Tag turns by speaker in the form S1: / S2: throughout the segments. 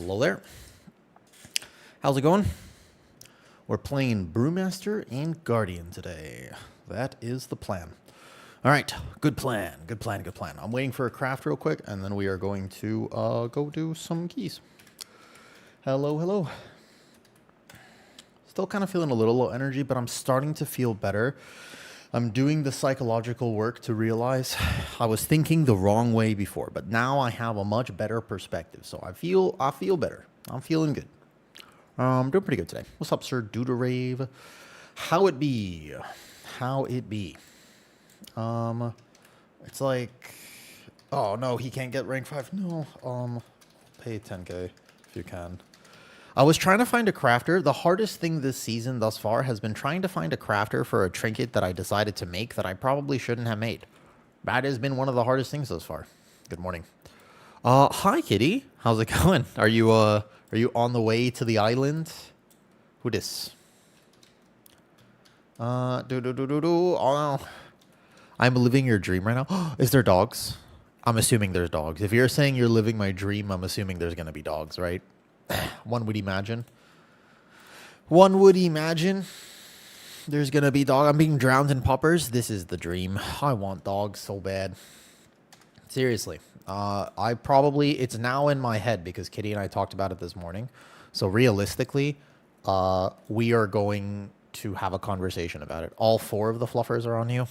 S1: Hello there. How's it going? We're playing Brewmaster and Guardian today. That is the plan. All right, good plan, good plan, good plan. I'm waiting for a craft real quick, and then we are going to go do some keys. Hello, hello. Still kind of feeling a little low energy, but I'm starting to feel better. I'm doing the psychological work to realize I was thinking the wrong way before, but now I have a much better perspective. So I feel better. I'm feeling good. Doing pretty good today. What's up, Sir Duderave? How it be? How it be? It's like, oh no, he can't get rank 5. No, pay 10k if you can. I was trying to find a crafter. The hardest thing this season thus far has been trying to find a crafter for a trinket that I decided to make that I probably shouldn't have made. That has been one of the hardest things thus far. Good morning. Hi, Kitty. How's it going? Are you on the way to the island? Who dis? Oh no. I'm living your dream right now. Is there dogs? I'm assuming there's dogs. If you're saying you're living my dream, I'm assuming there's gonna be dogs, right? One would imagine. One would imagine there's gonna be dog. I'm being drowned in poppers. This is the dream. I want dogs so bad. Seriously. It's now in my head because Kitty and I talked about it this morning. So realistically, we are going to have a conversation about it. All 4 of the fluffers are on you.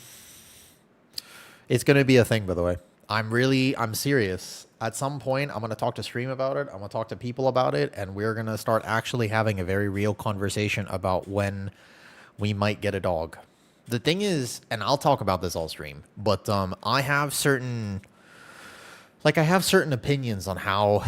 S1: It's gonna be a thing, by the way. I'm serious. At some point, I'm going to talk to Stream about it. I'm going to talk to people about it. And we're going to start actually having a very real conversation about when we might get a dog. The thing is, and I'll talk about this all stream, but I have certain opinions on how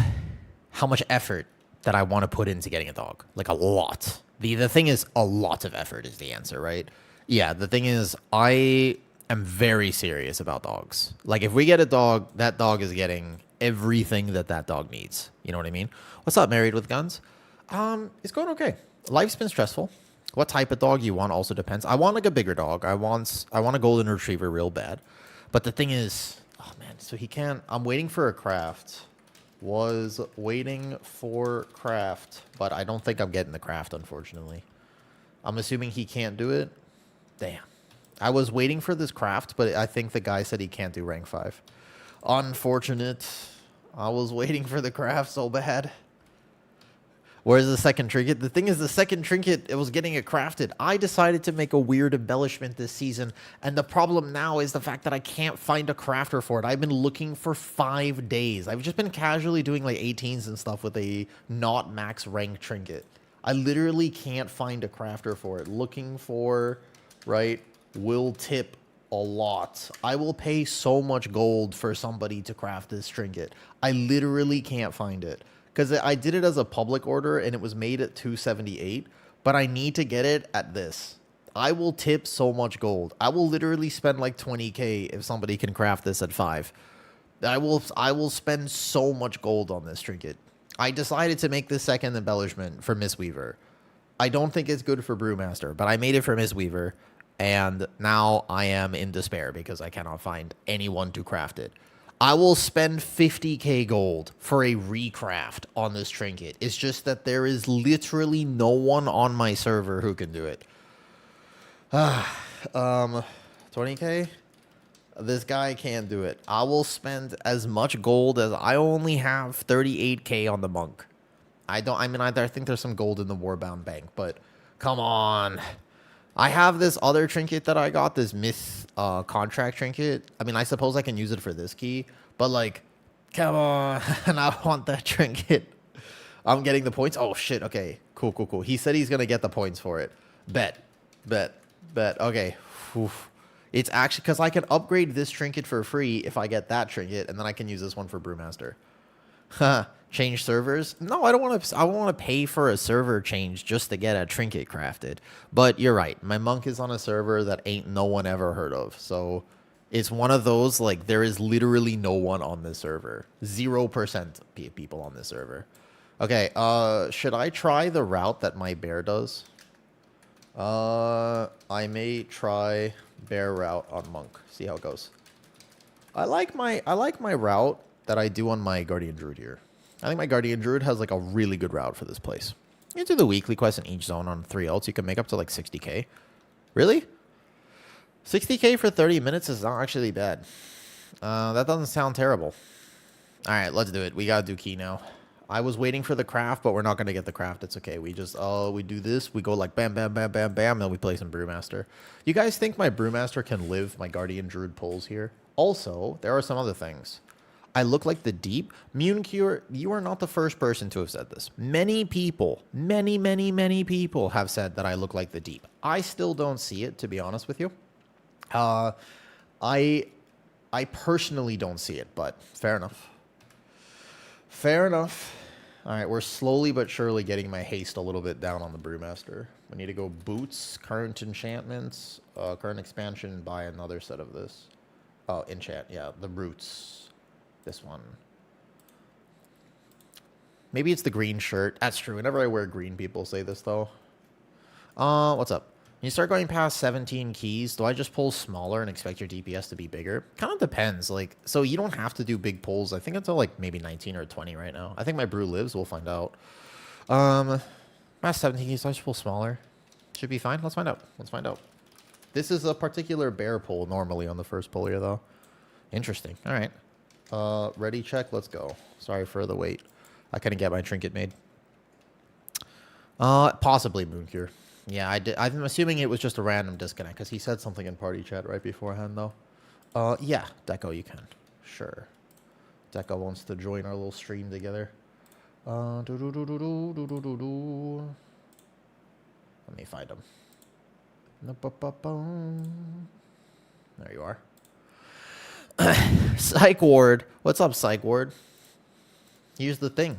S1: much effort that I want to put into getting a dog. Like a lot. The thing is, a lot of effort is the answer, right? Yeah, the thing is, I'm very serious about dogs. Like, if we get a dog, that dog is getting everything that dog needs. You know what I mean? What's up, Married with Guns? It's going okay. Life's been stressful. What type of dog you want also depends. I want, like, a bigger dog. I want a golden retriever real bad. But the thing is, oh, man, so he can't. I'm waiting for a craft. Was waiting for craft, but I don't think I'm getting the craft, unfortunately. I'm assuming he can't do it. Damn. I was waiting for this craft, but I think the guy said he can't do rank 5. Unfortunate. I was waiting for the craft so bad. Where's the second trinket? The thing is, the second trinket, it was getting it crafted. I decided to make a weird embellishment this season, and the problem now is the fact that I can't find a crafter for it. I've been looking for 5 days. I've just been casually doing like 18s and stuff with a not max rank trinket. I literally can't find a crafter for it. Looking for, right, will tip a lot. I will pay so much gold for somebody to craft this trinket. I literally can't find it. Because I did it as a public order and it was made at 278, but I need to get it at this. I will tip so much gold. I will literally spend like 20k if somebody can craft this at 5. I will spend so much gold on this trinket. I decided to make this second embellishment for Miss Weaver. I don't think it's good for Brewmaster, but I made it for Miss Weaver, and now I am in despair because I cannot find anyone to craft it. I will spend 50k gold for a recraft on this trinket. It's just that there is literally no one on my server who can do it. 20k? This guy can't do it. I will spend as much gold as I only have 38k on the monk. I think there's some gold in the Warbound bank, but come on. I have this other trinket that I got, this myth contract trinket. I mean, I suppose I can use it for this key, but like, come on. And I want that trinket. I'm getting the points. Oh, shit. Okay, cool. He said he's going to get the points for it. Bet. Okay. Oof. It's actually because I can upgrade this trinket for free if I get that trinket, and then I can use this one for Brewmaster. Change servers? No, I don't want to. I want to pay for a server change just to get a trinket crafted. But you're right. My monk is on a server that ain't no one ever heard of. So it's one of those, like, there is literally no one on this server. 0% people on this server. Okay, should I try the route that my bear does? I may try bear route on monk. See how it goes. I like my route that I do on my guardian druid here. I think my Guardian Druid has like a really good route for this place. You do the weekly quest in each zone on 3 ults, you can make up to like 60k. Really? 60k for 30 minutes is not actually bad. That doesn't sound terrible. Alright, let's do it. We gotta do key now. I was waiting for the craft, but we're not gonna get the craft. It's okay. We just, we do this. We go like bam, bam, bam, bam, bam, then we play some Brewmaster. You guys think my Brewmaster can live my Guardian Druid pulls here? Also, there are some other things. I look like the deep. Mune Cure, you are not the first person to have said this. Many people, many people have said that I look like the deep. I still don't see it, to be honest with you. I personally don't see it, but fair enough. Fair enough. All right, we're slowly but surely getting my haste a little bit down on the Brewmaster. We need to go boots, current enchantments, current expansion, buy another set of this. Oh, enchant, yeah, the roots. This one. Maybe it's the green shirt. That's true. Whenever I wear green, people say this, though. What's up? When you start going past 17 keys, do I just pull smaller and expect your DPS to be bigger? Kind of depends. Like, so you don't have to do big pulls. I think until like maybe 19 or 20 right now. I think my brew lives. We'll find out. Past 17 keys, do I just pull smaller? Should be fine. Let's find out. Let's find out. This is a particular bear pull normally on the first pull here, though. Interesting. All right. Ready, check, let's go. Sorry for the wait. I couldn't get my trinket made. Possibly Moon Cure. Yeah, I'm assuming it was just a random disconnect, because he said something in party chat right beforehand, though. Yeah, Deco, you can. Sure. Deco wants to join our little stream together. Let me find him. There you are. Psych Ward. What's up, Psych Ward? Here's the thing.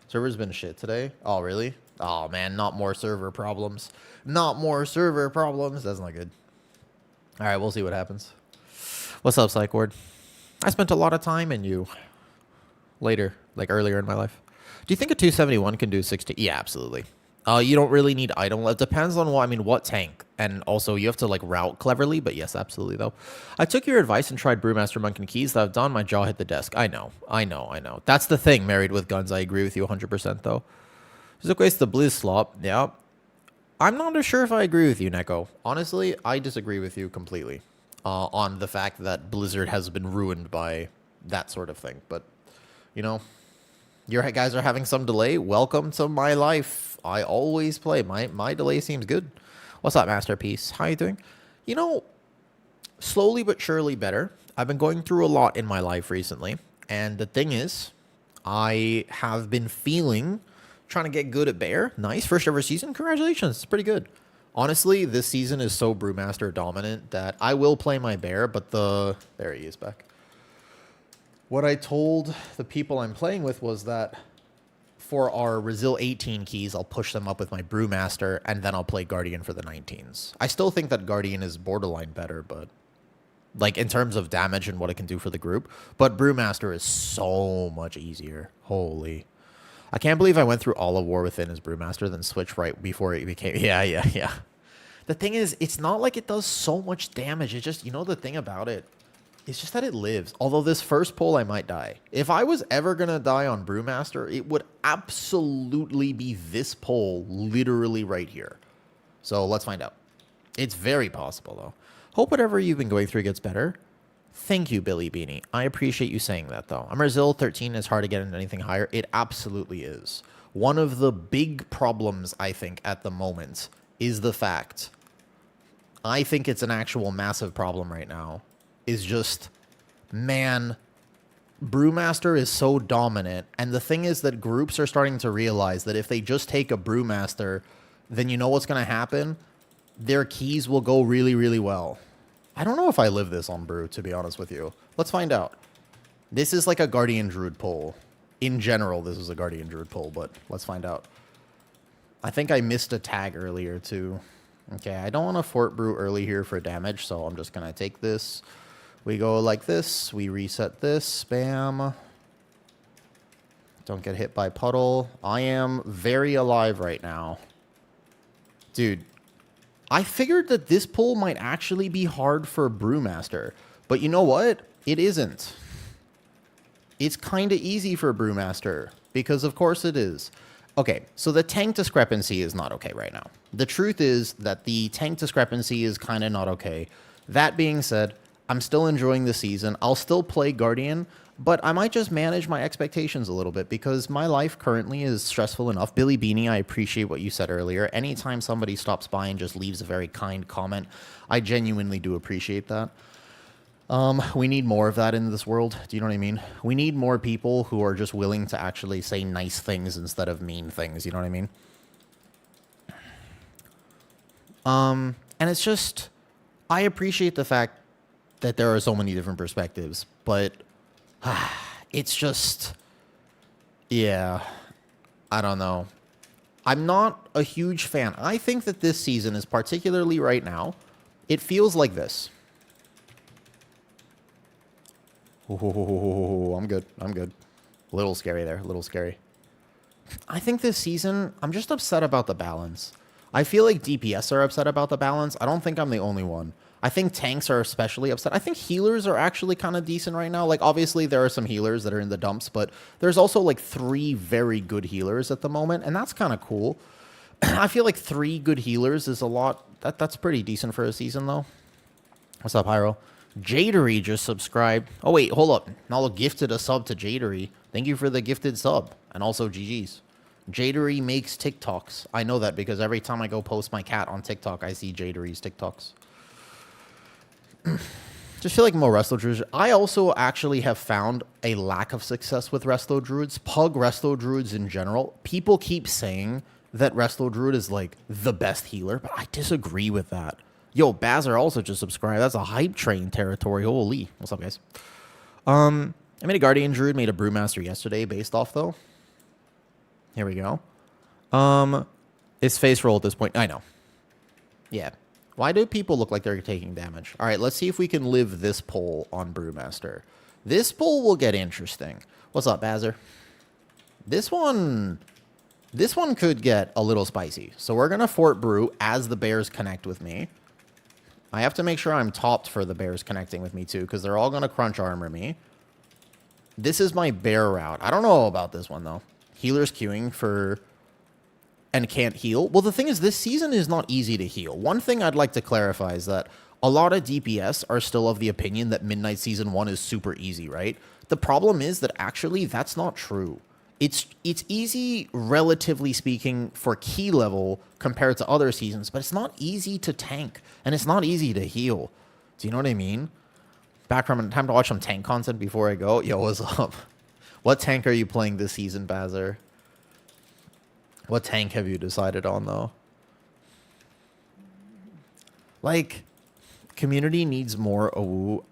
S1: Server's been shit today. Oh, really? Oh, man. Not more server problems. Not more server problems. That's not good. All right, we'll see what happens. What's up, Psych Ward? I spent a lot of time in you. Later. Like earlier in my life. Do you think a 271 can do 60? Yeah, absolutely. You don't really need item. It depends on what tank. And also, you have to, like, route cleverly. But yes, absolutely, though. I took your advice and tried Brewmaster Monk and Keys. That I've done. My jaw hit the desk. I know. That's the thing, Married with Guns. I agree with you 100%, though. Zuko's the Blizz slop. Yeah. I'm not sure if I agree with you, Neko. Honestly, I disagree with you completely. On the fact that Blizzard has been ruined by that sort of thing. But, you know, your guys are having some delay. Welcome to my life. I always play. My delay seems good. What's up, Masterpiece? How you doing? You know, slowly but surely better. I've been going through a lot in my life recently. And the thing is, I have been trying to get good at Bear. Nice. First ever season. Congratulations. It's pretty good. Honestly, this season is so Brewmaster dominant that I will play my Bear, but there he is back. What I told the people I'm playing with was that for our Resil 18 keys, I'll push them up with my Brewmaster, and then I'll play Guardian for the 19s. I still think that Guardian is borderline better, but like in terms of damage and what it can do for the group. But Brewmaster is so much easier. Holy. I can't believe I went through all of War Within as Brewmaster, then switched right before it became... Yeah. The thing is, it's not like it does so much damage. It's just, you know, the thing about it, it's just that it lives. Although this first pull, I might die. If I was ever going to die on Brewmaster, it would absolutely be this pull literally right here. So let's find out. It's very possible, though. Hope whatever you've been going through gets better. Thank you, Billy Beanie. I appreciate you saying that, though. Amazil 13 is hard to get into anything higher. It absolutely is. One of the big problems, I think, at the moment is the fact, I think it's an actual massive problem right now, is just, man, Brewmaster is so dominant. And the thing is that groups are starting to realize that if they just take a Brewmaster, then you know what's going to happen? Their keys will go really, really well. I don't know if I live this on Brew, to be honest with you. Let's find out. This is like a Guardian Druid pull. In general, this is a Guardian Druid pull, but let's find out. I think I missed a tag earlier, too. Okay, I don't want to Fort Brew early here for damage, so I'm just going to take this. We go like this. We reset this. Spam. Don't get hit by puddle. I am very alive right now. Dude. I figured that this pull might actually be hard for Brewmaster. But you know what? It isn't. It's kind of easy for Brewmaster, because of course it is. Okay, so the tank discrepancy is not okay right now. The truth is that the tank discrepancy is kind of not okay. That being said, I'm still enjoying the season. I'll still play Guardian, but I might just manage my expectations a little bit because my life currently is stressful enough. Billy Beanie, I appreciate what you said earlier. Anytime somebody stops by and just leaves a very kind comment, I genuinely do appreciate that. We need more of that in this world. Do you know what I mean? We need more people who are just willing to actually say nice things instead of mean things. You know what I mean? And it's just, I appreciate the fact that there are so many different perspectives, but it's just, yeah, I don't know. I'm not a huge fan. I think that this season is particularly right now, it feels like this. Oh, I'm good. I'm good. A little scary there. A little scary. I think this season, I'm just upset about the balance. I feel like DPS are upset about the balance. I don't think I'm the only one. I think tanks are especially upset. I think healers are actually kind of decent right now. Like, obviously, there are some healers that are in the dumps, but there's also, like, 3 very good healers at the moment, and that's kind of cool. I feel like 3 good healers is a lot. That's pretty decent for a season, though. What's up, Hyro? Jadery just subscribed. Oh, wait, hold up. Nalo gifted a sub to Jadery. Thank you for the gifted sub. And also GG's. Jadery makes TikToks. I know that because every time I go post my cat on TikTok, I see Jadery's TikToks. Just feel like more Resto Druids. I also actually have found a lack of success with Resto Druids. Pug Resto Druids in general. People keep saying that Resto Druid is like the best healer, but I disagree with that. Yo, Bazzer also just subscribed. That's a hype train territory. Holy. What's up, guys? I made a Guardian Druid, made a Brewmaster yesterday based off, though. Here we go. It's face roll at this point. I know. Yeah. Why do people look like they're taking damage? All right, let's see if we can live this poll on Brewmaster. This poll will get interesting. What's up, Bazzer? This one could get a little spicy. So we're going to Fort Brew as the bears connect with me. I have to make sure I'm topped for the bears connecting with me, too, because they're all going to crunch armor me. This is my bear route. I don't know about this one, though. Healers queuing for... and can't heal. Well, the thing is, this season is not easy to heal. One thing I'd like to clarify is that a lot of DPS are still of the opinion that Midnight Season 1 is super easy, right? The problem is that actually that's not true. It's easy, relatively speaking, for key level compared to other seasons, but it's not easy to tank, and it's not easy to heal. Do you know what I mean? Back from time to watch some tank content before I go. Yo, what's up? What tank are you playing this season, Bazzer? What tank have you decided on, though? Like, community needs more OWU.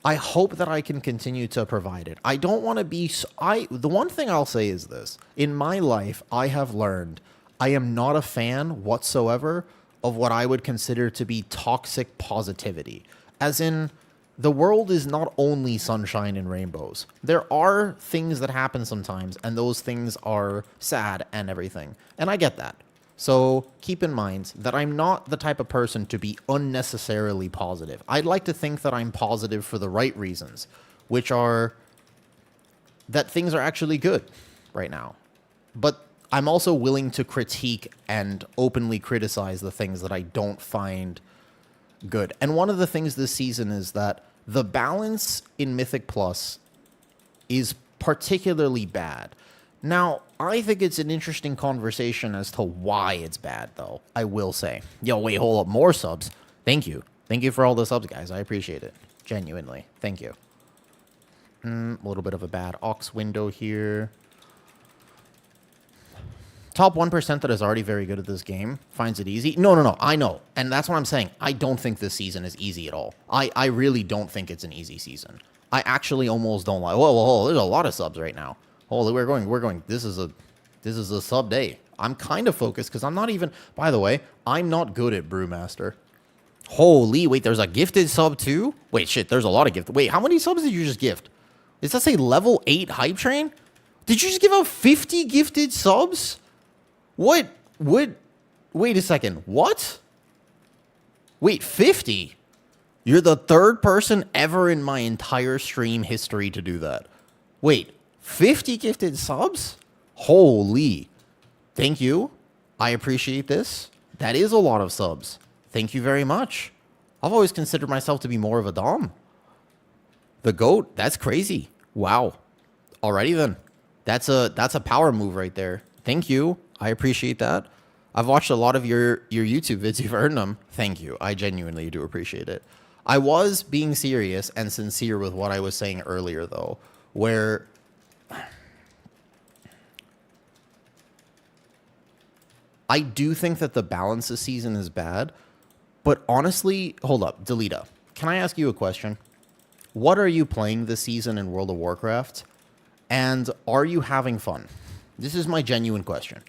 S1: I hope that I can continue to provide it. I don't want to be... the one thing I'll say is this. In my life, I have learned I am not a fan whatsoever of what I would consider to be toxic positivity. As in, the world is not only sunshine and rainbows. There are things that happen sometimes, and those things are sad and everything. And I get that. So keep in mind that I'm not the type of person to be unnecessarily positive. I'd like to think that I'm positive for the right reasons, which are that things are actually good right now. But I'm also willing to critique and openly criticize the things that I don't find good. And one of the things this season is that the balance in Mythic Plus is particularly bad. Now, I think it's an interesting conversation as to why it's bad, though, I will say. Yo, wait, hold up. More subs. Thank you. Thank you for all the subs, guys. I appreciate it. Genuinely. Thank you. A little bit of a bad Ox window here. Top 1% that is already very good at this game finds it easy. No. I know. And that's what I'm saying. I don't think this season is easy at all. I really don't think it's an easy season. I actually almost don't like... Whoa. There's a lot of subs right now. Holy, we're going. This is a sub day. I'm kind of focused because I'm not even... By the way, I'm not good at Brewmaster. Holy, wait, there's a gifted sub too? Wait, shit, there's a lot of gifted... Wait, how many subs did you just gift? Does that say level 8 hype train? Did you just give out 50 gifted subs? What? Wait a second. What? Wait, 50? You're the third person ever in my entire stream history to do that. Wait, 50 gifted subs? Holy. Thank you. I appreciate this. That is a lot of subs. Thank you very much. I've always considered myself to be more of a dom. The GOAT, that's crazy. Wow. Alrighty then. That's a power move right there. Thank you. I appreciate that. I've watched a lot of your YouTube vids. You've earned them. Thank you. I genuinely do appreciate it. I was being serious and sincere with what I was saying earlier, though, where I do think that the balance this season is bad. But honestly, hold up, Delita. Can I ask you a question? What are you playing this season in World of Warcraft? And are you having fun? This is my genuine question.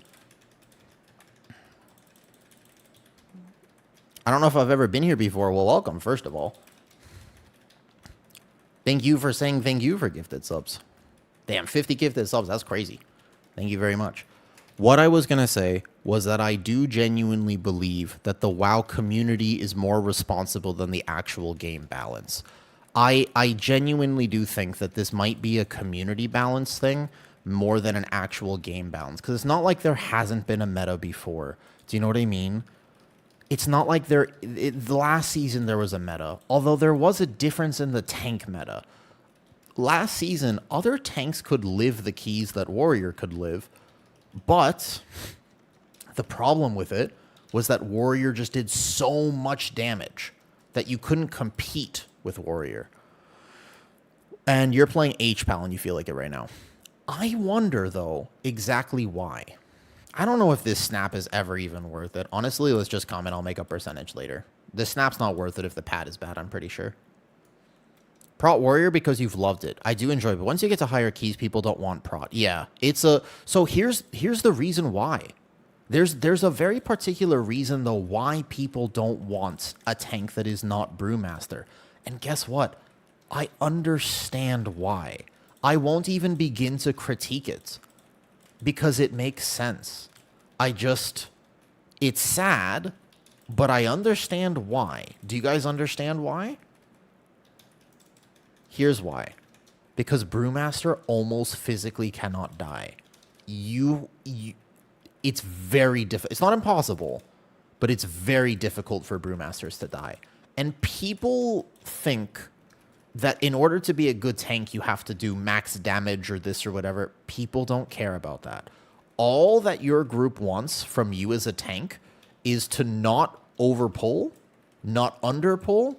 S1: I don't know if I've ever been here before. Well, welcome, first of all. Thank you for saying thank you for gifted subs. Damn, 50 gifted subs. That's crazy. Thank you very much. What I was going to say was that I do genuinely believe that the WoW community is more responsible than the actual game balance. I genuinely do think that this might be a community balance thing more than an actual game balance. Because it's not like there hasn't been a meta before. Do you know what I mean? It's not like the last season there was a meta. Although there was a difference in the tank meta. Last season, other tanks could live the keys that Warrior could live. But the problem with it was that Warrior just did so much damage that you couldn't compete with Warrior. And you're playing H-Pal and you feel like it right now. I wonder, though, exactly why. I don't know if this snap is ever even worth it. Honestly, let's just comment. I'll make a percentage later. The snap's not worth it if the pad is bad, I'm pretty sure. Prot Warrior because you've loved it. I do enjoy it, but once you get to higher keys, people don't want prot. Yeah, it's a... So here's the reason why. There's a very particular reason, though, why people don't want a tank that is not Brewmaster. And guess what? I understand why. I won't even begin to critique it. Because it makes sense. It's sad, but I understand why. Do you guys understand why? Here's why. Because Brewmaster almost physically cannot die. It's very difficult. It's not impossible, but it's very difficult for Brewmasters to die. And people think that in order to be a good tank, you have to do max damage or this or whatever. People don't care about that. All that your group wants from you as a tank is to not overpull, not underpull,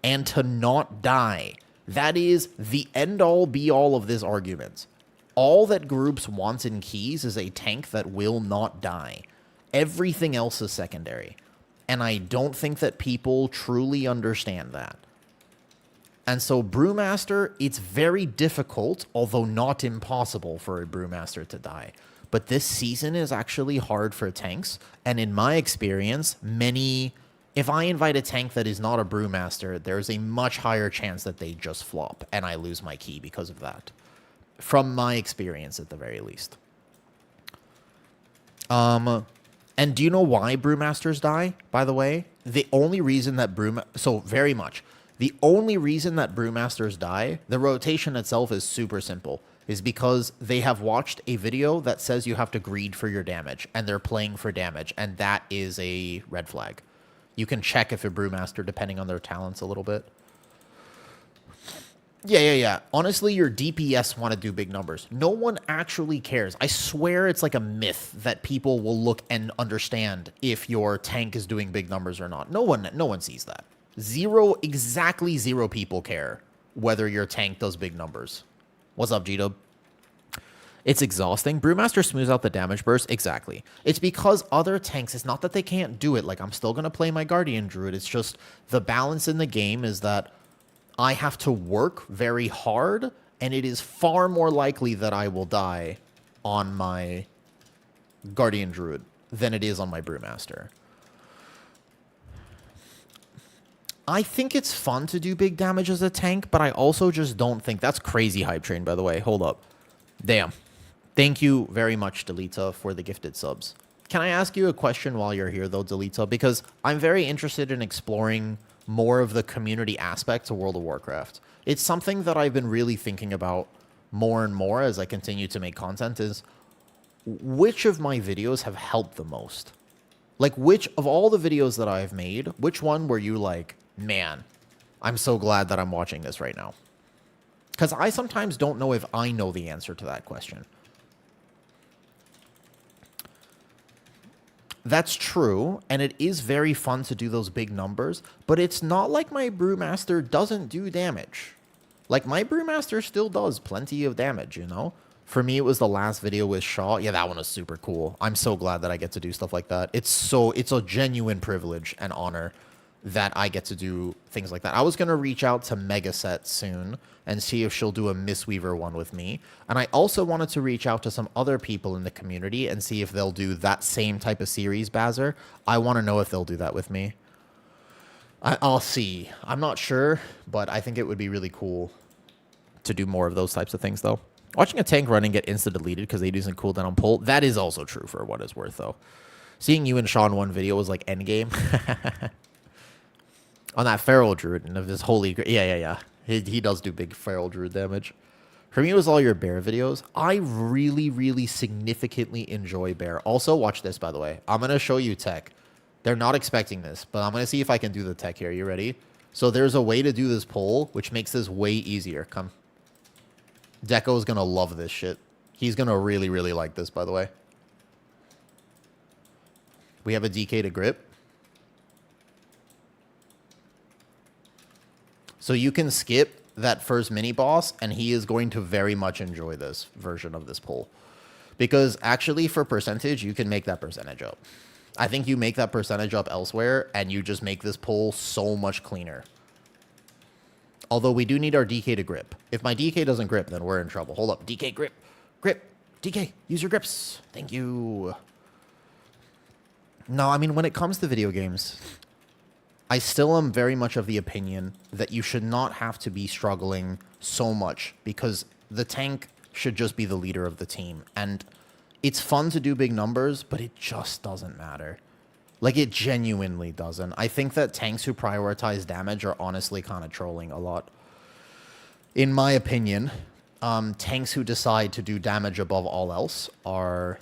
S1: and to not die. That is the end-all, be-all of this argument. All that groups want in keys is a tank that will not die. Everything else is secondary. And I don't think that people truly understand that. And so Brewmaster, it's very difficult, although not impossible, for a Brewmaster to die. But this season is actually hard for tanks. And in my experience, if I invite a tank that is not a Brewmaster, there's a much higher chance that they just flop and I lose my key because of that. From my experience, at the very least. And do you know why Brewmasters die, by the way? The only reason that The only reason that Brewmasters die, the rotation itself is super simple, is because they have watched a video that says you have to greed for your damage, and they're playing for damage, and that is a red flag. You can check if a Brewmaster, depending on their talents a little bit. Yeah. Honestly, your DPS want to do big numbers. No one actually cares. I swear it's like a myth that people will look and understand if your tank is doing big numbers or not. No one sees that. Exactly zero people care whether your tank does big numbers. What's up, G-Dub? It's exhausting. Brewmaster smooths out the damage burst. Exactly. It's because other tanks, it's not that they can't do it. Like, I'm still going to play my Guardian Druid. It's just the balance in the game is that I have to work very hard, and it is far more likely that I will die on my Guardian Druid than it is on my Brewmaster. I think it's fun to do big damage as a tank, but I also just don't think... That's crazy hype train, by the way. Hold up. Damn. Thank you very much, Delita, for the gifted subs. Can I ask you a question while you're here, though, Delita? Because I'm very interested in exploring more of the community aspect to World of Warcraft. It's something that I've been really thinking about more and more as I continue to make content is which of my videos have helped the most? Like, which of all the videos that I've made, which one were you like, man, I'm so glad that I'm watching this right now? Because I sometimes don't know if I know the answer to that question. That's true, and it is very fun to do those big numbers, but it's not like my Brewmaster doesn't do damage. Like, my Brewmaster still does plenty of damage, you know? For me, it was the last video with Shaw. Yeah, that one was super cool. I'm so glad that I get to do stuff like that. It's a genuine privilege and honor that I get to do things like that. I was going to reach out to Megaset soon and see if she'll do a Mistweaver one with me. And I also wanted to reach out to some other people in the community and see if they'll do that same type of series, Bazzer. I want to know if they'll do that with me. I'll see. I'm not sure, but I think it would be really cool to do more of those types of things, though. Watching a tank run and get insta-deleted because they use a cooldown on pull, that is also true for what it's worth, though. Seeing you and Sean one video was like endgame. On that Feral Druid and of his holy... Yeah. He does do big Feral Druid damage. For me, it was all your bear videos. I really, really significantly enjoy bear. Also, watch this, by the way. I'm going to show you tech. They're not expecting this, but I'm going to see if I can do the tech here. You ready? So there's a way to do this pull, which makes this way easier. Come. Deco's going to love this shit. He's going to really, really like this, by the way. We have a DK to grip. So you can skip that first mini-boss, and he is going to very much enjoy this version of this pull. Because actually, for percentage, you can make that percentage up. I think you make that percentage up elsewhere, and you just make this pull so much cleaner. Although we do need our DK to grip. If my DK doesn't grip, then we're in trouble. Hold up. DK, grip. Grip. DK, use your grips. Thank you. No, I mean, when it comes to video games, I still am very much of the opinion that you should not have to be struggling so much because the tank should just be the leader of the team. And it's fun to do big numbers, but it just doesn't matter. Like, it genuinely doesn't. I think that tanks who prioritize damage are honestly kind of trolling a lot. In my opinion, tanks who decide to do damage above all else are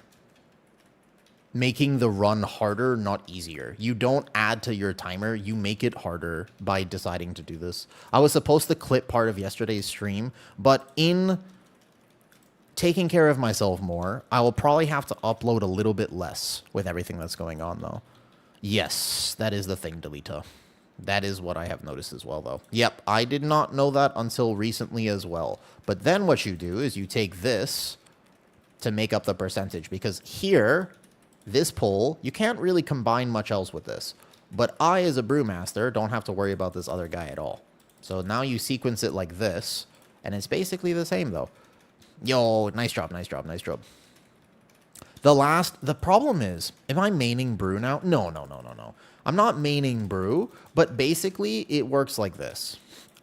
S1: making the run harder, not easier. You don't add to your timer. You make it harder by deciding to do this. I was supposed to clip part of yesterday's stream, but in taking care of myself more, I will probably have to upload a little bit less with everything that's going on, though. Yes, that is the thing, Delita. That is what I have noticed as well, though. Yep, I did not know that until recently as well. But then what you do is you take this to make up the percentage, because here, this pull, you can't really combine much else with this. But I, as a Brewmaster, don't have to worry about this other guy at all. So now you sequence it like this, and it's basically the same, though. Yo, nice job, nice job, nice job. The problem is, am I maining Brew now? No. I'm not maining Brew, but basically it works like this.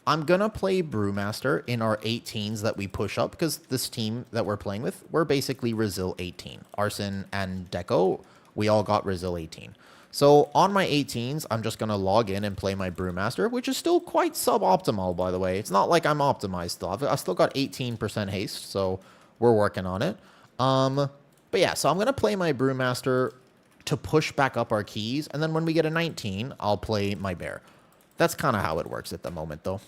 S1: I'm going to play Brewmaster in our 18s that we push up, because this team that we're playing with, we're basically Resil 18. Arson and Deco, we all got Resil 18. So on my 18s, I'm just going to log in and play my Brewmaster, which is still quite suboptimal, by the way. It's not like I'm optimized still. I've still got 18% haste, so we're working on it. But yeah, so I'm going to play my Brewmaster to push back up our keys, and then when we get a 19, I'll play my Bear. That's kind of how it works at the moment, though.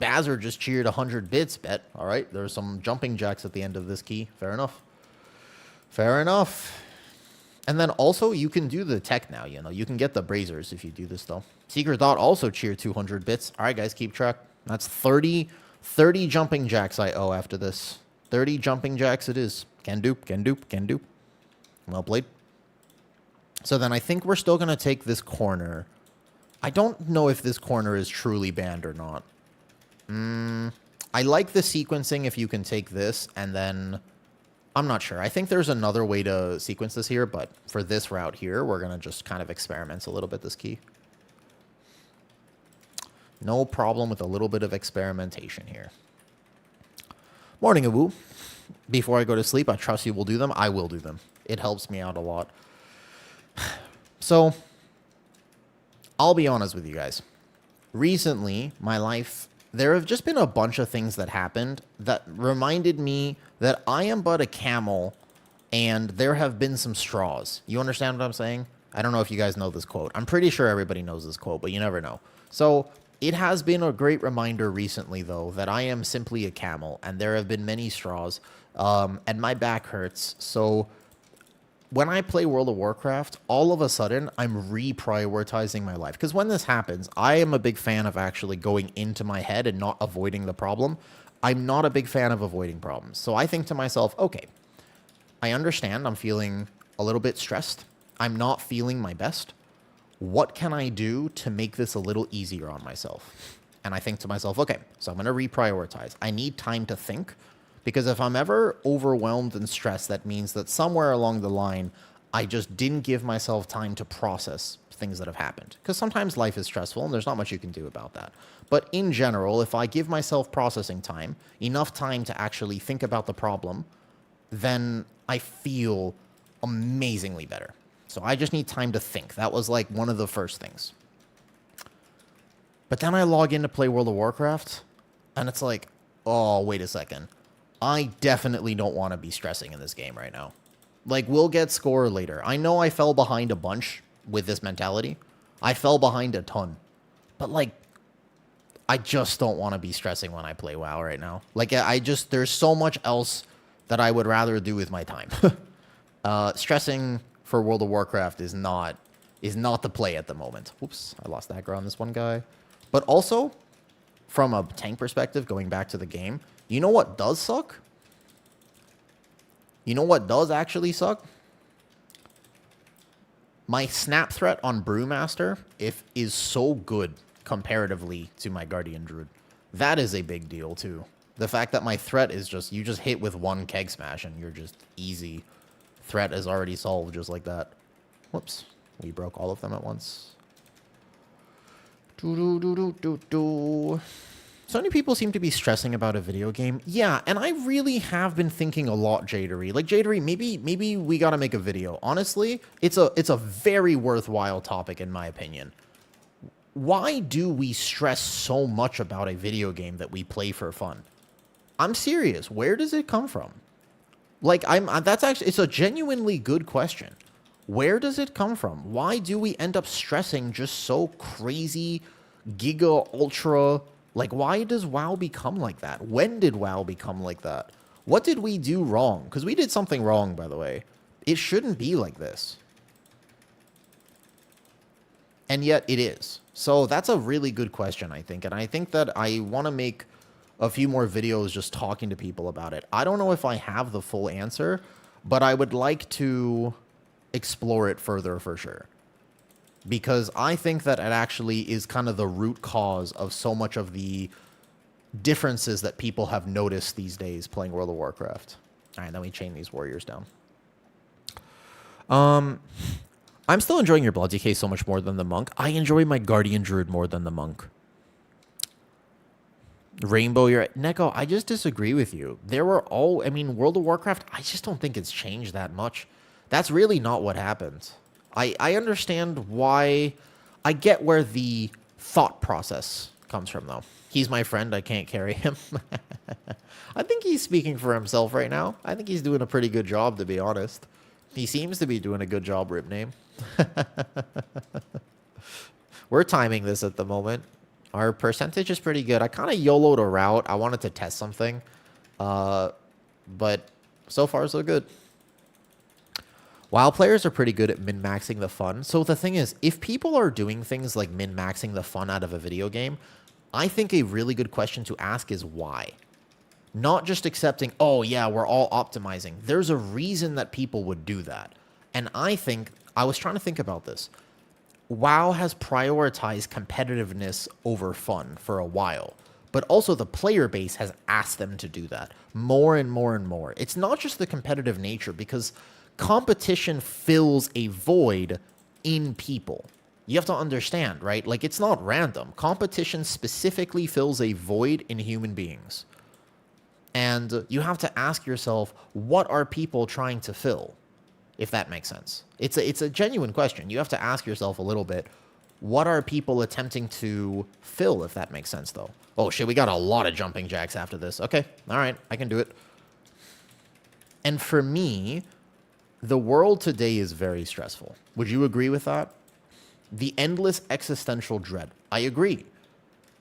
S1: Bazzer just cheered 100 bits, bet. All right, there's some jumping jacks at the end of this key. Fair enough. Fair enough. And then also, you can do the tech now, you know. You can get the Brazers if you do this, though. Secret Dot also cheered 200 bits. All right, guys, keep track. That's 30 jumping jacks I owe after this. 30 jumping jacks it is. Can do. Well played. So then I think we're still going to take this corner. I don't know if this corner is truly banned or not. I like the sequencing if you can take this, and then I'm not sure. I think there's another way to sequence this here, but for this route here, we're going to just kind of experiment a little bit this key. No problem with a little bit of experimentation here. Morning, Awu. Before I go to sleep, I trust you will do them. I will do them. It helps me out a lot. So, I'll be honest with you guys. Recently, my life there have just been a bunch of things that happened that reminded me that I am but a camel and there have been some straws. You understand what I'm saying? I don't know if you guys know this quote. I'm pretty sure everybody knows this quote, but you never know. So it has been a great reminder recently, though, that I am simply a camel and there have been many straws, and my back hurts. So when I play World of Warcraft, all of a sudden, I'm reprioritizing my life. Because when this happens, I am a big fan of actually going into my head and not avoiding the problem. I'm not a big fan of avoiding problems. So I think to myself, okay, I understand I'm feeling a little bit stressed. I'm not feeling my best. What can I do to make this a little easier on myself? And I think to myself, okay, so I'm going to reprioritize. I need time to think. Because if I'm ever overwhelmed and stressed, that means that somewhere along the line, I just didn't give myself time to process things that have happened. Because sometimes life is stressful and there's not much you can do about that. But in general, if I give myself processing time, enough time to actually think about the problem, then I feel amazingly better. So I just need time to think. That was like one of the first things. But then I log in to play World of Warcraft, and it's like, oh, wait a second. I definitely don't want to be stressing in this game right now. Like, we'll get score later. I know I fell behind a bunch with this mentality. I fell behind a ton. But, like, I just don't want to be stressing when I play WoW right now. Like, there's so much else that I would rather do with my time. Stressing for World of Warcraft is not the play at the moment. Oops, I lost aggro on this one guy. But also, from a tank perspective, going back to the game, you know what does suck? You know what does actually suck? My snap threat on Brewmaster is so good comparatively to my Guardian Druid. That is a big deal too. The fact that my threat is just, you just hit with one keg smash and you're just easy. Threat is already solved just like that. Whoops. We broke all of them at once. So many people seem to be stressing about a video game. Yeah, and I really have been thinking a lot, Jadery. Like, Jadery, maybe we gotta make a video. Honestly, it's a very worthwhile topic in my opinion. Why do we stress so much about a video game that we play for fun? I'm serious. Where does it come from? Like, it's a genuinely good question. Where does it come from? Why do we end up stressing just so crazy, giga, ultra? Like, why does WoW become like that? When did WoW become like that? What did we do wrong? Because we did something wrong, by the way. It shouldn't be like this. And yet it is. So that's a really good question, I think. And I think that I want to make a few more videos just talking to people about it. I don't know if I have the full answer, but I would like to explore it further for sure. Because I think that it actually is kind of the root cause of so much of the differences that people have noticed these days playing World of Warcraft. All right, then we chain these warriors down. I'm still enjoying your Blood DK so much more than the monk. I enjoy my Guardian Druid more than the monk. Rainbow, you're right. Neko, I just disagree with you. World of Warcraft, I just don't think it's changed that much. That's really not what happened. I understand why. I get where the thought process comes from, though. He's my friend. I can't carry him. I think he's speaking for himself right now. I think he's doing a pretty good job, to be honest. He seems to be doing a good job, Rip Name. We're timing this at the moment. Our percentage is pretty good. I kind of YOLO'd a route. I wanted to test something. But so far, so good. WoW players are pretty good at min-maxing the fun. So the thing is, if people are doing things like min-maxing the fun out of a video game, I think a really good question to ask is why? Not just accepting, oh yeah, we're all optimizing. There's a reason that people would do that. And I was trying to think about this. WoW has prioritized competitiveness over fun for a while. But also the player base has asked them to do that more and more and more. It's not just the competitive nature, because competition fills a void in people. You have to understand, right? Like, it's not random. Competition specifically fills a void in human beings. And you have to ask yourself, what are people trying to fill? If that makes sense. It's a genuine question. You have to ask yourself a little bit, What are people attempting to fill, if that makes sense, though? Oh, shit, we got a lot of jumping jacks after this. Okay, all right, I can do it. And for me, the world today is very stressful. Would you agree with that? The endless existential dread. I agree.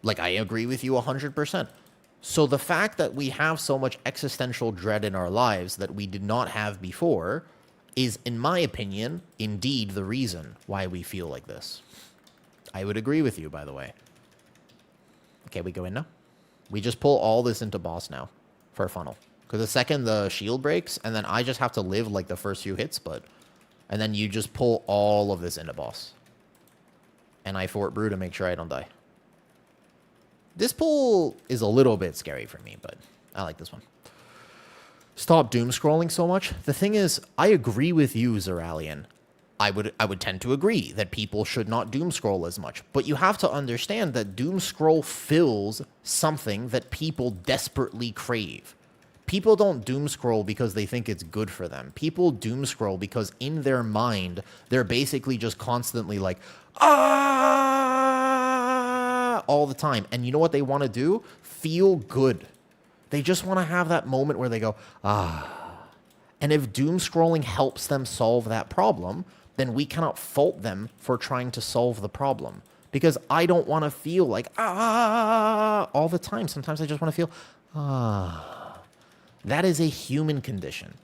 S1: Like, I agree with you 100%. So the fact that we have so much existential dread in our lives that we did not have before is, in my opinion, indeed the reason why we feel like this. I would agree with you, by the way. Okay, we go in now. We just pull all this into boss now for a funnel. Because the second the shield breaks, and then I just have to live like the first few hits, and then you just pull all of this into boss. And I fort brew to make sure I don't die. This pull is a little bit scary for me, but I like this one. Stop doom scrolling so much. The thing is, I agree with you, Zeralian. I would tend to agree that people should not doom scroll as much. But you have to understand that doom scroll fills something that people desperately crave. People don't doom scroll because they think it's good for them. People doom scroll because in their mind, they're basically just constantly like, ah, all the time. And you know what they want to do? Feel good. They just want to have that moment where they go, ah. And if doom scrolling helps them solve that problem, then we cannot fault them for trying to solve the problem. Because I don't want to feel like, ah, all the time. Sometimes I just want to feel, ah. That is a human condition.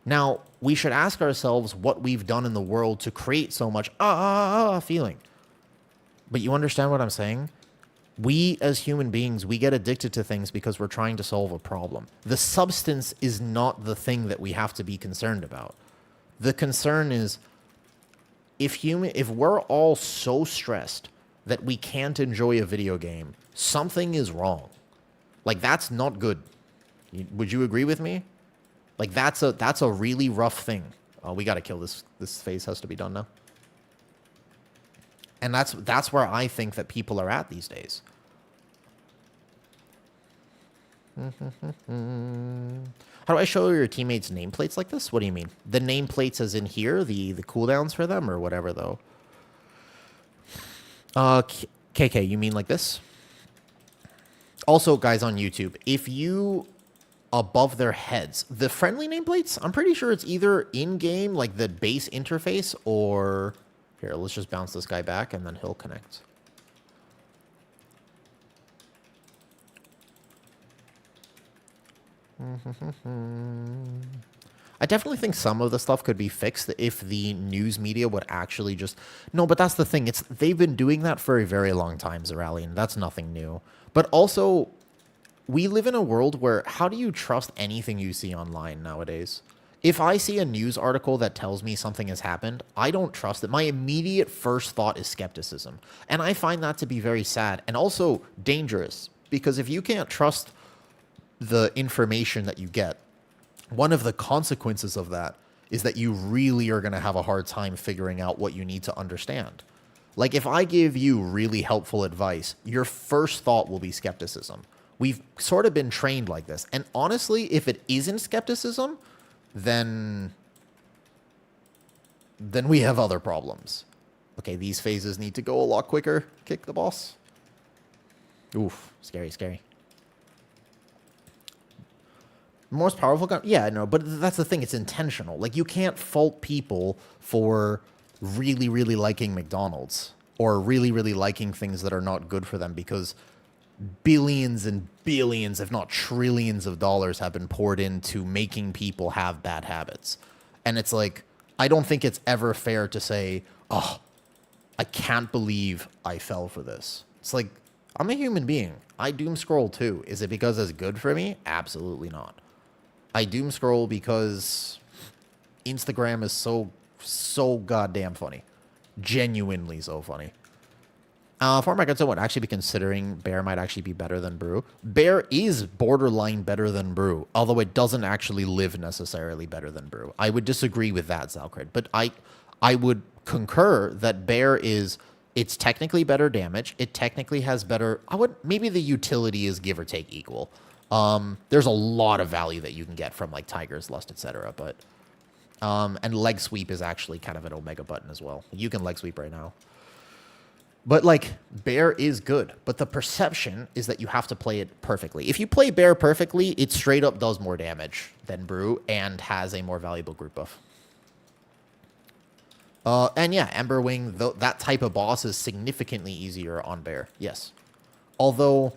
S1: Now, we should ask ourselves what we've done in the world to create so much feeling. But you understand what I'm saying? We, as human beings, we get addicted to things because we're trying to solve a problem. The substance is not the thing that we have to be concerned about. The concern is, if we're all so stressed that we can't enjoy a video game, something is wrong. Like, that's not good. Would you agree with me? Like, that's a really rough thing. Oh, we got to kill this. This phase has to be done now. And that's where I think that people are at these days. How do I show your teammates nameplates like this? What do you mean? The nameplates as in here, the cooldowns for them or whatever, though? KK, you mean like this? Also, guys on YouTube, if you... above their heads, the friendly nameplates, I'm pretty sure it's either in-game, like the base interface, or... Here, let's just bounce this guy back, and then he'll connect. I definitely think some of the stuff could be fixed if the news media would actually just... No, but that's the thing. They've been doing that for a very long time, Zeralian. That's nothing new. But also... we live in a world where how do you trust anything you see online nowadays? If I see a news article that tells me something has happened, I don't trust it. My immediate first thought is skepticism. And I find that to be very sad and also dangerous, because if you can't trust the information that you get, one of the consequences of that is that you really are going to have a hard time figuring out what you need to understand. Like, if I give you really helpful advice, your first thought will be skepticism. We've sort of been trained like this. And honestly, if it isn't skepticism, then we have other problems. Okay, these phases need to go a lot quicker. Kick the boss. Oof, scary, scary. Most powerful gun? Yeah, no, but that's the thing. It's intentional. Like, you can't fault people for really, really liking McDonald's or really, really liking things that are not good for them, because billions and billions, if not trillions of dollars have been poured into making people have bad habits. And it's like, I don't think it's ever fair to say, oh, I can't believe I fell for this. It's like, I'm a human being. I doom scroll too. Is it because it's good for me? Absolutely not. I doom scroll because Instagram is so goddamn funny. Genuinely so funny. For my someone actually be considering Bear might actually be better than Brew. Bear is borderline better than Brew, although it doesn't actually live necessarily better than Brew. I would disagree with that, Zalcred, but I would concur that Bear is, it's technically better damage. It technically has better, maybe the utility is give or take equal. There's a lot of value that you can get from like Tiger's Lust, etc. But and leg sweep is actually kind of an omega button as well. You can leg sweep right now. But like Bear is good, but the perception is that you have to play it perfectly. If you play Bear perfectly, it straight up does more damage than Brew and has a more valuable group buff. And yeah, Emberwing, that type of boss is significantly easier on Bear. Yes. Although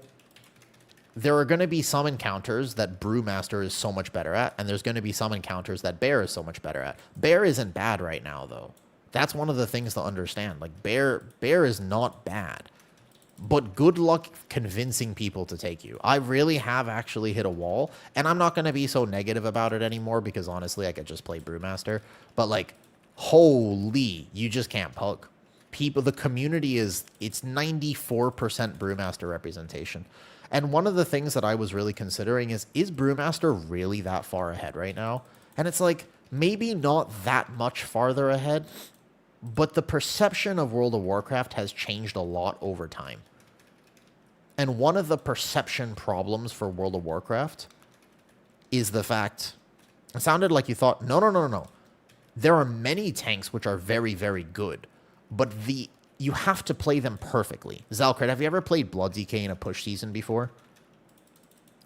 S1: there are going to be some encounters that Brewmaster is so much better at, and there's going to be some encounters that Bear is so much better at. Bear isn't bad right now, though. That's one of the things to understand. Like, Bear is not bad. But good luck convincing people to take you. I really have actually hit a wall, and I'm not going to be so negative about it anymore because, honestly, I could just play Brewmaster. But, like, holy, you just can't pug. People, the community it's 94% Brewmaster representation. And one of the things that I was really considering is Brewmaster really that far ahead right now? And it's like, maybe not that much farther ahead, but the perception of World of Warcraft has changed a lot over time. And one of the perception problems for World of Warcraft is the fact, it sounded like you thought, no. There are many tanks which are very, very good, but you have to play them perfectly. Zalcred, have you ever played Blood DK in a push season before?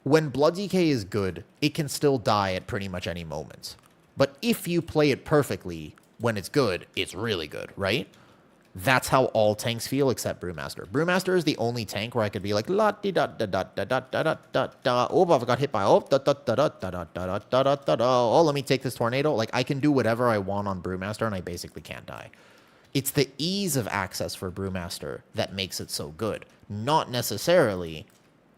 S1: When Blood DK is good, it can still die at pretty much any moment. But if you play it perfectly, when it's good, it's really good, right? That's how all tanks feel except Brewmaster. Brewmaster is the only tank where I could be like, la di da da da da da da da da da. Oh, I got hit by da da da da da da da da da da da da. Oh, let me take this tornado. Like, I can do whatever I want on Brewmaster, and I basically can't die. It's the ease of access for Brewmaster that makes it so good, not necessarily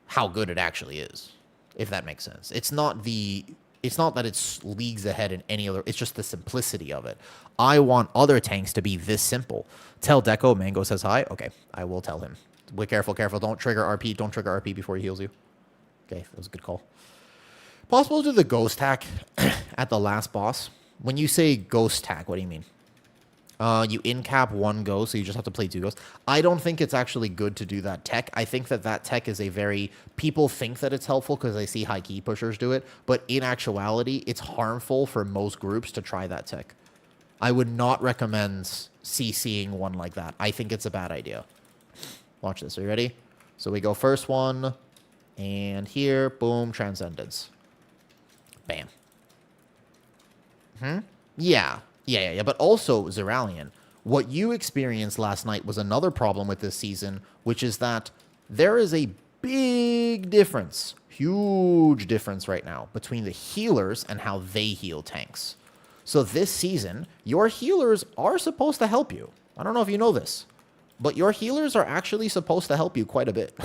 S1: how good it actually is, if that makes sense. It's not that it's leagues ahead in any other, it's just the simplicity of it. I want other tanks to be this simple. Tell Deco Mango says hi. Okay, I will tell him. Be careful. Don't trigger RP. Don't trigger RP before he heals you. Okay, that was a good call. Possible to do the ghost hack at the last boss. When you say ghost hack, what do you mean? You in-cap one ghost, so you just have to play two ghosts. I don't think it's actually good to do that tech. I think that tech is a very... People think that it's helpful because they see high key pushers do it, but in actuality, it's harmful for most groups to try that tech. I would not recommend CCing one like that. I think it's a bad idea. Watch this. Are you ready? So we go first one, and here, boom, Transcendence. Bam. Yeah. But also, Zeralian, what you experienced last night was another problem with this season, which is that there is a big difference, huge difference right now between the healers and how they heal tanks. So this season, your healers are supposed to help you. I don't know if you know this, but your healers are actually supposed to help you quite a bit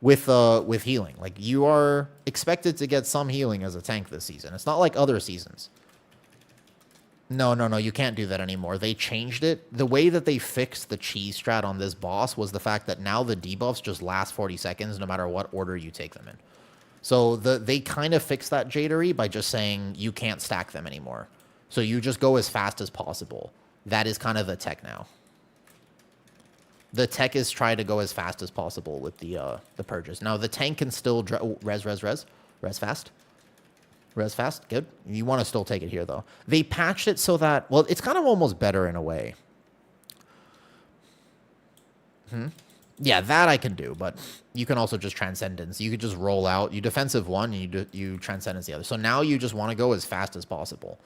S1: with healing. Like, you are expected to get some healing as a tank this season. It's not like other seasons. No, you can't do that anymore. They changed it. The way that they fixed the cheese strat on this boss was the fact that now the debuffs just last 40 seconds no matter what order you take them in. So they kind of fixed that jadery by just saying you can't stack them anymore. So you just go as fast as possible. That is kind of the tech now. The tech is try to go as fast as possible with the purges. Now, the tank can still... res fast. Res fast, good. You want to still take it here, though. They patched it so that... Well, it's kind of almost better in a way. Yeah, that I can do, but you can also just Transcendence. You could just roll out. You defensive one, and you Transcendence the other. So now you just want to go as fast as possible.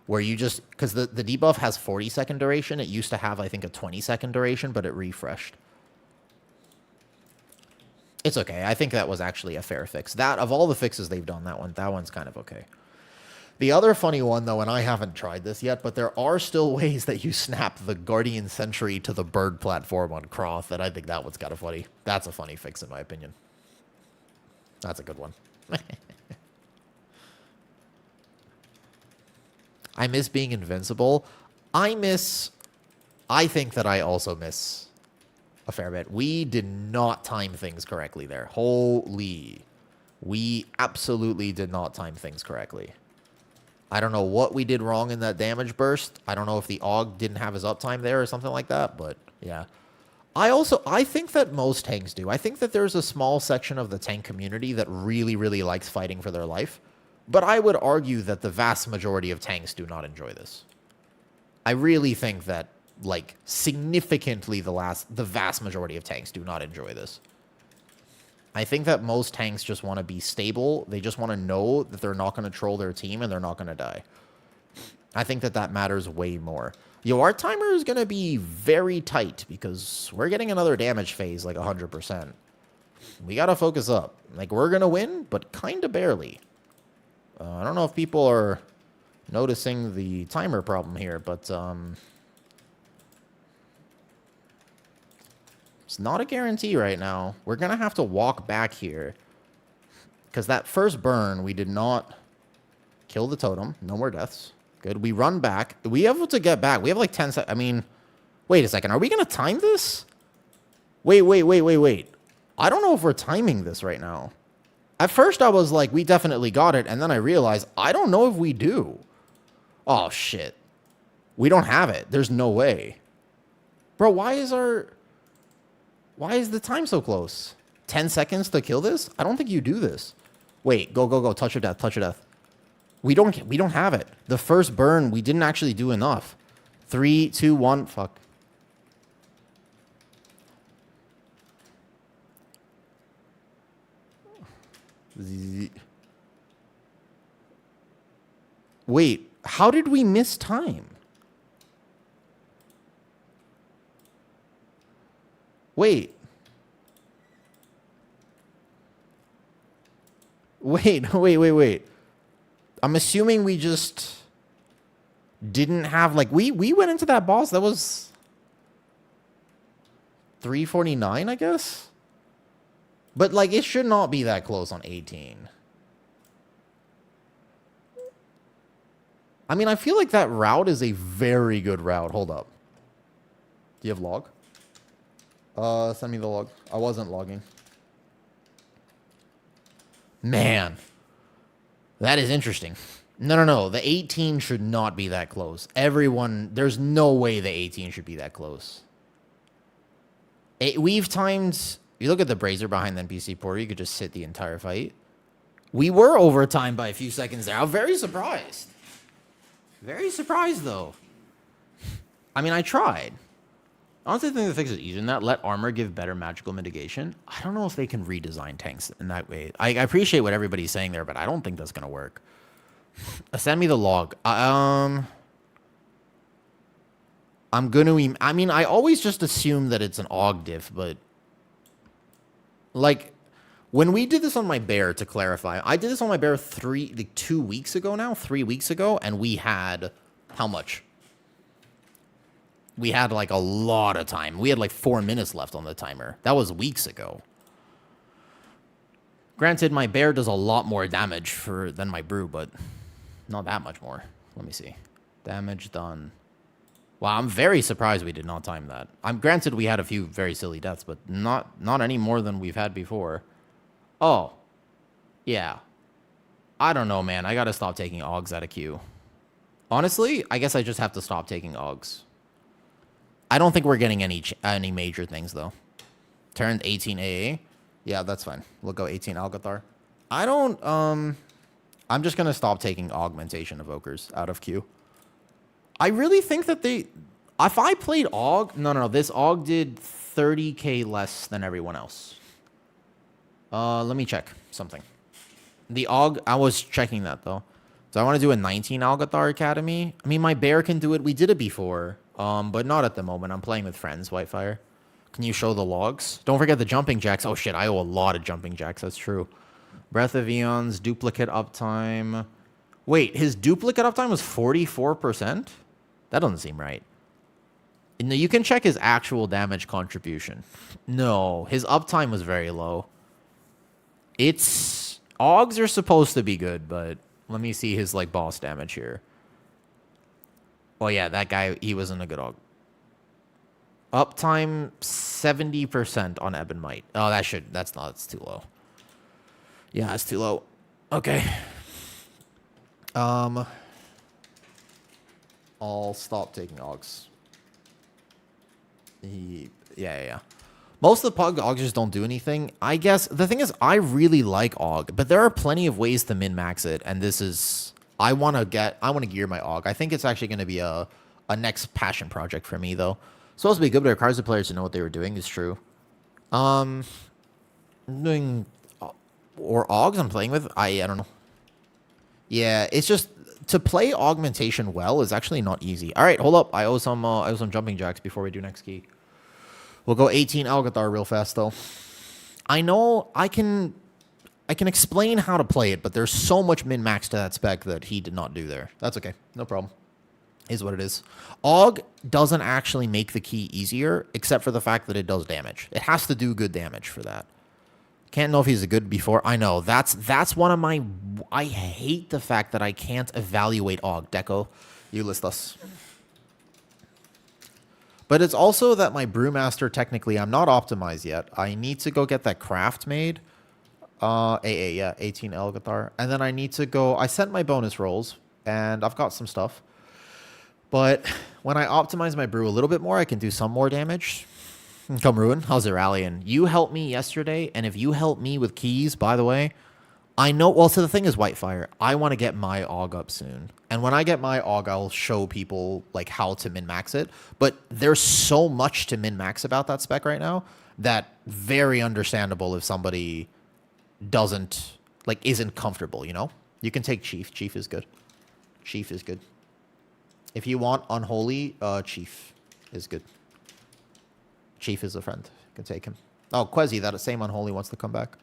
S1: Where you just... Because the debuff has 40-second duration. It used to have, I think, a 20-second duration, but it refreshed. It's okay. I think that was actually a fair fix. That, of all the fixes they've done, that one's kind of okay. The other funny one, though, and I haven't tried this yet, but there are still ways that you snap the Guardian Sentry to the bird platform on Croth, and I think that one's kind of funny. That's a funny fix, in my opinion. That's a good one. I miss being invincible. I think that I also miss a fair bit. We did not time things correctly there. Holy. We absolutely did not time things correctly. I don't know what we did wrong in that damage burst. I don't know if the AUG didn't have his uptime there or something like that, but yeah. I think that most tanks do. I think that there's a small section of the tank community that really, really likes fighting for their life. But I would argue that the vast majority of tanks do not enjoy this. I really think that like significantly the vast majority of tanks do not enjoy this. I think that most tanks just want to be stable. They just want to know that they're not going to troll their team and they're not going to die. I think that matters way more. Yo, our timer is going to be very tight because we're getting another damage phase like 100%. We got to focus up. Like, we're going to win, but kind of barely. I don't know if people are noticing the timer problem here, but it's not a guarantee right now. We're going to have to walk back here because that first burn, we did not kill the totem. No more deaths. Good. We run back. We able to get back. We have like 10 seconds. I mean, wait a second. Are we going to time this? Wait. I don't know if we're timing this right now. At first, I was like, we definitely got it. And then I realized, I don't know if we do. Oh, shit. We don't have it. There's no way. Bro, why is the time so close? 10 seconds to kill this? I don't think you do this. Wait, go. Touch of death. We don't have it. The first burn, we didn't actually do enough. 3, 2, 1. Fuck. Wait, how did we miss time? Wait. I'm assuming we just didn't have, like, we went into that boss. That was 349, I guess? But, like, it should not be that close on 18. I mean, I feel like that route is a very good route. Hold up. Do you have log? Send me the log. I wasn't logging. Man. That is interesting. No. The 18 should not be that close. Everyone, there's no way the 18 should be that close. We've timed... You look at the brazier behind the NPC portal, you could just sit the entire fight. We were over time by a few seconds there. I'm very surprised. Very surprised, though. I mean, I tried. Honestly, I think the fix is easier than that. Let armor give better magical mitigation. I don't know if they can redesign tanks in that way. I appreciate what everybody's saying there, but I don't think that's going to work. Send me the log. I'm going to... I mean, I always just assume that it's an AUG diff, but... Like, when we did this on my bear, to clarify, I did this on my bear 2 weeks ago now, 3 weeks ago, and we had... How much? We had, like, a lot of time. We had, like, 4 minutes left on the timer. That was weeks ago. Granted, my bear does a lot more damage than my brew, but not that much more. Let me see. Damage done. Wow, I'm very surprised we did not time that. Granted, we had a few very silly deaths, but not any more than we've had before. Oh. Yeah. I don't know, man. I gotta stop taking AUGs out of queue. Honestly, I guess I just have to stop taking AUGs. I don't think we're getting any major things, though. Turned 18 AA. Yeah, that's fine. We'll go 18 Alcathar. I don't... I'm just gonna stop taking augmentation evokers out of queue. I really think that they... If I played AUG... No. This AUG did 30k less than everyone else. Let me check something. The AUG... I was checking that, though. So I want to do a 19 Algathar Academy. I mean, my bear can do it. We did it before. But not at the moment. I'm playing with friends, Whitefire. Can you show the logs? Don't forget the jumping jacks. Oh, shit. I owe a lot of jumping jacks. That's true. Breath of Eons, duplicate uptime. Wait, his duplicate uptime was 44%? That doesn't seem right. No, you can check his actual damage contribution. No, his uptime was very low. It's... AUGs are supposed to be good, but let me see his, like, boss damage here. Oh, yeah, that guy, he wasn't a good AUG. Uptime, 70% on Ebb and Might. Oh, that's too low. Yeah, that's too low. Okay. I'll stop taking AUGs. Yeah. Most of the pug AUGs just don't do anything. I guess the thing is, I really like AUG, but there are plenty of ways to min-max it, and this is... I want to gear my AUG. I think it's actually going to be a a next passion project for me, though. Supposed to be good, but it requires the players to know what they were doing. Is true. I'm doing or Augs I'm playing with. I don't know. Yeah, it's just to play augmentation well is actually not easy. All right, hold up. I owe some jumping jacks before we do next key. We'll go 18 Algathar real fast though. I know I can explain how to play it, but there's so much min-max to that spec that he did not do there. That's okay. No problem. Is what it is. Aug doesn't actually make the key easier, except for the fact that it does damage. It has to do good damage for that. Can't know if he's a good before. I know. That's one of my... I hate the fact that I can't evaluate Aug. Deco, you list us. But it's also that my Brewmaster, technically, I'm not optimized yet. I need to go get that craft made. AA, yeah, 18 Elgathar. And then I need to go... I sent my bonus rolls, and I've got some stuff. But when I optimize my brew a little bit more, I can do some more damage. Come Ruin, how's Iralian? You helped me yesterday, and if you help me with keys, by the way, I know... Well, so the thing is, Whitefire, I want to get my Aug up soon. And when I get my Aug, I'll show people like how to min-max it. But there's so much to min-max about that spec right now that very understandable if somebody doesn't... like, isn't comfortable, you know? You can take Chief. Chief is good. Chief is good. If you want Unholy, Chief is good. Chief is a friend. You can take him. Oh, Quezi, that same Unholy wants to come back.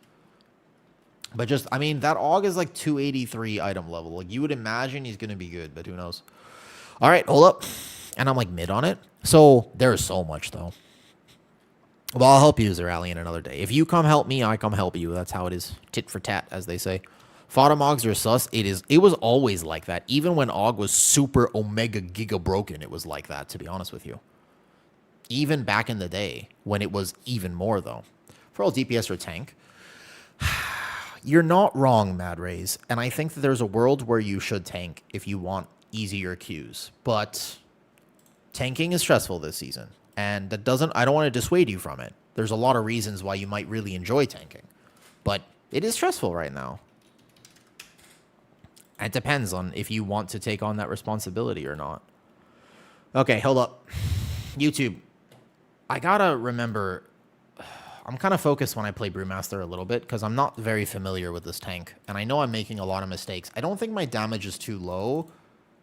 S1: But just, I mean, that Aug is like 283 item level. Like, you would imagine he's going to be good, but who knows? All right, hold up. And I'm like mid on it. So there's so much, though. Well, I'll help you, Zeralian, another day. If you come help me, I come help you. That's how it is. Tit for tat, as they say. Fodder Augs are sus. It was always like that. Even when Aug was super omega giga broken, it was like that, to be honest with you. Even back in the day, when it was even more, though. For all DPS or tank, you're not wrong, Mad Rays. And I think that there's a world where you should tank if you want easier queues. But tanking is stressful this season. And that doesn't... I don't want to dissuade you from it. There's a lot of reasons why you might really enjoy tanking. But it is stressful right now. It depends on if you want to take on that responsibility or not. Okay, hold up. YouTube. I gotta remember... I'm kind of focused when I play Brewmaster a little bit because I'm not very familiar with this tank. And I know I'm making a lot of mistakes. I don't think my damage is too low.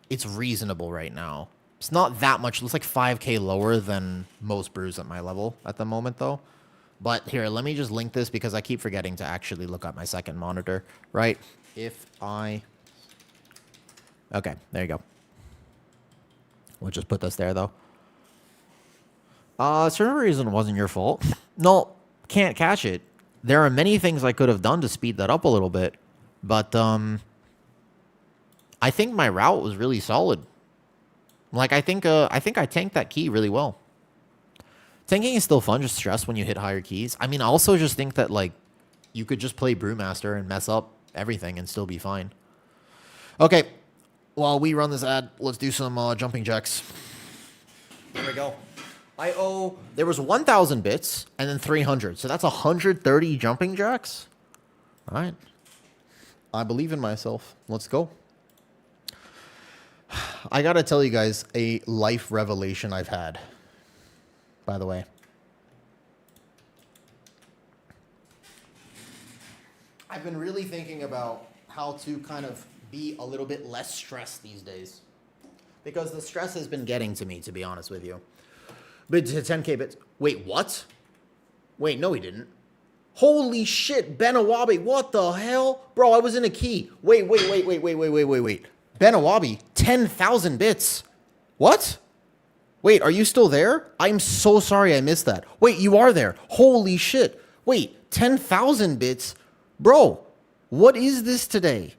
S1: It's reasonable right now. It's not that much. It's like 5k lower than most brews at my level at the moment, though. But here, let me just link this because I keep forgetting to actually look up my second monitor, right? If I... Okay, there you go. We'll just put this there, though. Server reason it wasn't your fault. No, can't catch it. There are many things I could have done to speed that up a little bit. But, I think my route was really solid. Like, I think I tanked that key really well. Tanking is still fun, just stress when you hit higher keys. I mean, I also just think that, like, you could just play Brewmaster and mess up everything and still be fine. Okay. While we run this ad, let's do some jumping jacks. There we go. There was 1,000 bits and then 300. So that's 130 jumping jacks. All right. I believe in myself. Let's go. I got to tell you guys a life revelation I've had, by the way. I've been really thinking about how to kind of be a little bit less stressed these days. Because the stress has been getting to me, to be honest with you. But to 10k bits. Wait, what? Wait, no he didn't. Holy shit, Benawabi, what the hell? Bro, I was in a key. Wait. Benawabi, 10,000 bits. What? Wait, are you still there? I'm so sorry I missed that. Wait, you are there. Holy shit. Wait, 10,000 bits? Bro, what is this today?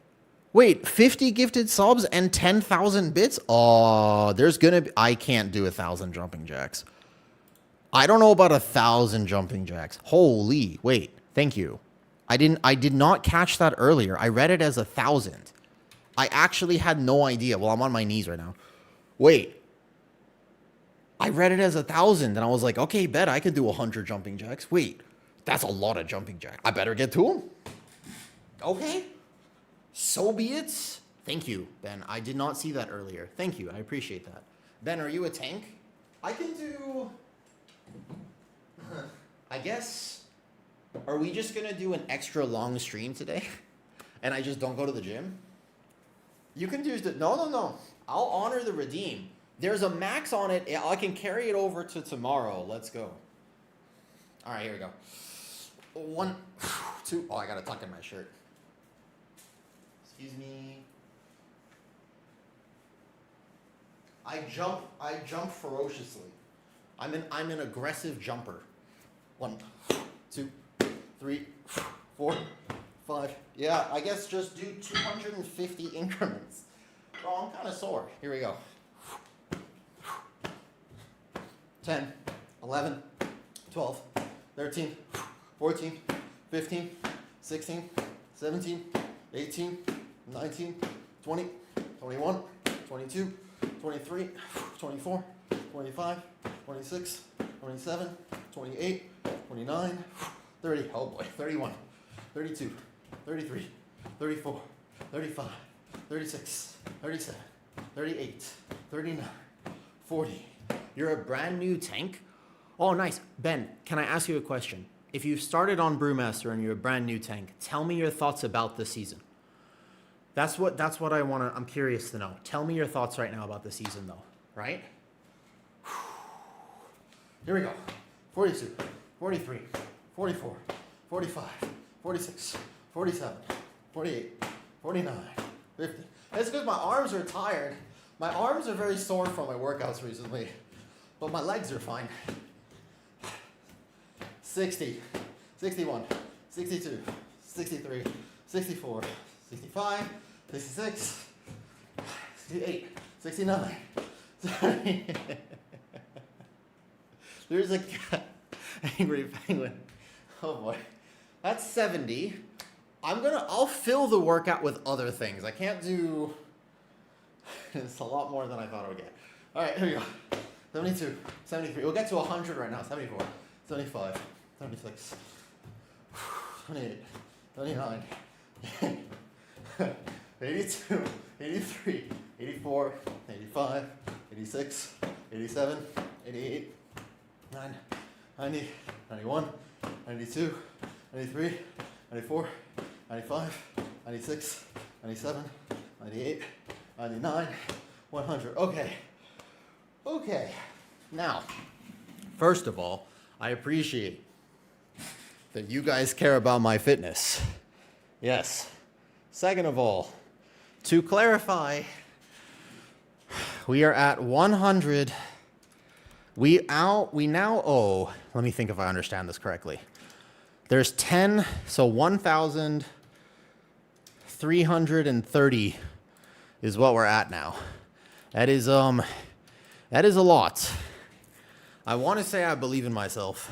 S1: Wait, 50 gifted subs and 10,000 bits? Oh, there's gonna be... I can't do 1,000 jumping jacks. I don't know about 1,000 jumping jacks. Holy, wait, thank you. I did not catch that earlier. I read it as 1,000. I actually had no idea. Well, I'm on my knees right now. Wait. I read it as 1,000 and I was like, okay, bet I could do 100 jumping jacks. Wait, that's a lot of jumping jacks. I better get to them. Okay. So be it. Thank you, Ben. I did not see that earlier. Thank you. I appreciate that. Ben, are you a tank? I can do... I guess... Are we just going to do an extra long stream today? And I just don't go to the gym? You can do... No. I'll honor the redeem. There's a max on it. I can carry it over to tomorrow. Let's go. All right, here we go. 1, 2... Oh, I got to tuck in my shirt. Excuse me. I jump ferociously. I'm an aggressive jumper. 1, 2, 3, 4, 5. Yeah, I guess just do 250 increments. Oh, I'm kind of sore. Here we go. 10, 11, 12, 13, 14, 15, 16, 17, 18, 19, 20, 21, 22, 23, 24, 25, 26, 27, 28, 29, 30, oh boy, 31, 32, 33, 34, 35, 36, 37, 38, 39, 40. You're a brand new tank? Oh, nice. Ben, can I ask you a question? If you've started on Brewmaster and you're a brand new tank, tell me your thoughts about the season. That's what I'm curious to know. Tell me your thoughts right now about the season though, right? Here we go. 42, 43, 44, 45, 46, 47, 48, 49, 50. It's because my arms are tired. My arms are very sore from my workouts recently, but my legs are fine. 60, 61, 62, 63, 64, 65, 66, 68, 69, 70. There's a cat, angry penguin. Oh boy. That's 70. I'll fill the workout with other things. I can't do, it's a lot more than I thought I would get. All right, here we go. 72, 73. We'll get to 100 right now. 74, 75, 76, 78, 79, 82, 83, 84, 85, 86, 87, 88, 90, 91, 92, 93, 94, 95, 96, 97, 98, 99, 100. Okay. Now, first of all, I appreciate that you guys care about my fitness. Yes. Second of all, to clarify, we are at 100. We now owe, let me think if I understand this correctly. There's 10, so 1,330 is what we're at now. That is a lot. I want to say I believe in myself.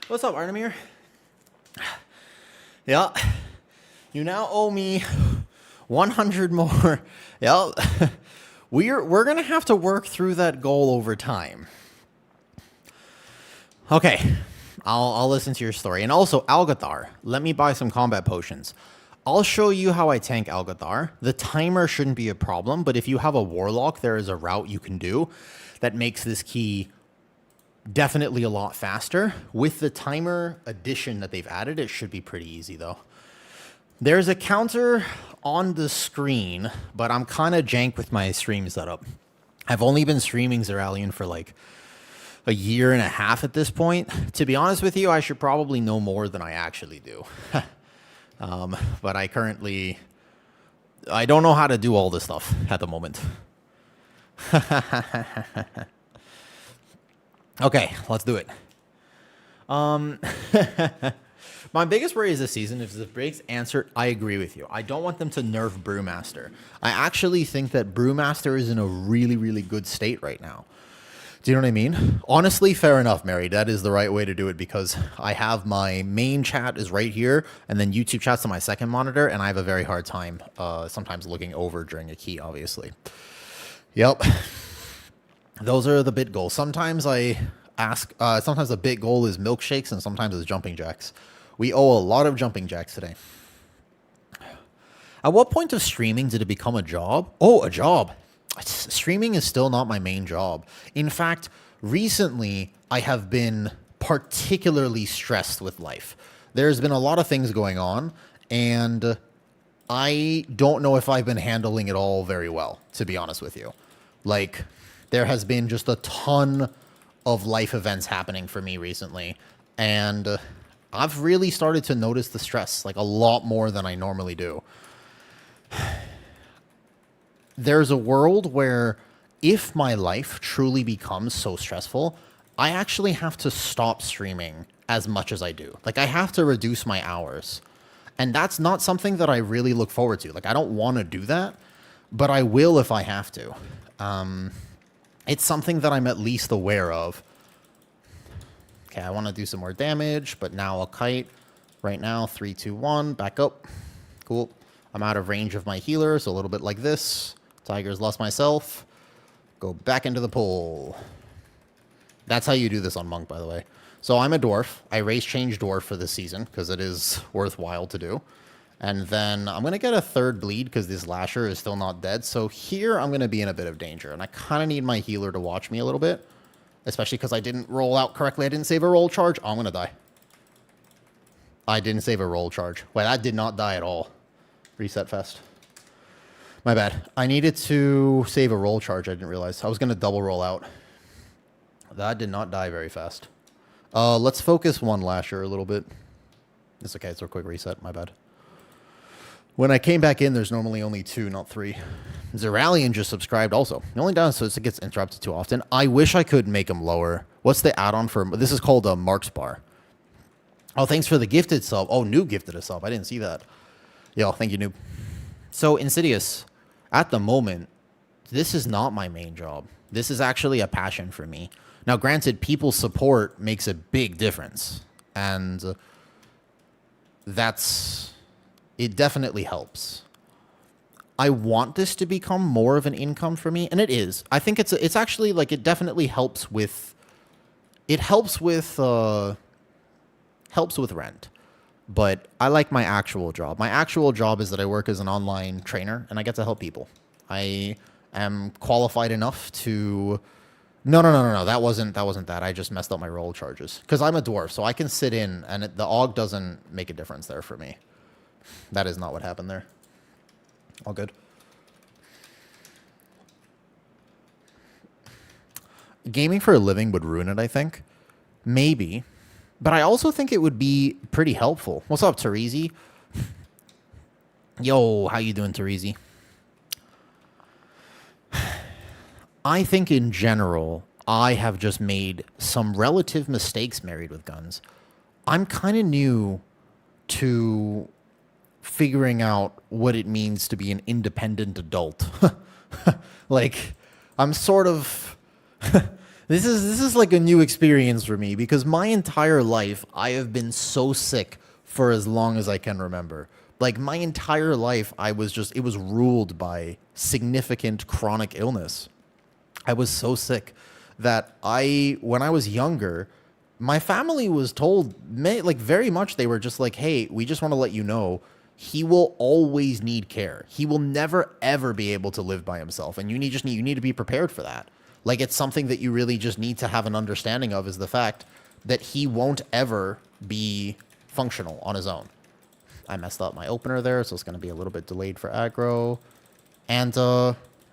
S1: What's up, Artemir? Yeah. You now owe me 100 more. Yeah. We're going to have to work through that goal over time. Okay. I'll listen to your story. And also, Algathar, let me buy some combat potions. I'll show you how I tank Algathar. The timer shouldn't be a problem, but if you have a Warlock, there is a route you can do that makes this key definitely a lot faster. With the timer addition that they've added, it should be pretty easy, though. There's a counter on the screen, but I'm kind of jank with my stream setup. I've only been streaming Zeralian for like a year and a half at this point. To be honest with you, I should probably know more than I actually do. But I don't know how to do all this stuff at the moment. Okay, let's do it. My biggest worry is this season, if the breaks answered, I agree with you. I don't want them to nerf Brewmaster. I actually think that Brewmaster is in a really, really good state right now. Do you know what I mean? Honestly, fair enough, Mary. That is the right way to do it because I have my main chat is right here, and then YouTube chat's on my second monitor, and I have a very hard time sometimes looking over during a key, obviously. Yep. Those are the bit goals. Sometimes I ask, sometimes the bit goal is milkshakes, and sometimes it's jumping jacks. We owe a lot of jumping jacks today. At what point of streaming did it become a job? Oh, a job. Streaming is still not my main job. In fact, recently I have been particularly stressed with life. There's been a lot of things going on, and I don't know if I've been handling it all very well, to be honest with you. Like, there has been just a ton of life events happening for me recently, and I've really started to notice the stress, like, a lot more than I normally do. There's a world where if my life truly becomes so stressful, I actually have to stop streaming as much as I do. Like, I have to reduce my hours. And that's not something that I really look forward to. Like, I don't want to do that, but I will if I have to. It's something that I'm at least aware of. Okay, I want to do some more damage, but now I'll kite. Right now, 3, 2, 1, back up. Cool. I'm out of range of my healer, so a little bit like this. Tiger's lost myself. Go back into the pool. That's how you do this on Monk, by the way. So I'm a dwarf. I race change dwarf for this season because it is worthwhile to do. And then I'm going to get a third bleed because this Lasher is still not dead. So here I'm going to be in a bit of danger. And I kind of need my healer to watch me a little bit. Especially because I didn't roll out correctly. I didn't save a roll charge. Oh, I'm going to die. I didn't save a roll charge. Wait, that did not die at all. Reset fest. My bad. I needed to save a roll charge. I didn't realize. I was going to double roll out. That did not die very fast. Let's focus one Lasher a little bit. It's okay. It's a quick reset. My bad. When I came back in, there's normally only 2, not 3. Zeralian just subscribed also. The only downside is it gets interrupted too often. I wish I could make him lower. What's the add-on for... This is called a Marks Bar. Oh, thanks for the gifted sub. Oh, Noob gifted a sub. I didn't see that. Yo, thank you, Noob. So, Insidious, at the moment, this is not my main job. This is actually a passion for me. Now, granted, people's support makes a big difference. And it definitely helps. I want this to become more of an income for me, and it is. I think it's actually, like, it definitely helps with... It helps with rent. But I like my actual job. My actual job is that I work as an online trainer, and I get to help people. I am qualified enough to... No. That wasn't that. I just messed up my roll charges. Because I'm a dwarf, so I can sit in, and the AUG doesn't make a difference there for me. That is not what happened there. All good. Gaming for a living would ruin it, I think. Maybe. But I also think it would be pretty helpful. What's up, Terezi? Yo, how you doing, Terezi? I think in general, I have just made some relative mistakes married with guns. I'm kind of new to figuring out what it means to be an independent adult. Like, I'm sort of... This is like a new experience for me because my entire life I have been so sick for as long as I can remember. Like, my entire life it was ruled by significant chronic illness. I was so sick that when I was younger, my family was told, like, very much, they were just like, hey, we just want to let you know he will always need care. He will never, ever be able to live by himself. And you need to be prepared for that. Like, it's something that you really just need to have an understanding of, is the fact that he won't ever be functional on his own. I messed up my opener there, so it's going to be a little bit delayed for aggro. And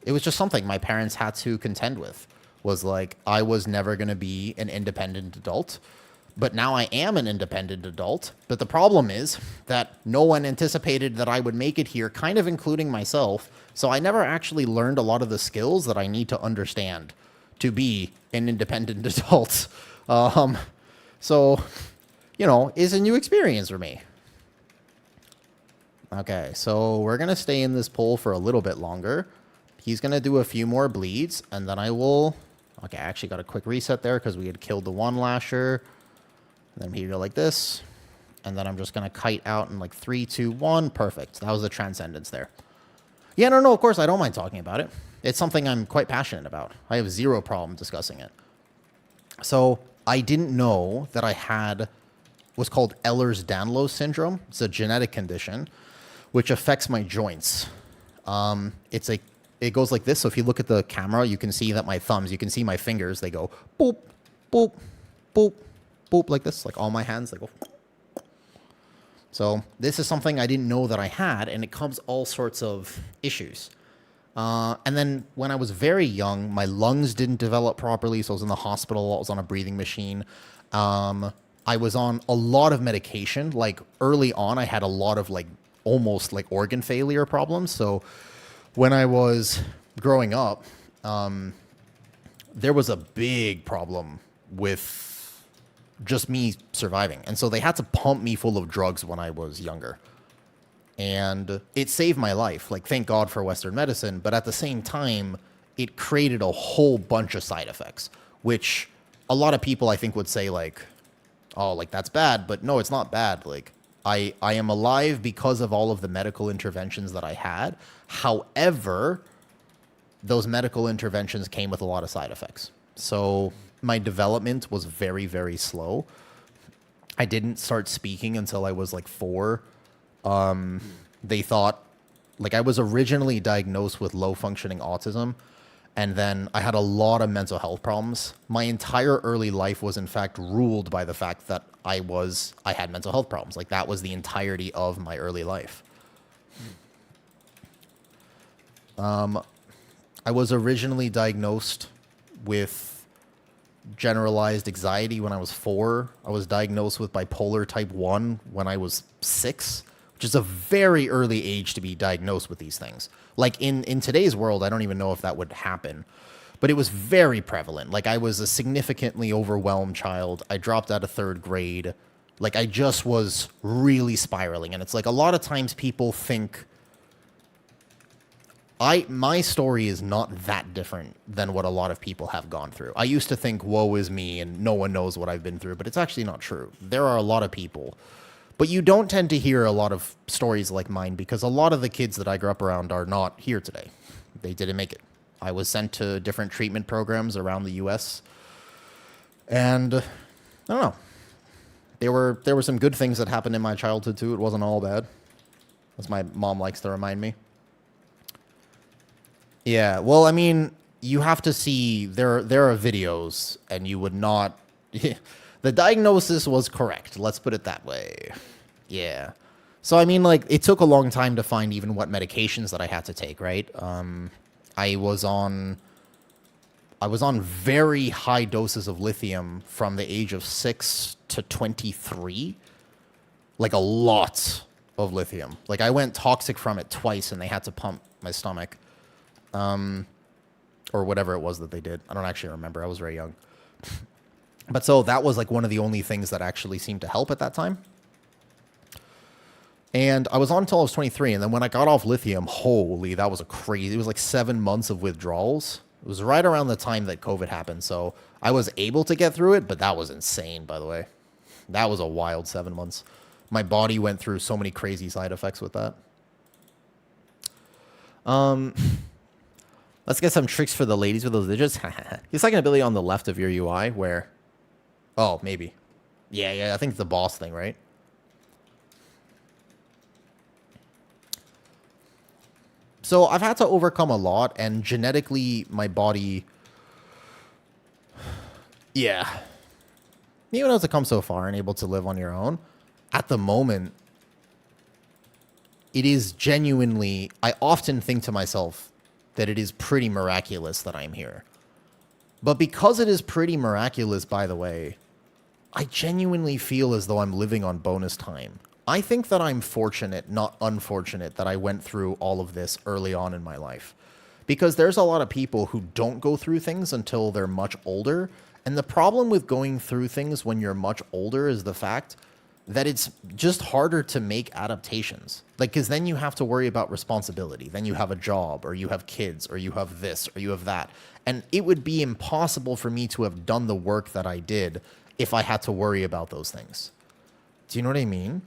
S1: it was just something my parents had to contend with. Was like, I was never going to be an independent adult. But now I am an independent adult. But the problem is that no one anticipated that I would make it here, kind of including myself. So I never actually learned a lot of the skills that I need to understand to be an independent adult. So, you know, it's a new experience for me. Okay, so we're going to stay in this pool for a little bit longer. He's going to do a few more bleeds, and then I will... Okay, I actually got a quick reset there because we had killed the one Lasher. And then he go like this. And then I'm just going to kite out in like 3, 2, 1. Perfect. That was the transcendence there. Yeah, no, of course, I don't mind talking about it. It's something I'm quite passionate about. I have zero problem discussing it. So I didn't know that I had what's called Ehlers-Danlos syndrome. It's a genetic condition which affects my joints. It goes like this. So if you look at the camera, you can see that my thumbs, you can see my fingers, they go boop, boop, boop, boop, like this. Like all my hands, they go. So this is something I didn't know that I had, and it comes all sorts of issues. And then when I was very young, my lungs didn't develop properly, so I was in the hospital. I was on a breathing machine. I was on a lot of medication. Like early on, I had a lot of like almost like organ failure problems. So when I was growing up, there was a big problem with just me surviving. And so they had to pump me full of drugs when I was younger. And it saved my life. Like, thank God for Western medicine. But at the same time, it created a whole bunch of side effects, which a lot of people, I think, would say, like, oh, like, that's bad. But no, it's not bad. Like, I am alive because of all of the medical interventions that I had. However, those medical interventions came with a lot of side effects. So my development was very, very slow. I didn't start speaking until I was like 4. They thought, like, I was originally diagnosed with low functioning autism, and then I had a lot of mental health problems. My entire early life was in fact ruled by the fact that I had mental health problems. Like, that was the entirety of my early life. I was originally diagnosed with generalized anxiety when I was 4. I was diagnosed with bipolar type 1 when I was 6, which is a very early age to be diagnosed with these things. Like in today's world, I don't even know if that would happen, but it was very prevalent. Like, I was a significantly overwhelmed child. I dropped out of 3rd grade. Like, I just was really spiraling. And it's like a lot of times people think my story is not that different than what a lot of people have gone through. I used to think, woe is me, and no one knows what I've been through, but it's actually not true. There are a lot of people. But you don't tend to hear a lot of stories like mine because a lot of the kids that I grew up around are not here today. They didn't make it. I was sent to different treatment programs around the U.S. And I don't know. There were some good things that happened in my childhood too. It wasn't all bad, as my mom likes to remind me. Yeah, well, I mean, you have to see, there are videos, and you would not... The diagnosis was correct, let's put it that way. Yeah. So, I mean, like, it took a long time to find even what medications that I had to take, right? I was on very high doses of lithium from the age of 6 to 23. Like, a lot of lithium. Like, I went toxic from it twice, and they had to pump my stomach. Or whatever it was that they did. I don't actually remember. I was very young. But so that was like one of the only things that actually seemed to help at that time. And I was on until I was 23. And then when I got off lithium, holy, that was it was like 7 months of withdrawals. It was right around the time that COVID happened. So I was able to get through it, but that was insane, by the way. That was a wild 7 months. My body went through so many crazy side effects with that. Let's get some tricks for the ladies with those digits. Your second ability on the left of your UI where... Oh, maybe. Yeah, I think it's the boss thing, right? So I've had to overcome a lot, and genetically, my body... Yeah. Even though to come so far and able to live on your own, at the moment, it is genuinely... I often think to myself that it is pretty miraculous that I'm here. But because it is pretty miraculous, by the way, I genuinely feel as though I'm living on bonus time. I think that I'm fortunate, not unfortunate, that I went through all of this early on in my life. Because there's a lot of people who don't go through things until they're much older. And the problem with going through things when you're much older is the fact that it's just harder to make adaptations. Like, because then you have to worry about responsibility. Then you have a job, or you have kids, or you have this, or you have that. And it would be impossible for me to have done the work that I did if I had to worry about those things. Do you know what I mean?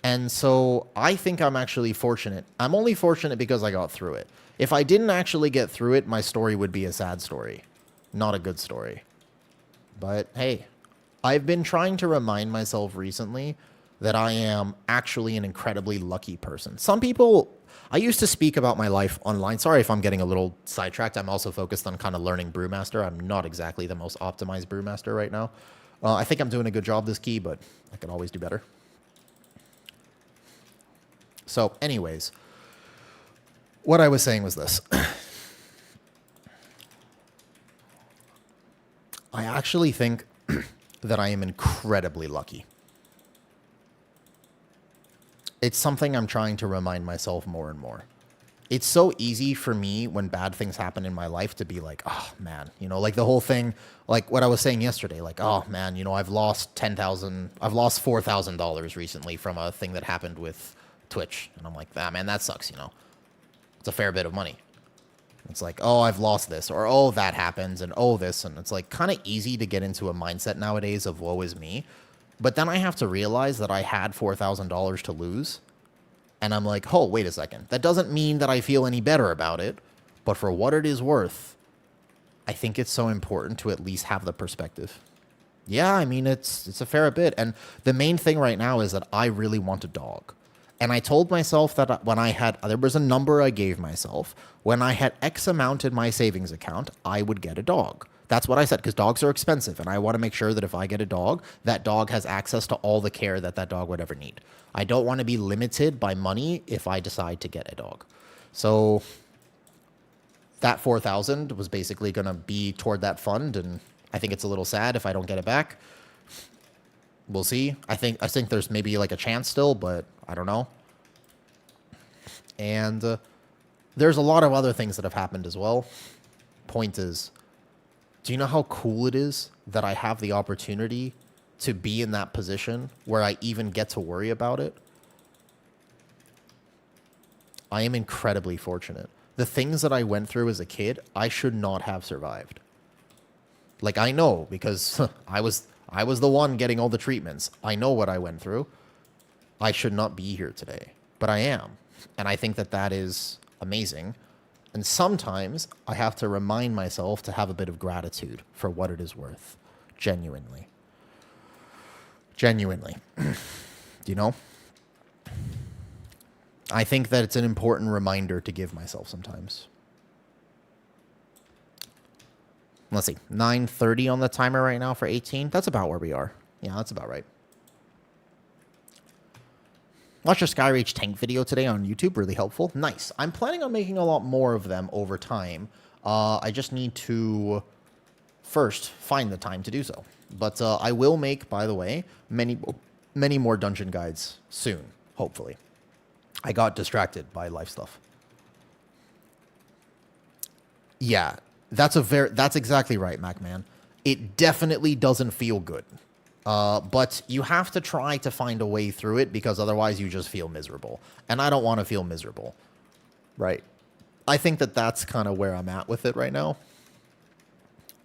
S1: And so I think I'm actually fortunate. I'm only fortunate because I got through it. If I didn't actually get through it, my story would be a sad story, not a good story. But hey, I've been trying to remind myself recently that I am actually an incredibly lucky person. Some people, I used to speak about my life online. Sorry if I'm getting a little sidetracked. I'm also focused on kind of learning Brewmaster. I'm not exactly the most optimized Brewmaster right now. I think I'm doing a good job this key, but I could always do better. So anyways, what I was saying was this. I actually think that I am incredibly lucky. It's something I'm trying to remind myself more and more. It's so easy for me when bad things happen in my life to be like, oh man, you know, like the whole thing, like what I was saying yesterday, like, oh man, you know, I've lost $4,000 recently from a thing that happened with Twitch. And I'm like, ah, man, that sucks, you know. It's a fair bit of money. It's like, oh, I've lost this, or oh, that happens, and oh, this. And it's like kind of easy to get into a mindset nowadays of woe is me. But then I have to realize that I had $4,000 to lose. And I'm like, oh, wait a second. That doesn't mean that I feel any better about it. But for what it is worth, I think it's so important to at least have the perspective. Yeah, I mean, it's a fair bit. And the main thing right now is that I really want a dog. And I told myself that when I had, there was a number I gave myself. When I had X amount in my savings account, I would get a dog. That's what I said, because dogs are expensive. And I want to make sure that if I get a dog, that dog has access to all the care that that dog would ever need. I don't want to be limited by money if I decide to get a dog. So that $4,000 was basically going to be toward that fund. And I think it's a little sad if I don't get it back. We'll see. I think there's maybe like a chance still, but I don't know. And there's a lot of other things that have happened as well. Point is, do you know how cool it is that I have the opportunity to be in that position where I even get to worry about it? I am incredibly fortunate. The things that I went through as a kid, I should not have survived. Like, I know, because I was the one getting all the treatments. I know what I went through. I should not be here today, but I am. And I think that that is amazing. And sometimes I have to remind myself to have a bit of gratitude for what it is worth. Genuinely. Genuinely. Do you know? I think that it's an important reminder to give myself sometimes. Let's see, 9:30 on the timer right now for 18. That's about where we are. Yeah, that's about right. Watched your Skyreach tank video today on YouTube. Really helpful. Nice. I'm planning on making a lot more of them over time. I just need to first find the time to do so. But I will make, by the way, many more dungeon guides soon, hopefully. I got distracted by life stuff. Yeah. That's exactly right, MacMan. It definitely doesn't feel good. But you have to try to find a way through it, because otherwise you just feel miserable. And I don't want to feel miserable. Right. I think that that's kind of where I'm at with it right now.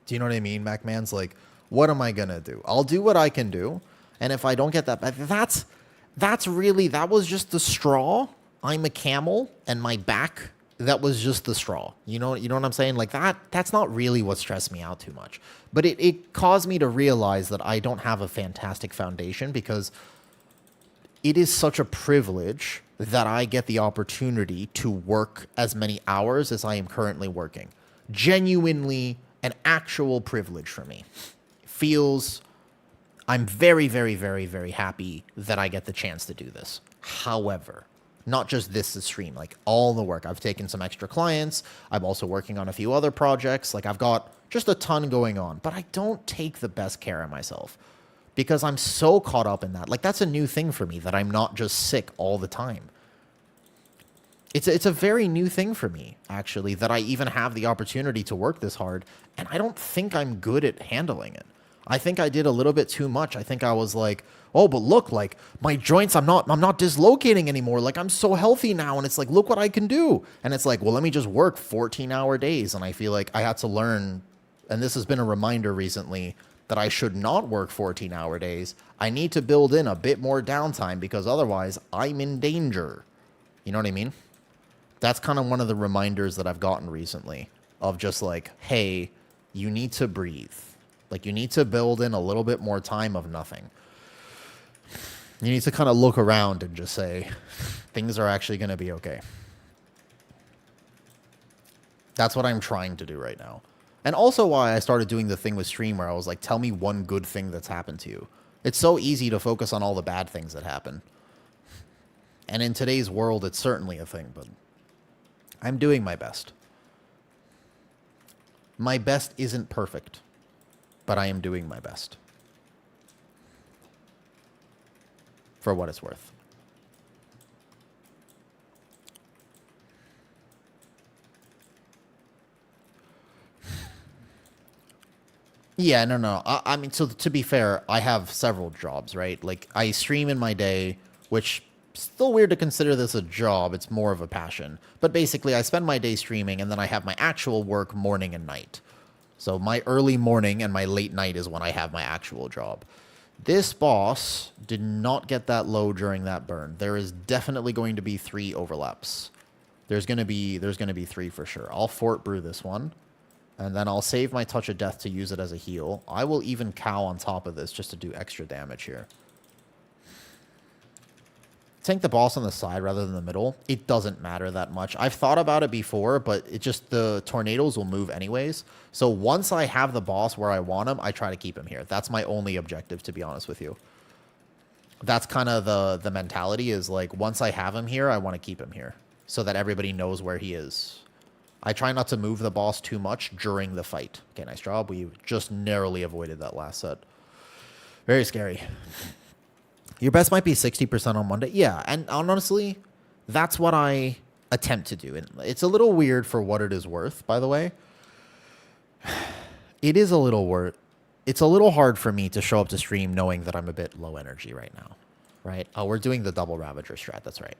S1: Do you know what I mean, MacMan's like, what am I going to do? I'll do what I can do. And if I don't get that back, that was just the straw. I'm a camel and my back, that was just the straw. You know what I'm saying? Like that's not really what stressed me out too much. But it caused me to realize that I don't have a fantastic foundation, because it is such a privilege that I get the opportunity to work as many hours as I am currently working. Genuinely an actual privilege for me. I'm very, very, very, very happy that I get the chance to do this. However, not just this stream, like all the work. I've taken some extra clients. I'm also working on a few other projects. Like I've got just a ton going on, but I don't take the best care of myself because I'm so caught up in that. Like that's a new thing for me, that I'm not just sick all the time. It's a very new thing for me, actually, that I even have the opportunity to work this hard, and I don't think I'm good at handling it. I think I did a little bit too much. I think I was like, oh, but look, like my joints, I'm not dislocating anymore. Like I'm so healthy now. And it's like, look what I can do. And it's like, well, let me just work 14-hour days. And I feel like I had to learn, and this has been a reminder recently, that I should not work 14-hour days. I need to build in a bit more downtime, because otherwise I'm in danger. You know what I mean? That's kind of one of the reminders that I've gotten recently, of just like, hey, you need to breathe. Like you need to build in a little bit more time of nothing. You need to kind of look around and just say, things are actually going to be okay. That's what I'm trying to do right now. And also why I started doing the thing with stream where I was like, tell me one good thing that's happened to you. It's so easy to focus on all the bad things that happen. And in today's world, it's certainly a thing, but I'm doing my best. My best isn't perfect, but I am doing my best. For what it's worth. Yeah, no. I mean, so to be fair, I have several jobs, right? Like, I stream in my day, which still weird to consider this a job. It's more of a passion. But basically, I spend my day streaming, and then I have my actual work morning and night. So my early morning and my late night is when I have my actual job. This boss did not get that low during that burn. There is definitely going to be 3 overlaps. There's gonna be 3 for sure. I'll fort brew this one. And then I'll save my Touch of Death to use it as a heal. I will even cow on top of this just to do extra damage here. Tank the boss on the side rather than the middle. It doesn't matter that much. I've thought about it before, but it just, the tornadoes will move anyways. So once I have the boss where I want him, I try to keep him here. That's my only objective, to be honest with you. That's kind of the mentality is like, once I have him here, I want to keep him here so that everybody knows where he is. I try not to move the boss too much during the fight. Okay, nice job. We just narrowly avoided that last set. Very scary. Your best might be 60% on Monday. Yeah, and honestly, that's what I attempt to do. And it's a little weird for what it is worth, by the way. It is a little it's a little hard for me to show up to stream knowing that I'm a bit low energy right now. Right? Oh, we're doing the double Ravager strat. That's right.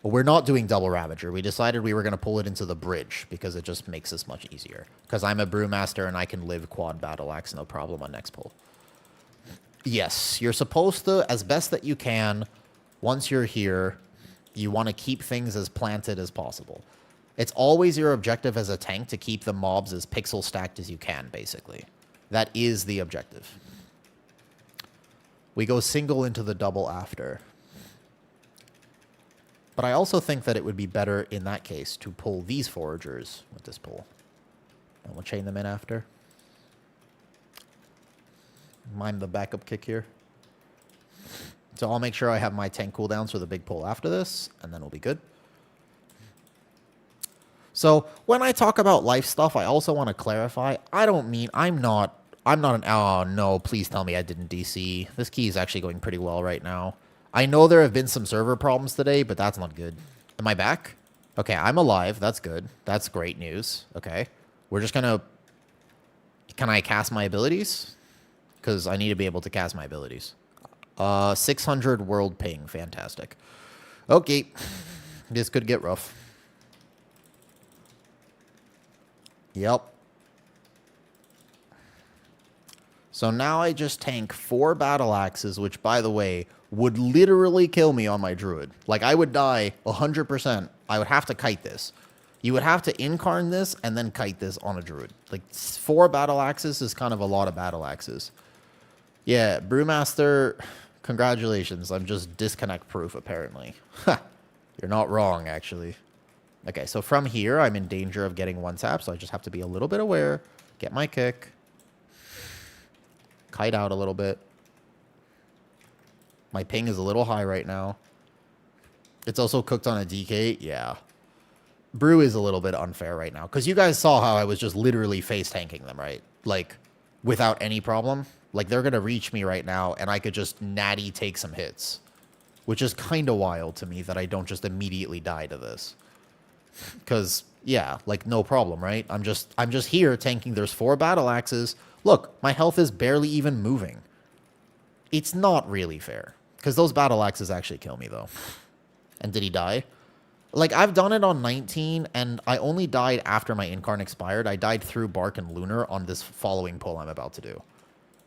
S1: Well, we're not doing double Ravager. We decided we were going to pull it into the bridge because it just makes this much easier. Because I'm a Brewmaster and I can live quad Battle Axe no problem on next pull. Yes, you're supposed to, as best that you can, once you're here, you want to keep things as planted as possible. It's always your objective as a tank to keep the mobs as pixel stacked as you can, basically. That is the objective. We go single into the double after. But I also think that it would be better in that case to pull these foragers with this pull. And we'll chain them in after. Mime the backup kick here. So I'll make sure I have my tank cooldowns for the big pull after this, and then we'll be good. So when I talk about life stuff, I also want to clarify, I don't mean, I'm not an, oh no, please tell me I didn't DC. This key is actually going pretty well right now. I know there have been some server problems today, but that's not good. Am I back? Okay, I'm alive. That's good. That's great news. Okay. We're just going to... Can I cast my abilities? Because I need to be able to cast my abilities. 600 world ping. Fantastic. Okay. This could get rough. Yep. So now I just tank 4 battle axes, which, by the way, would literally kill me on my druid. Like, I would die 100%. I would have to kite this. You would have to incarn this and then kite this on a druid. Like, 4 battle axes is kind of a lot of battle axes. Yeah, Brewmaster, congratulations. I'm just disconnect proof, apparently. Ha! You're not wrong, actually. Okay, so from here, I'm in danger of getting one tap, so I just have to be a little bit aware. Get my kick. Kite out a little bit. My ping is a little high right now. It's also cooked on a DK. Yeah. Brew is a little bit unfair right now. Because you guys saw how I was just literally face tanking them, right? Like, without any problem. Like, they're going to reach me right now, and I could just natty take some hits. Which is kind of wild to me that I don't just immediately die to this. Because, yeah, like, no problem, right? I'm just here tanking. There's 4 battle axes. Look, my health is barely even moving. It's not really fair. Because those battle axes actually kill me, though. And did he die? Like, I've done it on 19, and I only died after my Incarn expired. I died through Bark and Lunar on this following pull I'm about to do.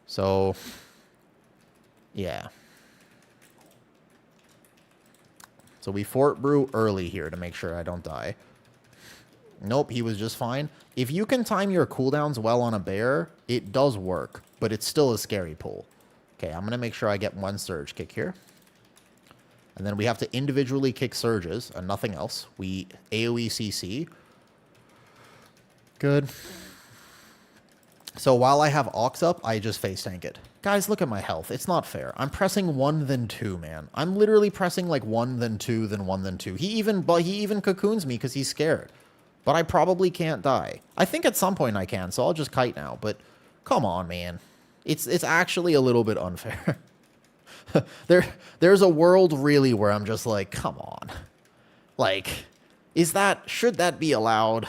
S1: So, yeah. So we Fort Brew early here to make sure I don't die. Nope, he was just fine. If you can time your cooldowns well on a bear, it does work, but it's still a scary pull. Okay, I'm going to make sure I get one surge kick here. And then we have to individually kick surges and nothing else. We AoE CC. Good. So while I have Ox up, I just face tank it. Guys, look at my health. It's not fair. I'm pressing 1, then 2, man. I'm literally pressing like 1, then 2, then 1, then 2. He even cocoons me because he's scared. But I probably can't die. I think at some point I can, so I'll just kite now. But come on, man. It's actually a little bit unfair. There's a world really where I'm just like, come on. Like, should that be allowed?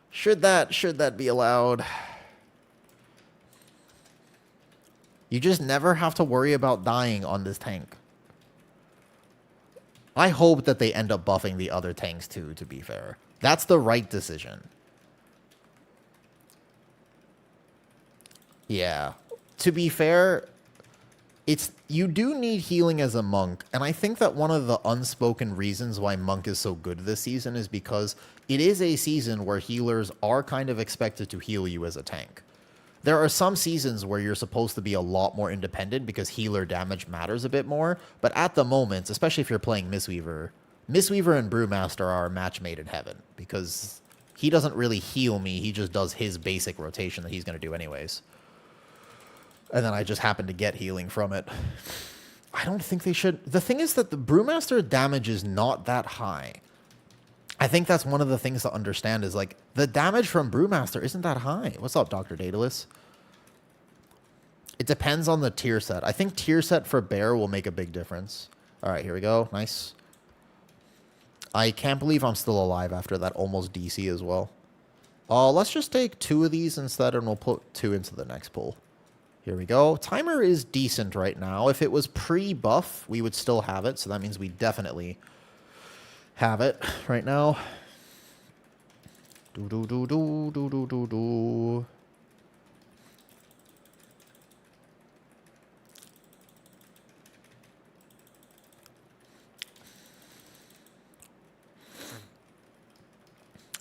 S1: Should that be allowed? You just never have to worry about dying on this tank. I hope that they end up buffing the other tanks too, to be fair. That's the right decision. Yeah. To be fair, you do need healing as a monk, and I think that one of the unspoken reasons why monk is so good this season is because it is a season where healers are kind of expected to heal you as a tank. There are some seasons where you're supposed to be a lot more independent because healer damage matters a bit more, but at the moment, especially if you're playing Mistweaver and Brewmaster are a match made in heaven because he doesn't really heal me, he just does his basic rotation that he's going to do anyways. And then I just happen to get healing from it. I don't think they should. The thing is that the Brewmaster damage is not that high. I think that's one of the things to understand is like the damage from Brewmaster isn't that high. What's up, Dr. Daedalus? It depends on the tier set. I think tier set for Bear will make a big difference. All right, here we go. Nice. I can't believe I'm still alive after that almost DC as well. Let's just take 2 of these instead and we'll put 2 into the next pull. Here we go. Timer is decent right now. If it was pre-buff, we would still have it. So that means we definitely have it right now.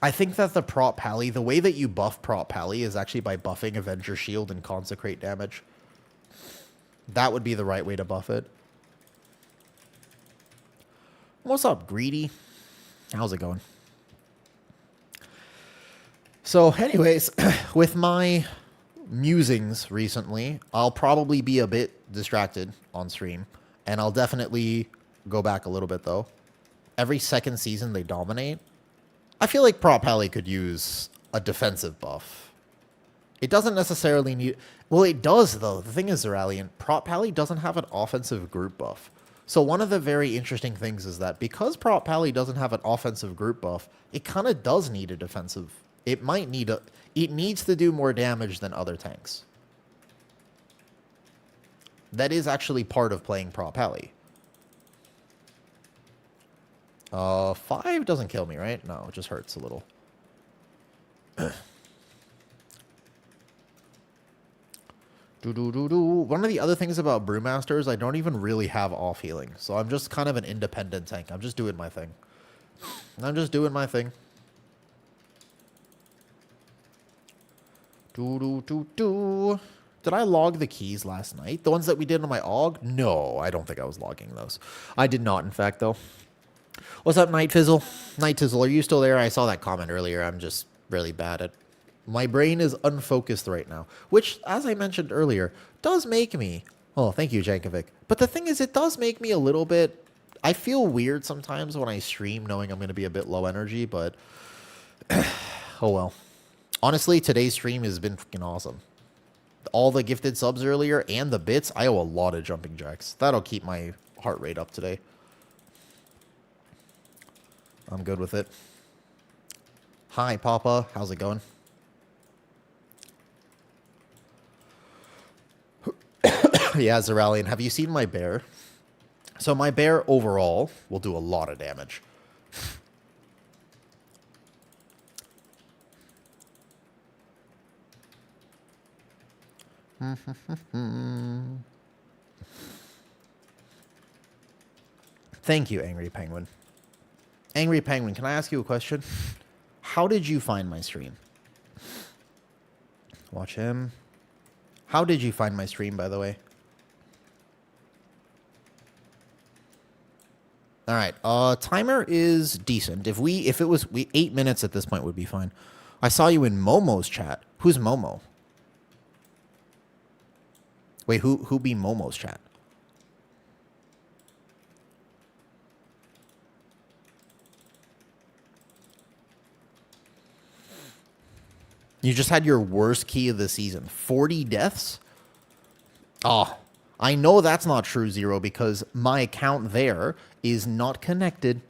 S1: I think that the prop pally, the way that you buff prop pally is actually by buffing Avenger Shield and Consecrate damage. That would be the right way to buff it. What's up, Greedy? How's it going? So anyways, with my musings recently, I'll probably be a bit distracted on stream. And I'll definitely go back a little bit, though. Every second season, they dominate. I feel like Prop Pally could use a defensive buff. It doesn't necessarily need... Well, it does, though. The thing is, Zeralian, Prop Pally doesn't have an offensive group buff. So one of the very interesting things is that because Prop Pally doesn't have an offensive group buff, it kind of does need a defensive... It might need a... It needs to do more damage than other tanks. That is actually part of playing Prop Pally. 5 doesn't kill me, right? No, it just hurts a little. One of the other things about Brewmaster is I don't even really have off healing. So I'm just kind of an independent tank. I'm just doing my thing. Did I log the keys last night? The ones that we did on my AUG? No, I don't think I was logging those. I did not, in fact, though. What's up, Night Fizzle? Night Fizzle, are you still there? I saw that comment earlier. I'm just really bad at... My brain is unfocused right now. Which, as I mentioned earlier, does make me... Oh, thank you, Jankovic. But the thing is, it does make me a little bit... I feel weird sometimes when I stream knowing I'm going to be a bit low energy, but... oh, well. Honestly, today's stream has been freaking awesome. All the gifted subs earlier and the bits, I owe a lot of jumping jacks. That'll keep my heart rate up today. I'm good with it. Hi, Papa. How's it going? Yeah, Zeralian, have you seen my bear? So my bear overall will do a lot of damage. Thank you, Angry Penguin. Angry Penguin, can I ask you a question? How did you find my stream? Watch him. How did you find my stream, by the way? All right. Timer is decent. If it was 8 minutes at this point would be fine. I saw you in Momo's chat. Who's Momo? Wait, who be Momo's chat? You just had your worst key of the season. 40 deaths? Oh, I know that's not true, Zero, because my account there is not connected.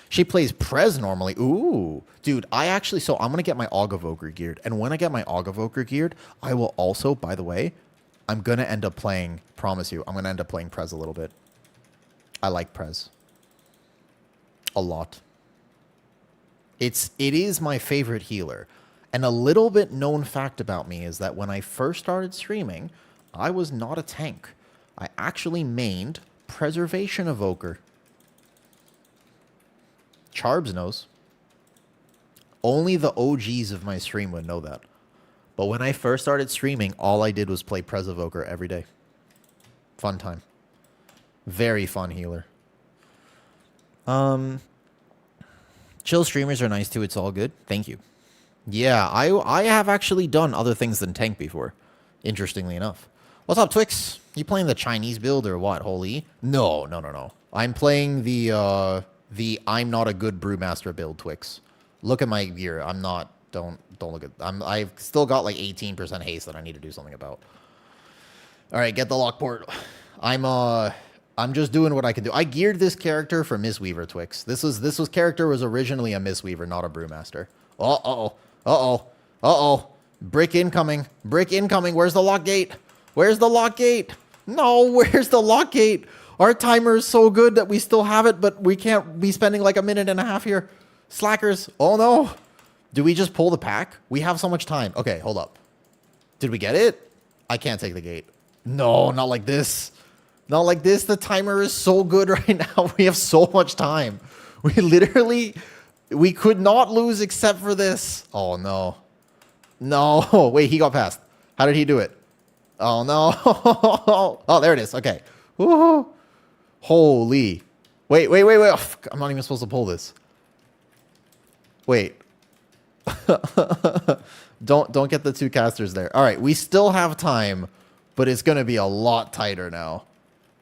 S1: She plays Prez normally. Ooh. Dude, I'm going to get my Augavoker geared. And when I get my Augavoker geared, I will also, by the way, I'm going to end up playing, promise you, I'm going to end up playing Prez a little bit. I like Prez. A lot. It is my favorite healer. And a little bit known fact about me is that when I first started streaming, I was not a tank. I actually mained Preservation Evoker. Charbs knows. Only the OGs of my stream would know that. But when I first started streaming, all I did was play Pres Evoker every day. Fun time. Very fun healer. Chill streamers are nice too. It's all good. Thank you. Yeah, I have actually done other things than tank before. Interestingly enough. What's up, Twix? You playing the Chinese build or what, Holy? No. I'm playing the I'm not a good brewmaster build, Twix. Look at my gear. I'm not. Don't look at. I've still got like 18% haste that I need to do something about. All right, get the lockport. I'm just doing what I can do. I geared this character for Mistweaver, Twix. This character was originally a Mistweaver, not a brewmaster. Brick incoming. Where's the lock gate? No, where's the lock gate? Our timer is so good that we still have it, but we can't be spending like a minute and a half here. Slackers. Oh no. Do we just pull the pack? We have so much time. Okay, hold up. Did we get it? I can't take the gate. No, not like this. Not like this. The timer is so good right now. We have so much time. We could not lose except for this. Oh, no. No. Wait, he got past. How did he do it? Oh, no. Oh, there it is. Okay. Woohoo. Holy. Wait. Oh, I'm not even supposed to pull this. Wait. Don't get the two casters there. All right, we still have time, but it's going to be a lot tighter now.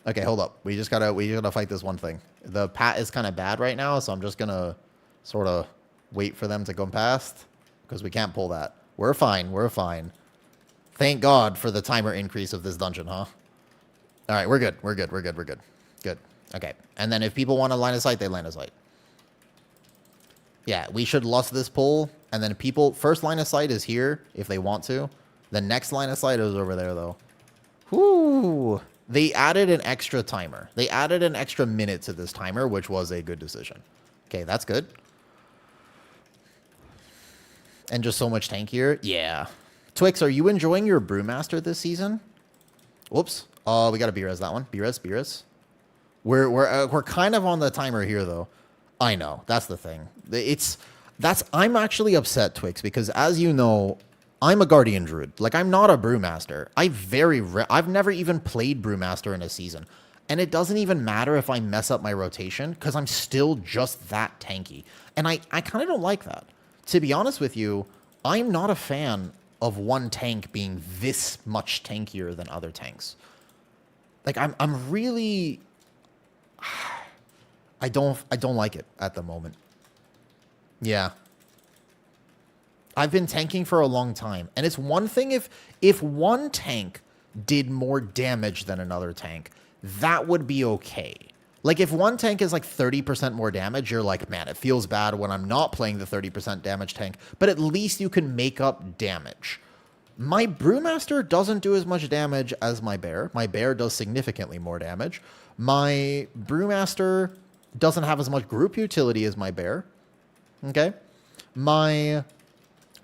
S1: Okay, hold up. We just gotta fight this one thing. The pat is kind of bad right now, so I'm just gonna sort of wait for them to go past because we can't pull that. We're fine. Thank God for the timer increase of this dungeon, huh? All right, we're good. Good. Okay, and then if people want to line of sight, they line of sight. Yeah, we should lust this pull, and then first line of sight is here if they want to. The next line of sight is over there, though. Whoo! They added an extra timer. They added an extra minute to this timer, which was a good decision. Okay, that's good. And just so much tankier. Yeah. Twix, are you enjoying your Brewmaster this season? Whoops. We got to B-res that one. B-res. We're kind of on the timer here, though. I know. That's the thing. I'm actually upset, Twix, because as you know, I'm a Guardian Druid. Like, I'm not a Brewmaster. I've never even played Brewmaster in a season. And it doesn't even matter if I mess up my rotation, because I'm still just that tanky. And I kind of don't like that. To be honest with you, I'm not a fan of one tank being this much tankier than other tanks. Like, I'm really... I don't like it at the moment. Yeah. I've been tanking for a long time. And it's one thing if one tank did more damage than another tank, that would be okay. Like, if one tank is like 30% more damage, you're like, man, it feels bad when I'm not playing the 30% damage tank. But at least you can make up damage. My Brewmaster doesn't do as much damage as my Bear. My Bear does significantly more damage. My Brewmaster doesn't have as much group utility as my Bear. Okay? My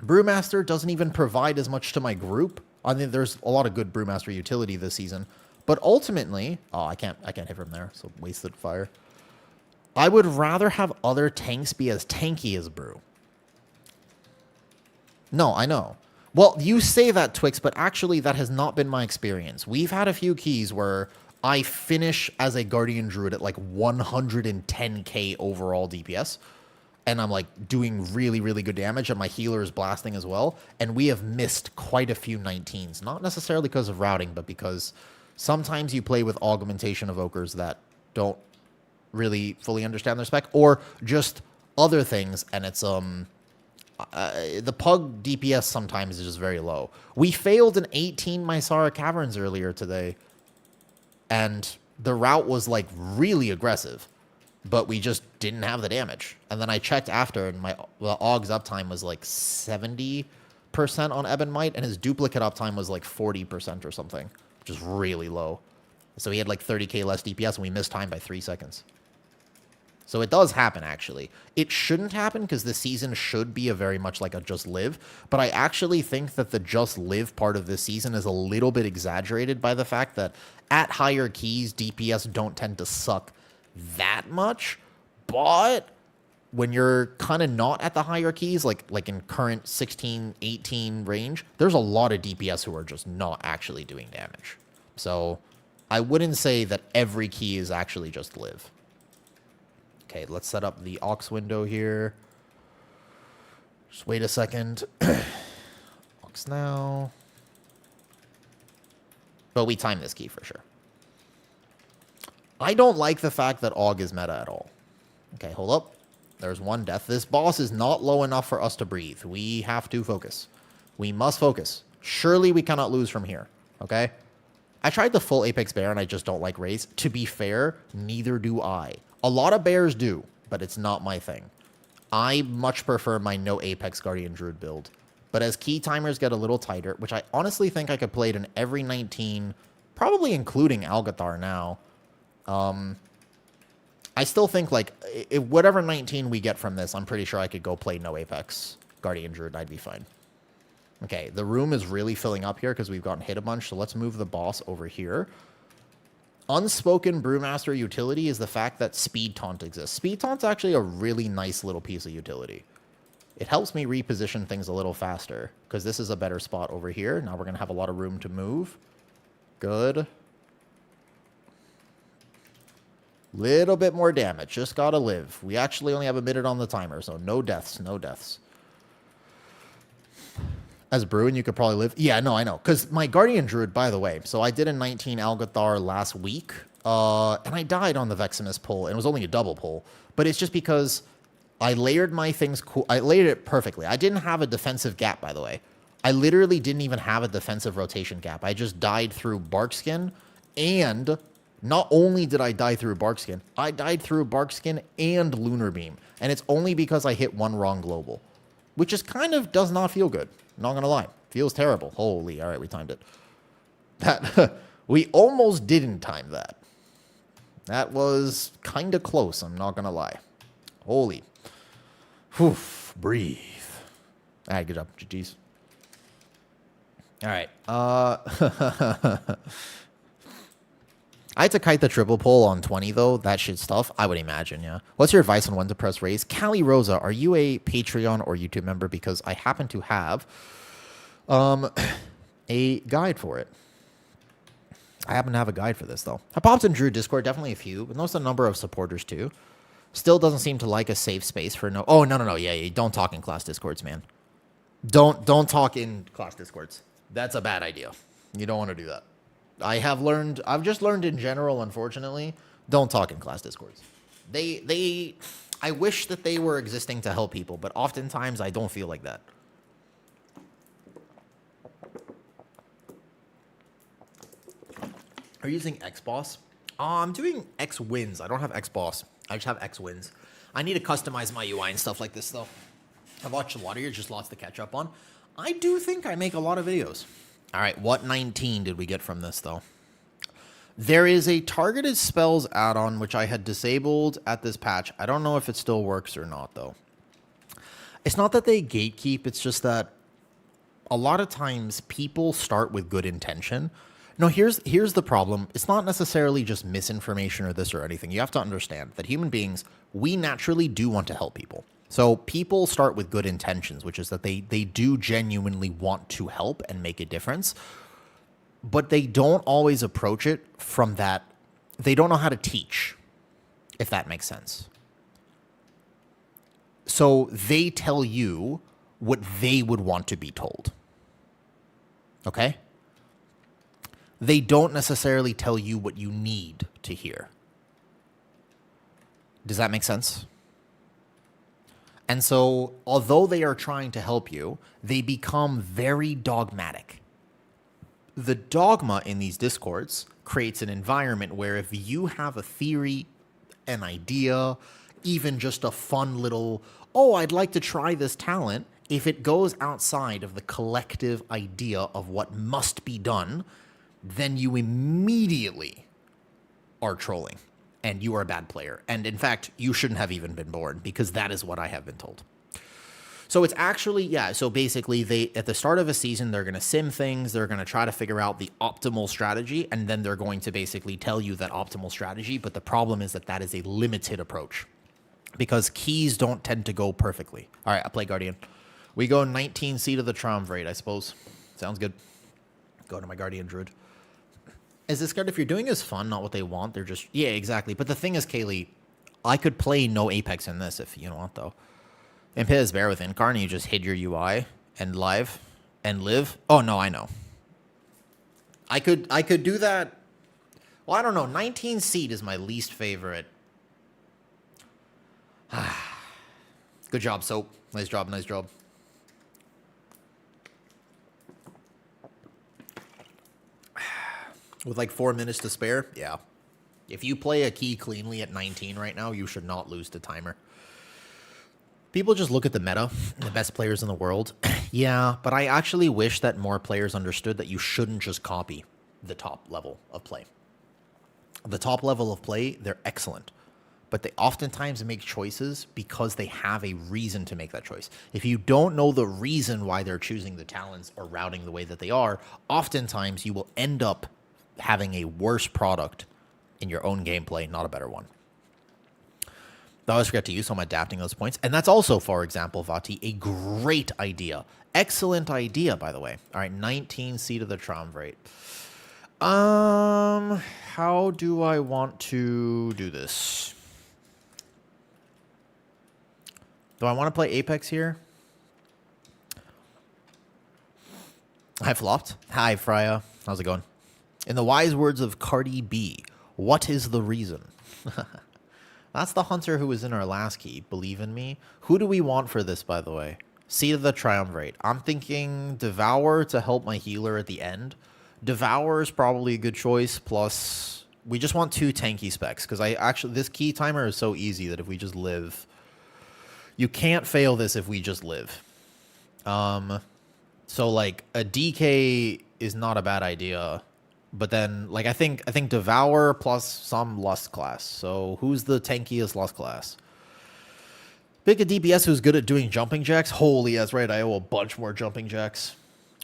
S1: Brewmaster doesn't even provide as much to my group. I think there's a lot of good Brewmaster utility this season. But ultimately... Oh, I can't hit from there, so wasted fire. I would rather have other tanks be as tanky as Brew. No, I know. Well, you say that, Twix, but actually that has not been my experience. We've had a few keys where I finish as a Guardian Druid at like 110k overall DPS. And I'm like doing really, really good damage, and my healer is blasting as well. And we have missed quite a few 19s. Not necessarily because of routing, but because sometimes you play with augmentation evokers that don't really fully understand their spec, or just other things, and it's the pug DPS sometimes is just very low. We failed an 18 Mysara Caverns earlier today, and the route was like really aggressive, but we just didn't have the damage. And then I checked after, and the Aug's uptime was like 70% on Ebon Might, and his duplicate uptime was like 40% or something, which is really low. So he had like 30k less DPS, and we missed time by 3 seconds. So it does happen, actually. It shouldn't happen, because this season should be a very much like a just live, but I actually think that the just live part of this season is a little bit exaggerated by the fact that at higher keys, DPS don't tend to suck that much, but when you're kind of not at the higher keys, like in current 16, 18 range, there's a lot of DPS who are just not actually doing damage. So I wouldn't say that every key is actually just live. Okay, let's set up the aux window here. Just wait a second. Aux now. But we time this key for sure. I don't like the fact that AUG is meta at all. Okay, hold up. There's one death. This boss is not low enough for us to breathe. We have to focus. We must focus. Surely we cannot lose from here. Okay? I tried the full Apex Bear, and I just don't like Raise. To be fair, neither do I. A lot of bears do, but it's not my thing. I much prefer my no Apex Guardian Druid build. But as key timers get a little tighter, which I honestly think I could play it in every 19, probably including Algathar now, I still think, like, if whatever 19 we get from this, I'm pretty sure I could go play no Apex Guardian Druid. I'd be fine. Okay, the room is really filling up here because we've gotten hit a bunch, so let's move the boss over here. Unspoken Brewmaster utility is the fact that Speed Taunt exists. Speed Taunt's actually a really nice little piece of utility. It helps me reposition things a little faster, because this is a better spot over here. Now we're going to have a lot of room to move. Good. Little bit more damage. Just gotta live. We actually only have a minute on the timer, so no deaths, no deaths. As Bruin, you could probably live. Yeah, no, I know. Because my Guardian Druid, by the way, so I did a 19 Algathar last week, and I died on the Veximus pull, and it was only a double pull. But it's just because I layered my things cool. I layered it perfectly. I didn't have a defensive gap, by the way. I literally didn't even have a defensive rotation gap. I just died through Barkskin, and not only did I die through Barkskin, I died through Barkskin and Lunar Beam. And it's only because I hit one wrong global, which is kind of does not feel good. Not going to lie. Feels terrible. Holy, all right, we timed it. That we almost didn't time that. That was kind of close, I'm not going to lie. Holy. Whew, breathe. All right, good job. GG's. All right. I had to kite the triple pull on 20, though. That shit's tough. I would imagine, yeah. What's your advice on when to press raise? Callie Rosa, are you a Patreon or YouTube member? Because I happen to have a guide for it. I happen to have a guide for this, though. I popped in Druid Discord, definitely a few, but notice a number of supporters, too. Still doesn't seem to like a safe space for no... Oh, no. Yeah, don't talk in class Discords, man. Don't talk in class Discords. That's a bad idea. You don't want to do that. I've just learned in general, unfortunately, don't talk in class Discords. I wish that they were existing to help people, but oftentimes I don't feel like that. Are you using Xboss? I'm doing X wins. I don't have Xboss. I just have X wins. I need to customize my UI and stuff like this, though. I've watched a lot of you, just lots to catch up on. I do think I make a lot of videos. All right, what 19 did we get from this, though? There is a targeted spells add-on, which I had disabled at this patch. I don't know if it still works or not, though. It's not that they gatekeep. It's just that a lot of times people start with good intention. No, here's the problem. It's not necessarily just misinformation or this or anything. You have to understand that human beings, we naturally do want to help people. So people start with good intentions, which is that they do genuinely want to help and make a difference, but they don't always approach it from that they don't know how to teach, if that makes sense. So they tell you what they would want to be told. Okay? They don't necessarily tell you what you need to hear. Does that make sense? And so, although they are trying to help you, they become very dogmatic. The dogma in these discords creates an environment where if you have a theory, an idea, even just a fun little, oh, I'd like to try this talent, if it goes outside of the collective idea of what must be done, then you immediately are trolling. And you are a bad player. And in fact, you shouldn't have even been born, because that is what I have been told. So it's actually, yeah, so basically they, at the start of a season, they're going to sim things, they're going to try to figure out the optimal strategy, and then they're going to basically tell you that optimal strategy, but the problem is that that is a limited approach, because keys don't tend to go perfectly. All right, I play Guardian. We go 19 Seed of the Triumvirate, I suppose. Sounds good. Go to my Guardian Druid. Is this card, if you're doing is fun, not what they want, they're just, yeah, exactly. But the thing is, Kaylee, I could play no Apex in this if you want, though. And Piz, bear with Incarn, you just hid your UI and live and live. Oh, no, I know. I could do that. Well, I don't know. 19 Seed is my least favorite. Good job, Soap. Nice job, nice job. With like 4 minutes to spare, yeah. If you play a key cleanly at 19 right now, you should not lose to timer. People just look at the meta, the best players in the world. Yeah, but I actually wish that more players understood that you shouldn't just copy the top level of play. The top level of play, they're excellent. But they oftentimes make choices because they have a reason to make that choice. If you don't know the reason why they're choosing the talents or routing the way that they are, oftentimes you will end up having a worse product in your own gameplay, not a better one. I always forget to use, so I'm adapting those points. And that's also, for example, Vati, a great idea. Excellent idea, by the way. All right, 19 Seed of the Triumvirate. How do I want to do this? Do I want to play Apex here? I flopped. Hi, Freya. How's it going? In the wise words of Cardi B, what is the reason? That's the hunter who was in our last key. Believe in me. Who do we want for this, by the way? Seed of the Triumvirate. I'm thinking Devour to help my healer at the end. Devour is probably a good choice. Plus, we just want 2 tanky specs. Because this key timer is so easy that if we just live... You can't fail this if we just live. So, like, a DK is not a bad idea. But then, like, I think Devour plus some Lust class. So who's the tankiest Lust class? Pick a DPS who's good at doing jumping jacks. Holy, that's right. I owe a bunch more jumping jacks.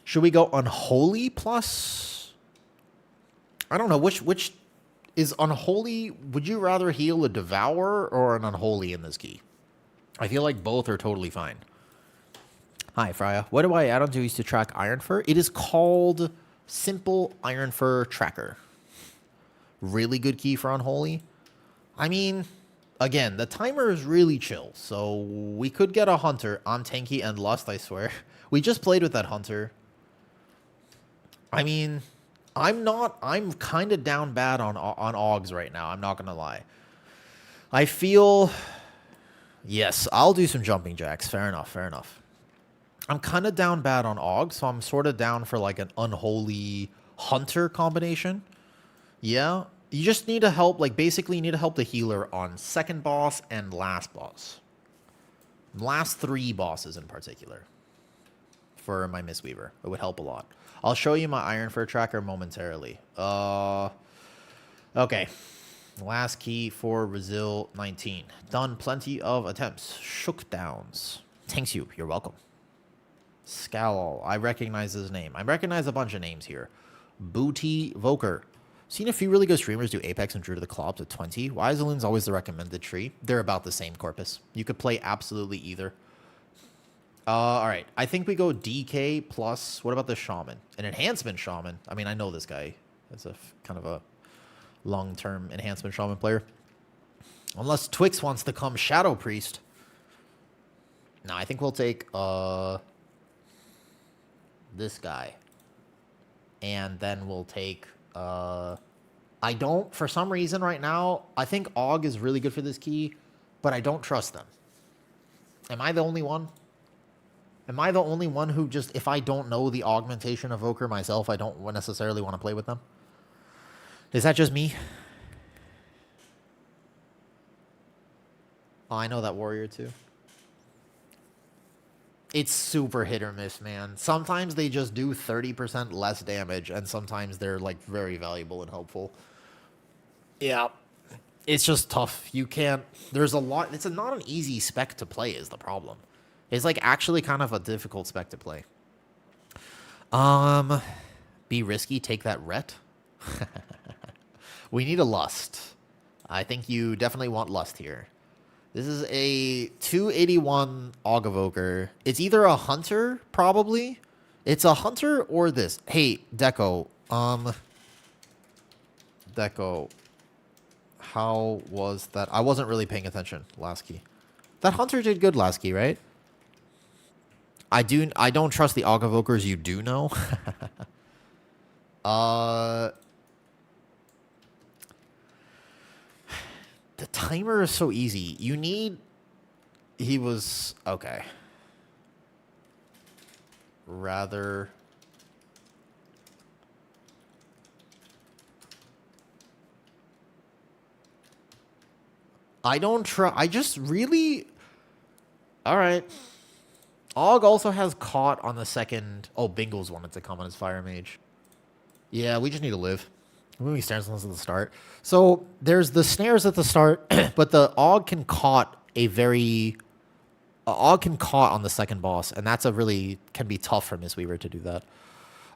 S1: Should we go Unholy plus? I don't know. Which is Unholy? Would you rather heal a Devour or an Unholy in this key? I feel like both are totally fine. Hi, Freya. What do I add on to use to track Iron Fur? It is called... Simple Iron Fur Tracker. Really good key for Unholy. I mean, again, the timer is really chill, so we could get a Hunter on Tanky and Lust, I swear. We just played with that Hunter. I mean, I'm kind of down bad on Augs right now, I'm not going to lie. I feel... Yes, I'll do some jumping jacks. Fair enough, fair enough. I'm kind of down bad on Aug, so I'm sort of down for like an Unholy Hunter combination. Yeah, you just need to help, like basically you need to help the healer on second boss and last boss. Last 3 bosses in particular for my Mistweaver. It would help a lot. I'll show you my Iron Fur tracker momentarily. Okay. Last key for Brazil 19. Done plenty of attempts. Shook downs. Thanks you. You're welcome. Scowl. I recognize his name. I recognize a bunch of names here. Booty Voker. Seen a few really good streamers do Apex and Druid of the Clops at 20. Wiselin's always the recommended tree. They're about the same corpus. You could play absolutely either. All right. I think we go DK plus... What about the Shaman? An Enhancement Shaman. I mean, I know this guy. It's a kind of long-term enhancement shaman player. Unless Twix wants to come Shadow Priest. No, I think we'll take this guy. And then we'll take... I don't, for some reason right now, I think Aug is really good for this key, but I don't trust them. Am I the only one? Am I the only one who just, if I don't know the augmentation evoker myself, I don't necessarily want to play with them? Is that just me? Oh, I know that warrior too. It's super hit or miss, man. Sometimes they just do 30% less damage, and sometimes they're, like, very valuable and helpful. Yeah. It's just tough. You can't... There's a lot... It's not an easy spec to play is the problem. It's, like, actually kind of a difficult spec to play. Be risky. Take that ret. We need a lust. I think you definitely want lust here. This is a 281 Aug Evoker. It's either a hunter, probably. It's a hunter or this. Hey, Deco. Deco. How was that? I wasn't really paying attention last key. That hunter did good last key, right? I don't trust the Aug Evokers you do know. The timer is so easy. You need... He was... Okay. Rather... I don't try... I just really... Alright. Aug also has caught on the second... Oh, Bingles wanted to come on his Fire Mage. Yeah, we just need to live. Moving snares at the start. So there's the snares at the start, but the Aug can caught a very... Aug can caught on the second boss, and that's a really... Can be tough for Mistweaver to do that.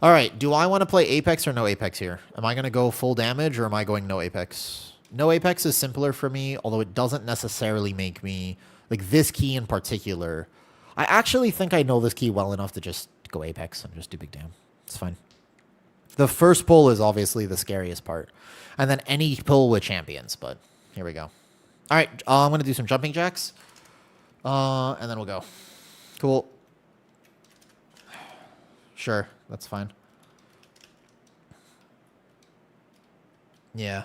S1: Alright, do I want to play Apex or no Apex here? Am I going to go full damage, or am I going no Apex? No Apex is simpler for me, although it doesn't necessarily make me... Like, this key in particular... I actually think I know this key well enough to just go Apex and just do big damn. It's fine. The first pull is obviously the scariest part. And then any pull with champions, but here we go. All right, I'm going to do some jumping jacks. And then we'll go. Cool. Sure, that's fine. Yeah.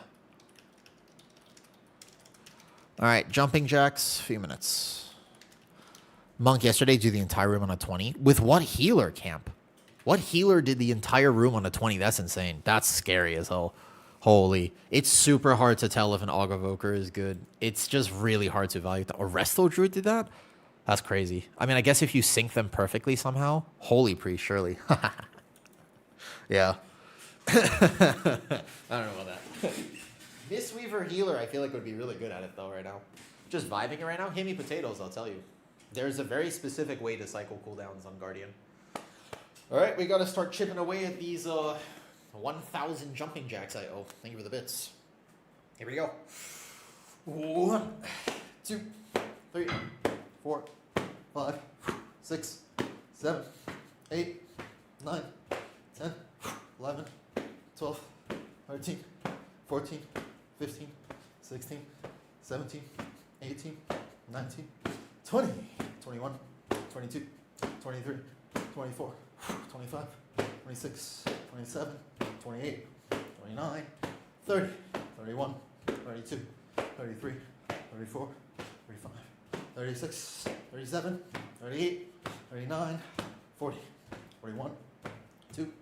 S1: All right, jumping jacks, few minutes. Monk yesterday do the entire room on a 20. With what healer, Camp? What healer did the entire room on a 20? That's insane. That's scary as hell. Holy. It's super hard to tell if an Aug Evoker is good. It's just really hard to evaluate. Or Resto Druid did that? That's crazy. I mean, I guess if you sync them perfectly somehow. Holy priest, surely. Yeah. I don't know about that. Mistweaver healer, I feel like would be really good at it though right now. Just vibing it right now. Hit me potatoes, I'll tell you. There's a very specific way to cycle cooldowns on Guardian. All right, we got to start chipping away at these 1,000 jumping jacks I owe. Thank you for the bits. Here we go. 1, 2, 3, 4, 5, 6, 7, 8, 9, 10, 11, 12, 13, 14, 15, 16, 17, 18, 19, 20, 21, 22, 23, 24, 25, 26, 27, 28, 29, 30, 31, 32, 33, 34, 35, 36, 37, 38, 39, 40, 41, 2,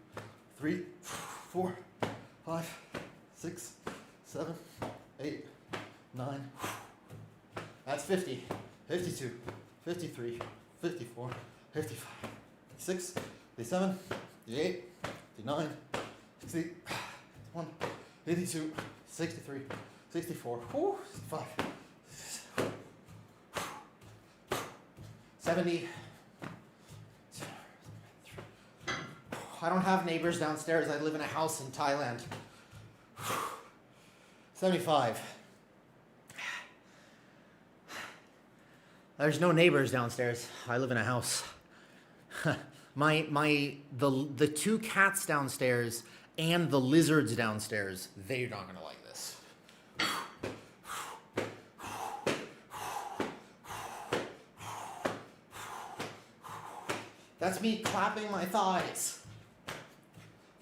S1: 3, 4, 5, 6, 7, 8, 9. That's 50, 52, 53, 54, 55, 56, 57, 58, 59, 60, 61, 82, 63, 64, 65, 70. I don't have neighbors downstairs. I live in a house in Thailand. 75. There's no neighbors downstairs. I live in a house. The two cats downstairs and the lizards downstairs, they're not going to like this. That's me clapping my thighs.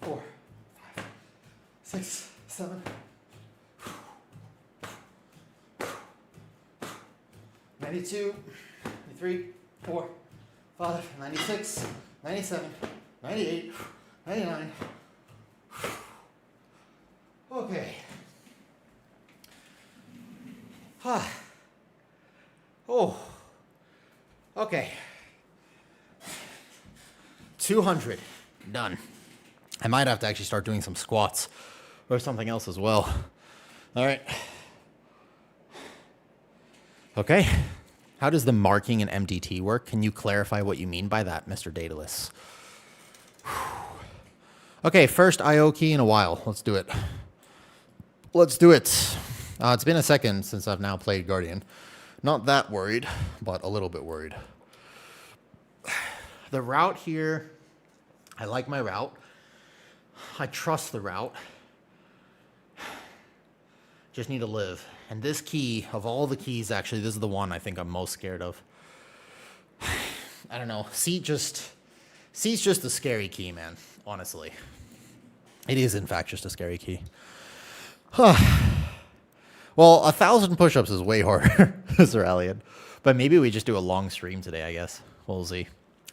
S1: 4, 5, 6, 7. 92, 93, 4, 5, 96, 97, 98, 99. Okay. Oh. Okay. 200. Done. I might have to actually start doing some squats or something else as well. All right. Okay. How does the marking in MDT work? Can you clarify what you mean by that, Mr. Daedalus? Okay, first IO key in a while. Let's do it. Let's do it. It's been a second since I've now played Guardian. Not that worried, but a little bit worried. The route here, I like my route. I trust the route. Just need to live. And this key, of all the keys, actually, this is the one I think I'm most scared of. I don't know. C's just a scary key, man. Honestly. It is, in fact, just a scary key. Well, 1,000 push-ups is way harder, Sir Elliot. But maybe we just do a long stream today, I guess. We'll see.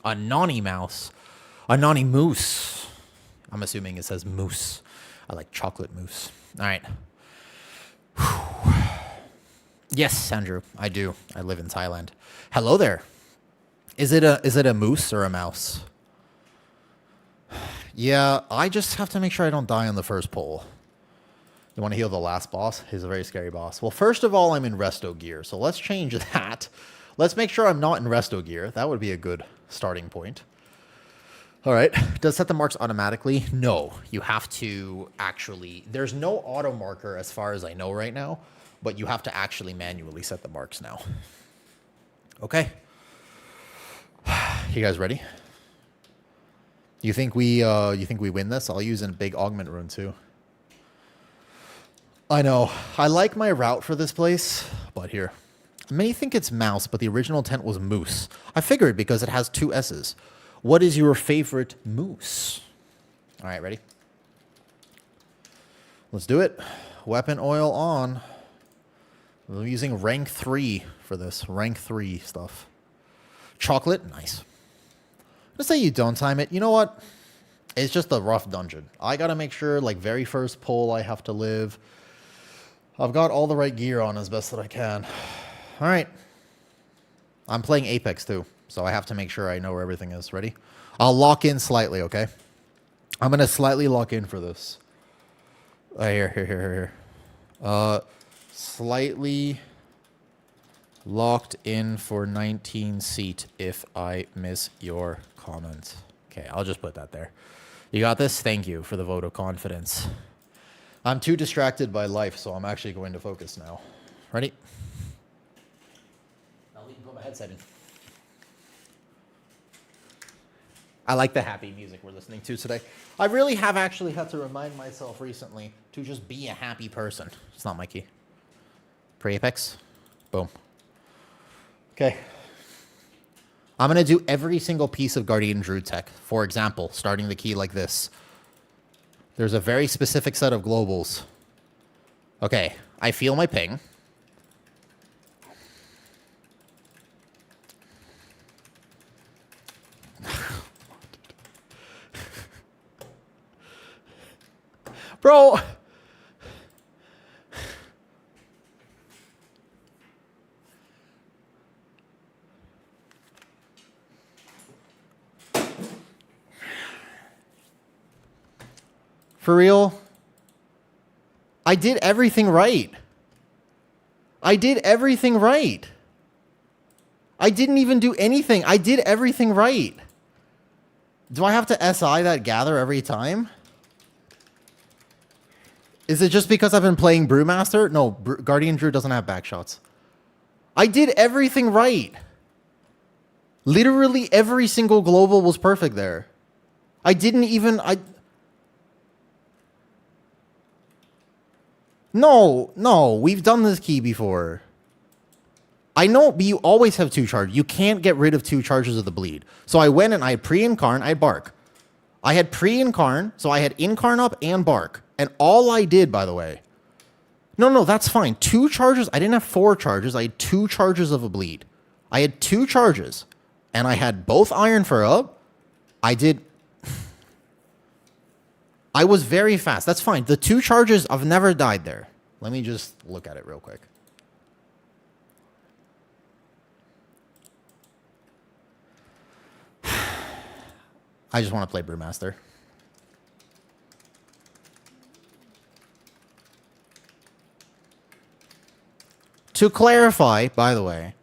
S1: A Nani mouse. A Nani moose. I'm assuming it says moose. I like chocolate mousse. All right. Yes, Andrew, I do. I live in Thailand. Hello there. Is it a moose or a mouse? Yeah, I just have to make sure I don't die on the first pull. You want to heal the last boss? He's a very scary boss. Well, first of all, I'm in resto gear, so let's change that. Let's make sure I'm not in resto gear. That would be a good starting point. All right. Does set the marks automatically? No. You have to actually... There's no auto marker as far as I know right now, but you have to actually manually set the marks now. Okay. You guys ready? You think we win this? I'll use a big augment rune too. I know. I like my route for this place, but here. Many think it's mouse, but the original intent was moose. I figured because it has 2 S's. What is your favorite moose? All right, ready? Let's do it. Weapon oil on. I'm using rank 3 for this. Rank 3 stuff. Chocolate, nice. Let's say you don't time it. You know what? It's just a rough dungeon. I got to make sure, like, very first pull I have to live. I've got all the right gear on as best that I can. All right. I'm playing Apex too, so I have to make sure I know where everything is. Ready? I'll lock in slightly, okay? I'm going to slightly lock in for this. Here. Slightly locked in for 19 seat if I miss your comment. Okay, I'll just put that there. You got this? Thank you for the vote of confidence. I'm too distracted by life, so I'm actually going to focus now. Ready? I'll even put my headset in. I like the happy music we're listening to today. I really have actually had to remind myself recently to just be a happy person. It's not my key. Pre-Apex. Boom. Okay. I'm going to do every single piece of Guardian Druid tech. For example, starting the key like this. There's a very specific set of globals. Okay, I feel my ping. Bro! For real? I did everything right. I did everything right. I didn't even do anything. I did everything right. Do I have to SI that gather every time? Is it just because I've been playing Brewmaster? No, Guardian Druid doesn't have backshots. I did everything right. Literally every single global was perfect there. I didn't even... No, we've done this key before. I know, but you always have 2 charges. You can't get rid of 2 charges of the bleed. So I went and I had pre-incarn, I had bark. I had pre-incarn, so I had incarn up and bark. And all I did, by the way... No, that's fine. 2 charges. I didn't have 4 charges. I had 2 charges of a bleed. I had 2 charges. And I had both iron for up. I was very fast. That's fine. The 2 charges, I've never died there. Let me just look at it real quick. I just want to play Brewmaster. To clarify, by the way,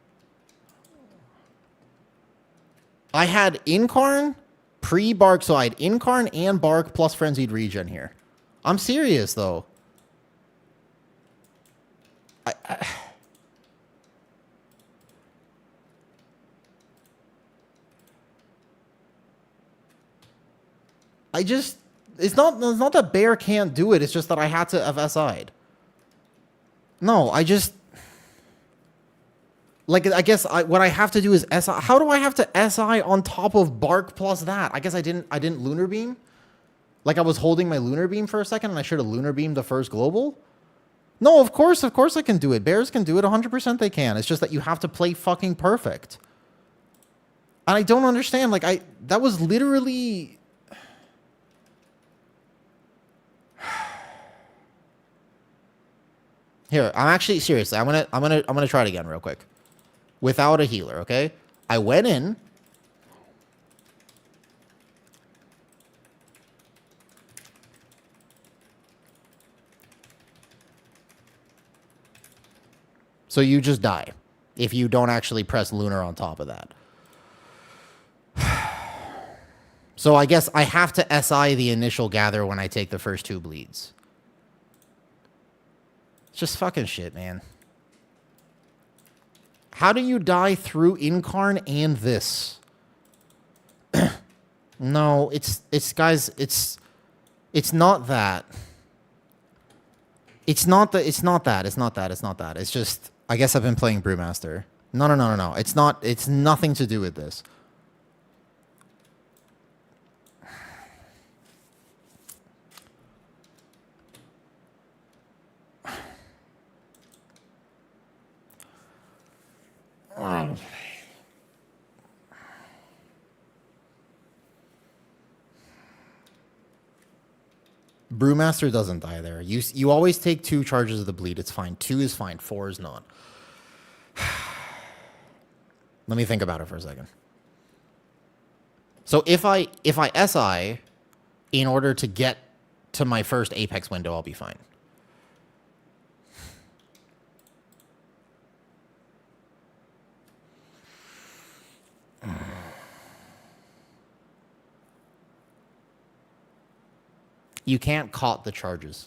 S1: I had Incarn, pre-Bark, so I had Incarn and Bark plus Frenzied Regen here. I'm serious, though. I just... It's not that Bear can't do it, it's just that I had to have SI'd. No, I just... Like, I guess what I have to do is SI. How do I have to SI on top of Bark plus that? I guess I didn't Lunar Beam. Like, I was holding my Lunar Beam for a second, and I should have Lunar Beamed the first global. No, of course I can do it. Bears can do it, 100% they can. It's just that you have to play fucking perfect. And I don't understand. Like, that was literally... Here, I'm actually seriously. I'm gonna try it again real quick. Without a healer, okay? I went in. So you just die if you don't actually press Lunar on top of that. So I guess I have to SI the initial gather when I take the first 2 bleeds. It's just fucking shit, man. How do you die through Incarn and this? No, it's guys, it's not that. It's not that. It's just, I guess I've been playing Brewmaster. No. It's nothing to do with this. Brewmaster doesn't die there. You always take 2 charges of the bleed. It's fine. 2 is fine. 4 is not. Let me think about it for a second. So if I SI in order to get to my first Apex window, I'll be fine. You can't caught the charges.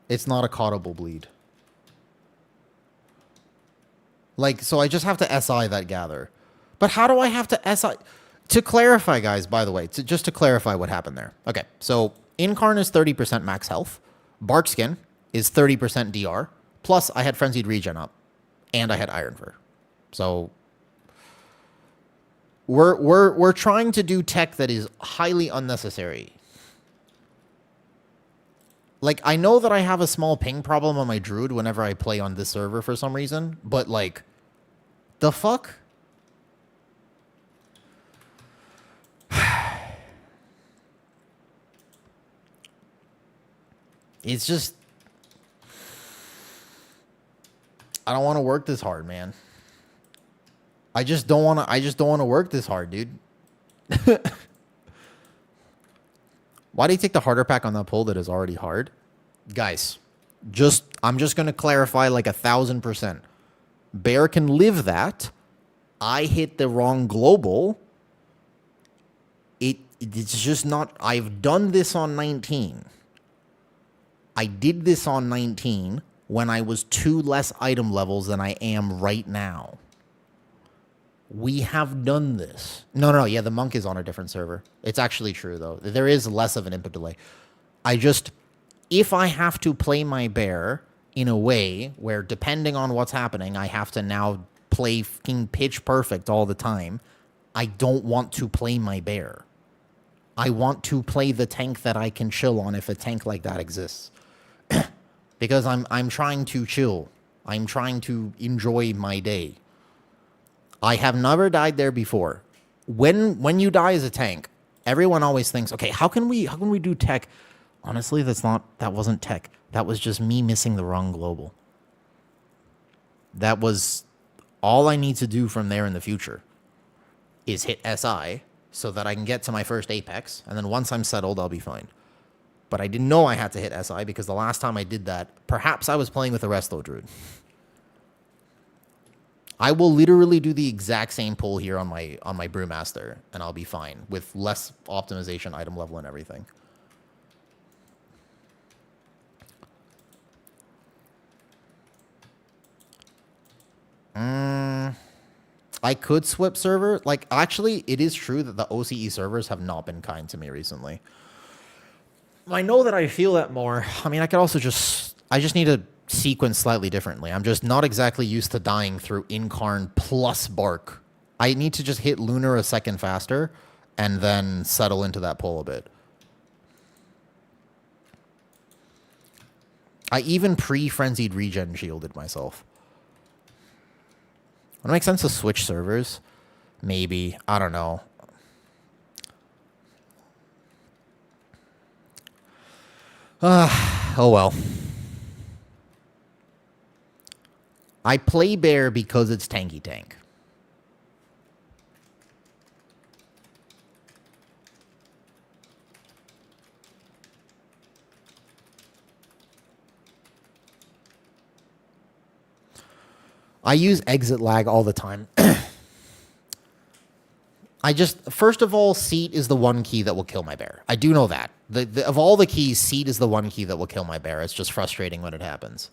S1: It's not a caughtable bleed. Like, so I just have to SI that gather. But how do I have to SI? To clarify, guys, by the way, just to clarify what happened there. Okay, so Incarn is 30% max health. Barkskin is 30% DR. Plus, I had Frenzied Regen up. And I had Iron Fur. So... We're trying to do tech that is highly unnecessary. Like, I know that I have a small ping problem on my Druid whenever I play on this server for some reason, but, like, the fuck? It's just... I don't want to work this hard, man. I just don't want to work this hard, dude. Why do you take the harder pack on that pull that is already hard? Guys, I'm just going to clarify like 1,000%. Bear can live that. I hit the wrong global. It's just not... I've done this on 19. I did this on 19 when I was 2 less item levels than I am right now. We have done this. No, yeah, the monk is on a different server. It's actually true, though. There is less of an input delay. If I have to play my bear in a way where, depending on what's happening, I have to now play fucking pitch perfect all the time, I don't want to play my bear. I want to play the tank that I can chill on if a tank like that exists. Because I'm trying to chill. I'm trying to enjoy my day. I have never died there before. When you die as a tank, everyone always thinks, okay, how can we do tech? Honestly, that wasn't tech. That was just me missing the wrong global. That was all I need to do from there in the future is hit SI so that I can get to my first Apex, and then once I'm settled, I'll be fine. But I didn't know I had to hit SI because the last time I did that, perhaps I was playing with a Resto Druid. I will literally do the exact same pull here on my Brewmaster, and I'll be fine with less optimization, item level, and everything. I could swip server. Like, actually, it is true that the OCE servers have not been kind to me recently. I know that I feel that more. I mean, I could also I just need to sequence slightly differently. I'm just not exactly used to dying through Incarn plus Bark. I need to just hit Lunar a second faster and then settle into that pull a bit. I even pre-frenzied regen shielded myself. Would it make sense to switch servers? Maybe. I don't know. Oh well. I play bear because it's tanky tank. I use exit lag all the time. First of all, seat is the one key that will kill my bear. I do know that. Of all the keys, seat is the one key that will kill my bear. It's just frustrating when it happens.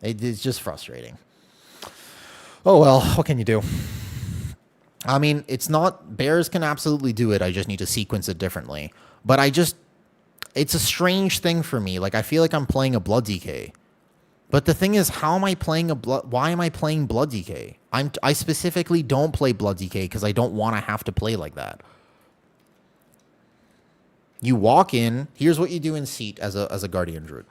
S1: It's just frustrating. Oh well, what can you do? I mean, it's not... Bears can absolutely do it. I just need to sequence it differently. But it's a strange thing for me. Like, I feel like I'm playing a Blood DK. But the thing is, how am I playing why am I playing Blood DK? I specifically don't play Blood DK because I don't want to have to play like that. You walk in, here's what you do in seat as a Guardian Druid.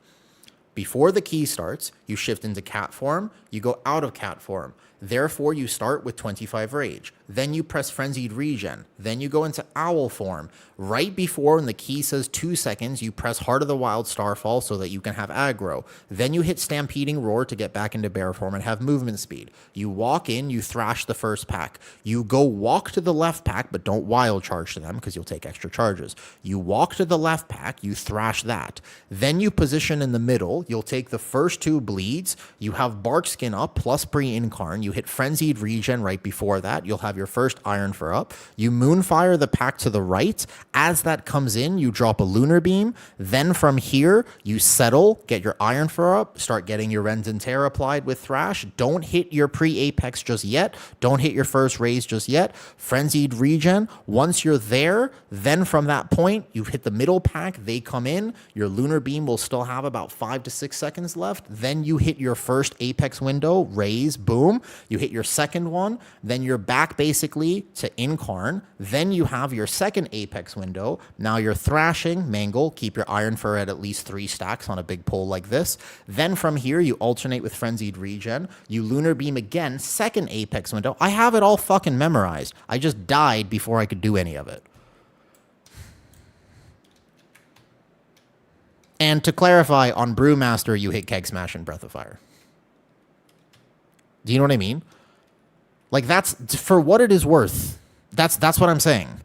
S1: Before the key starts, you shift into cat form, you go out of cat form. Therefore, you start with 25 rage. Then you press frenzied regen. Then you go into owl form. Right before, when the key says 2 seconds, you press Heart of the Wild Starfall so that you can have aggro. Then you hit Stampeding Roar to get back into bear form and have movement speed. You walk in, you thrash the first pack. You go walk to the left pack, but don't wild charge to them because you'll take extra charges. You walk to the left pack, you thrash that. Then you position in the middle. You'll take the first 2 bleeds. You have Bark Skin up plus pre-incarn. You hit frenzied regen right before that. You'll have your first Iron for up. You Moonfire the pack to the right. As that comes in, you drop a Lunar Beam. Then from here, you settle, get your Iron for up, start getting your Rend and Tear applied with Thrash. Don't hit your pre-Apex just yet. Don't hit your first raise just yet. Frenzied regen. Once you're there, then from that point, you've hit the middle pack. They come in. Your Lunar Beam will still have about 5 to 6 seconds left. Then you hit your first Apex window, raise, boom. You hit your second one. Then you're back basically to Incarn. Then you have your second Apex window. Now you're thrashing, mangle, keep your Iron Fur at least 3 stacks on a big pull like this. Then from here, you alternate with Frenzied Regen. You Lunar Beam again, second Apex window. I have it all fucking memorized. I just died before I could do any of it. And to clarify, on Brewmaster, you hit Keg Smash and Breath of Fire. Do you know what I mean? Like, that's, for what it is worth, that's what I'm saying.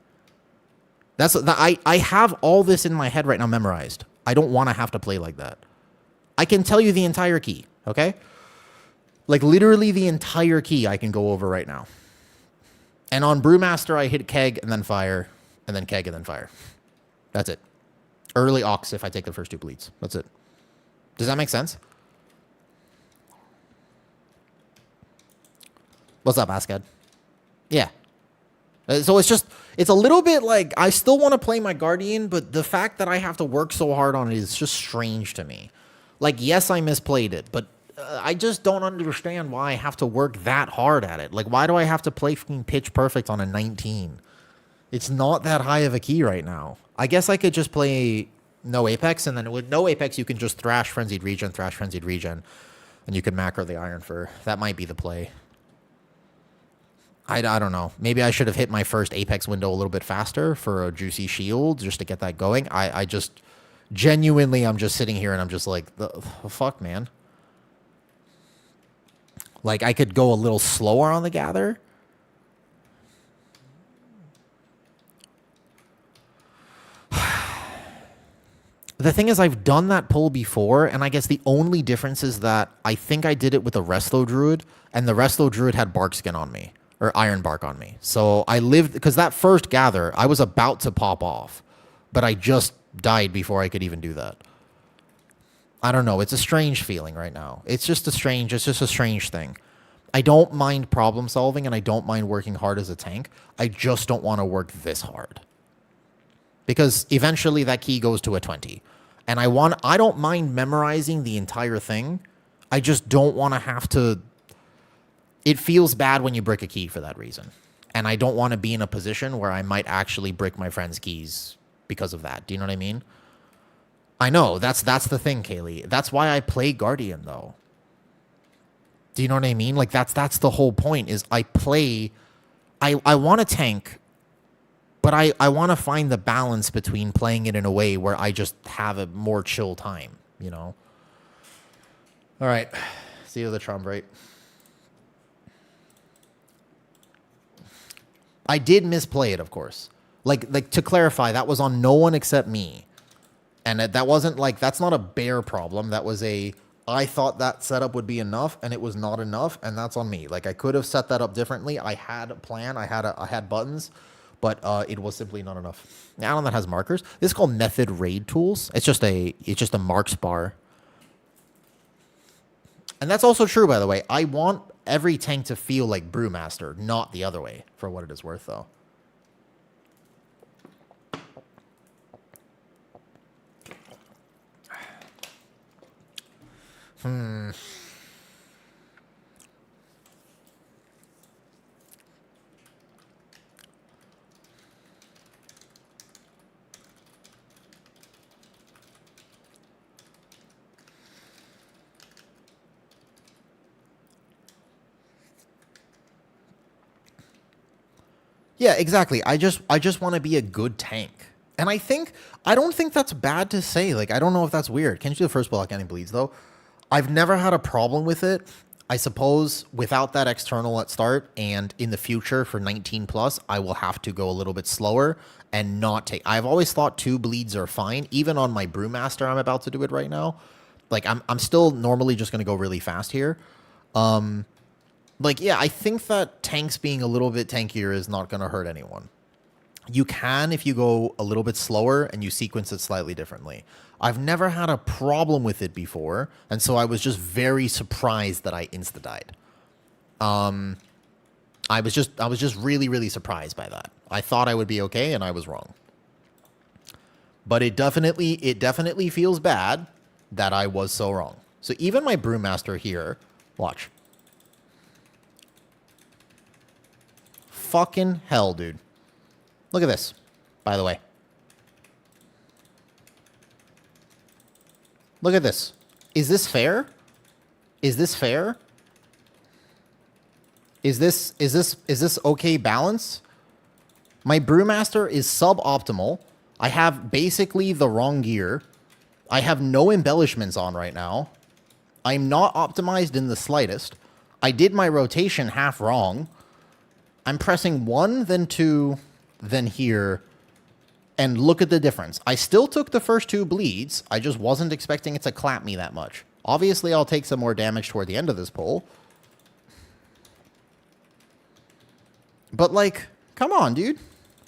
S1: I have all this in my head right now memorized. I don't want to have to play like that. I can tell you the entire key, okay? Like, literally the entire key I can go over right now. And on Brewmaster, I hit Keg and then Fire, and then Keg and then Fire. That's it. Early Ox if I take the first 2 bleeds. That's it. Does that make sense? What's up, Askad? Yeah. So it's a little bit like I still want to play my Guardian, but the fact that I have to work so hard on it is just strange to me. Like, yes, I misplayed it, but I just don't understand why I have to work that hard at it. Like, why do I have to play fucking pitch perfect on a 19? It's not that high of a key right now. I guess I could just play no Apex, and then with no Apex, you can just thrash Frenzied Regen, and you can macro the Iron Fur. That might be the play. I don't know. Maybe I should have hit my first Apex window a little bit faster for a juicy shield just to get that going. I just... Genuinely, I'm just sitting here and I'm just like, the fuck, man. Like, I could go a little slower on the gather. The thing is, I've done that pull before, and I guess the only difference is that I think I did it with a Resto Druid, and the Resto Druid had bark skin on me, or iron bark on me. So I lived, because that first gather, I was about to pop off, but I just died before I could even do that. I don't know. It's a strange feeling right now. It's just a strange thing. I don't mind problem solving, and I don't mind working hard as a tank. I just don't want to work this hard. Because eventually that key goes to a 20. And I don't mind memorizing the entire thing. I just don't want to have to... It feels bad when you brick a key for that reason. And I don't want to be in a position where I might actually brick my friend's keys because of that. Do you know what I mean? I know. That's the thing, Kaylee. That's why I play Guardian, though. Do you know what I mean? Like, that's the whole point, is I play... I want to tank... But I want to find the balance between playing it in a way where I just have a more chill time, you know? All right. See you the Trombrite. I did misplay it, of course. Like to clarify, that was on no one except me. And that wasn't like, that's not a bear problem. That was I thought that setup would be enough, and it was not enough, and that's on me. Like, I could have set that up differently. I had a plan. I had buttons. But it was simply not enough. The island that has markers. This is called Method Raid Tools. It's just a marks bar. And that's also true, by the way. I want every tank to feel like Brewmaster, not the other way, for what it is worth, though. Yeah, exactly. I just want to be a good tank. And I don't think that's bad to say. Like, I don't know if that's weird. Can't you do the first block any bleeds, though? I've never had a problem with it. I suppose without that external at start, and in the future for 19 plus, I will have to go a little bit slower and not take... I've always thought 2 bleeds are fine. Even on my Brewmaster, I'm about to do it right now. Like, I'm still normally just going to go really fast here. Like, yeah, I think that tanks being a little bit tankier is not going to hurt anyone. You can if you go a little bit slower and you sequence it slightly differently. I've never had a problem with it before, and so I was just very surprised that I insta-died. I was just really, really surprised by that. I thought I would be okay, and I was wrong. But it definitely feels bad that I was so wrong. So even my Brewmaster here, watch. Fucking hell, dude. Look at this, by the way. Look at this. Is this fair? Is this fair? Is this okay balance? My Brewmaster is suboptimal. I have basically the wrong gear. I have no embellishments on right now. I'm not optimized in the slightest. I did my rotation half wrong. I'm pressing 1, then 2, then here, and look at the difference. I still took the first 2 bleeds. I just wasn't expecting it to clap me that much. Obviously, I'll take some more damage toward the end of this pull. But, like, come on, dude.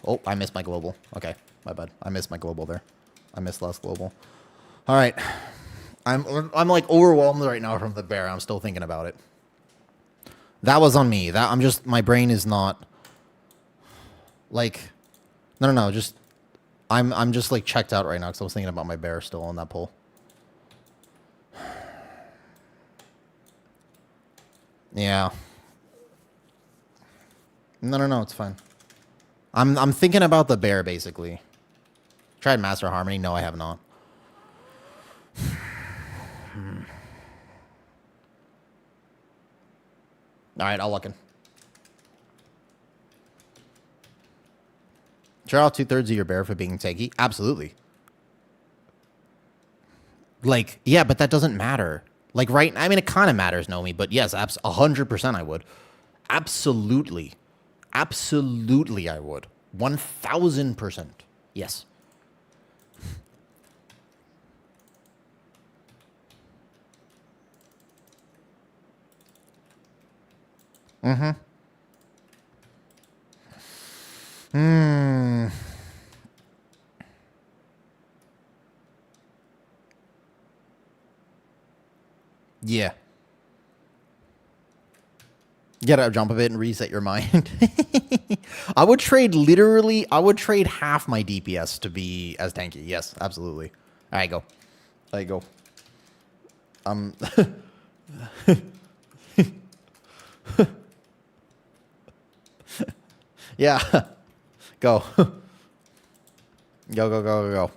S1: Oh, I missed my global. Okay, my bad. I missed my global there. I missed last global. All right. I'm like overwhelmed right now from the bear. I'm still thinking about it. That was on me. My brain is not... Like, no. Just I'm just like checked out right now because I was thinking about my bear still on that pull. Yeah. No. It's fine. I'm thinking about the bear basically. Tried Master Harmony. No, I have not. All right, I'll look in. Try out 2/3 of your bear for being tanky. Absolutely. Like, yeah, but that doesn't matter. Like, right? I mean, it kind of matters, Nomi, but yes, 100% I would. Absolutely. Absolutely, I would. 1000%. Yes. Mm-hmm. Hmm. Yeah. You gotta jump a bit and reset your mind. I would trade half my DPS to be as tanky. Yes, absolutely. All right, go. There you go. Yeah. Go. Go.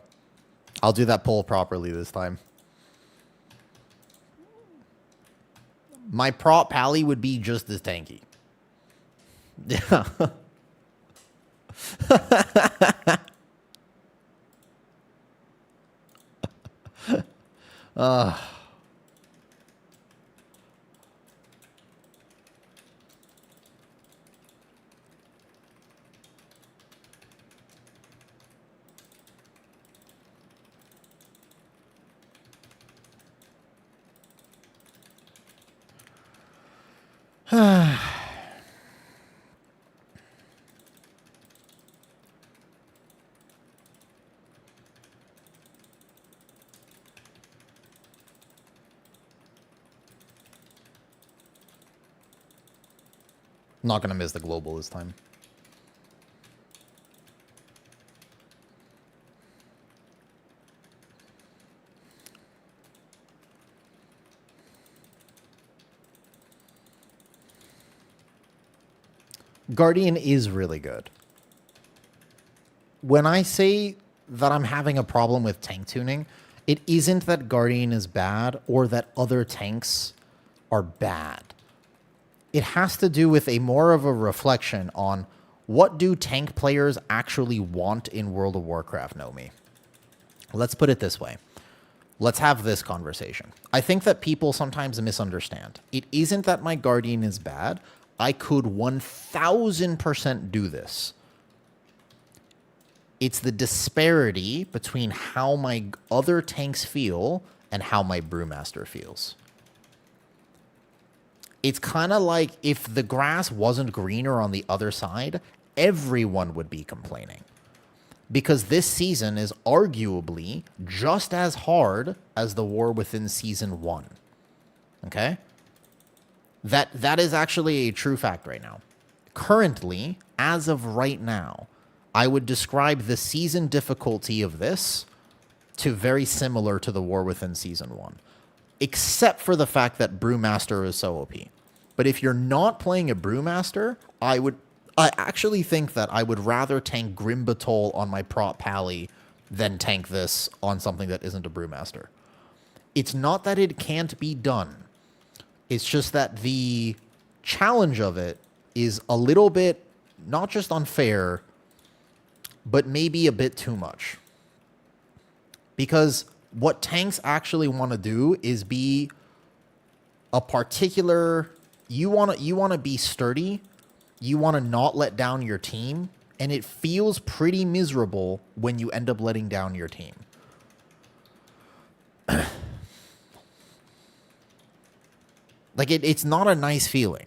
S1: I'll do that pull properly this time. My prop pally would be just as tanky. Yeah. Not gonna miss the global this time. Guardian is really good. When I say that I'm having a problem with tank tuning, it isn't that Guardian is bad or that other tanks are bad. It has to do with a more of a reflection on what do tank players actually want in World of Warcraft, Nomi? Let's put it this way. Let's have this conversation. I think that people sometimes misunderstand. It isn't that my Guardian is bad. I could 1000% do this. It's the disparity between how my other tanks feel and how my Brewmaster feels. It's kind of like if the grass wasn't greener on the other side, everyone would be complaining. Because this season is arguably just as hard as the war within Season 1. Okay? That is actually a true fact right now. Currently, as of right now, I would describe the season difficulty of this to very similar to the war within Season 1. Except for the fact that Brewmaster is so OP. But if you're not playing a Brewmaster, I actually think that I would rather tank Grim Batol on my prop pally than tank this on something that isn't a Brewmaster. It's not that it can't be done. It's just that the challenge of it is a little bit not just unfair, but maybe a bit too much. Because what tanks actually want to do is be a particular... You want to be sturdy. You want to not let down your team. And it feels pretty miserable when you end up letting down your team. Like, it's not a nice feeling.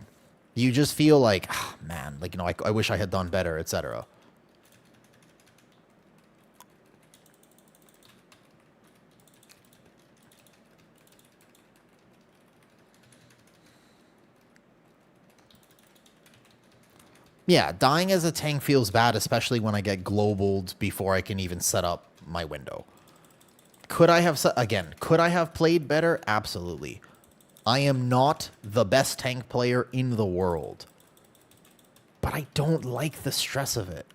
S1: You just feel like, oh, man, like, you know, I wish I had done better, etc. Yeah, dying as a tank feels bad, especially when I get globaled before I can even set up my window. Could I have, again, could I have played better? Absolutely. I am not the best tank player in the world. But I don't like the stress of it.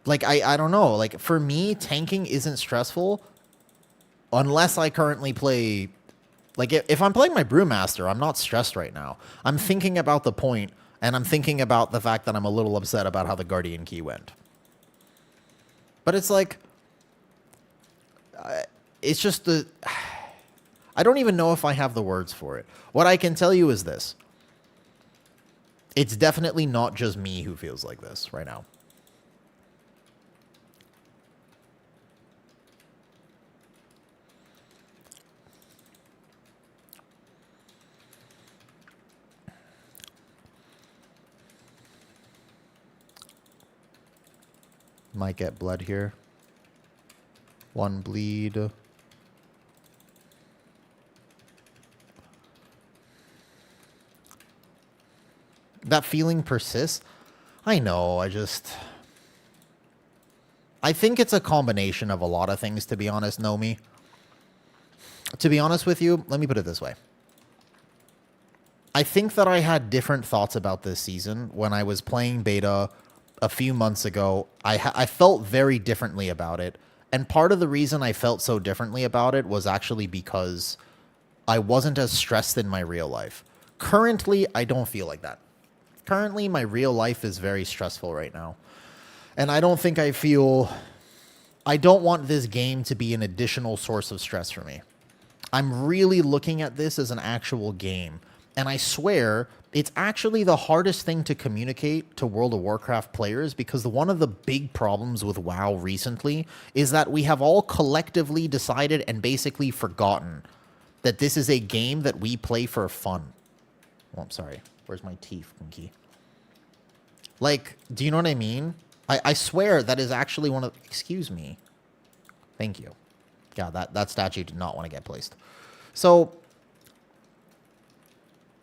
S1: Like, I don't know. Like, for me, tanking isn't stressful unless I currently play... Like, if I'm playing my Brewmaster, I'm not stressed right now. I'm thinking about the point, and I'm thinking about the fact that I'm a little upset about how the Guardian Key went. But it's like... it's just the... I don't even know if I have the words for it. What I can tell you is this. It's definitely not just me who feels like this right now. Might get blood here. One bleed. That feeling persists. I know, I think it's a combination of a lot of things, to be honest, Nomi. To be honest with you, let me put it this way. I think that I had different thoughts about this season when I was playing beta a few months ago. I felt very differently about it. And part of the reason I felt so differently about it was actually because I wasn't as stressed in my real life. Currently, I don't feel like that. Currently, my real life is very stressful right now. And I don't think I don't want this game to be an additional source of stress for me. I'm really looking at this as an actual game. And I swear, it's actually the hardest thing to communicate to World of Warcraft players because one of the big problems with WoW recently is that we have all collectively decided and basically forgotten that this is a game that we play for fun. Oh, I'm sorry. Where's my teeth, Monkey? Like, do you know what I mean? I swear that is actually one of... Excuse me. Thank you. God, that statue did not want to get placed. So,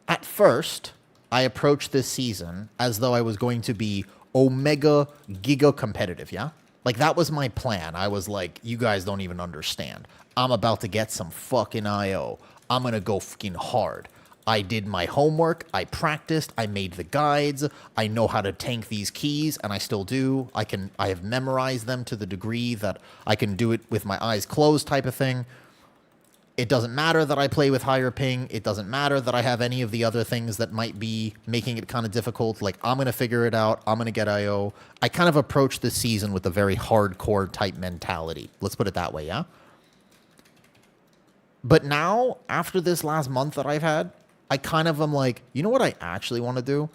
S1: at first, I approached this season as though I was going to be Omega Giga competitive, yeah? Like, that was my plan. I was like, you guys don't even understand. I'm about to get some fucking IO. I'm going to go fucking hard. I did my homework, I practiced, I made the guides, I know how to tank these keys, and I still do. I have memorized them to the degree that I can do it with my eyes closed type of thing. It doesn't matter that I play with higher ping. It doesn't matter that I have any of the other things that might be making it kind of difficult. Like, I'm going to figure it out. I'm going to get IO. I kind of approached this season with a very hardcore type mentality. Let's put it that way, yeah? But now, after this last month that I've had, I kind of am like, you know what I actually want to do?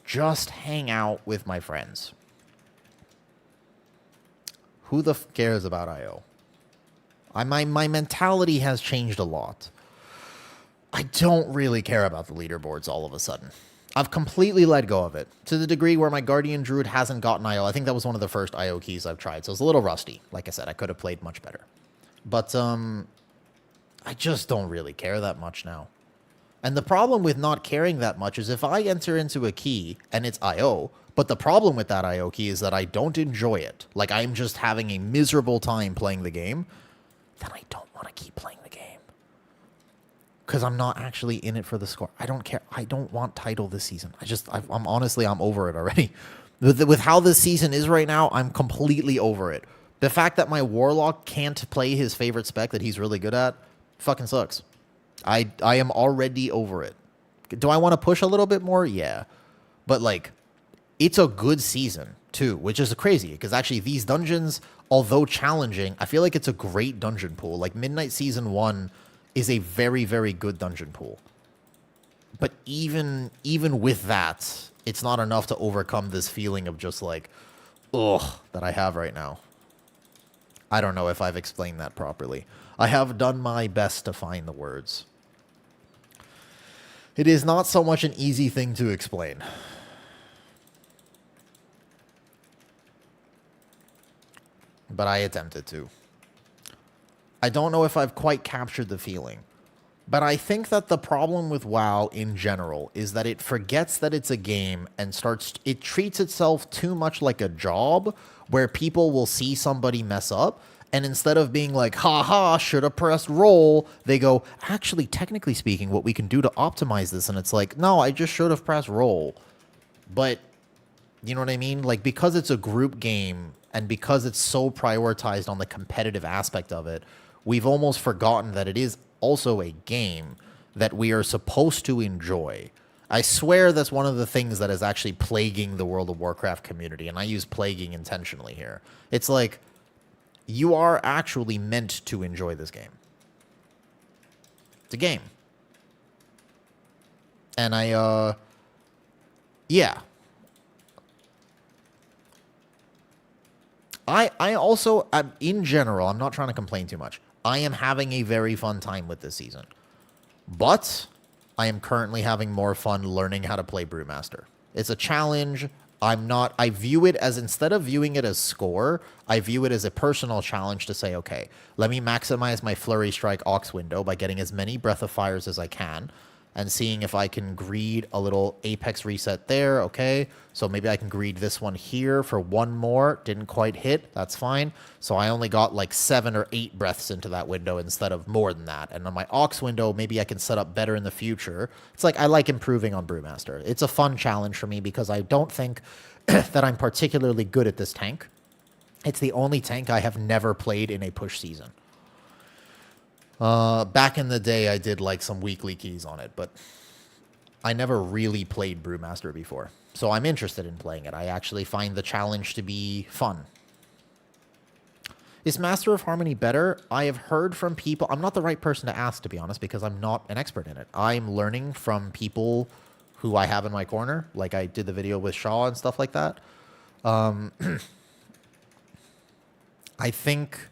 S1: Just hang out with my friends. Who the f cares about IO? My mentality has changed a lot. I don't really care about the leaderboards all of a sudden. I've completely let go of it, to the degree where my Guardian Druid hasn't gotten IO. I think that was one of the first IO keys I've tried, so it's a little rusty. Like I said, I could have played much better. But I just don't really care that much now. And the problem with not caring that much is if I enter into a key and it's IO, but the problem with that IO key is that I don't enjoy it, like I'm just having a miserable time playing the game, then I don't want to keep playing the game. Because I'm not actually in it for the score. I don't care. I don't want title this season. I'm honestly, I'm over it already. With how this season is right now, I'm completely over it. The fact that my Warlock can't play his favorite spec that he's really good at fucking sucks. I am already over it. Do I want to push a little bit more? Yeah. But, like, it's a good season, too, which is crazy. Because, actually, these dungeons, although challenging, I feel like it's a great dungeon pool. Like, Midnight Season 1 is a very, very good dungeon pool. But even with that, it's not enough to overcome this feeling of just, like, ugh, that I have right now. I don't know if I've explained that properly. I have done my best to find the words. It is not so much an easy thing to explain. But I attempted to. I don't know if I've quite captured the feeling. But I think that the problem with WoW in general is that it forgets that it's a game and it treats itself too much like a job where people will see somebody mess up. And instead of being like, haha, should have pressed roll, they go, actually, technically speaking, what we can do to optimize this. And it's like, no, I just should have pressed roll. But, you know what I mean? Like, because it's a group game and because it's so prioritized on the competitive aspect of it, we've almost forgotten that it is also a game that we are supposed to enjoy. I swear that's one of the things that is actually plaguing the World of Warcraft community, and I use plaguing intentionally here. It's like, you are actually meant to enjoy this game. It's a game. And yeah. I also, in general, I'm not trying to complain too much. I am having a very fun time with this season. But I am currently having more fun learning how to play Brewmaster. It's a challenge. I view it as, instead of viewing it as score, I view it as a personal challenge to say, okay, let me maximize my Flurry Strike Aux window by getting as many Breath of Fires as I can and seeing if I can greed a little Apex reset there, okay? So maybe I can greed this one here for one more. Didn't quite hit. That's fine. So I only got like 7 or 8 breaths into that window instead of more than that. And on my Aux window, maybe I can set up better in the future. It's like I like improving on Brewmaster. It's a fun challenge for me because I don't think that I'm particularly good at this tank. It's the only tank I have never played in a push season. Back in the day, I did like some weekly keys on it, but I never really played Brewmaster before. So I'm interested in playing it. I actually find the challenge to be fun. Is Master of Harmony better? I have heard from people. I'm not the right person to ask, to be honest, because I'm not an expert in it. I'm learning from people who I have in my corner. Like I did the video with Shaw and stuff like that. I think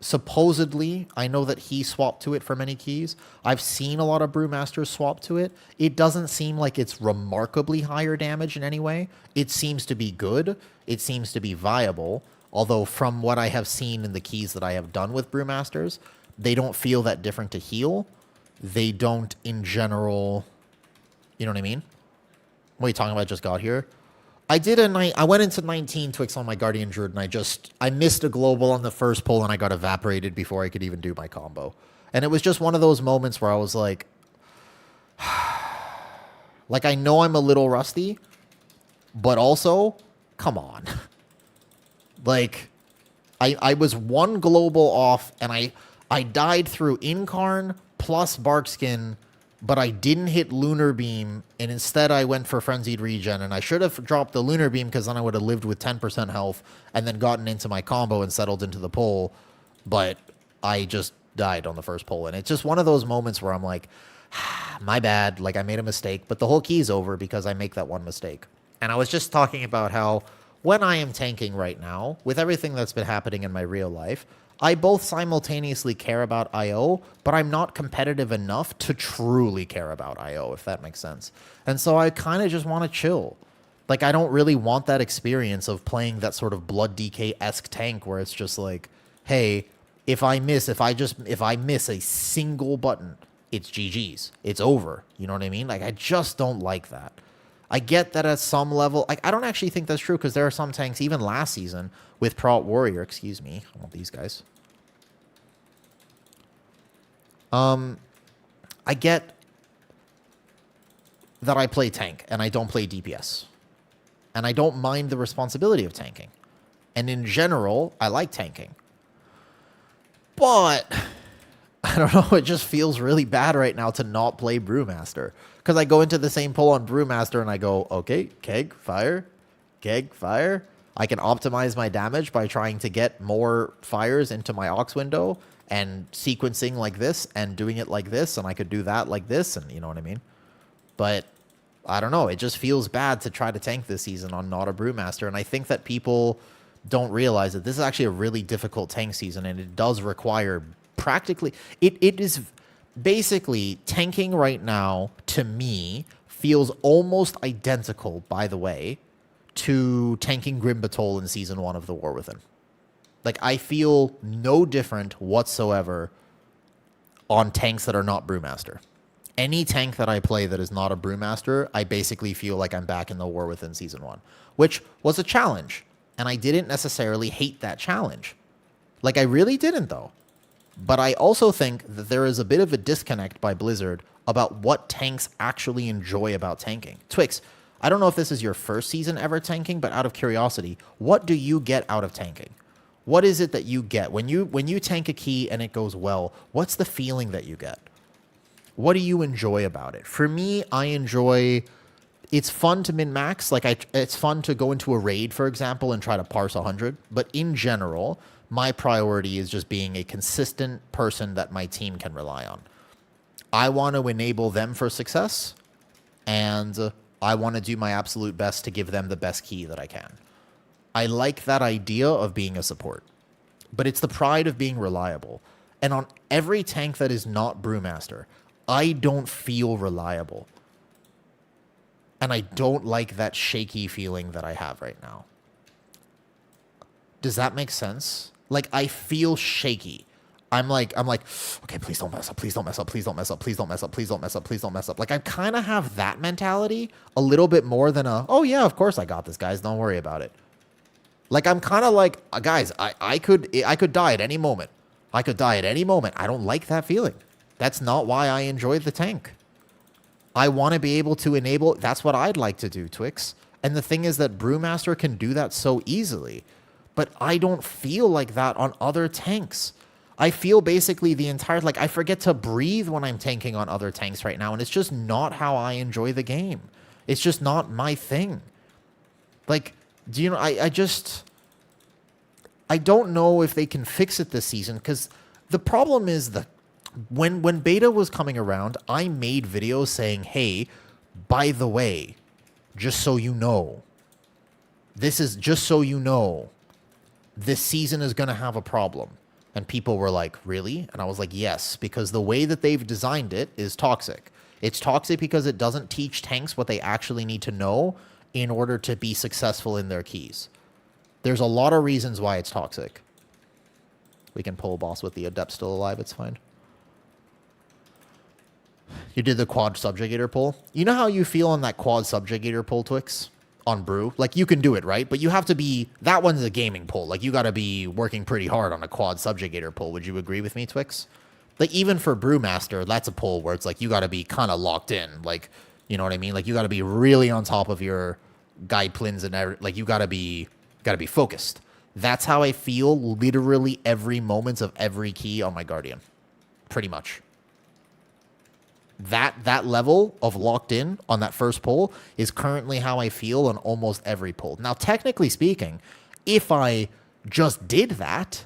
S1: supposedly, I know that he swapped to it for many keys. I've seen a lot of Brewmasters swap to it. It doesn't seem like it's remarkably higher damage in any way. It seems to be good. It seems to be viable. Although from what I have seen in the keys that I have done with Brewmasters, they don't feel that different to heal. They don't in general, you know what I mean? What are you talking about? Just got here. I went into 19 Twix on my Guardian Druid, and I missed a global on the first pull, and I got evaporated before I could even do my combo. And it was just one of those moments where I was like, like, I know I'm a little rusty, but also, come on. Like, I was one global off, and I died through Incarn plus Barkskin, but I didn't hit Lunar Beam, and instead I went for Frenzied Regen, and I should have dropped the Lunar Beam because then I would have lived with 10% health and then gotten into my combo and settled into the pull, but I just died on the first pull, and it's just one of those moments where I'm like, my bad, like I made a mistake, but the whole key's over because I make that one mistake. And I was just talking about how when I am tanking right now, with everything that's been happening in my real life, I both simultaneously care about IO, but I'm not competitive enough to truly care about IO, if that makes sense. And so I kind of just want to chill. Like, I don't really want that experience of playing that sort of Blood DK-esque tank where it's just like, hey, if I miss a single button, it's GG's. It's over. You know what I mean? Like, I just don't like that. I get that at some level. Like, I don't actually think that's true because there are some tanks, even last season, with Prout Warrior, excuse me. I want these guys. I get that I play tank and I don't play DPS. And I don't mind the responsibility of tanking. And in general, I like tanking. But I don't know, it just feels really bad right now to not play Brewmaster. Because I go into the same pull on Brewmaster and I go, okay, keg, fire, keg, fire. I can optimize my damage by trying to get more fires into my Aux window and sequencing like this and doing it like this. And I could do that like this, and you know what I mean? But I don't know. It just feels bad to try to tank this season on not a Brewmaster. And I think that people don't realize that this is actually a really difficult tank season, and it does require practically... It is basically tanking right now, to me, feels almost identical, by the way, to tanking Grim Batol in Season 1 of The War Within. Like, I feel no different whatsoever on tanks that are not Brewmaster. Any tank that I play that is not a Brewmaster, I basically feel like I'm back in the War Within Season 1, which was a challenge, and I didn't necessarily hate that challenge. Like, I really didn't, though. But I also think that there is a bit of a disconnect by Blizzard about what tanks actually enjoy about tanking. Twix, I don't know if this is your first season ever tanking, but out of curiosity, what do you get out of tanking? What is it that you get? When you tank a key and it goes well, what's the feeling that you get? What do you enjoy about it? For me, I enjoy... It's fun to min-max. Like, it's fun to go into a raid, for example, and try to parse 100. But in general, my priority is just being a consistent person that my team can rely on. I want to enable them for success, and I want to do my absolute best to give them the best key that I can. I like that idea of being a support, but it's the pride of being reliable. And on every tank that is not Brewmaster, I don't feel reliable. And I don't like that shaky feeling that I have right now. Does that make sense? Like, I feel shaky. I'm like, okay, please don't mess up, please don't mess up, please don't mess up, please don't mess up, please don't mess up, please don't mess up. Like, I kind of have that mentality a little bit more than oh yeah, of course I got this, guys, don't worry about it. Like, I'm kind of like, guys, I could die at any moment. I could die at any moment. I don't like that feeling. That's not why I enjoy the tank. I want to be able to enable... That's what I'd like to do, Twix. And the thing is that Brewmaster can do that so easily. But I don't feel like that on other tanks. I feel basically the entire... Like, I forget to breathe when I'm tanking on other tanks right now. And it's just not how I enjoy the game. It's just not my thing. Like, do you know... I just... I don't know if they can fix it this season. Because the problem is the... When beta was coming around, I made videos saying, hey, by the way, just so you know, this is just so you know, this season is going to have a problem. And people were like, really? And I was like, yes, because the way that they've designed it is toxic. It's toxic because it doesn't teach tanks what they actually need to know in order to be successful in their keys. There's a lot of reasons why it's toxic. We can pull boss with the adept still alive, it's fine. You did the quad subjugator pull. You know how you feel on that quad subjugator pull, Twix? On Brew? Like, you can do it, right? But you have to be... That one's a gaming pull. Like, you got to be working pretty hard on a quad subjugator pull. Would you agree with me, Twix? Like, even for Brewmaster, that's a pull where it's like, you got to be kind of locked in. Like, you know what I mean? Like, you got to be really on top of your guide plins and... Like, you got to be focused. That's how I feel literally every moment of every key on my Guardian. Pretty much. That level of locked in on that first pull is currently how I feel on almost every pull. Now, technically speaking, if I just did that,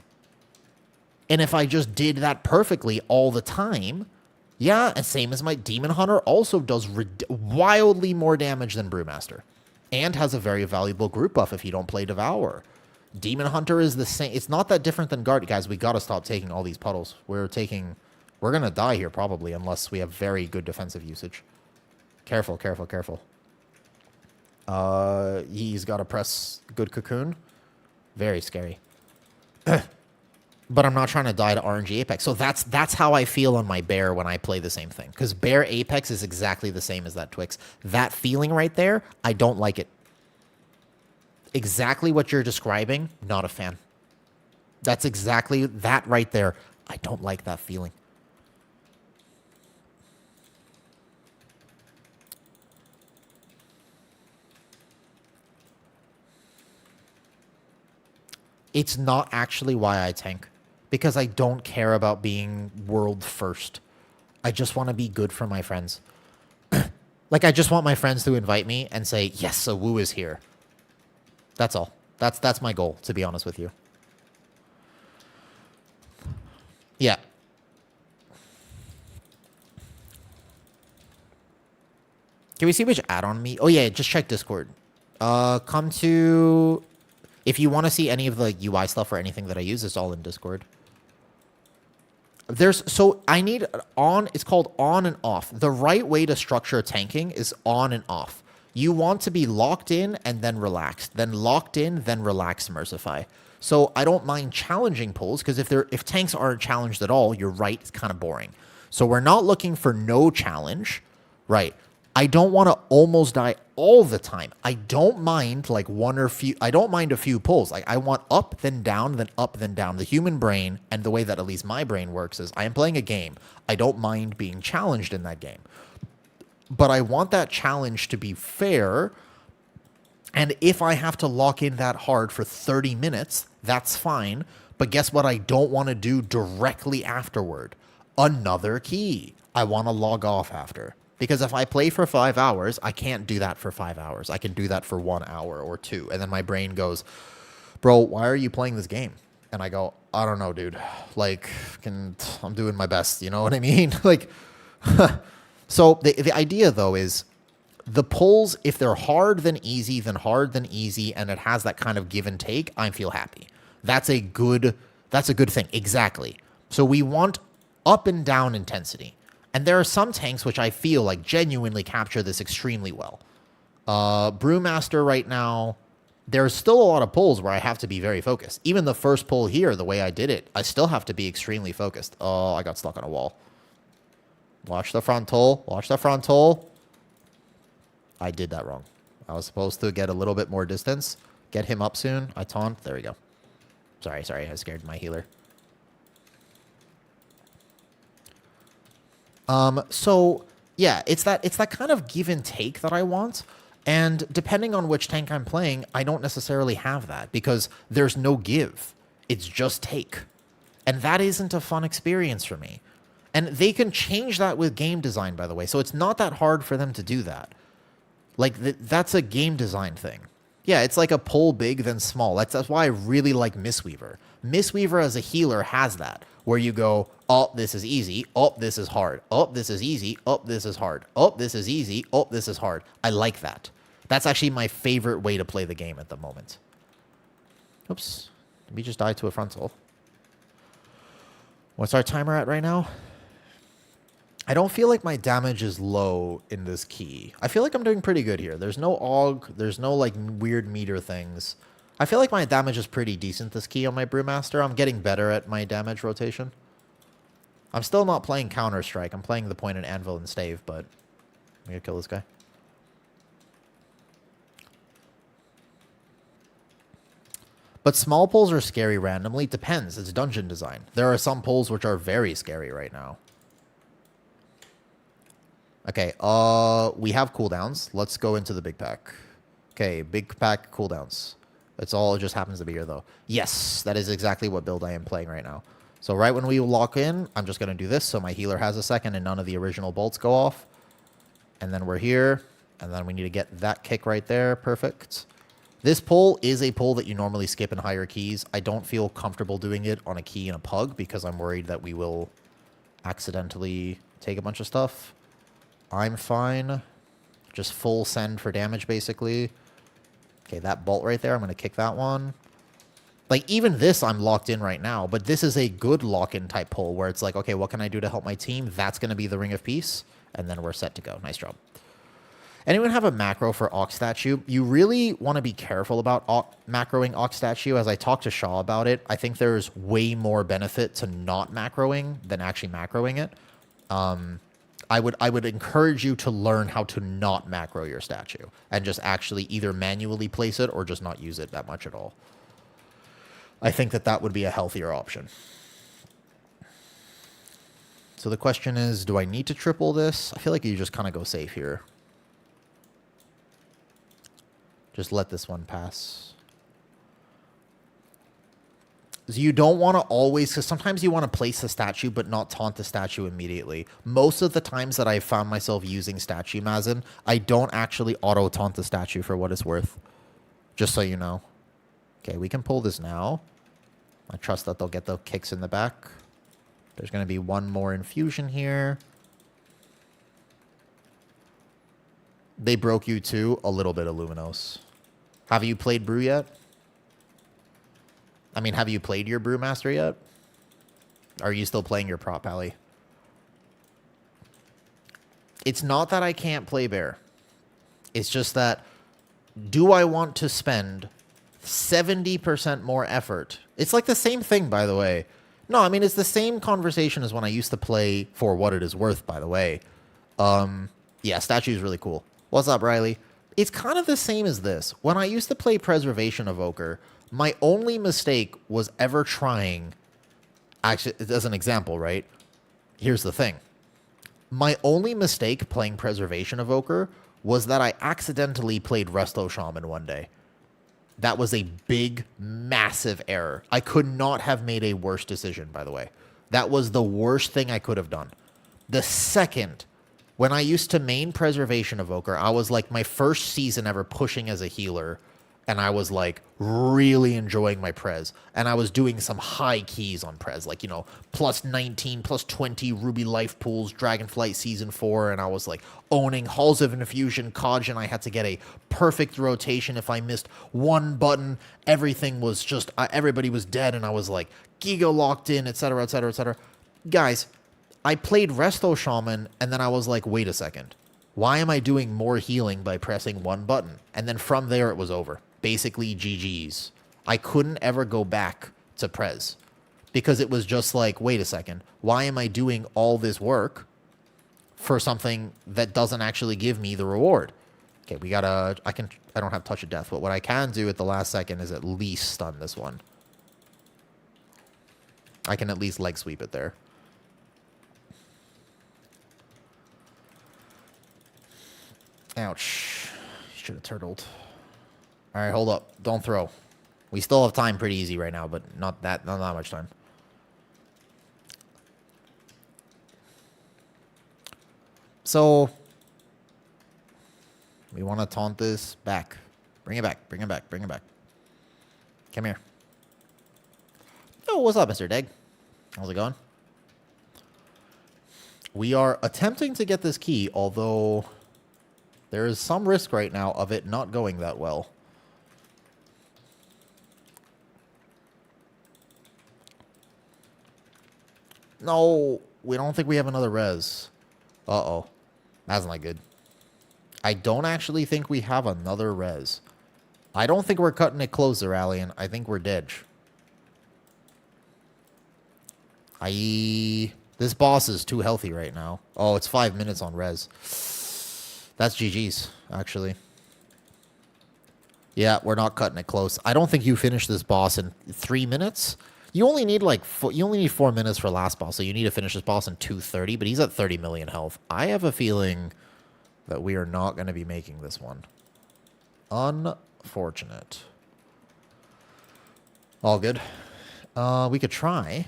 S1: and if I just did that perfectly all the time, yeah, and same as my Demon Hunter also does wildly more damage than Brewmaster, and has a very valuable group buff if you don't play Devour. Demon Hunter is the same. It's not that different than Guard. Guys, we got to stop taking all these puddles. We're going to die here, probably, unless we have very good defensive usage. Careful, careful, careful. He's got to press good cocoon. Very scary. But I'm not trying to die to RNG Apex. So that's how I feel on my Bear when I play the same thing. Because Bear Apex is exactly the same as that Twix. That feeling right there, I don't like it. Exactly what you're describing, not a fan. That's exactly that right there. I don't like that feeling. It's not actually why I tank. Because I don't care about being world first. I just want to be good for my friends. Like, I just want my friends to invite me and say, yes, a woo is here. That's all. That's my goal, to be honest with you. Yeah. Can we see which add-on me? Oh, yeah, just check Discord. Come to... If you want to see any of the UI stuff or anything that I use, it's all in Discord. I need on, it's called on and off. The right way to structure tanking is on and off. You want to be locked in and then relaxed. Then locked in, then relax, Mercify. So I don't mind challenging pulls, because if tanks aren't challenged at all, you're right, it's kind of boring.
S2: So we're not looking for no challenge, right? I don't want to almost die all the time. I don't mind like I don't mind a few pulls. Like I want up, then down, then up, then down. The human brain, and the way that at least my brain works is I am playing a game. I don't mind being challenged in that game. But I want that challenge to be fair. And if I have to lock in that hard for 30 minutes, that's fine. But guess what I don't want to do directly afterward? Another key. I want to log off after. Because if I play for 5 hours, I can't do that for 5 hours. I can do that for 1 hour or 2. And then my brain goes, bro, why are you playing this game? And I go, I don't know, dude. Like, I'm doing my best. You know what I mean? Like, so the idea, though, is the pulls, if they're hard, then easy, then hard, then easy, and it has that kind of give and take, I feel happy. That's a good thing. Exactly. So we want up and down intensity. And there are some tanks which I feel like genuinely capture this extremely well. Brewmaster right now, there's still a lot of pulls where I have to be very focused. Even the first pull here, the way I did it, I still have to be extremely focused. Oh, I got stuck on a wall. Watch the frontal. Watch the frontal. I did that wrong. I was supposed to get a little bit more distance. Get him up soon. I taunt. There we go. Sorry. I scared my healer. So yeah, it's that kind of give and take that I want. And depending on which tank I'm playing, I don't necessarily have that because there's no give. It's just take. And that isn't a fun experience for me. And they can change that with game design, by the way. So it's not that hard for them to do that. Like, that's a game design thing. Yeah, it's like a pull big, then small. That's why I really like Mistweaver. Mistweaver as a healer has that, where you go, oh, this is easy. Oh, this is hard. Oh, this is easy. Oh, this is hard. Oh, this is easy. Oh, this is hard. I like that. That's actually my favorite way to play the game at the moment. Oops. We just died to a frontal. What's our timer at right now? I don't feel like my damage is low in this key. I feel like I'm doing pretty good here. There's no AUG. There's no like weird meter things. I feel like my damage is pretty decent this key on my Brewmaster. I'm getting better at my damage rotation. I'm still not playing Counter-Strike. I'm playing the point and anvil and stave, but I'm going to kill this guy. But small pulls are scary randomly. Depends. It's dungeon design. There are some pulls which are very scary right now. Okay, we have cooldowns. Let's go into the big pack. Okay, big pack cooldowns. It's all, it just happens to be here, though. Yes, that is exactly what build I am playing right now. So right when we lock in, I'm just going to do this so my healer has a second and none of the original bolts go off. And then we're here, and then we need to get that kick right there. Perfect. This pull is a pull that you normally skip in higher keys. I don't feel comfortable doing it on a key in a pug because I'm worried that we will accidentally take a bunch of stuff. I'm fine. Just full send for damage, basically. Okay, that bolt right there, I'm going to kick that one. Like, even this, I'm locked in right now, but this is a good lock-in type pull where it's like, okay, what can I do to help my team? That's going to be the Ring of Peace, and then we're set to go. Nice job. Anyone have a macro for Ox Statue? You really want to be careful about macroing Ox Statue. As I talked to Shaw about it, I think there's way more benefit to not macroing than actually macroing it. I would encourage you to learn how to not macro your statue and just actually either manually place it or just not use it that much at all. I think that would be a healthier option. So the question is, do I need to triple this? I feel like you just kind of go safe here. Just let this one pass. So you don't want to always, because sometimes you want to place the statue but not taunt the statue immediately. Most of the times that I've found myself using Statue Mazin, I don't actually auto-taunt the statue for what it's worth. Just so you know. Okay, we can pull this now. I trust that they'll get the kicks in the back. There's going to be one more infusion here. They broke you too. A little bit of Luminos. Have you played Brew yet? I mean, have you played your Brewmaster yet? Are you still playing your prop alley? It's not that I can't play Bear. It's just that, do I want to spend 70% more effort? It's like the same thing, by the way. No, I mean, it's the same conversation as when I used to play For What It Is Worth, by the way. Yeah, statue is really cool. What's up, Riley? It's kind of the same as this. When I used to play Preservation Evoker, my only mistake was ever trying... Actually, as an example, right? Here's the thing. My only mistake playing Preservation Evoker was that I accidentally played Resto Shaman one day. That was a big, massive error. I could not have made a worse decision, by the way. That was the worst thing I could have done. The second, when I used to main Preservation Evoker, I was like my first season ever pushing as a healer, and I was like really enjoying my Prez. And I was doing some high keys on Prez, like, you know, plus 19, plus 20 Ruby Life Pools, Dragonflight Season 4, and I was like owning Halls of Infusion, Kajin. I had to get a perfect rotation. If I missed one button, everything was just, everybody was dead, and I was like Giga locked in, etc., etc., etc. Guys, I played Resto Shaman, and then I was like, wait a second. Why am I doing more healing by pressing one button? And then from there, it was over. Basically, GG's. I couldn't ever go back to Prez because it was just like, wait a second. Why am I doing all this work for something that doesn't actually give me the reward? Okay, we gotta... I don't have Touch of Death, but what I can do at the last second is at least stun this one. I can at least leg sweep it there. Ouch. Should have turtled. All right, hold up. Don't throw. We still have time pretty easy right now, but not that much time. So we want to taunt this back. Bring it back. Bring it back. Bring it back. Come here. Oh, what's up, Mr. Deg? How's it going? We are attempting to get this key, although there is some risk right now of it not going that well. No, we don't think we have another res. Uh-oh. That's not good. I don't actually think we have another res. I don't think we're cutting it closer, Alien. I think we're dead. This boss is too healthy right now. Oh, it's 5 minutes on res. That's GG's, actually. Yeah, we're not cutting it close. I don't think you finish this boss in 3 minutes. You only need like 4 minutes for last boss, so you need to finish this boss in 2:30, but he's at 30 million health. I have a feeling that we are not going to be making this one. Unfortunate. All good. We could try.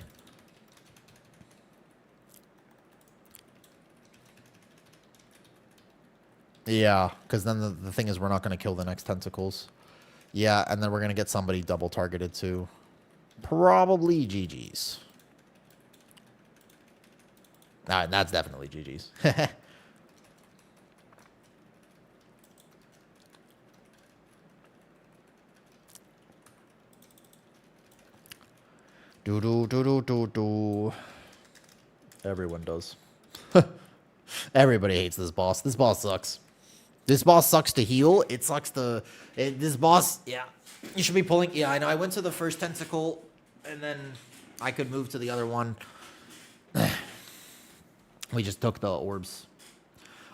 S2: Yeah, because then the thing is we're not going to kill the next tentacles. Yeah, and then we're going to get somebody double targeted too. Probably GG's. That's definitely GG's. Do. Everyone does. Everybody hates this boss. This boss sucks. This boss sucks to heal. It sucks to... this boss, yeah. You should be pulling... Yeah, I know. I went to the first tentacle, and then I could move to the other one. We just took the orbs.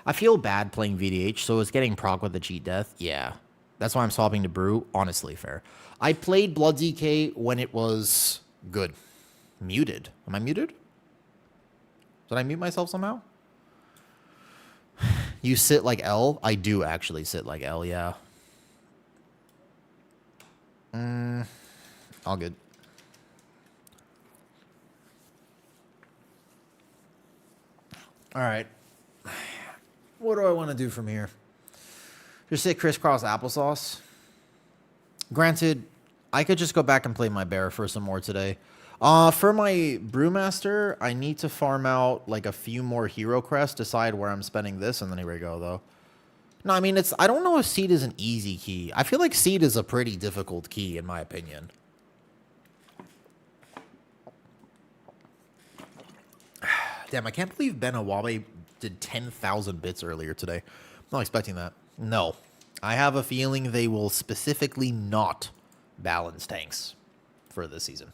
S2: I feel bad playing VDH, so it's getting proc with the cheat death. Yeah. That's why I'm swapping to Brew. Honestly, fair. I played Blood DK when it was good. Muted. Am I muted? Did I mute myself somehow? You sit like L? I do actually sit like L, yeah. All good. All right. What do I want to do from here? Just sit crisscross applesauce. Granted, I could just go back and play my bear for some more today. For my Brewmaster, I need to farm out like a few more hero crests, decide where I'm spending this, and then here we go, though. No, I mean, I don't know if Seed is an easy key. I feel like Seed is a pretty difficult key, in my opinion. Damn, I can't believe Ben Awabe did 10,000 bits earlier today. I'm not expecting that. No. I have a feeling they will specifically not balance tanks for this season.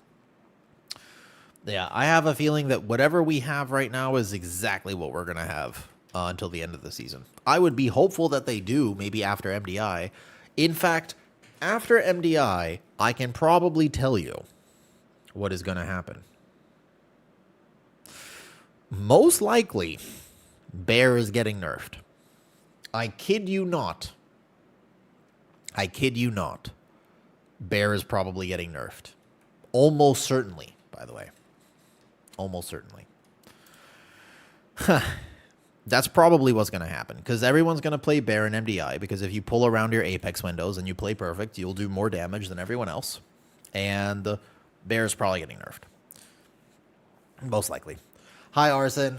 S1: Yeah, I have a feeling that whatever we have right now is exactly what we're going to have until the end of the season. I would be hopeful that they do, maybe after MDI. In fact, after MDI, I can probably tell you what is going to happen. Most likely, Bear is getting nerfed. I kid you not. I kid you not. Bear is probably getting nerfed. Almost certainly, by the way. Almost certainly. That's probably what's going to happen, because everyone's going to play Bear in MDI, because if you pull around your Apex windows and you play perfect, you'll do more damage than everyone else. And Bear is probably getting nerfed. Most likely. Hi, Arson.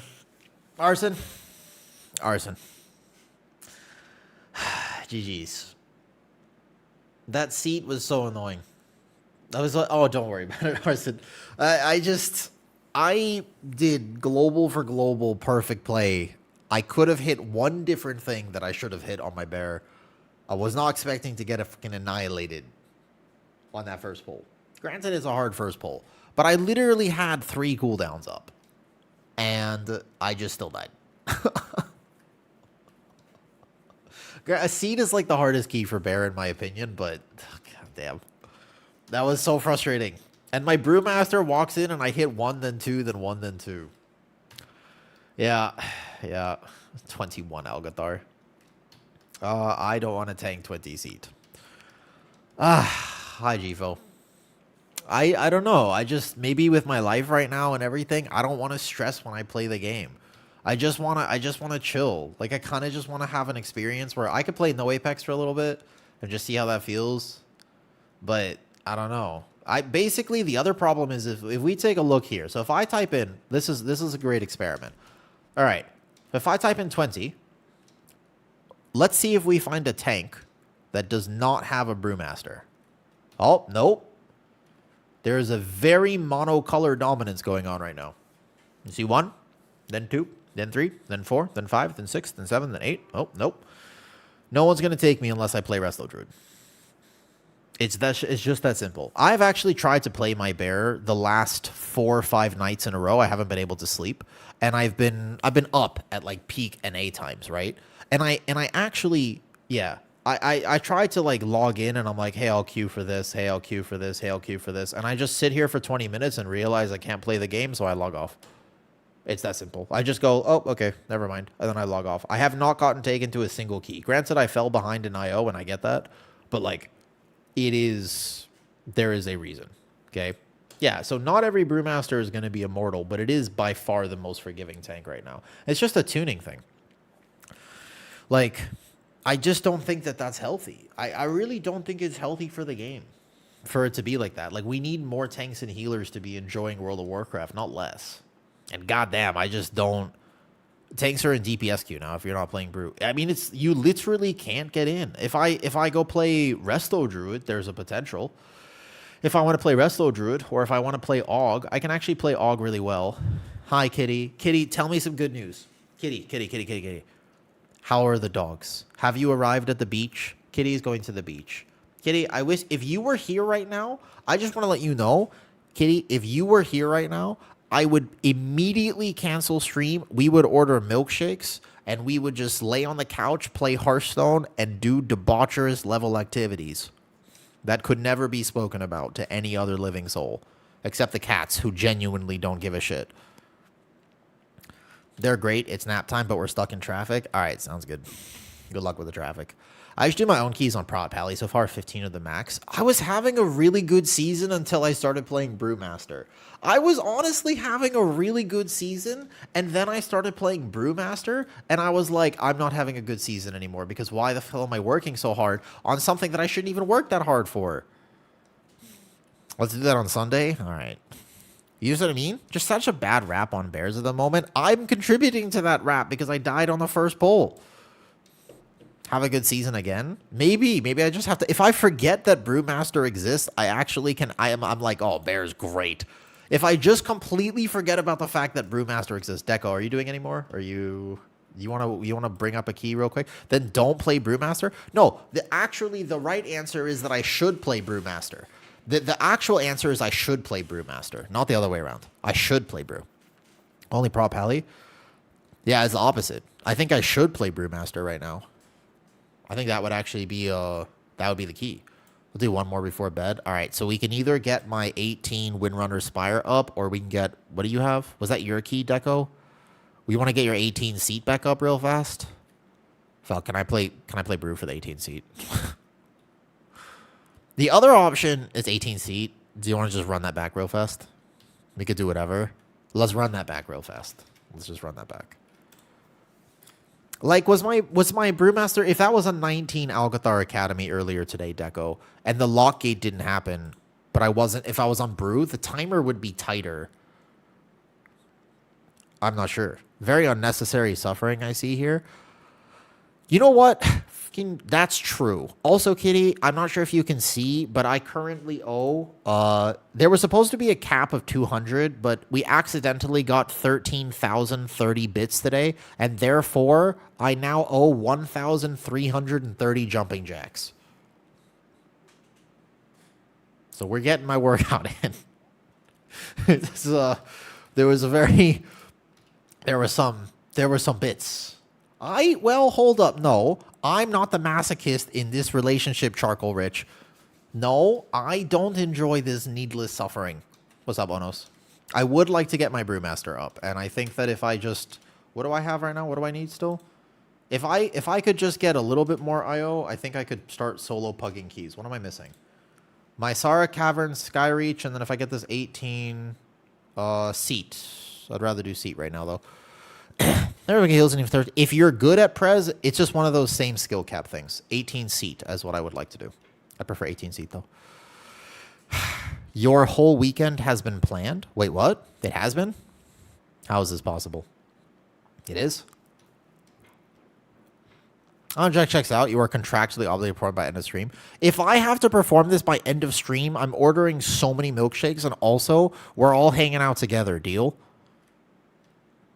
S1: Arson. Arson. GG's. That seat was so annoying. I was like, oh, don't worry about it, Arson. I did global for global perfect play. I could have hit one different thing that I should have hit on my Bear. I was not expecting to get a fucking annihilated on that first pull. Granted, it's a hard first pull, but I literally had 3 cooldowns up, and I just still died. A seed is like the hardest key for Bear in my opinion, but god damn, that was so frustrating. And my Brewmaster walks in and I hit 1, then 2, then 1, then 2. Yeah. 21 Algathar. I don't want to tank 20 seed. Hi Gfo. I don't know. I just, maybe with my life right now and everything, I don't want to stress when I play the game. I just want to chill. Like, I kind of just want to have an experience where I could play no Apex for a little bit and just see how that feels. But I don't know. Basically, the other problem is if we take a look here. So if I type in, this is a great experiment. All right. If I type in 20, let's see if we find a tank that does not have a Brewmaster. Oh, nope. There is a very monocolor dominance going on right now. You see 1, then 2, then 3, then 4, then 5, then 6, then 7, then 8. Oh, nope. No one's going to take me unless I play Resto Druid. It's just that simple. I've actually tried to play my Bear the last 4 or 5 nights in a row. I haven't been able to sleep, and I've been up at like peak NA times, right? And I actually, yeah, I tried to like log in, and I'm like, hey, I'll queue for this, hey, I'll queue for this, hey, I'll queue for this, and I just sit here for 20 minutes and realize I can't play the game, so I log off. It's that simple. I just go, oh, okay, never mind, and then I log off. I have not gotten taken to a single key. Granted, I fell behind in IO, and I get that, but like, there is a reason, okay? Yeah, so not every Brewmaster is going to be immortal, but it is by far the most forgiving tank right now. It's just a tuning thing. Like, I just don't think that that's healthy. I really don't think it's healthy for the game, for it to be like that. Like, we need more tanks and healers to be enjoying World of Warcraft, not less. And goddamn, I just don't. Tanks are in DPS queue now if you're not playing Brew. I mean, you literally can't get in. If I go play Resto Druid, there's a potential. If I want to play Resto Druid, or if I want to play Aug, I can actually play Aug really well. Hi, Kitty. Kitty, tell me some good news. Kitty. How are the dogs? Have you arrived at the beach? Kitty is going to the beach. Kitty, I wish, if you were here right now, I just want to let you know, Kitty, if you were here right now, I would immediately cancel stream. We would order milkshakes, and we would just lay on the couch, play Hearthstone, and do debaucherous level activities that could never be spoken about to any other living soul, except the cats, who genuinely don't give a shit. They're great. It's nap time, but we're stuck in traffic. All right, sounds good. Good luck with the traffic. I used to do my own keys on Prot Pally. So far, 15 of the max. I was having a really good season until I started playing Brewmaster. I was honestly having a really good season, and then I started playing Brewmaster, and I was like, I'm not having a good season anymore, because why the hell am I working so hard on something that I shouldn't even work that hard for? Let's do that on Sunday. All right. You know what I mean? Just such a bad rap on Bears at the moment. I'm contributing to that rap because I died on the first poll. Have a good season again? Maybe I just have to. If I forget that Brewmaster exists, I actually can. I'm like, oh, Bear's great. If I just completely forget about the fact that Brewmaster exists, Deco, are you doing any more? Are you wanna bring up a key real quick? Then don't play Brewmaster. No, actually the right answer is that I should play Brewmaster,
S2: The actual answer is I should play Brewmaster, not the other way around. I should play Brew. Only prop Halley? Yeah, it's the opposite. I think I should play Brewmaster right now. I think that would actually be that would be the key. We'll do one more before bed. All right, so we can either get my 18 Windrunner Spire up, or we can get, what do you have? Was that your key, Deco? We want to get your 18 seat back up real fast. Fel, can I play Brew for the 18 seat? The other option is 18 seat. Do you want to just run that back real fast? We could do whatever. Let's run that back real fast. Let's just run that back. Like, was my Brewmaster, if that was a 19 Alcathar Academy earlier today, Deco, and the lock gate didn't happen, but if I was on Brew, the timer would be tighter. I'm not sure. Very unnecessary suffering I see here. You know what? That's true. Also, Kitty, I'm not sure if you can see, but I currently owe, there was supposed to be a cap of 200, but we accidentally got 13,030 bits today, and therefore, I now owe 1,330 jumping jacks. So we're getting my workout in. There were some bits. Well, hold up. No, I'm not the masochist in this relationship, Charcoal Rich. No, I don't enjoy this needless suffering. What's up, Onos? I would like to get my Brewmaster up, and I think that if I just... What do I have right now? What do I need still? If I could just get a little bit more IO, I think I could start solo pugging keys. What am I missing? My Sara Cavern, Skyreach, and then if I get this 18 seat. I'd rather do seat right now, though. There we go. If you're good at Prez, it's just one of those same skill cap things. 18 seat is what I would like to do. I prefer 18 seat, though. Your whole weekend has been planned? Wait, what? It has been? How is this possible? It is? Jack checks out. You are contractually obligated to perform by end of stream. If I have to perform this by end of stream, I'm ordering so many milkshakes, and also, we're all hanging out together. Deal?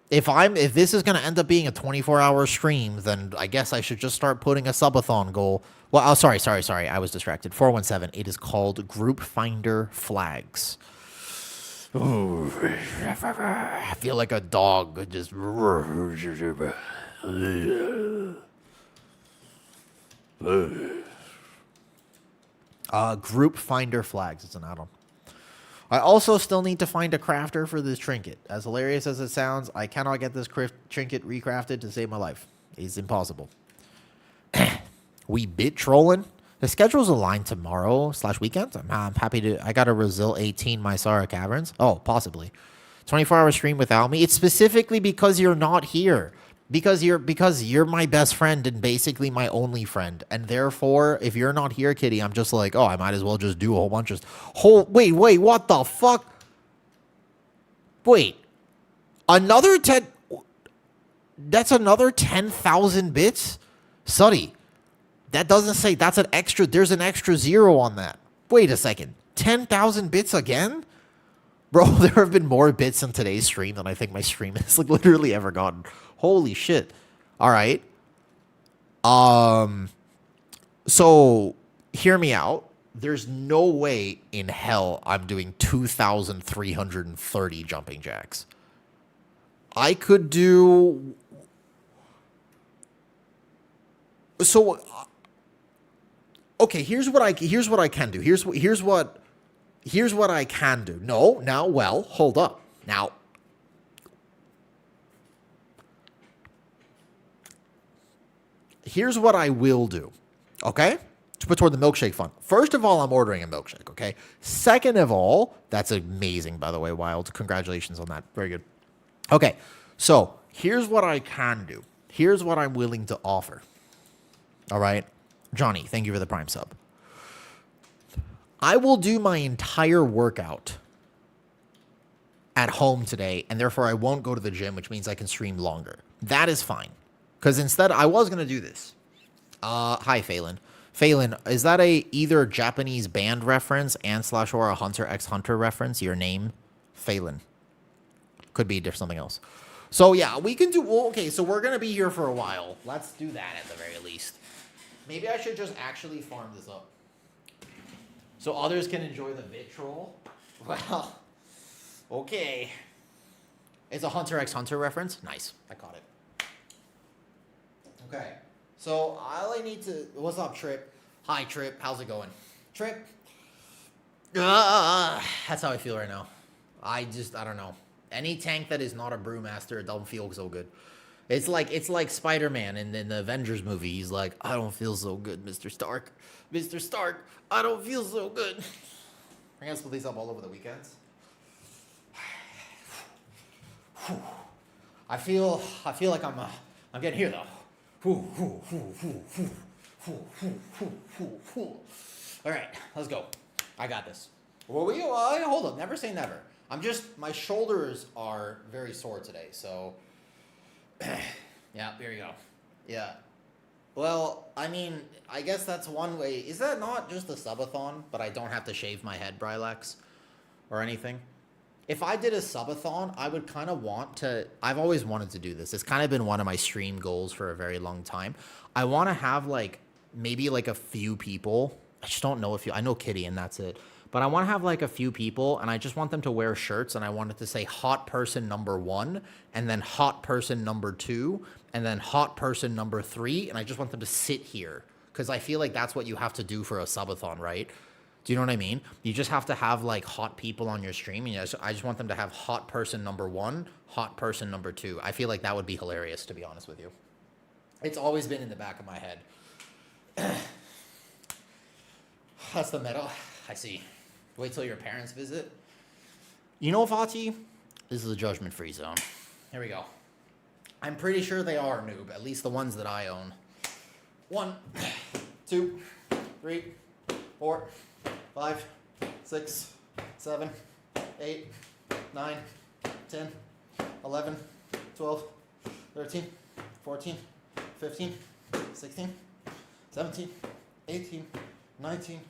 S2: If this is going to end up being a 24-hour stream, then I guess I should just start putting a subathon goal. Well, oh, sorry. I was distracted. 417. It is called Group Finder Flags. Ooh, I feel like a dog just... Group Finder Flags. It's an add-on. I also still need to find a crafter for this trinket. As hilarious as it sounds, I cannot get this trinket recrafted to save my life. It's impossible. We bit trolling. The schedule's aligned tomorrow/weekend. I'm happy to... I got a Brazil 18 Mysara Caverns. Oh, possibly. 24-hour stream without me. It's specifically because you're not here. Because you're my best friend and basically my only friend. And therefore, if you're not here, Kitty, I'm just like, oh, I might as well just do a whole bunch of... Wait, what the fuck? Wait. Another 10... That's another 10,000 bits? Suddy, that doesn't say... That's an extra... There's an extra 0 on that. Wait a second. 10,000 bits again? Bro, there have been more bits in today's stream than I think my stream has literally ever gotten. Holy shit. All right. So hear me out. There's no way in hell I'm doing 2,330 jumping jacks. I could do... So, okay, here's what I can do. Here's what I can do. No, now, well, hold up. Now, here's what I will do, okay? To put toward the milkshake fund. First of all, I'm ordering a milkshake, okay? Second of all, that's amazing, by the way, Wild. Congratulations on that. Very good. Okay, so here's what I can do. Here's what I'm willing to offer. All right? Johnny, thank you for the Prime sub. I will do my entire workout at home today, and therefore I won't go to the gym, which means I can stream longer. That is fine. Because instead, I was going to do this. Hi, Phelan. Phelan, is that either Japanese band reference or a Hunter x Hunter reference? Your name? Phelan. Could be something else. So, yeah, we can do... Well, okay, so we're going to be here for a while. Let's do that at the very least. Maybe I should just actually farm this up.
S1: so others can enjoy the vitriol. Well, okay. It's a Hunter x Hunter reference. Nice, I caught it. Okay, so all I need to. What's up, Trip? Hi, Trip. How's it going, Trip? That's how I feel right now. I don't know. Any tank that is not a brewmaster don't feel so good. It's like Spider-Man in the Avengers movie. He's like, I don't feel so good, Mr. Stark. Mr. Stark, I don't feel so good. I'm gonna split these up all over the weekends. I feel like I'm getting here though. All right, let's go. I got this. Well, hold up. Never say never. My shoulders are very sore today, so yeah, here you go. Yeah. Well, I mean, I guess that's one way. Is that not just a subathon, but I don't have to shave my head, Brylex, or anything? If I did a subathon, I would kind of want to. I've always wanted to do this. It's kind of been one of my stream goals for a very long time. I want to have maybe a few people. I just don't know I know Kitty and that's it. But I want to have a few people, and I just want them to wear shirts, and I want it to say hot person number 1, and then hot person number 2, and then hot person number 3, and I just want them to sit here, because I feel like that's what you have to do for a subathon, right? Do you know what I mean? You just have to have hot people on your stream, and I just want them to have hot person number 1, hot person number 2. I feel like that would be hilarious, to be honest with you. It's always been in the back of my head. That's the metal. I see. Wait till your parents visit. You know, Vati, this is a judgment-free zone. Here we go. I'm pretty sure they are noob, at least the ones that I own. 1, 2, 3, 4, 5, 6, 7, 8, 9, 10, 11, 12, 13, 14, 15, 16, 17, 18, 19,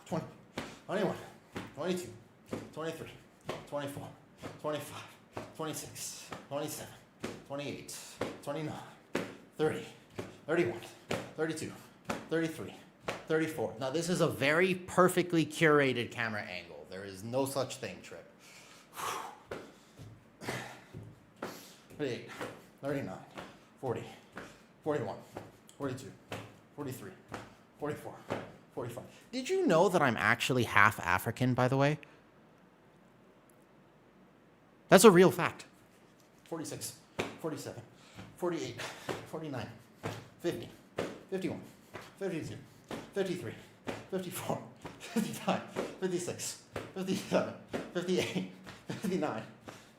S1: 20, 21, 22, 23, 24, 25, 26, 27, 28, 29, 30, 31, 32, 33, 34. Now, this is a very perfectly curated camera angle. There is no such thing, Trip. 38, 39, 40, 41, 42, 43, 44, 45. Did you know that I'm actually half African, by the way? That's a real fact. 46, 47, 48, 49, 50, 51, 52, 53, 54, 55, 56, 57, 58, 59,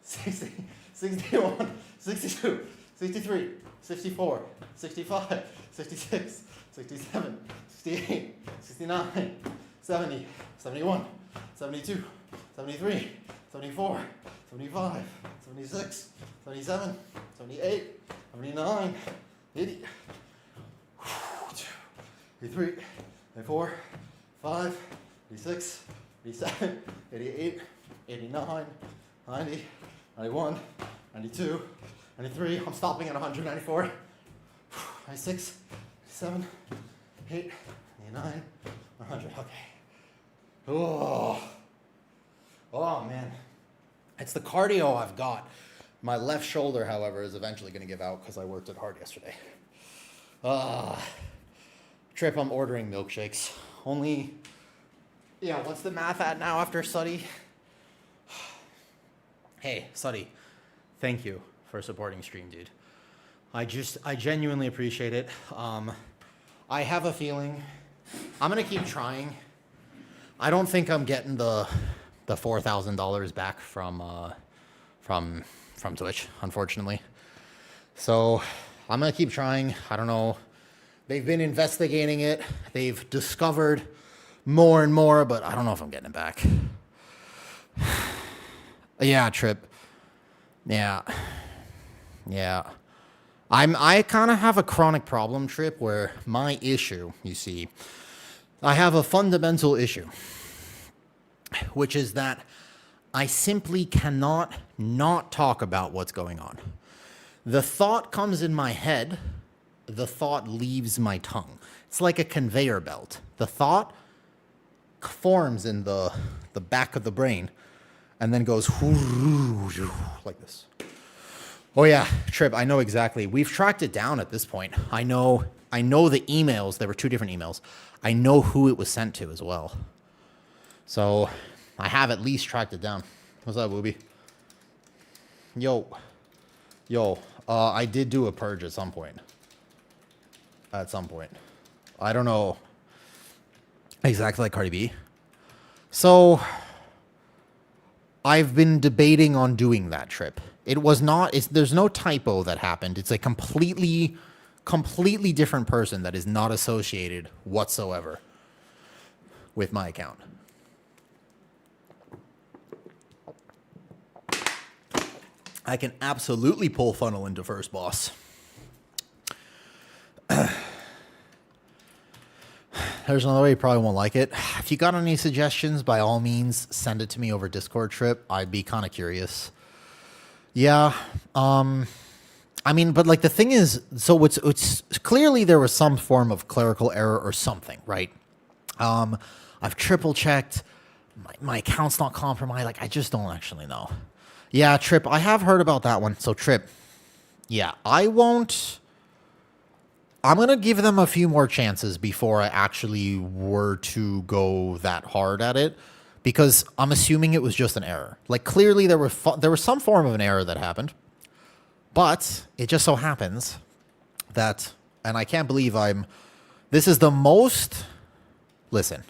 S1: 60, 61, 62, 63, 64, 65, 66, 67, 68, 69, 70, 71, 72, 73, 74, 75, 76, 77, 78, 79, 80, 83, 84, 5, 86, 87, 88, 89, 90, 91, 92, 93. I'm stopping at 194, 96, 97, 8, 89, 100. Okay. Oh, man. It's the cardio I've got. My left shoulder, however, is eventually going to give out because I worked it hard yesterday. Trip, I'm ordering milkshakes. What's the math at now after Suddy? Hey, Suddy, thank you for supporting stream, dude. I genuinely appreciate it. I have a feeling I'm going to keep trying. I don't think I'm getting the $4,000 back from Twitch, unfortunately. So I'm going to keep trying. I don't know. They've been investigating it. They've discovered more and more, but I don't know if I'm getting it back. Yeah, Trip. Yeah. I kind of have a chronic problem, Trip, where my issue, you see, I have a fundamental issue, which is that I simply cannot not talk about what's going on. The thought comes in my head, the thought leaves my tongue. It's like a conveyor belt. The thought
S2: forms in the back of the brain and then goes like this. Oh yeah, Trip, I know exactly. We've tracked it down at this point. I know the emails. There were 2 different emails. I know who it was sent to as well. So I have at least tracked it down. What's up, Booby? Yo. I did do a purge at some point. I don't know. Exactly like Cardi B. So I've been debating on doing that, Trip. It was not, there's no typo that happened. It's a completely different person that is not associated whatsoever with my account. I can absolutely pull funnel into first boss. There's another way, you probably won't like it. If you got any suggestions, by all means, send it to me over Discord, Trip. I'd be kind of curious. Yeah. I mean, but like the thing is, so it's clearly there was some form of clerical error or something, right? I've triple checked. My account's not compromised. Like, I just don't actually know. Yeah, Trip, I have heard about that one. So, Trip, yeah, I'm going to give them a few more chances before I actually were to go that hard at it, because I'm assuming it was just an error. Like, clearly there was some form of an error that happened, but it just so happens that, and I can't believe this is the most, listen,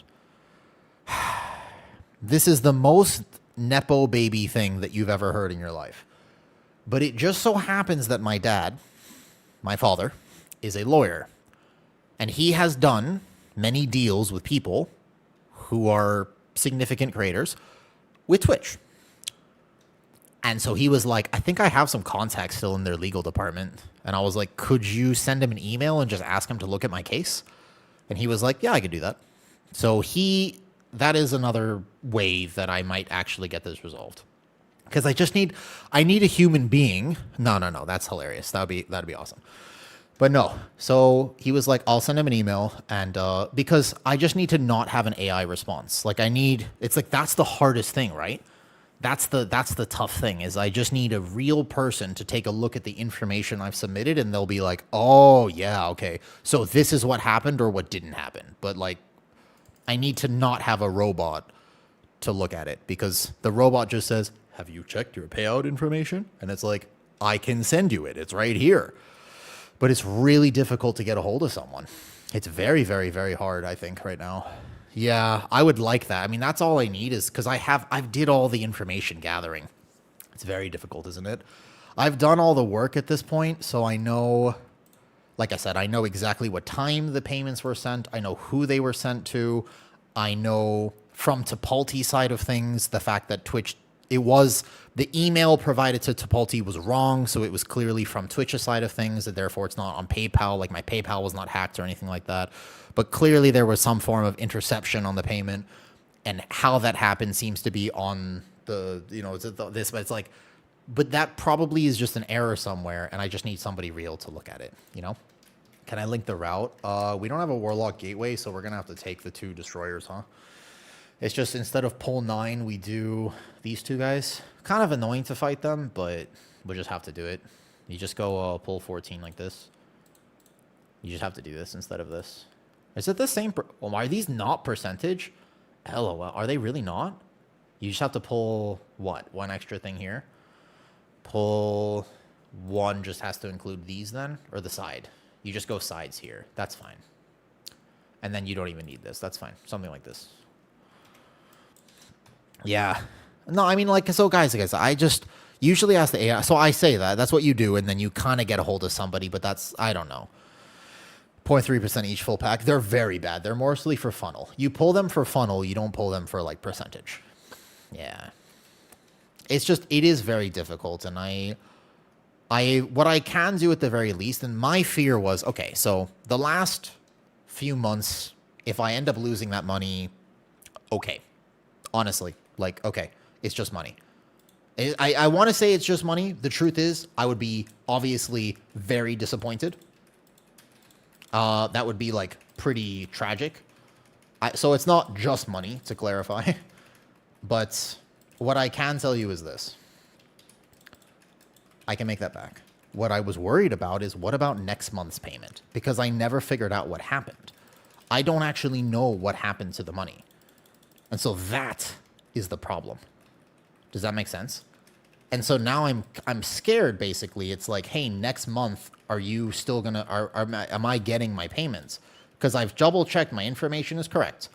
S2: this is the most Nepo baby thing that you've ever heard in your life. But it just so happens that my dad, my father, is a lawyer. And he has done many deals with people who are significant creators with Twitch. And so he was like, I think I have some contacts still in their legal department. And I was like, could you send him an email and just ask him to look at my case? And he was like, yeah, I could do that. So that is another way that I might actually get this resolved. Because I need a human being. No, that's hilarious. That'd be awesome. But no, so he was like, I'll send him an email, and because I just need to not have an AI response. Like it's like, that's the hardest thing, right? That's the tough thing, is I just need a real person to take a look at the information I've submitted, and they'll be like, oh yeah, okay, so this is what happened or what didn't happen. But like, I need to not have a robot to look at it, because the robot just says, have you checked your payout information? And it's like, I can send you it. It's right here. But it's really difficult to get a hold of someone. It's very, very, very hard, I think, right now. Yeah, I would like that. I mean, that's all I need, is because I've did all the information gathering. It's very difficult, isn't it? I've done all the work at this point, so I know, like I said, I know exactly what time the payments were sent. I know who they were sent to. I know from Tipalti side of things, the fact that Twitch, the email provided to Tipalti was wrong, so it was clearly from Twitch's side of things, and therefore it's not on PayPal. Like, my PayPal was not hacked or anything like that. But clearly there was some form of interception on the payment, and how that happened seems to be on the, but it's like, but that probably is just an error somewhere, and I just need somebody real to look at it, Can I link the route? We don't have a Warlock Gateway, so we're going to have to take the 2 Destroyers, huh? It's just, instead of pull 9, we do these 2 guys. Kind of annoying to fight them, but we'll just have to do it. You just go pull 14 like this. You just have to do this instead of this. Is it the same? Well, are these not percentage? LOL. Are they really not? You just have to pull, what? 1 extra thing here? Pull 1 just has to include these then? Or the side? You just go sides here. That's fine. And then you don't even need this. That's fine. Something like this. Yeah. No, I mean, like, so guys, I just usually ask the AI. So I say that's what you do, and then you kind of get a hold of somebody, but that's, I don't know. 0.3% each full pack. They're very bad. They're mostly for funnel. You pull them for funnel. You don't pull them for, like, percentage. Yeah. It's just, it is very difficult, and what I can do at the very least, and my fear was, okay, so the last few months, if I end up losing that money, okay. Honestly, like, okay, it's just money. I want to say it's just money. The truth is, I would be obviously very disappointed. That would be, like, pretty tragic. So it's not just money, to clarify. But what I can tell you is this. I can make that back. What I was worried about is what about next month's payment? Because I never figured out what happened. I don't actually know what happened to the money. And so that is the problem. Does that make sense? And so now I'm scared, basically. It's like, hey, next month, are you still going to, am I getting my payments? Because I've double checked my information is correct.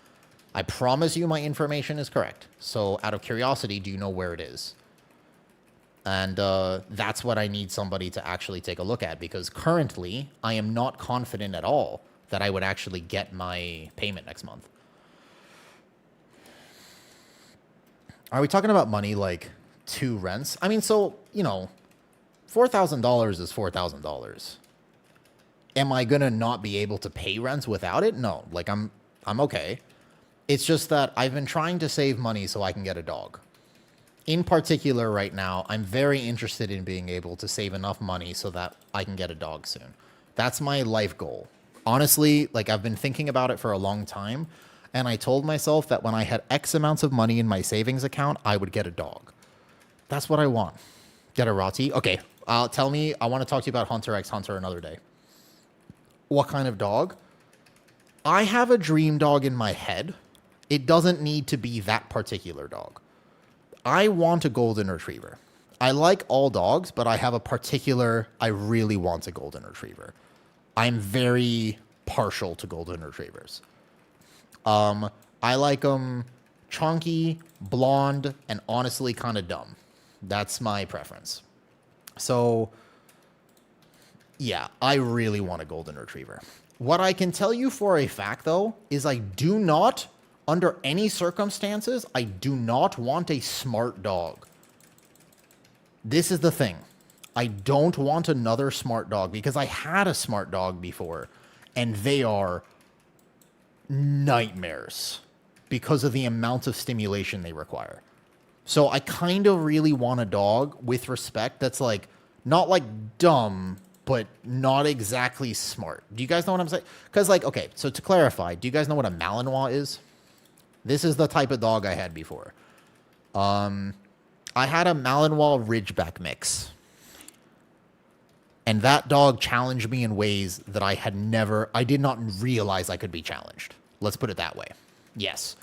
S2: I promise you my information is correct. So out of curiosity, do you know where it is? And that's what I need somebody to actually take a look at, because currently I am not confident at all that I would actually get my payment next month. Are we talking about money like 2 rents? I mean, so, you know, $4,000 is $4,000. Am I going to not be able to pay rents without it? No, like I'm okay. It's just that I've been trying to save money so I can get a dog. In particular, right now, I'm very interested in being able to save enough money so that I can get a dog soon. That's my life goal. Honestly, like I've been thinking about it for a long time, and I told myself that when I had X amounts of money in my savings account, I would get a dog. That's what I want. Get a Rati? Okay, tell me, I want to talk to you about Hunter x Hunter another day. What kind of dog? I have a dream dog in my head. It doesn't need to be that particular dog. I want a golden retriever. I like all dogs, but I have a particular, I really want a golden retriever. I'm very partial to golden retrievers. I like them chunky, blonde, and honestly kind of dumb. That's my preference. So, yeah, I really want a golden retriever. What I can tell you for a fact, though, is I do not, under any circumstances, I do not want a smart dog. This is the thing. I don't want another smart dog because I had a smart dog before, and they are nightmares because of the amount of stimulation they require. So I kind of really want a dog with respect that's like, not like dumb, but not exactly smart. Do you guys know what I'm saying? Because like, okay, so to clarify, do you guys know what a Malinois is? This is the type of dog I had before. I had a Malinois Ridgeback mix. And that dog challenged me in ways that I did not realize I could be challenged. Let's put it that way. Yes.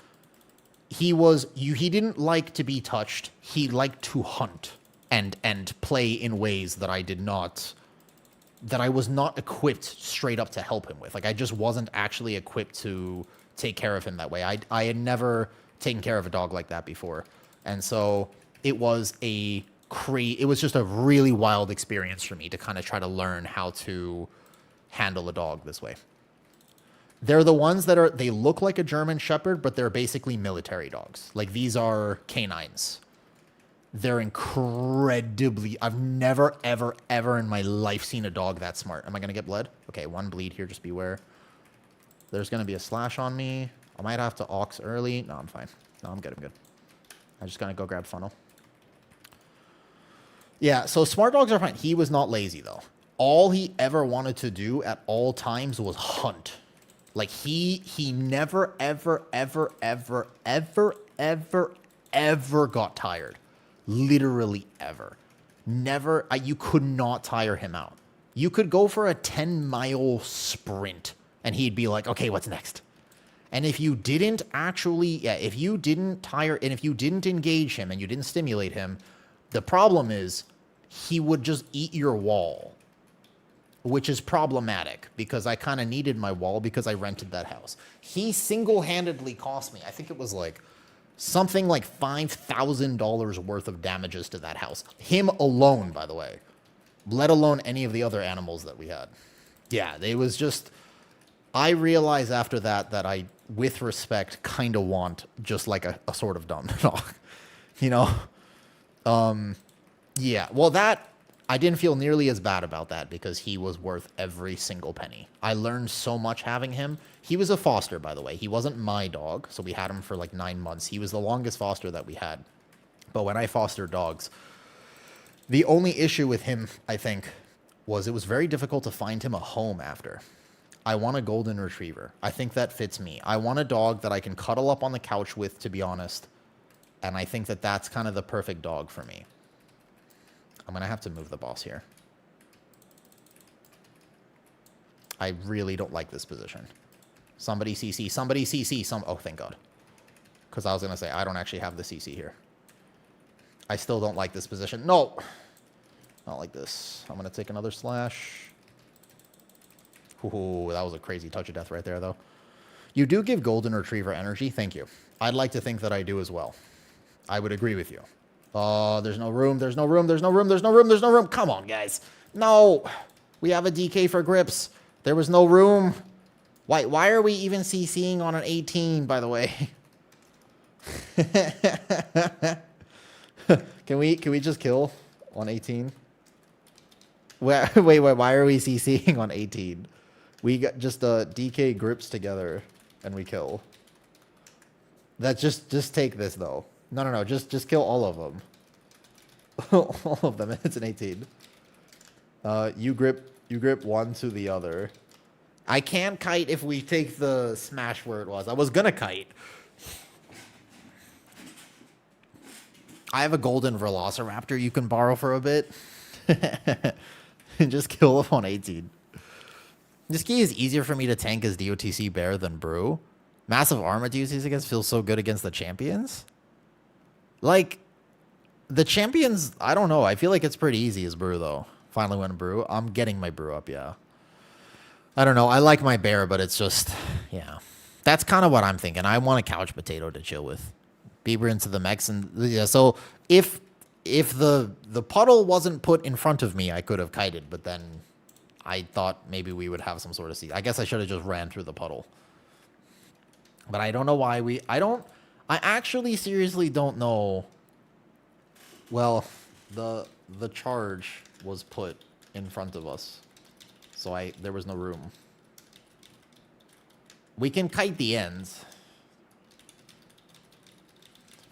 S2: He didn't like to be touched. He liked to hunt and play in ways that I was not equipped straight up to help him with. Like, I just wasn't actually equipped to take care of him that way. I had never taken care of a dog like that before. And so it was just a really wild experience for me to kind of try to learn how to handle a dog this way. They're the ones they look like a German Shepherd, but they're basically military dogs. Like, these are canines. They're incredibly, I've never, ever, ever in my life seen a dog that smart. Am I going to get bled? Okay, 1 bleed here, just beware. There's going to be a slash on me. I might have to aux early. No, I'm fine. No, I'm good, I'm good. I'm just going to go grab funnel. Yeah, so smart dogs are fine. He was not lazy, though. All he ever wanted to do at all times was hunt. Like, he never, ever, ever, ever, ever, ever, ever got tired. Literally ever. Never. You could not tire him out. You could go for a 10-mile sprint, and he'd be like, okay, what's next? And if you didn't if you didn't tire, and if you didn't engage him and you didn't stimulate him, the problem is he would just eat your wall, which is problematic because I kind of needed my wall because I rented that house. He single-handedly cost me, I think it was like something like $5,000 worth of damages to that house. Him alone, by the way, let alone any of the other animals that we had. Yeah, it was just, I realized after that I, with respect, kind of want just like a sort of dumb dog, you know? Yeah, well, that, I didn't feel nearly as bad about that because he was worth every single penny. I learned so much having him. He was a foster, by the way. He wasn't my dog, so we had him for like 9 months. He was the longest foster that we had. But when I fostered dogs, the only issue with him, I think, was it was very difficult to find him a home after. I want a golden retriever. I think that fits me. I want a dog that I can cuddle up on the couch with, to be honest. And I think that that's kind of the perfect dog for me. I'm going to have to move the boss here. I really don't like this position. Somebody CC. Somebody CC. Oh, thank God. Because I was going to say, I don't actually have the CC here. I still don't like this position. No. Not like this. I'm going to take another slash. Ooh, that was a crazy touch of death right there, though. You do give golden retriever energy. Thank you. I'd like to think that I do as well. I would agree with you. Oh, there's no room. There's no room. There's no room. There's no room. There's no room. Come on, guys. No. We have a DK for grips. There was no room. Why are we even CCing on an 18, by the way? Can we just kill on 18? Wait, why are we CCing on 18? We got just DK grips together and we kill. That just take this though. No, just kill all of them. All of them. It's an 18. You grip one to the other. I can't kite if we take the smash where it was. I was gonna kite. I have a golden velociraptor you can borrow for a bit. And just kill him on 18. This key is easier for me to tank as DOTC Bear than Brew. Massive armor to use these against feels so good against the champions. Like, the champions, I don't know. I feel like it's pretty easy as Brew, though. Finally went Brew. I'm getting my Brew up, yeah. I don't know. I like my Bear, but it's just, yeah. That's kind of what I'm thinking. I want a couch potato to chill with. Bieber into the mechs. And, yeah, so if the puddle wasn't put in front of me, I could have kited, but then I thought maybe we would have some sort of seat. I guess I should have just ran through the puddle. But I don't know why I actually seriously don't know. Well, the charge was put in front of us. So there was no room. We can kite the ends.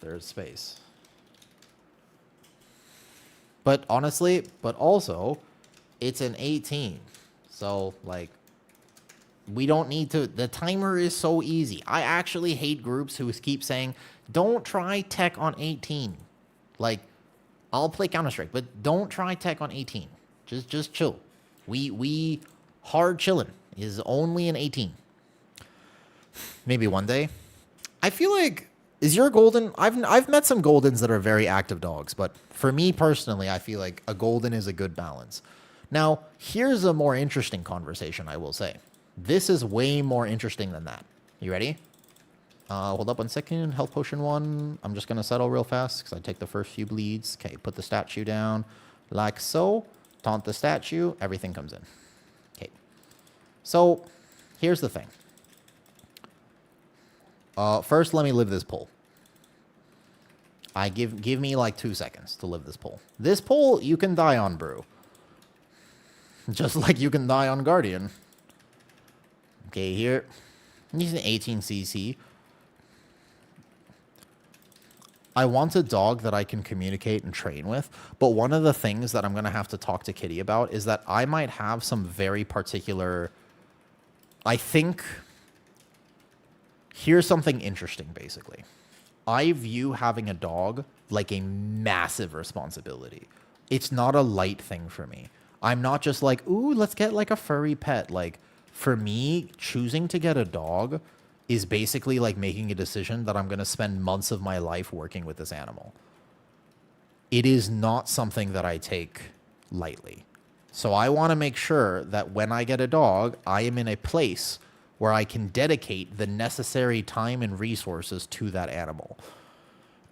S2: There's space. But honestly, but also, it's an 18. So, like, we don't need to... The timer is so easy. I actually hate groups who keep saying, don't try tech on 18. Like, I'll play Counter-Strike, but don't try tech on 18. Just chill. We hard chillin' is only an 18. Maybe one day. I feel like... Is your golden... I've met some goldens that are very active dogs, but for me personally, I feel like a golden is a good balance. Now, here's a more interesting conversation, I will say. This is way more interesting than that. You ready? Hold up 1 second. Health potion 1. I'm just going to settle real fast because I take the first few bleeds. Okay, put the statue down like so. Taunt the statue. Everything comes in. Okay. So, here's the thing. First, let me live this pull. Give me like 2 seconds to live this pull. This pull, you can die on Brew. Just like you can die on Guardian. Okay, here. He's an 18cc. I want a dog that I can communicate and train with, but one of the things that I'm going to have to talk to Kitty about is that I might have some very particular... I think... Here's something interesting, basically. I view having a dog like a massive responsibility. It's not a light thing for me. I'm not just like, ooh, let's get like a furry pet. Like, for me, choosing to get a dog is basically like making a decision that I'm going to spend months of my life working with this animal. It is not something that I take lightly. So I want to make sure that when I get a dog, I am in a place where I can dedicate the necessary time and resources to that animal.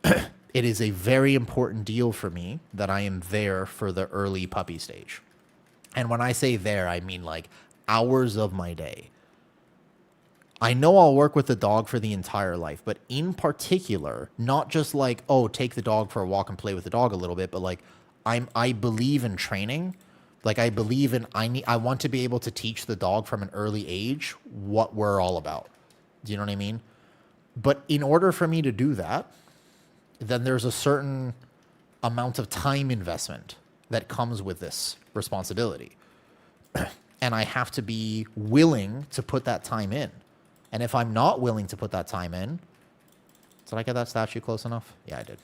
S2: It is a very important deal for me that I am there for the early puppy stage. And when I say there, I mean like hours of my day. I know I'll work with the dog for the entire life, but in particular, not just like, oh, take the dog for a walk and play with the dog a little bit, but like I believe in training. Like, I believe in, I want to be able to teach the dog from an early age what we're all about. Do you know what I mean? But in order for me to do that, then there's a certain amount of time investment that comes with this responsibility. And I have to be willing to put that time in. And if I'm not willing to put that time in, did I get that statue close enough? Yeah, I did.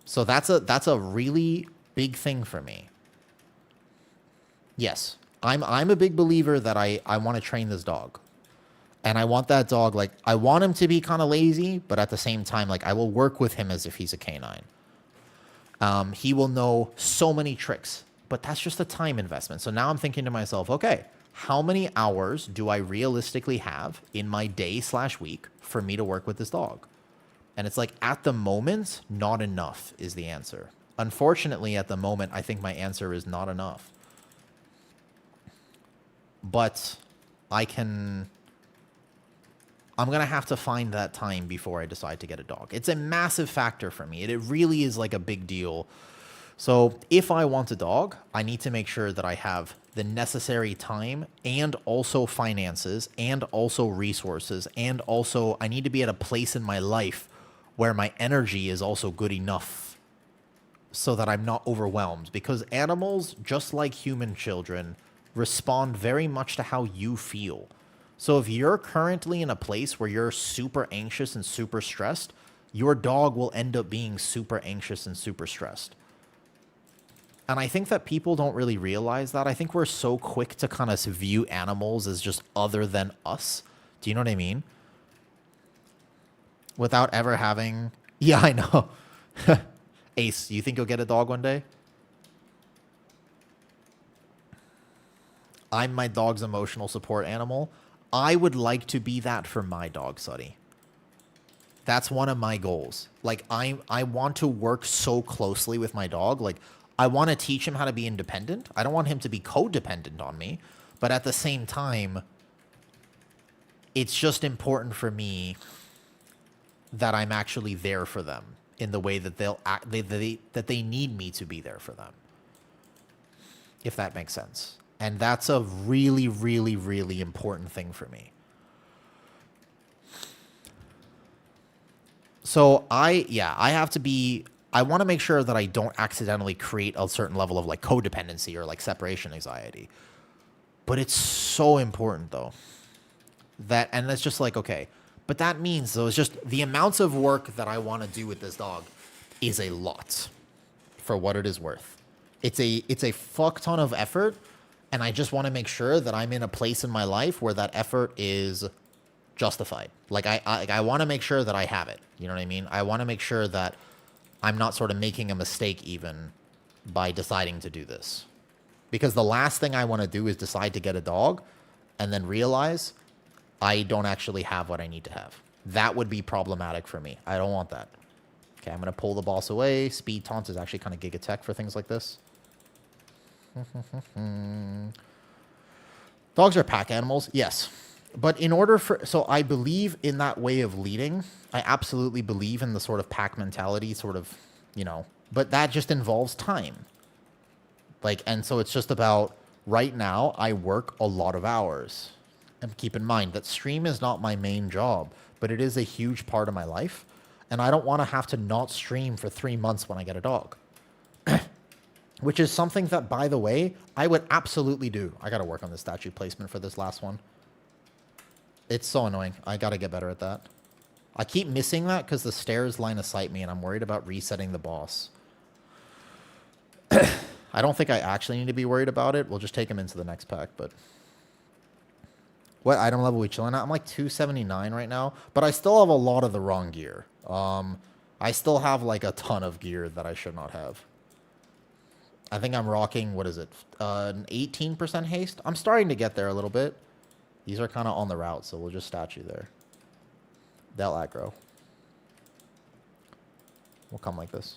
S2: So that's a really big thing for me. Yes, I'm a big believer that I want to train this dog. And I want that dog, like, I want him to be kind of lazy, but at the same time, like, I will work with him as if he's a canine. He will know so many tricks, but that's just a time investment. So now I'm thinking to myself, okay, how many hours do I realistically have in my day/week for me to work with this dog? And it's like, at the moment, not enough is the answer. Unfortunately, at the moment, I think my answer is not enough. But I'm going to have to find that time before I decide to get a dog. It's a massive factor for me. It really is like a big deal. So if I want a dog, I need to make sure that I have the necessary time and also finances and also resources. And also I need to be at a place in my life where my energy is also good enough so that I'm not overwhelmed. Because animals, just like human children, respond very much to how you feel. So if you're currently in a place where you're super anxious and super stressed, your dog will end up being super anxious and super stressed. And I think that people don't really realize that. I think we're so quick to kind of view animals as just other than us. Do you know what I mean? Without ever having... Yeah, I know. Ace, you think you'll get a dog one day? I'm my dog's emotional support animal. I would like to be that for my dog, Suddy. That's one of my goals. Like, I want to work so closely with my dog. Like, I want to teach him how to be independent. I don't want him to be codependent on me. But at the same time, it's just important for me that I'm actually there for them in the way that that they need me to be there for them. If that makes sense. And that's a really, really, really important thing for me. So I want to make sure that I don't accidentally create a certain level of like codependency or like separation anxiety. But it's so important though. And it's just like, okay, but that means though, it's just the amounts of work that I want to do with this dog is a lot for what it is worth. It's a fuck ton of effort. And I just want to make sure that I'm in a place in my life where that effort is justified. Like I want to make sure that I have it. You know what I mean? I want to make sure that I'm not sort of making a mistake even by deciding to do this. Because the last thing I want to do is decide to get a dog and then realize I don't actually have what I need to have. That would be problematic for me. I don't want that. Okay, I'm going to pull the boss away. Speed taunt is actually kind of giga tech for things like this. Dogs are pack animals, yes. But in order for... So I believe in that way of leading. I absolutely believe in the sort of pack mentality, sort of, you know. But that just involves time. Like, and so it's just about... Right now, I work a lot of hours. And keep in mind that stream is not my main job, but it is a huge part of my life. And I don't want to have to not stream for 3 months when I get a dog. Which is something that, by the way, I would absolutely do. I got to work on the statue placement for this last one. It's so annoying. I got to get better at that. I keep missing that because the stairs line of sight me, and I'm worried about resetting the boss. I don't think I actually need to be worried about it. We'll just take him into the next pack, but... What item level are we chilling at? I'm like 279 right now, but I still have a lot of the wrong gear. I still have like a ton of gear that I should not have. I think I'm rocking, what is it, an 18% haste? I'm starting to get there a little bit. These are kind of on the route, so we'll just statue there. They'll aggro. We'll come like this.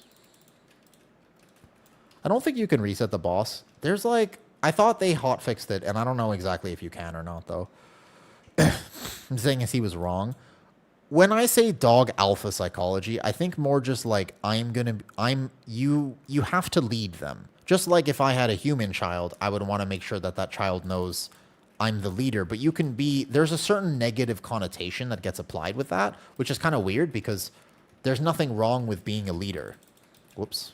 S2: I don't think you can reset the boss. There's like... I thought they hotfixed it, and I don't know exactly if you can or not, though. I'm saying as he was wrong. When I say dog alpha psychology, I think more just like you have to lead them. Just like if I had a human child, I would want to make sure that that child knows I'm the leader. But you can be, there's a certain negative connotation that gets applied with that, which is kind of weird because there's nothing wrong with being a leader. Whoops.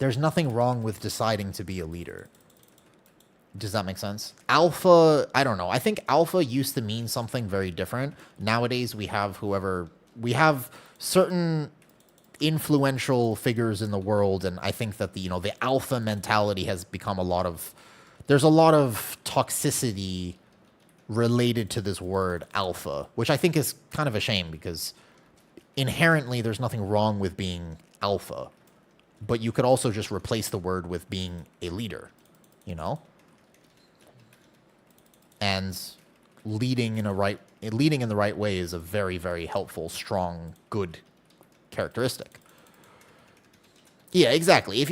S2: there's nothing wrong with deciding to be a leader. Does that make sense? Alpha, I don't know. I think alpha used to mean something very different. Nowadays, we have certain influential figures in the world, and I think that the alpha mentality has become there's a lot of toxicity related to this word alpha, which I think is kind of a shame because inherently there's nothing wrong with being alpha, but you could also just replace the word with being a leader, And leading in the right way is a very, very helpful, strong, good characteristic. Yeah, exactly.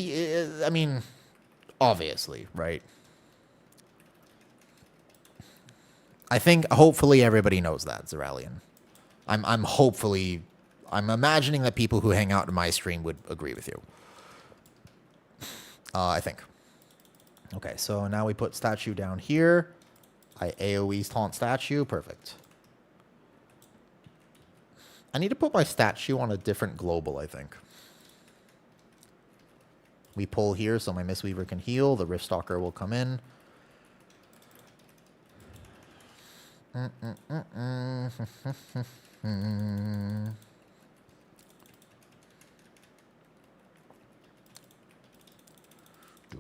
S2: Obviously, right? I think hopefully everybody knows that, Zeralian. I'm imagining that people who hang out in my stream would agree with you. I think. Okay, so now we put statue down here. I AoE taunt statue. Perfect. I need to put my statue on a different global, I think. We pull here so my Mistweaver can heal. The Riftstalker will come in.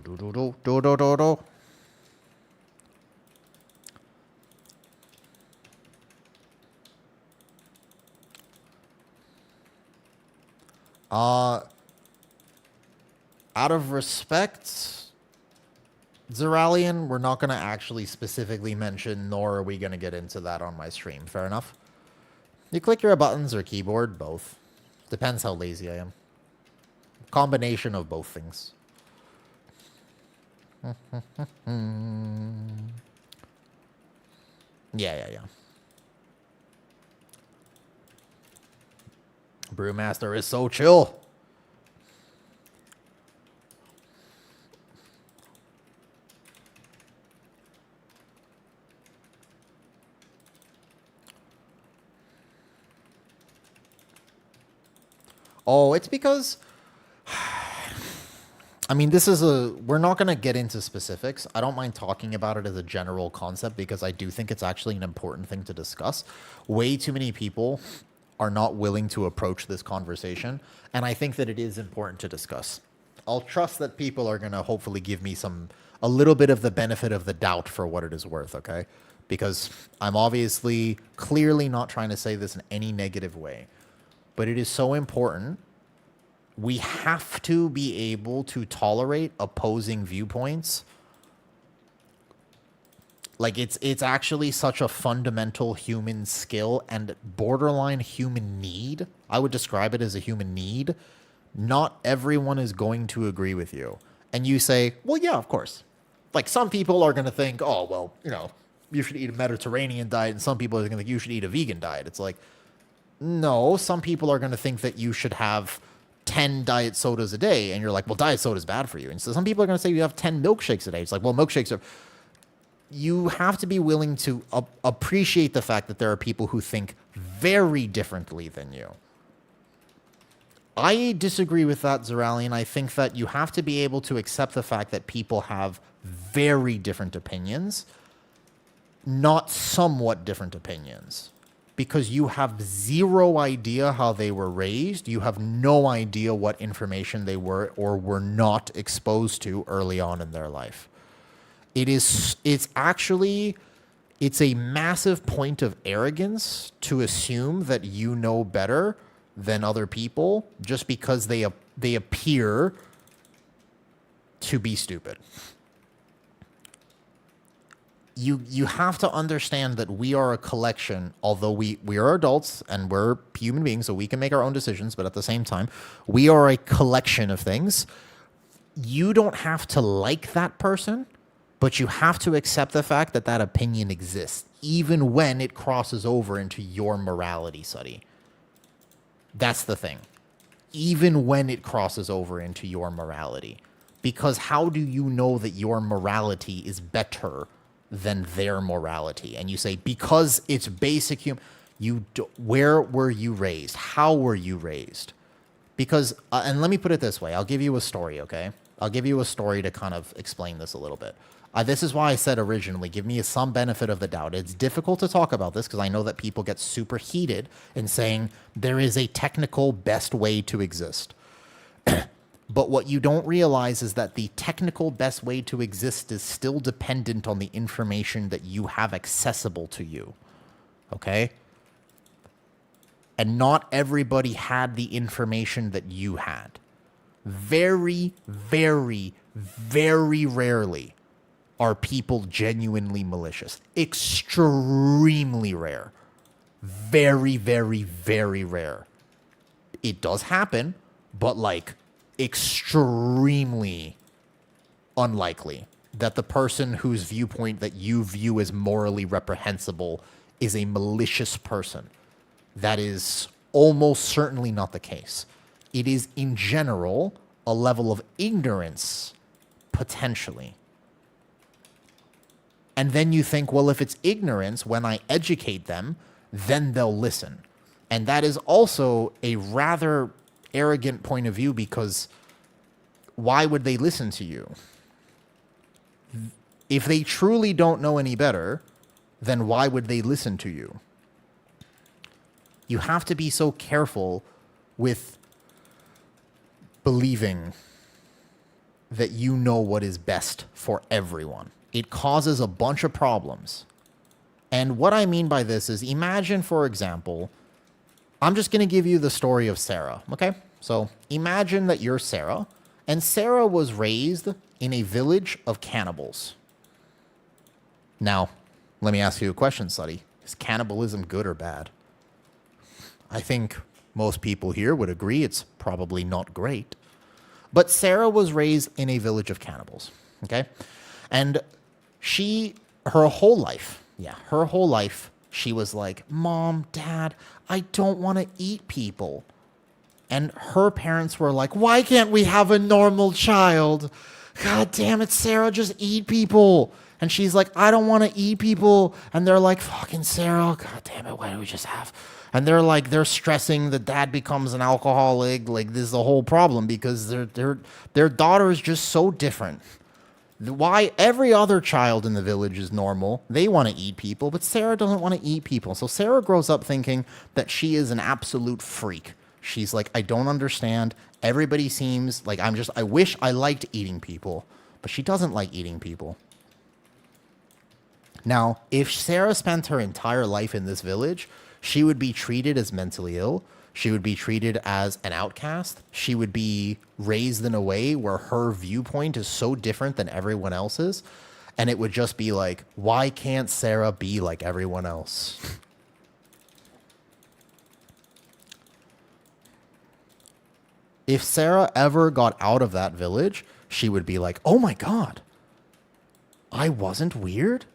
S2: Do. Out of respect, Zeralian, we're not going to actually specifically mention, nor are we going to get into that on my stream. Fair enough? You click your buttons or keyboard, both. Depends how lazy I am. Combination of both things. Yeah. Brewmaster is so chill. Oh, it's because... we're not going to get into specifics. I don't mind talking about it as a general concept because I do think it's actually an important thing to discuss. Way too many people are not willing to approach this conversation, and I think that it is important to discuss. I'll trust that people are going to hopefully give me a little bit of the benefit of the doubt for what it is worth, okay? Because I'm obviously clearly not trying to say this in any negative way, but it is so important. We have to be able to tolerate opposing viewpoints. Like, it's actually such a fundamental human skill and borderline human need. I would describe it as a human need. Not everyone is going to agree with you. And you say, well, yeah, of course. Like, some people are going to think, oh, well, you should eat a Mediterranean diet, and some people are going to think you should eat a vegan diet. It's like, no, some people are going to think that you should have 10 diet sodas a day, and you're like, well, diet soda is bad for you. And so some people are going to say you have 10 milkshakes a day. It's like, well, milkshakes are... You have to be willing to appreciate the fact that there are people who think very differently than you. I disagree with that, Zeralian. I think that you have to be able to accept the fact that people have very different opinions, not somewhat different opinions. Because you have zero idea how they were raised. You have no idea what information they were or were not exposed to early on in their life. It's a massive point of arrogance to assume that you know better than other people just because they appear to be stupid. You have to understand that we are a collection, although we are adults and we're human beings, so we can make our own decisions, but at the same time, we are a collection of things. You don't have to like that person, but you have to accept the fact that that opinion exists, even when it crosses over into your morality, Suddy. That's the thing. Even when it crosses over into your morality. Because how do you know that your morality is better than their morality? And you say, because it's basic human... Where were you raised? How were you raised? Because, and let me put it this way. I'll give you a story, okay? I'll give you a story to kind of explain this a little bit. This is why I said originally, give me some benefit of the doubt. It's difficult to talk about this because I know that people get super heated in saying there is a technical best way to exist. But what you don't realize is that the technical best way to exist is still dependent on the information that you have accessible to you. Okay? And not everybody had the information that you had. Very, very, very rarely are people genuinely malicious. Extremely rare. Very, very, very rare. It does happen, but like extremely unlikely that the person whose viewpoint that you view as morally reprehensible is a malicious person. That is almost certainly not the case. It is, in general, a level of ignorance, potentially. And then you think, well, if it's ignorance, when I educate them, then they'll listen. And that is also a rather arrogant point of view, because why would they listen to you? If they truly don't know any better, then why would they listen to you? You have to be so careful with believing that you know what is best for everyone. It causes a bunch of problems. And what I mean by this is, imagine, for example, I'm just going to give you the story of Sarah, okay? So imagine that you're Sarah, and Sarah was raised in a village of cannibals. Now, let me ask you a question, Suddy. Is cannibalism good or bad? I think most people here would agree it's probably not great. But Sarah was raised in a village of cannibals, okay? And her whole life, she was like, Mom, Dad, I don't want to eat people. And her parents were like, why can't we have a normal child? God damn it, Sarah, just eat people. And she's like, I don't want to eat people. And they're like, fucking Sarah, God damn it, why don't we just have... And they're stressing that dad becomes an alcoholic. Like, this is the whole problem, because their daughter is just so different. Why every other child in the village is normal. They want to eat people, but Sarah doesn't want to eat people. So Sarah grows up thinking that she is an absolute freak. She's like, I don't understand. Everybody seems like I wish I liked eating people, but she doesn't like eating people. Now, if Sarah spent her entire life in this village, she would be treated as mentally ill. She would be treated as an outcast. She would be raised in a way where her viewpoint is so different than everyone else's. And it would just be like, why can't Sarah be like everyone else? If Sarah ever got out of that village, she would be like, oh my God, I wasn't weird.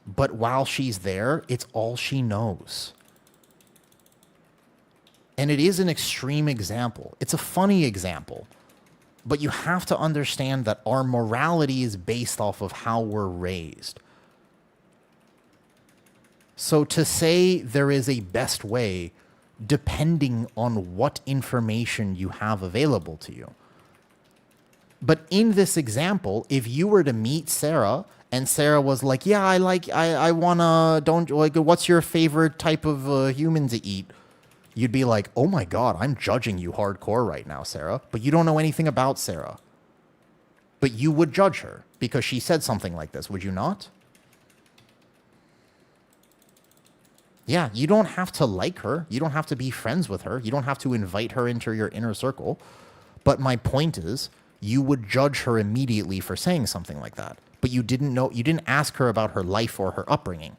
S2: But while she's there, it's all she knows. And it is an extreme example. It's a funny example. But you have to understand that our morality is based off of how we're raised. So to say there is a best way, depending on what information you have available to you. But in this example, if you were to meet Sarah, and Sarah was like, yeah, I wanna, don't, like, what's your favorite type of human to eat? You'd be like, oh my God, I'm judging you hardcore right now, Sarah. But you don't know anything about Sarah. But you would judge her because she said something like this, would you not? Yeah, you don't have to like her. You don't have to be friends with her. You don't have to invite her into your inner circle. But my point is, you would judge her immediately for saying something like that. But you didn't ask her about her life or her upbringing.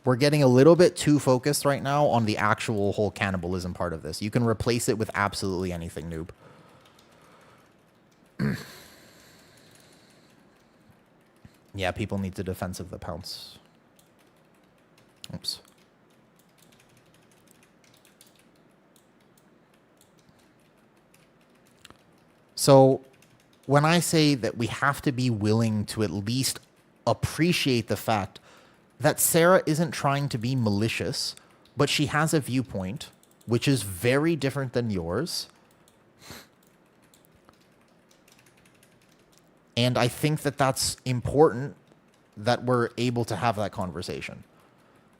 S2: We're getting a little bit too focused right now on the actual whole cannibalism part of this. You can replace it with absolutely anything, noob. Yeah, people need to defensive the pounce. Oops. So when I say that we have to be willing to at least appreciate the fact that Sarah isn't trying to be malicious, but she has a viewpoint which is very different than yours. And I think that that's important that we're able to have that conversation.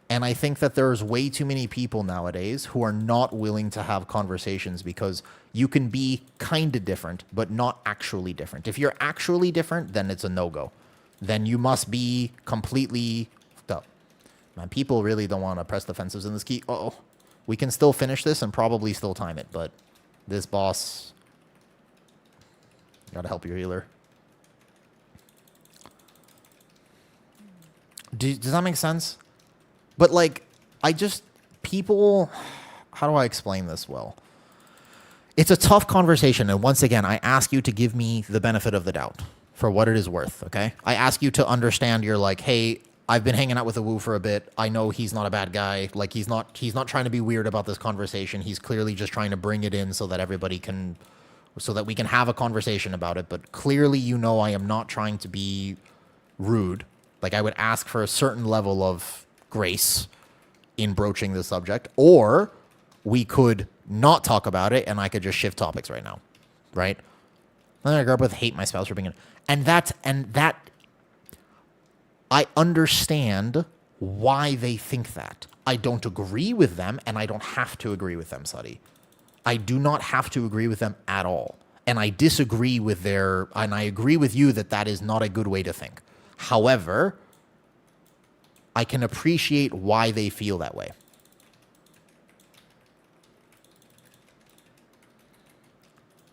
S2: And I think that there's way too many people nowadays who are not willing to have conversations because you can be kind of different, but not actually different. If you're actually different, then it's a no-go. Then you must be completely fucked up. Man, people really don't want to press defensives in this key. Uh-oh. We can still finish this and probably still time it, but this boss... Gotta help your healer. Does that make sense? But, like, people... How do I explain this well? It's a tough conversation, and once again, I ask you to give me the benefit of the doubt for what it is worth, okay? I ask you to understand you're like, hey, I've been hanging out with the Wu for a bit. I know he's not a bad guy. Like, he's not trying to be weird about this conversation. He's clearly just trying to bring it in so that everybody can... so that we can have a conversation about it. But clearly, you know, I am not trying to be rude. Like, I would ask for a certain level of grace in broaching this subject, or we could not talk about it and I could just shift topics right now, right? Then I grew up with hate my spouse for being and that I understand why they think that. I don't agree with them, and I don't have to agree with them, Suddy. I do not have to agree with them at all. And I disagree with and I agree with you that that is not a good way to think. However, I can appreciate why they feel that way.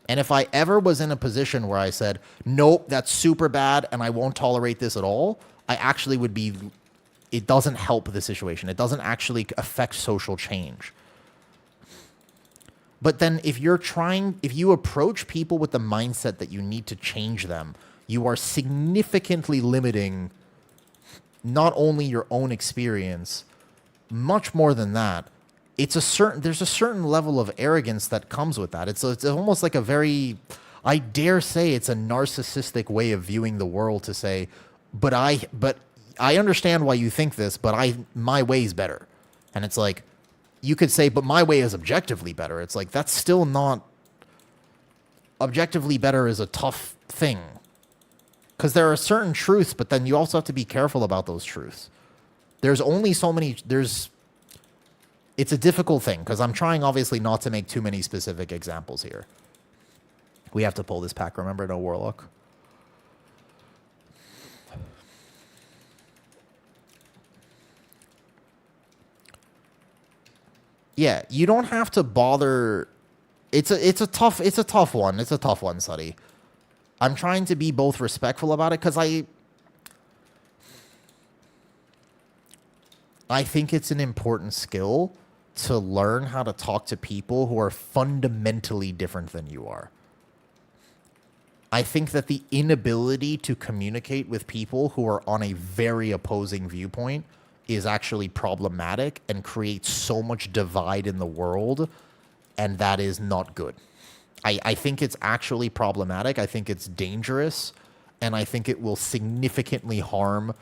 S2: And if I ever was in a position where I said, nope, that's super bad and I won't tolerate this at all, I actually would be, it doesn't help the situation. It doesn't actually affect social change. But then if you approach people with the mindset that you need to change them, you are significantly limiting not only your own experience, much more than that. There's a certain level of arrogance that comes with that. It's almost like a very, I dare say it's a narcissistic way of viewing the world to say, but I understand why you think this, but my way's better. And it's like, you could say, but my way is objectively better. It's like, that's still not, objectively better is a tough thing. Because there are certain truths, but then you also have to be careful about those truths. There's only so many, it's a difficult thing, because I'm trying obviously not to make too many specific examples here. We have to pull this pack, remember, no Warlock. Yeah, you don't have to bother. It's a tough one. It's a tough one, Suddy. I'm trying to be both respectful about it because I think it's an important skill to learn how to talk to people who are fundamentally different than you are. I think that the inability to communicate with people who are on a very opposing viewpoint is actually problematic and creates so much divide in the world, and that is not good. I think it's actually problematic. I think it's dangerous, and I think it will significantly harm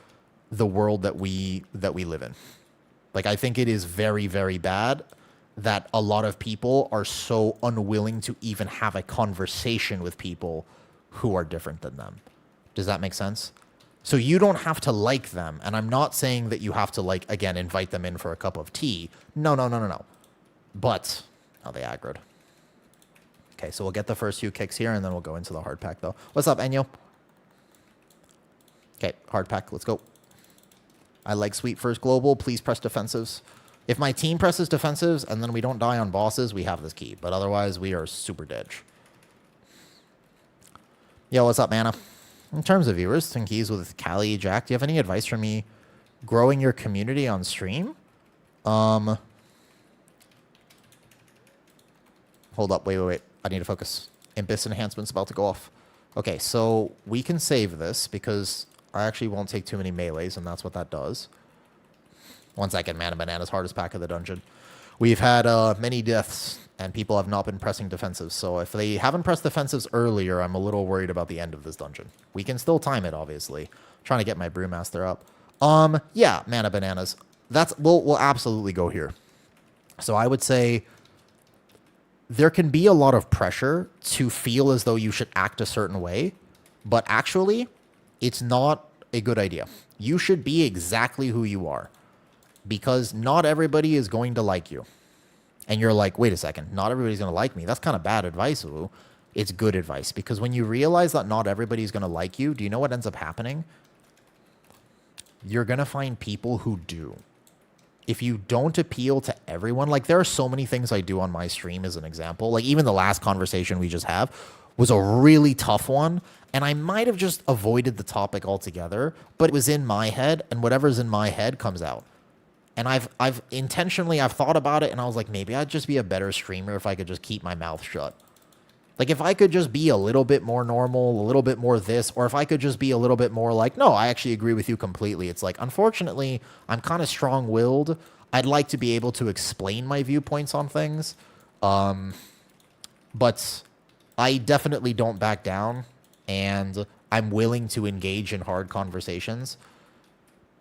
S2: the world that we live in. Like, I think it is very, very bad that a lot of people are so unwilling to even have a conversation with people who are different than them. Does that make sense? So you don't have to like them, and I'm not saying that you have to, like, again, invite them in for a cup of tea. No. But, oh, they aggroed. Okay, so we'll get the first few kicks here, and then we'll go into the hard pack, though. What's up, Enyo? Okay, hard pack, let's go. I like sweep first global. Please press defensives. If my team presses defensives, and then we don't die on bosses, we have this key. But otherwise, we are super dead. Yo, what's up, Mana? In terms of viewers and keys with Callie, Jack, do you have any advice for me growing your community on stream? Hold up, wait. I need to focus. Imbiss enhancement's about to go off. Okay, so we can save this because I actually won't take too many melees, and that's what that does. 1 second, Mana Banana's hardest pack of the dungeon. We've had many deaths, and people have not been pressing defensives. So if they haven't pressed defensives earlier, I'm a little worried about the end of this dungeon. We can still time it, obviously. I'm trying to get my Brewmaster up. Yeah, Mana Bananas. We'll absolutely go here. So I would say there can be a lot of pressure to feel as though you should act a certain way, but actually, it's not a good idea. You should be exactly who you are because not everybody is going to like you. And you're like, wait a second, not everybody's going to like me. That's kind of bad advice, Wu. It's good advice because when you realize that not everybody's going to like you, do you know what ends up happening? You're going to find people who do. If you don't appeal to everyone, like there are so many things I do on my stream as an example. Like even the last conversation we just have was a really tough one. And I might have just avoided the topic altogether, but it was in my head and whatever's in my head comes out. And I've intentionally thought about it and I was like, maybe I'd just be a better streamer if I could just keep my mouth shut. Like if I could just be a little bit more normal, a little bit more this, or if I could just be a little bit more like, no, I actually agree with you completely. It's like, unfortunately, I'm kind of strong-willed. I'd like to be able to explain my viewpoints on things. But I definitely don't back down and I'm willing to engage in hard conversations.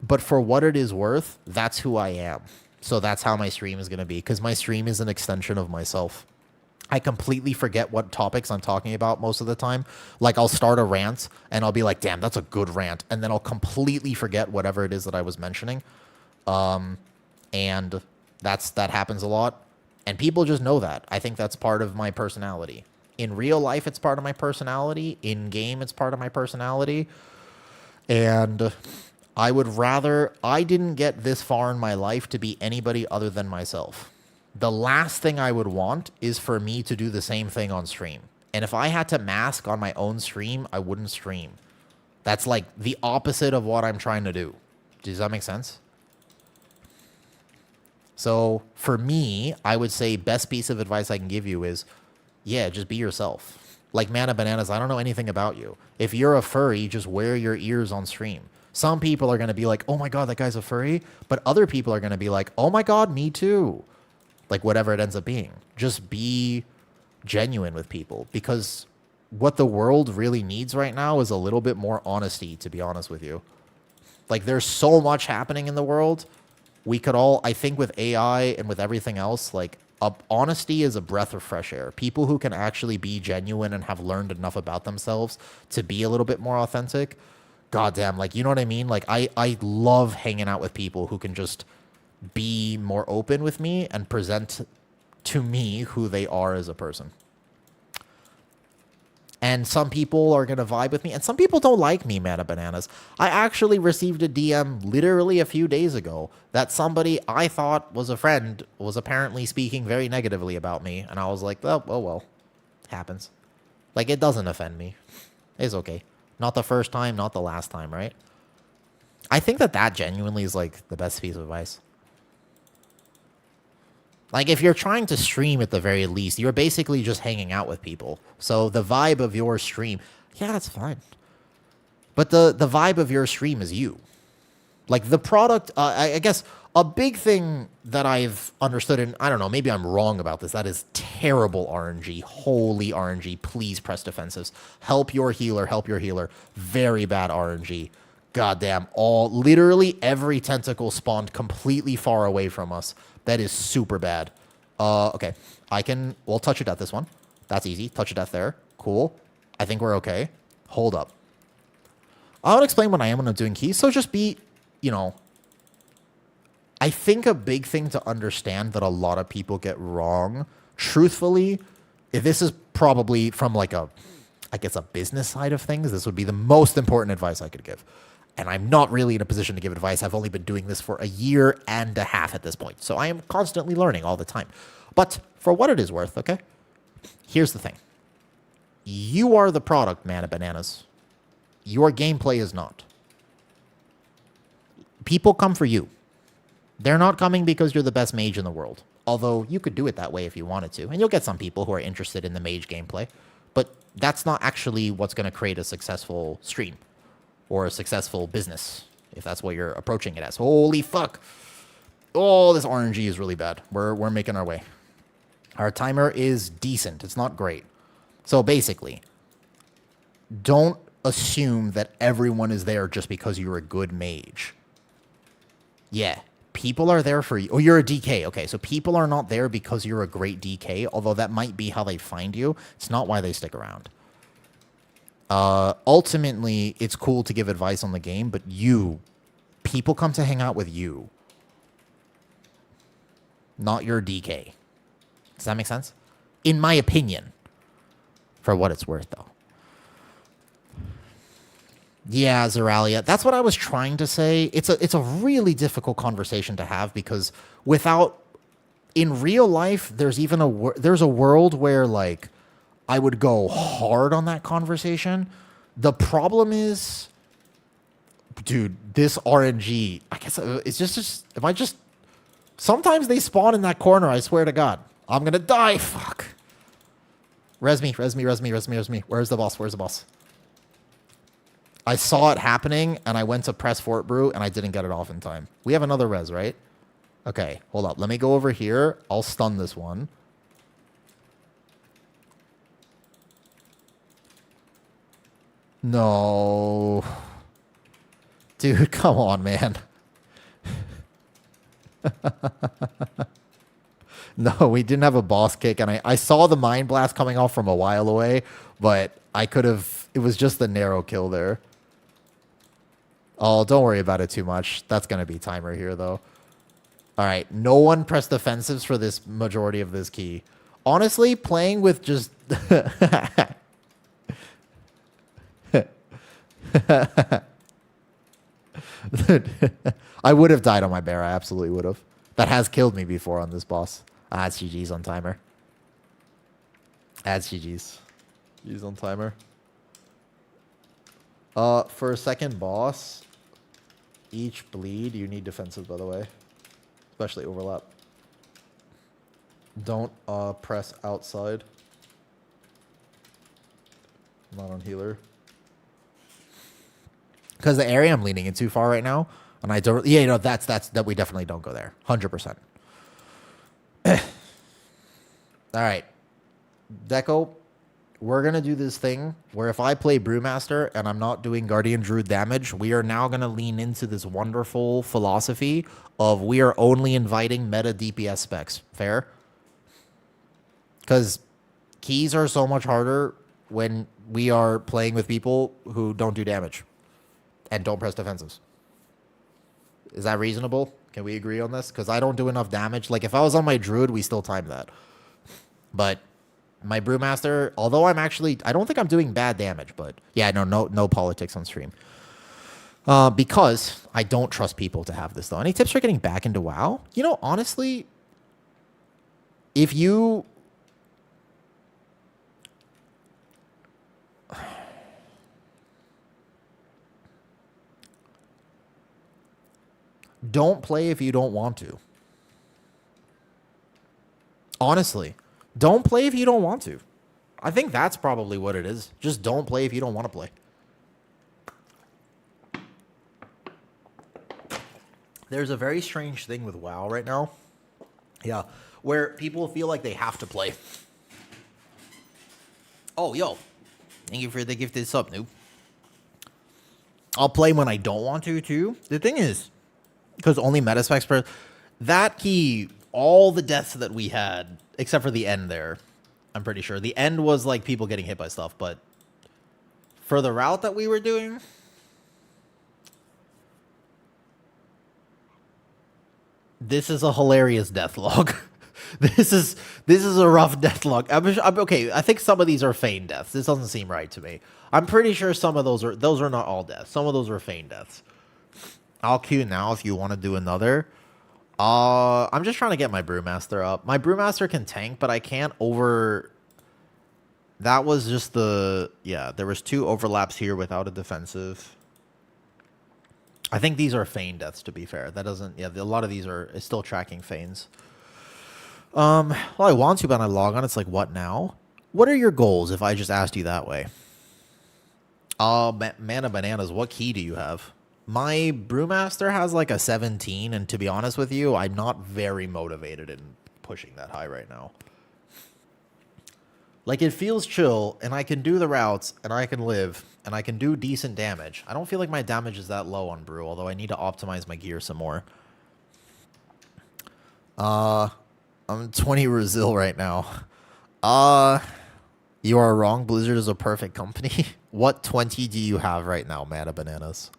S2: But for what it is worth, that's who I am. So that's how my stream is going to be because my stream is an extension of myself. I completely forget what topics I'm talking about most of the time. Like I'll start a rant and I'll be like, damn, that's a good rant. And then I'll completely forget whatever it is that I was mentioning. And that happens a lot. And people just know that. I think that's part of my personality. In real life, it's part of my personality. In game, it's part of my personality. And I didn't get this far in my life to be anybody other than myself. The last thing I would want is for me to do the same thing on stream. And if I had to mask on my own stream, I wouldn't stream. That's like the opposite of what I'm trying to do. Does that make sense? So for me, I would say best piece of advice I can give you is, yeah, just be yourself. Like Mana Bananas, I don't know anything about you. If you're a furry, just wear your ears on stream. Some people are going to be like, oh my God, that guy's a furry. But other people are going to be like, oh my God, me too. Like whatever it ends up being. Just be genuine with people because what the world really needs right now is a little bit more honesty, to be honest with you. Like there's so much happening in the world. We could all, I think with AI and with everything else, like honesty is a breath of fresh air. People who can actually be genuine and have learned enough about themselves to be a little bit more authentic. Goddamn, like, you know what I mean? Like I love hanging out with people who can just be more open with me and present to me who they are as a person. And some people are going to vibe with me, and some people don't like me, Mana Bananas. I actually received a DM literally a few days ago that somebody I thought was a friend was apparently speaking very negatively about me, and I was like, oh well, happens. Like, it doesn't offend me. It's okay. Not the first time, not the last time, right? I think that genuinely is, like, the best piece of advice. Like, if you're trying to stream at the very least, you're basically just hanging out with people. So the vibe of your stream, yeah, that's fine. But the vibe of your stream is you. Like, the product, I guess a big thing that I've understood, and I don't know, maybe I'm wrong about this, that is terrible RNG. Holy RNG. Please press defensives. Help your healer, help your healer. Very bad RNG. Goddamn, literally every tentacle spawned completely far away from us. That is super bad. Okay. We'll touch it at this one. That's easy. Touch it at there. Cool. I think we're okay. Hold up. I'll explain what I am when I'm doing keys. So just be, I think a big thing to understand that a lot of people get wrong, truthfully, if this is probably from like a business side of things, this would be the most important advice I could give. And I'm not really in a position to give advice. I've only been doing this for a year and a half at this point. So I am constantly learning all the time. But for what it is worth, okay? Here's the thing. You are the product, Mana Bananas. Your gameplay is not. People come for you. They're not coming because you're the best mage in the world. Although you could do it that way if you wanted to. And you'll get some people who are interested in the mage gameplay. But that's not actually what's going to create a successful stream. Or a successful business, if that's what you're approaching it as. Holy fuck. Oh, this RNG is really bad. We're making our way. Our timer is decent. It's not great. So basically, don't assume that everyone is there just because you're a good mage. Yeah. People are there for you. Oh, you're a DK. Okay, so people are not there because you're a great DK, although that might be how they find you. It's not why they stick around. Ultimately, it's cool to give advice on the game, but people come to hang out with you, not your DK. Does that make sense? In my opinion, for what it's worth, though. Yeah, Zeralia. That's what I was trying to say. It's a really difficult conversation to have because in real life, there's a world where like I would go hard on that conversation. The problem is, dude, this RNG. I guess it's just if I just sometimes they spawn in that corner. I swear to God, I'm gonna die. Fuck. Res me. Where's the boss? Where's the boss? I saw it happening, and I went to press Fort Brew, and I didn't get it off in time. We have another res, right? Okay, hold up. Let me go over here. I'll stun this one. No. Dude, come on, man. No, we didn't have a boss kick, and I saw the Mind Blast coming off from a while away, but I could have... It was just the narrow kill there. Oh, don't worry about it too much. That's going to be timer here, though. All right, no one pressed defensives for this majority of this key. Honestly, playing with just... I would have died on my bear. I absolutely would have. That has killed me before on this boss. Ah, it's GG's on timer. Adds GG's. GG's on timer. For a second boss, each bleed, you need defensive, by the way. Especially overlap. Don't press outside. Not on healer. Because the area I'm leaning in too far right now, and I don't... Yeah, that we definitely don't go there. 100%. All right. Deco, we're going to do this thing where if I play Brewmaster and I'm not doing Guardian Druid damage, we are now going to lean into this wonderful philosophy of we are only inviting meta DPS specs. Fair? Because keys are so much harder when we are playing with people who don't do damage and don't press defensives. Is that reasonable? Can we agree on this? Because I don't do enough damage. Like, if I was on my Druid, we still time that. But my Brewmaster, although I don't think I'm doing bad damage, but yeah, no politics on stream. Because I don't trust people to have this, though. Any tips for getting back into WoW? You know, honestly, if you... Don't play if you don't want to. Honestly, don't play if you don't want to. I think that's probably what it is. Just don't play if you don't want to play. There's a very strange thing with WoW right now. Yeah, where people feel like they have to play. Oh, yo. Thank you for the gifted sub, noob. I'll play when I don't want to, too. The thing is, because only meta specs per... That key, all the deaths that we had, except for the end there, I'm pretty sure. The end was like people getting hit by stuff, but for the route that we were doing... This is a hilarious death log. This is a rough death log. I'm okay, I think some of these are feigned deaths. This doesn't seem right to me. I'm pretty sure some of those are not all deaths. Some of those are feigned deaths. I'll queue now if you want to do another. I'm just trying to get my Brewmaster up. My Brewmaster can tank, but I can't over... That was just the... Yeah, there was 2 overlaps here without a defensive. I think these are feign deaths, to be fair. That doesn't... Yeah, a lot of these are still tracking feigns. Well, I want to, but when I log on, it's like, what now? What are your goals, if I just asked you that way? Mana Bananas, what key do you have? My Brewmaster has like a 17, and to be honest with you, I'm not very motivated in pushing that high right now. Like, it feels chill, and I can do the routes, and I can live, and I can do decent damage. I don't feel like my damage is that low on Brew, although I need to optimize my gear some more. I'm 20 Brazil right now. You are wrong. Blizzard is a perfect company. What 20 do you have right now, Mana Bananas?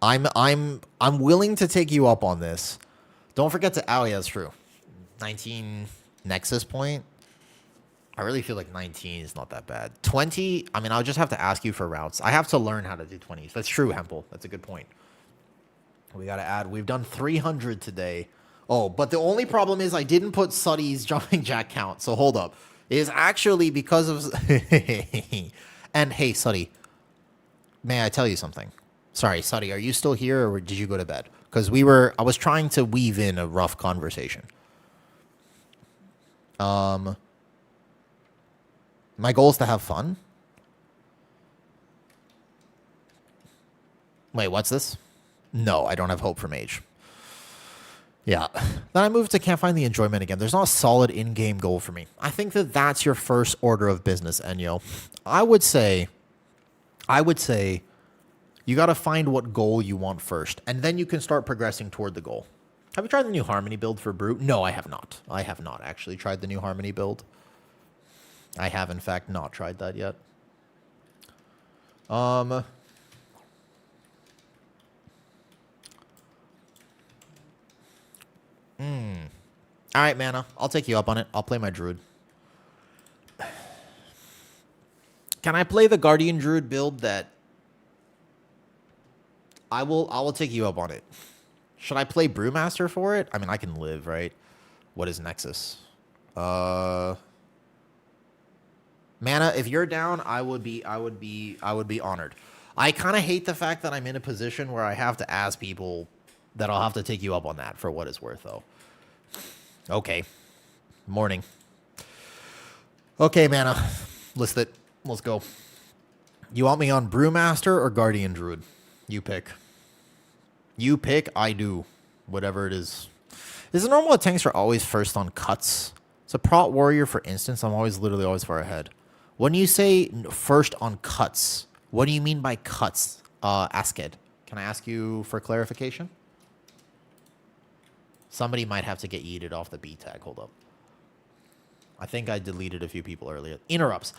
S2: I'm willing to take you up on this. Don't forget to yeah, that's true. 19 Nexus point. I really feel like 19 is not that bad. 20, I mean, I'll just have to ask you for routes. I have to learn how to do 20s. That's true, Hempel. That's a good point. We got to add. We've done 300 today. Oh, but the only problem is I didn't put Suddy's jumping jack count. So hold up. It is actually because of... And hey, Suddy, may I tell you something? Sorry, Suddy, are you still here or did you go to bed? Because I was trying to weave in a rough conversation. My goal is to have fun. Wait, what's this? No, I don't have hope for mage. Yeah. Then I moved to can't find the enjoyment again. There's not a solid in-game goal for me. I think that that's your first order of business, Enyo. I would say you got to find what goal you want first, and then you can start progressing toward the goal. Have you tried the new Harmony build for Brute? No, I have not. I have not actually tried the new Harmony build. I have, in fact, not tried that yet. All right, Mana. I'll take you up on it. I'll play my Druid. Can I play the Guardian Druid build that... I will take you up on it. Should I play Brewmaster for it? I mean, I can live, right? What is Nexus? Mana, if you're down, I would be honored. I kind of hate the fact that I'm in a position where I have to ask people that I'll have to take you up on that for what it's worth, though. Okay. Morning. Okay, Mana. List it. Let's go. You want me on Brewmaster or Guardian Druid? You pick. You pick, I do. Whatever it is. Is it normal that tanks are always first on cuts? So Prot Warrior, for instance, I'm literally always far ahead. When you say first on cuts, what do you mean by cuts, Asked? Can I ask you for clarification? Somebody might have to get yeeted off the B tag. Hold up. I think I deleted a few people earlier. Interrupts.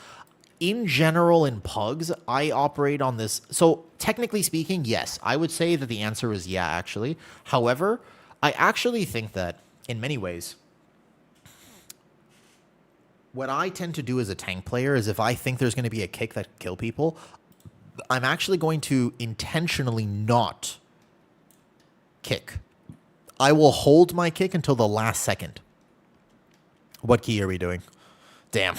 S2: In general, in pugs, I operate on this. So technically speaking, yes, I would say that the answer is yeah, actually. However, I actually think that in many ways, what I tend to do as a tank player is if I think there's going to be a kick that can kill people, I'm actually going to intentionally not kick. I will hold my kick until the last second. What key are we doing? Damn.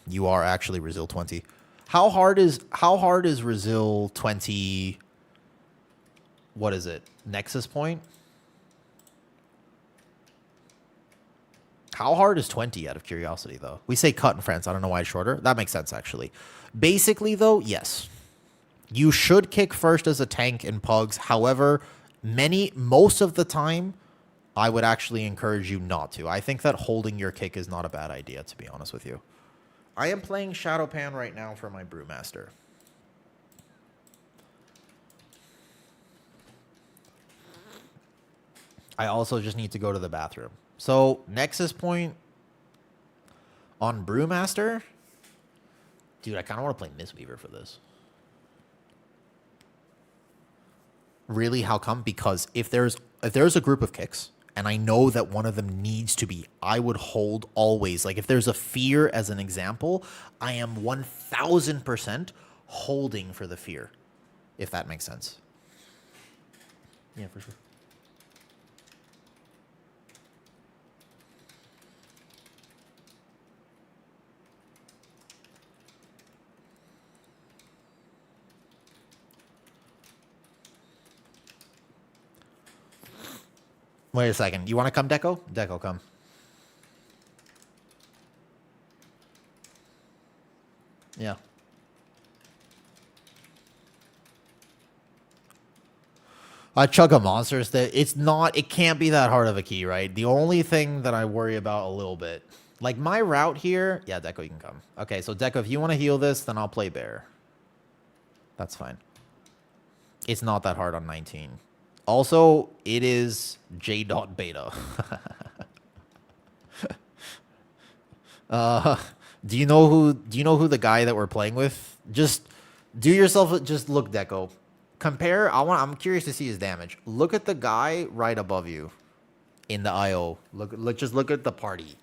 S2: You are actually Resil 20. How hard is Resil 20? What is it? Nexus point? How hard is 20 out of curiosity, though? We say cut in France. I don't know why it's shorter. That makes sense, actually. Basically, though, yes. You should kick first as a tank in pugs. However, most of the time, I would actually encourage you not to. I think that holding your kick is not a bad idea, to be honest with you. I am playing Shadowpan right now for my Brewmaster. I also just need to go to the bathroom. So, Nexus point on Brewmaster. Dude, I kind of want to play Mistweaver for this. Really? How come? Because if there's a group of kicks, and I know that one of them needs to be, I would hold always. Like, if there's a fear as an example, I am 1,000% holding for the fear, if that makes sense. Yeah, for sure. Wait a second. You want to come, Deco? Deco, come. Yeah. Chug of Monsters, it can't be that hard of a key, right? The only thing that I worry about a little bit, like my route here, yeah, Deco, you can come. Okay, so Deco, if you want to heal this, then I'll play Bear. That's fine. It's not that hard on 19.
S1: Also, it is J.beta. Do you know who the guy that we're playing with? Just do yourself just look Deco. Compare. I'm curious to see his damage. Look at the guy right above you in the IO. Just look at the party.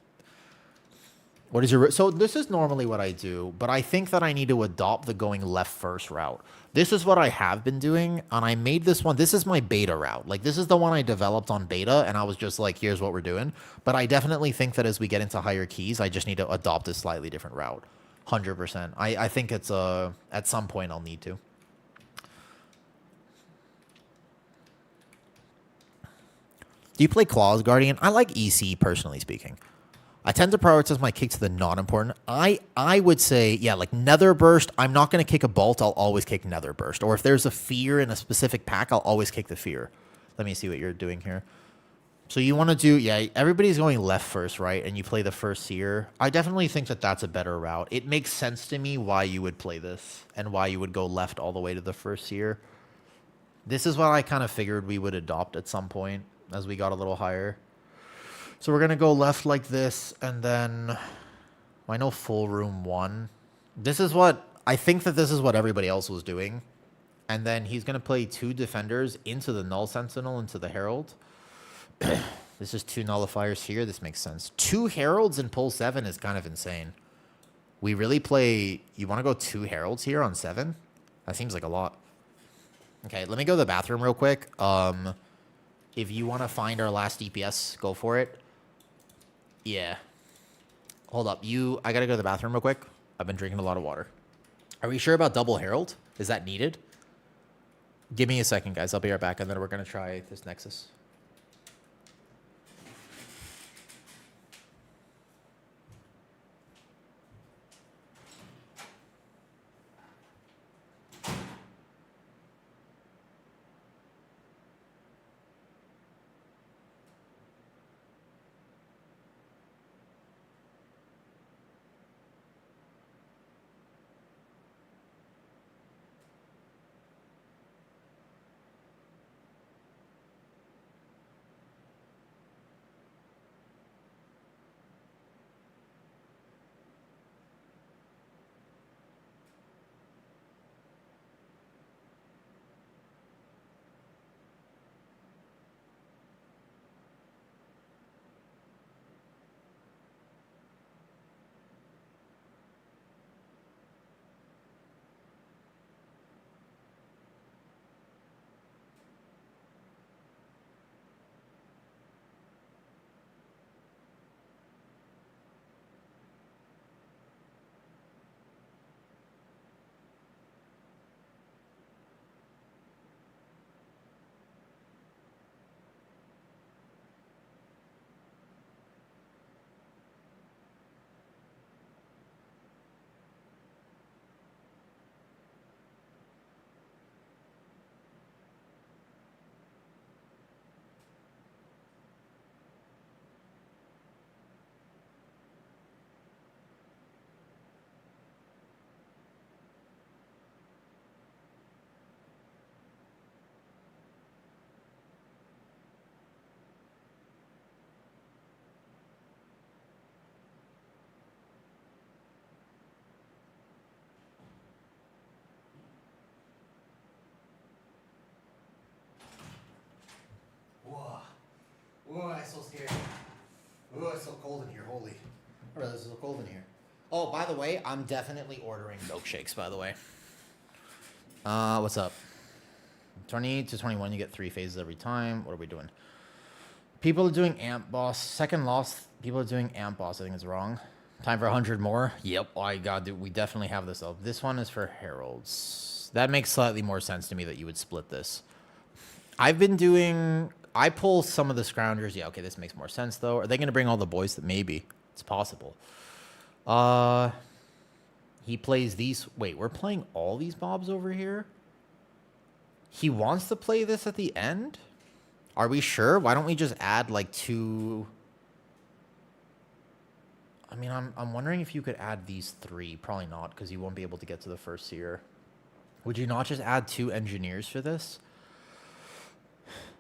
S1: What is your... So this is normally what I do, but I think that I need to adopt the going left first route. This is what I have been doing, and I made this one. This is my beta route. Like, this is the one I developed on beta, and I was just like, here's what we're doing. But I definitely think that as we get into higher keys, I just need to adopt a slightly different route. 100%. I think it's... at some point, I'll need to. Do you play Claws Guardian? I like EC, personally speaking. I tend to prioritize my kick to the not important. I would say, yeah, like Nether Burst, I'm not going to kick a Bolt. I'll always kick Nether Burst. Or if there's a Fear in a specific pack, I'll always kick the Fear. Let me see what you're doing here. So you want to do, yeah, everybody's going left first, right? And you play the first Seer. I definitely think that that's a better route. It makes sense to me why you would play this and why you would go left all the way to the first Seer. This is what I kind of figured we would adopt at some point as we got a little higher. So we're going to go left like this, and then I know full room 1. This is what, I think that this is what everybody else was doing. And then he's going to play 2 defenders into the Null Sentinel, into the Herald. This is 2 nullifiers here. This makes sense. 2 Heralds in pull 7 is kind of insane. We really play, you want to go 2 Heralds here on 7? That seems like a lot. Okay, let me go to the bathroom real quick. If you want to find our last DPS, go for it. Yeah. Hold up. I got to go to the bathroom real quick. I've been drinking a lot of water. Are we sure about double Herald? Is that needed? Give me a second, guys. I'll be right back, and then we're going to try this Nexus. Oh, I'm so scared. Oh, it's so cold in here. Holy. Oh, this is so cold in here. Oh, by the way, I'm definitely ordering milkshakes, by the way. What's up? 20 to 21, you get 3 phases every time. What are we doing? People are doing amp boss. Second loss, people are doing amp boss. I think it's wrong. Time for 100 more. Yep. Oh, I got it. We definitely have this up. This one is for heralds. That makes slightly more sense to me that you would split this. I've been doing... I pull some of the scroungers. Yeah, okay, this makes more sense, though. Are they going to bring all the boys? That maybe. It's possible. He plays these... Wait, we're playing all these mobs over here? He wants to play this at the end? Are we sure? Why don't we just add, like, 2... I mean, I'm wondering if you could add these 3. Probably not, because you won't be able to get to the first seer. Would you not just add 2 engineers for this?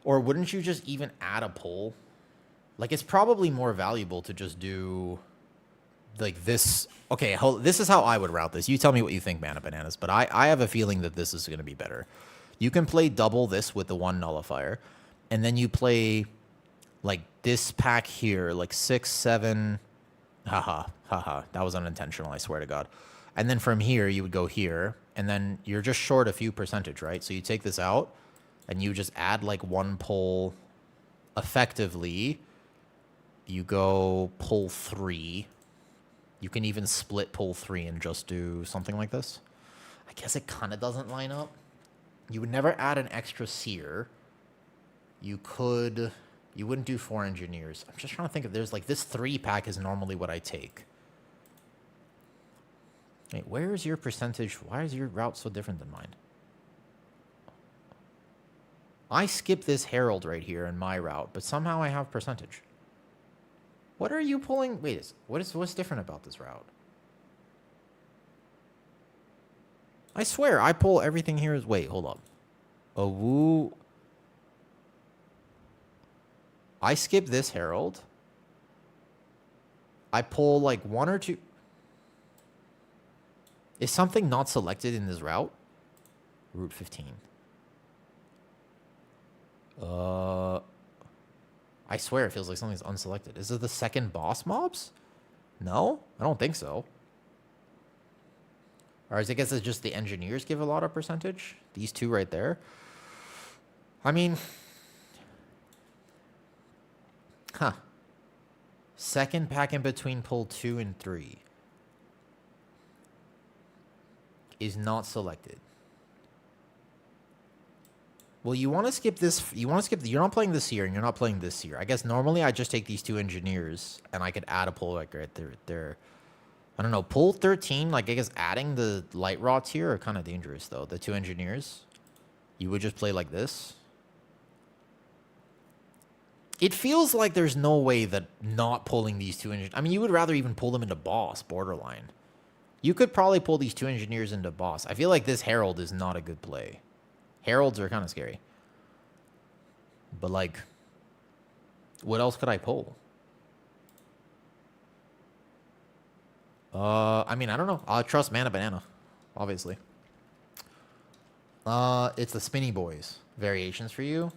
S1: Or wouldn't you just even add a pull? Like, it's probably more valuable to just do like this. Okay, this is how I would route this. You tell me what you think, Mana Bananas, but I have a feeling that this is going to be better. You can play double this with the 1 nullifier, and then you play like this pack here, like 6, 7. Haha. That was unintentional, I swear to God. And then from here, you would go here, and then you're just short a few percentage, right? So you take this out, and you just add like 1 pull. Effectively, you go pull 3. You can even split pull 3 and just do something like this. I guess it kind of doesn't line up. You would never add an extra seer. You wouldn't do 4 engineers. I'm just trying to think if there's like this 3 pack is normally what I take. Wait, where is your percentage? Why is your route so different than mine? I skip this herald right here in my route, but somehow I have percentage. What are you pulling? Wait, what's different about this route? I swear, I pull everything here. Wait, hold up. A woo. I skip this herald. I pull like 1 or 2. Is something not selected in this route? Route 15. I swear it feels like something's unselected. Is it the second boss mobs? No? I don't think so. Or I guess it's just the engineers give a lot of percentage. These 2 right there. I mean... Huh. Second pack in between pull 2 and 3. Is not selected. Well, you want to skip this. You want to skip. You're not playing this here, and you're not playing this here. I guess normally I just take these 2 engineers, and I could add a pull like right there. I don't know. Pull 13. Like I guess adding the light rods here are kind of dangerous though. The 2 engineers. You would just play like this. It feels like there's no way that not pulling these 2 engineers. I mean, you would rather even pull them into boss borderline. You could probably pull these 2 engineers into boss. I feel like this herald is not a good play. Heralds are kind of scary. But, like, what else could I pull? I mean, I don't know. I trust Mana Banana, obviously. It's the Spinny Boys. Variations for you?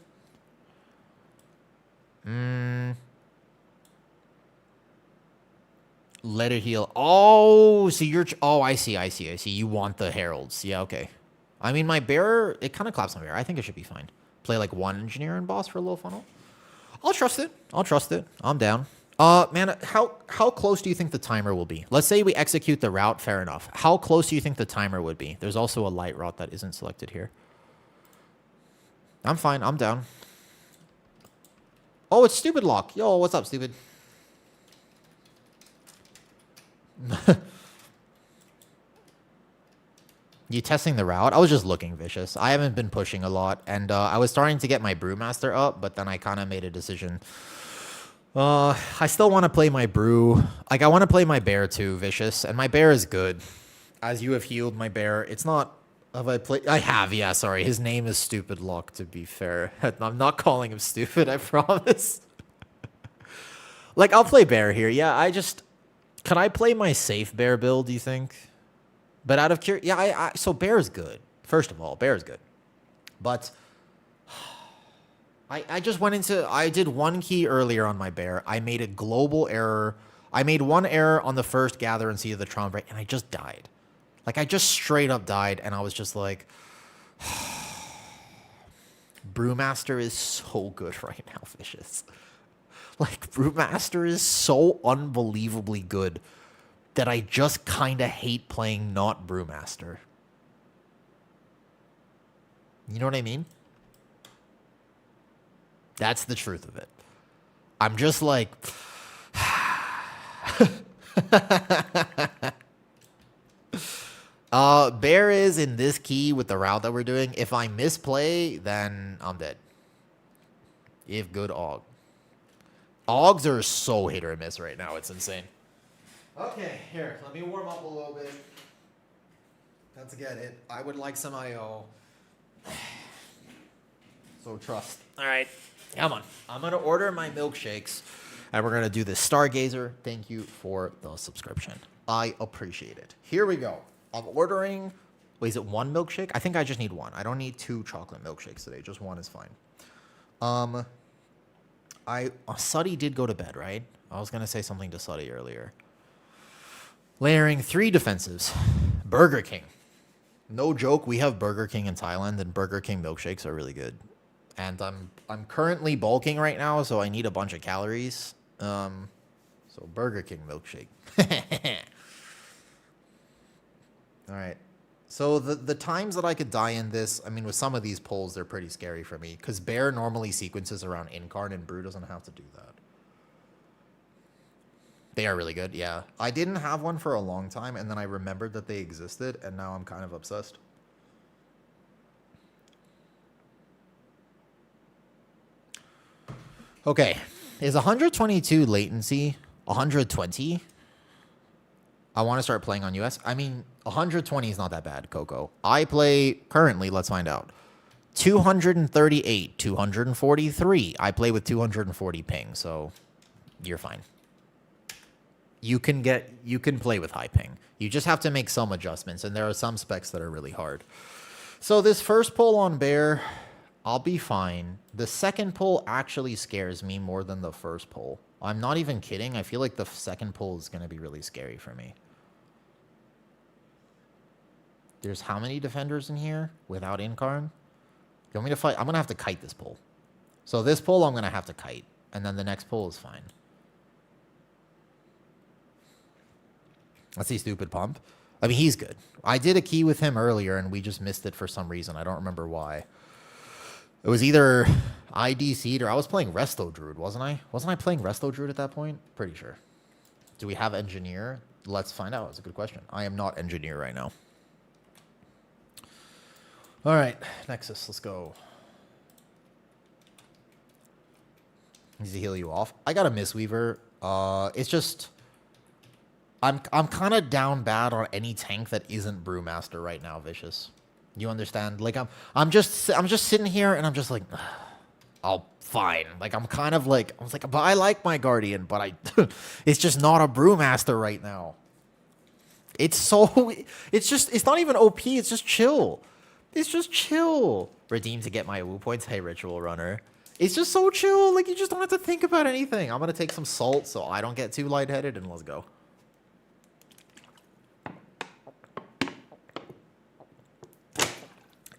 S1: Let it heal. Oh, so you're... Oh, I see. You want the heralds. Yeah, okay. I mean, my bear, it kind of claps my bear. I think it should be fine. Play like 1 engineer and boss for a little funnel. I'll trust it. I'm down. Man, how close do you think the timer will be? Let's say we execute the route. Fair enough. How close do you think the timer would be? There's also a light route that isn't selected here. I'm fine. I'm down. Oh, it's Stupid Lock. Yo, what's up, Stupid? You testing the route? I was just looking, Vicious. I haven't been pushing a lot, and I was starting to get my Brewmaster up, but then I kind of made a decision. I still want to play my Brew. Like, I want to play my Bear too, Vicious, and my Bear is good. As you have healed my Bear, it's not... Have I played? I have, yeah, sorry. His name is Stupid Lock, to be fair. I'm not calling him stupid, I promise. Like, I'll play Bear here. Yeah, I just... Can I play my safe Bear build, do you think? But out of curiosity, yeah, so Bear is good. First of all, Bear is good. But I just went into... I did 1 key earlier on my Bear. I made a global error. I made 1 error on the first Gather and Seed of the Tron break, and I just died. Like, I just straight up died, and I was just like... Brewmaster is so good right now, Vicious. Like, Brewmaster is so unbelievably good that I just kind of hate playing not Brewmaster. You know what I mean? That's the truth of it. I'm just like... Bear is in this key with the route that we're doing. If I misplay, then I'm dead. If good Og. Ogs are so hit or miss right now. It's insane. Okay, here. Let me warm up a little bit. Let's get it. I would like some IO.
S2: So trust. All right. Come on. I'm going to order my milkshakes, and we're going to do this. Stargazer, thank you for the subscription. I appreciate it. Here we go. I'm ordering... Wait, is it one milkshake? I think I just need one. I don't need 2 chocolate milkshakes today. Just one is fine. Suddy did go to bed, right? I was going to say something to Suddy earlier. Layering 3 defensives. Burger King. No joke, we have Burger King in Thailand, and Burger King milkshakes are really good. And I'm currently bulking right now, so I need a bunch of calories. So Burger King milkshake. All right. So the times that I could die in this, I mean, with some of these polls, they're pretty scary for me. Because Bear normally sequences around Incarn, and Brew doesn't have to do that. They are really good, yeah. I didn't have one for a long time, and then I remembered that they existed, and now I'm kind of obsessed. Okay, is 122 latency 120? I want to start playing on US. I mean, 120 is not that bad, Coco. I play currently, let's find out. 238, 243. I play with 240 ping, so you're fine. You can play with high ping. You just have to make some adjustments, and there are some specs that are really hard. So this first pull on Bear, I'll be fine. The second pull actually scares me more than the first pull. I'm not even kidding. I feel like the second pull is going to be really scary for me. There's how many defenders in here without Incarn? You want me to fight? I'm going to have to kite this pull. So this pull, I'm going to have to kite. And then the next pull is fine. Let's see, stupid pump. I mean, he's good. I did a key with him earlier, and we just missed it for some reason. I don't remember why. It was either IDC'd or I was playing Resto Druid, wasn't I? Wasn't I playing Resto Druid at that point? Pretty sure. Do we have Engineer? Let's find out. It's a good question. I am not Engineer right now. All right, Nexus, let's go. Needs to heal you off. I got a Mistweaver. It's just... I'm kind of down bad on any tank that isn't Brewmaster right now, Vicious. You understand? Like I'm just sitting here and I'm just like, oh, fine. Like I'm kind of like I was like, but I like my Guardian, but it's just not a Brewmaster right now. It's not even OP. It's just chill. It's just chill. Redeem to get my woo points. Hey, Ritual Runner. It's just so chill. Like you just don't have to think about anything. I'm gonna take some salt so I don't get too lightheaded, and let's go.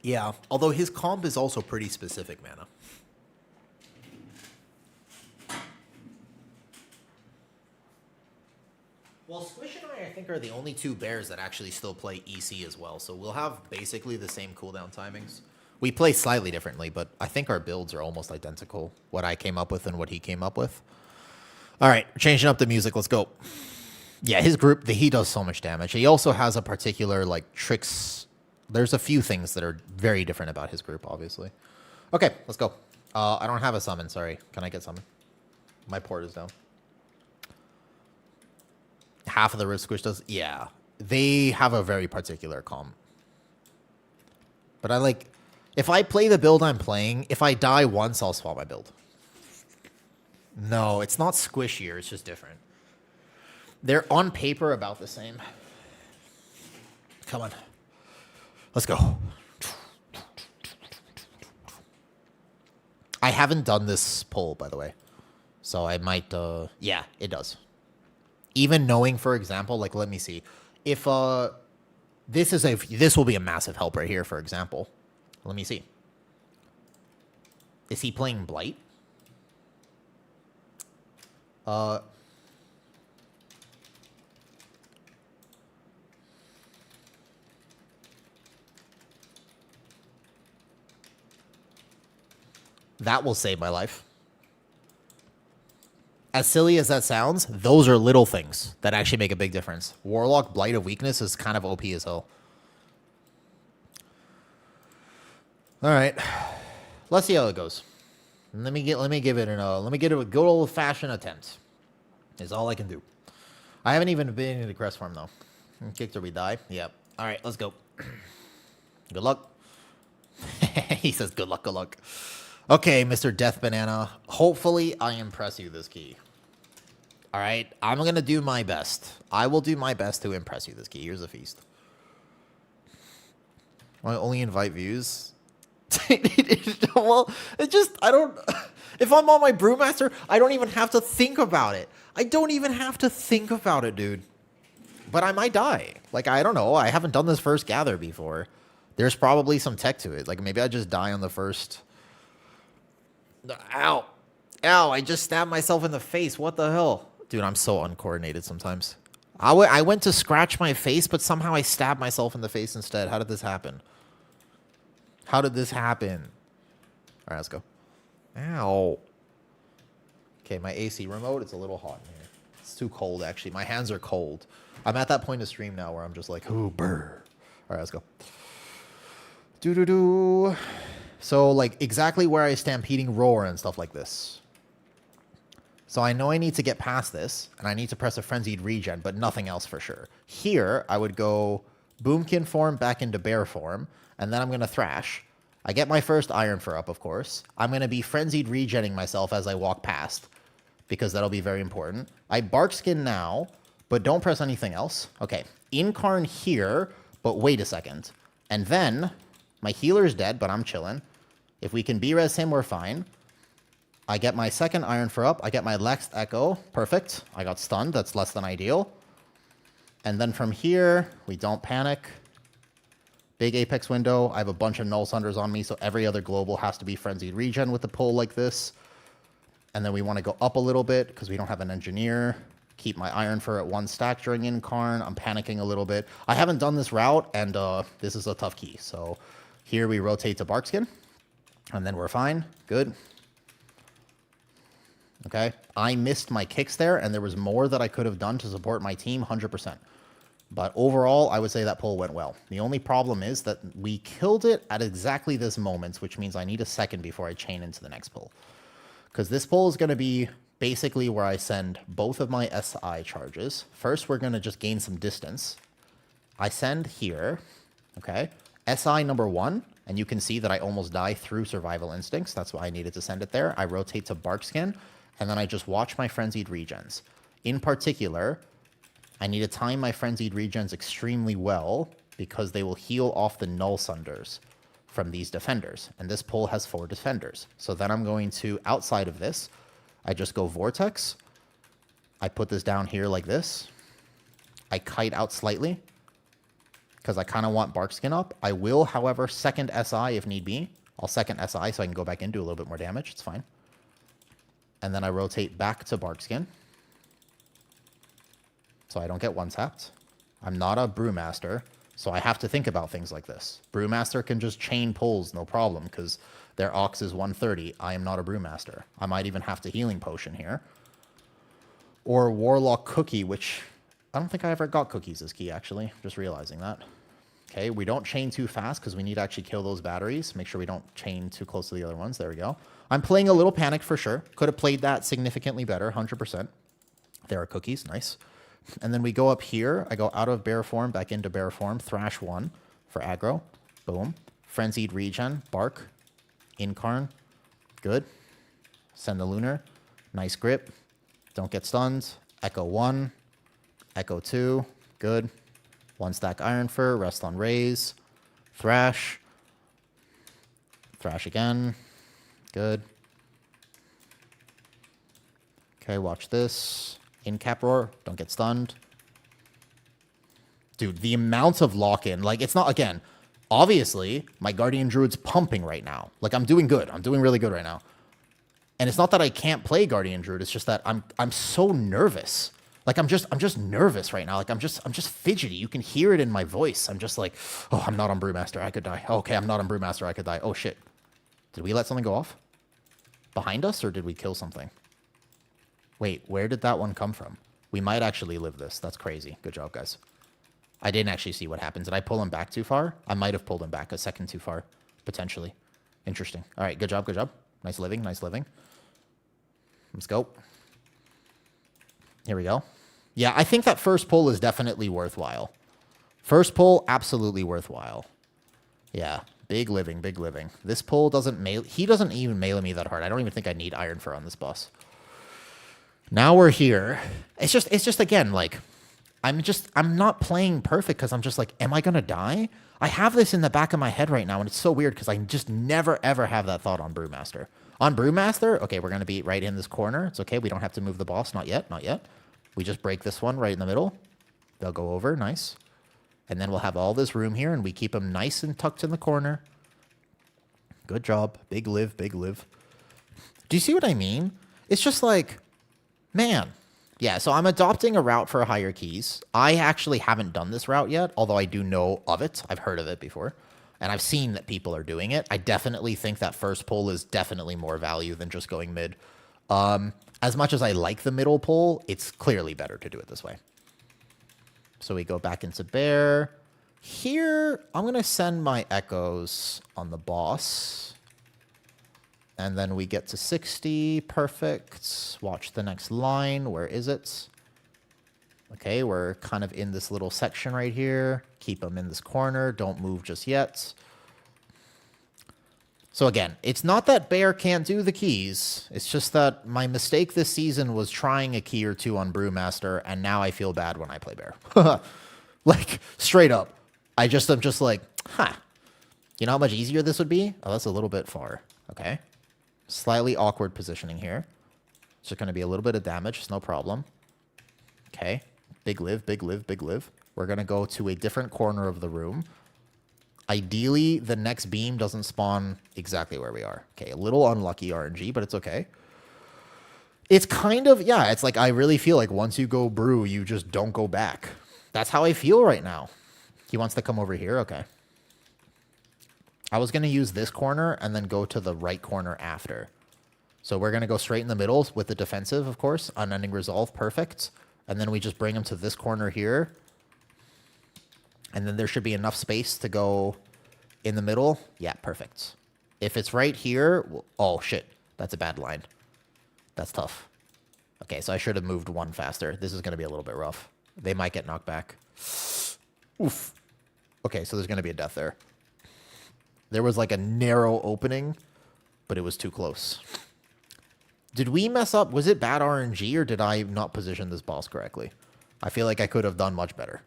S2: Yeah, although his comp is also pretty specific mana. Well, Squish and I think, are the only 2 bears that actually still play EC as well, so we'll have basically the same cooldown timings. We play slightly differently, but I think our builds are almost identical, what I came up with and what he came up with. All right, changing up the music, let's go. Yeah, his group, he does so much damage. He also has a particular, like, tricks... There's a few things that are very different about his group, obviously. Okay, let's go. I don't have a summon, sorry. Can I get summon? My port is down. Half of the Rift Squish does? Yeah. They have a very particular comp. But I like... If I play the build I'm playing, if I die once, I'll swap my build. No, it's not squishier, it's just different. They're on paper about the same. Come on. Let's go. I haven't done this poll, by the way. So I might, yeah, it does. Even knowing, for example, like, let me see. If, this will be a massive help right here, for example. Let me see. Is he playing Blight? That will save my life. As silly as that sounds, those are little things that actually make a big difference. Warlock Blight of Weakness is kind of OP as hell. All right, let's see how it goes. Let me give it a good old fashioned attempt. Is all I can do. I haven't even been into Crest Farm though. Kicked or we die. Yep. All right, let's go. Good luck. He says good luck. Good luck.
S1: Okay, Mr. Death Banana. Hopefully I impress you this key. All right, I'm going to do my best. I will do my best to impress you this key. Here's a feast. I only invite views. Well, it just, I don't, if I'm on my Brewmaster, I don't even have to think about it. I don't even have to think about it, dude. But I might die. Like, I don't know. I haven't done this first gather before. There's probably some tech to it. Like, maybe I just die on the first. Ow. Ow, I just stabbed myself in the face. What the hell? Dude, I'm so uncoordinated sometimes. I went to scratch my face, but somehow I stabbed myself in the face instead. How did this happen? How did this happen? All right, let's go. Ow. Okay, my AC remote, it's a little hot in here. It's too cold, actually. My hands are cold. I'm at that point of stream now where I'm just like, ooh, brr. All right, let's go. Do-do-do. So, like, exactly where I stampeding roar and stuff like this. So I know I need to get past this, and I need to press a frenzied regen, but nothing else for sure. Here, I would go Boomkin form back into bear form, and then I'm going to thrash. I get my first iron for up, of course. I'm going to be frenzied regenning myself as I walk past, because that'll be very important. I bark skin now, but don't press anything else. Okay, Incarn here, but wait a second. And then, my healer's dead, but I'm chilling. If we can B-res him, we're fine. I get my second iron for up. I get my next echo. Perfect. I got stunned. That's less than ideal. And then from here, we don't panic. Big apex window. I have a bunch of null sunders on me, so every other global has to be frenzied regen with the pull like this. And then we want to go up a little bit because we don't have an engineer. Keep my iron for at 1 stack during Incarn. I'm panicking a little bit. I haven't done this route, and this is a tough key. So here we rotate to Barkskin, and then we're fine. Good. Okay, I missed my kicks there, and there was more that I could have done to support my team, 100%. But overall, I would say that pull went well. The only problem is that we killed it at exactly this moment, which means I need a second before I chain into the next pull. Because this pull is going to be basically where I send both of my SI charges. First, we're going to just gain some distance. I send here, okay, SI number 1, and you can see that I almost die through Survival Instincts. That's why I needed to send it there. I rotate to Barkskin, and then I just watch my frenzied regens. In particular, I need to time my frenzied regens extremely well because they will heal off the null sunders from these defenders. And this pull has 4 defenders. So then I'm going to, outside of this, I just go Vortex. I put this down here like this. I kite out slightly because I kind of want Barkskin up. I will, however, second SI if need be. I'll second SI so I can go back in, do a little bit more damage. It's fine. And then I rotate back to Barkskin. So I don't get one-tapped. I'm not a Brewmaster, so I have to think about things like this. Brewmaster can just chain pulls, no problem, because their Ox is 130. I am not a Brewmaster. I might even have to Healing Potion here. Or Warlock Cookie, which I don't think I ever got cookies as key, actually. Just realizing that. Okay, we don't chain too fast because we need to actually kill those batteries. Make sure we don't chain too close to the other ones. There we go. I'm playing a little panicked for sure. Could have played that significantly better, 100%. There are cookies, nice. And then we go up here. I go out of bear form, back into bear form. Thrash 1 for aggro. Boom. Frenzied regen, bark. Incarn. Good. Send the lunar. Nice grip. Don't get stunned. Echo 1. Echo 2. Good. 1 stack Iron Fur. Rest on raise. Thrash. Thrash again. Good. Okay, watch this. In cap roar. Don't get stunned. Dude, the amount of lock-in. Like, it's not, again, obviously, my Guardian Druid's pumping right now. Like, I'm doing good. I'm doing really good right now. And it's not that I can't play Guardian Druid. It's just that I'm so nervous. Like, I'm just nervous right now. Like, I'm just fidgety. You can hear it in my voice. I'm just like, oh, I'm not on Brewmaster. I could die. Okay, I'm not on Brewmaster. I could die. Oh, shit. Did we let something go off? Behind us, or did we kill something? Wait, where did that one come from? We might actually live this. That's crazy. Good job, guys. I didn't actually see what happened. Did I pull him back too far? I might have pulled him back a second too far, potentially. Interesting. All right, good job, good job. Nice living, nice living. Let's go. Here we go. Yeah, I think that first pull is definitely worthwhile. First pull, absolutely worthwhile. Yeah,
S2: Big living, big living. This pull doesn't melee. He doesn't even melee me that hard. I don't even think I need Iron Fur on this boss. Now we're here. It's just again, like, I'm not playing perfect because I'm just like, am I going to die? I have this in the back of my head right now, and it's so weird because I just never, ever have that thought on Brewmaster. On Brewmaster, okay, we're going to be right in this corner. It's okay. We don't have to move the boss. Not yet. Not yet. We just break this one right in the middle. They'll go over. Nice. And then we'll have all this room here, and we keep them nice and tucked in the corner. Good job. Big live, big live. Do you see what I mean? It's just like, man. Yeah, so I'm adopting a route for higher keys. I actually haven't done this route yet, although I do know of it. I've heard of it before, and I've seen that people are doing it. I definitely think that first pull is definitely more value than just going mid. As much as I like the middle pull, it's clearly better to do it this way. So we go back into bear. Here, I'm going to send my echoes on the boss. And then we get to 60. Perfect. Watch the next line. Where is it? Okay, we're kind of in this little section right here. Keep them in this corner. Don't move just yet. So again, it's not that bear can't do the keys. It's just that my mistake this season was trying a key or two on Brewmaster, and now I feel bad when I play bear. Like, straight up. I'm just like, huh. You know how much easier this would be? Oh, that's a little bit far. Okay. Slightly awkward positioning here. It's just going to be a little bit of damage. It's no problem. Okay. Big live, big live, big live. We're going to go to a different corner of the room. Ideally, the next beam doesn't spawn exactly where we are. Okay, a little unlucky RNG, but it's okay. It's kind of, yeah, it's like I really feel like once you go brew, you just don't go back. That's how I feel right now. He wants to come over here? Okay. I was going to use this corner and then go to the right corner after. So we're going to go straight in the middle with the defensive, of course. Unending Resolve, perfect. And then we just bring him to this corner here. And then there should be enough space to go in the middle. Yeah, perfect. If it's right here... Oh, shit. That's a bad line. That's tough. Okay, so I should have moved one faster. This is going to be a little bit rough. They might get knocked back. Oof. Okay, so there's going to be a death there. There was like a narrow opening, but it was too close. Did we mess up? Was it bad RNG, or did I not position this boss correctly? I feel like I could have done much better.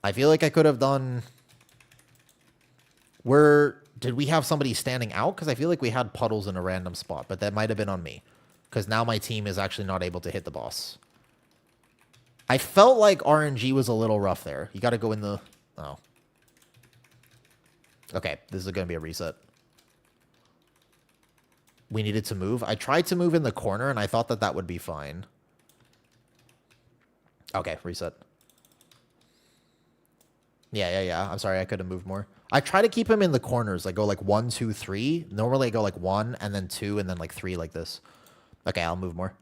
S2: I feel like I could have done... Did we have somebody standing out? Because I feel like we had puddles in a random spot, but that might have been on me. Because now my team is actually not able to hit the boss. I felt like RNG was a little rough there. You got to go in the... Oh. Okay, this is going to be a reset. We needed to move. I tried to move in the corner, and I thought that that would be fine. Okay, reset. Yeah. I'm sorry, I could have moved more. I try to keep him in the corners. I go like 1, 2, 3. Normally I go like 1 and then 2 and then like 3 like this. Okay, I'll move more.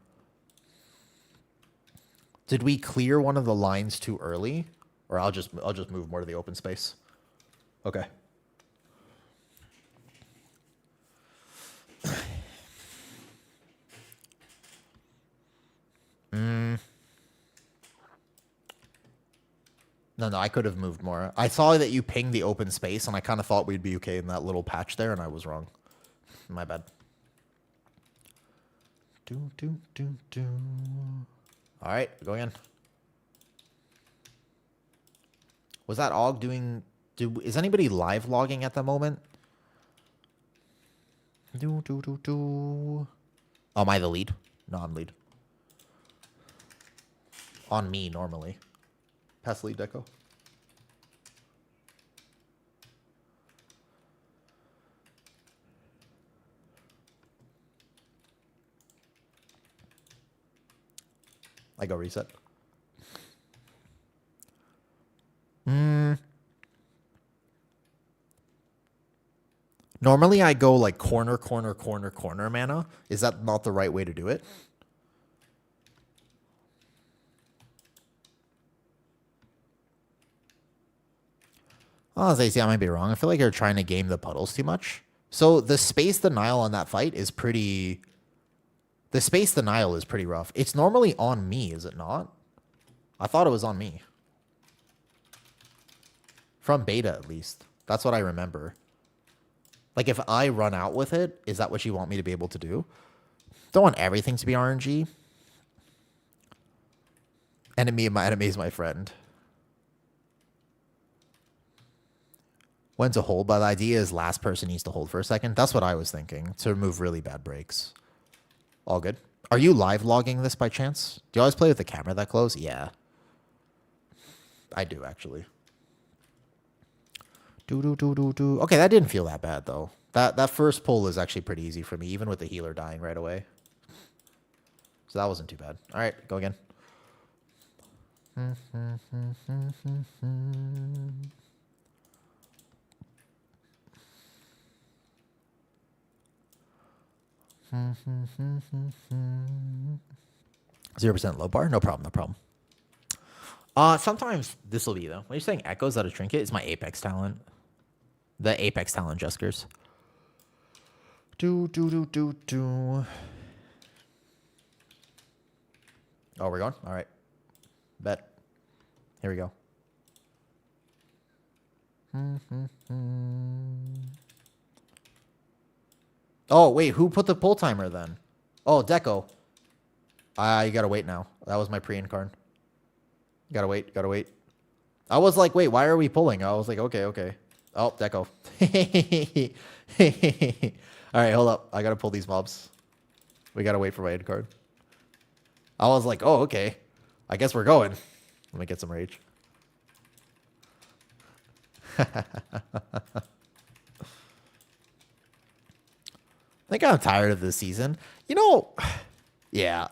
S2: Did we clear one of the lines too early? Or I'll just move more to the open space. Okay. No, I could have moved more. I saw that you pinged the open space, and I kind of thought we'd be okay in that little patch there, and I was wrong. My bad. All right, going in. Was that Og doing... Is anybody live logging at the moment? Oh, am I the lead? No, I'm lead. On me, normally. Pass lead deco. I go reset. Normally I go like corner mana. Is that not the right way to do it? Oh, Zacy, I might be wrong. I feel like you're trying to game the puddles too much. So the space denial on that fight is pretty... The space denial is pretty rough. It's normally on me, is it not? I thought it was on me. From beta, at least. That's what I remember. Like, if I run out with it, is that what you want me to be able to do? Don't want everything to be RNG. Enemy of my enemy is my friend. When to hold, but the idea is last person needs to hold for a second. That's what I was thinking, to remove really bad breaks. All good. Are you live logging this by chance? Do you always play with the camera that close? Yeah. I do, actually. Okay, that didn't feel that bad, though. That first pull is actually pretty easy for me, even with the healer dying right away. So that wasn't too bad. All right, go again. 0% low bar? No problem, no problem. Sometimes this will be, though. When you're saying echoes out of trinket, it's my Apex talent. The Apex talent gestures. Oh, we're going? All right. Bet. Here we go. Oh, wait, who put the pull timer then? Oh, Deco. You gotta wait now. That was my pre-incarn. Gotta wait, gotta wait. I was like, wait, why are we pulling? I was like, okay. Oh, Deco. All right, hold up. I gotta pull these mobs. We gotta wait for my end card. I was like, oh, okay. I guess we're going. Let me get some rage. I think I'm tired of this season. You know, yeah.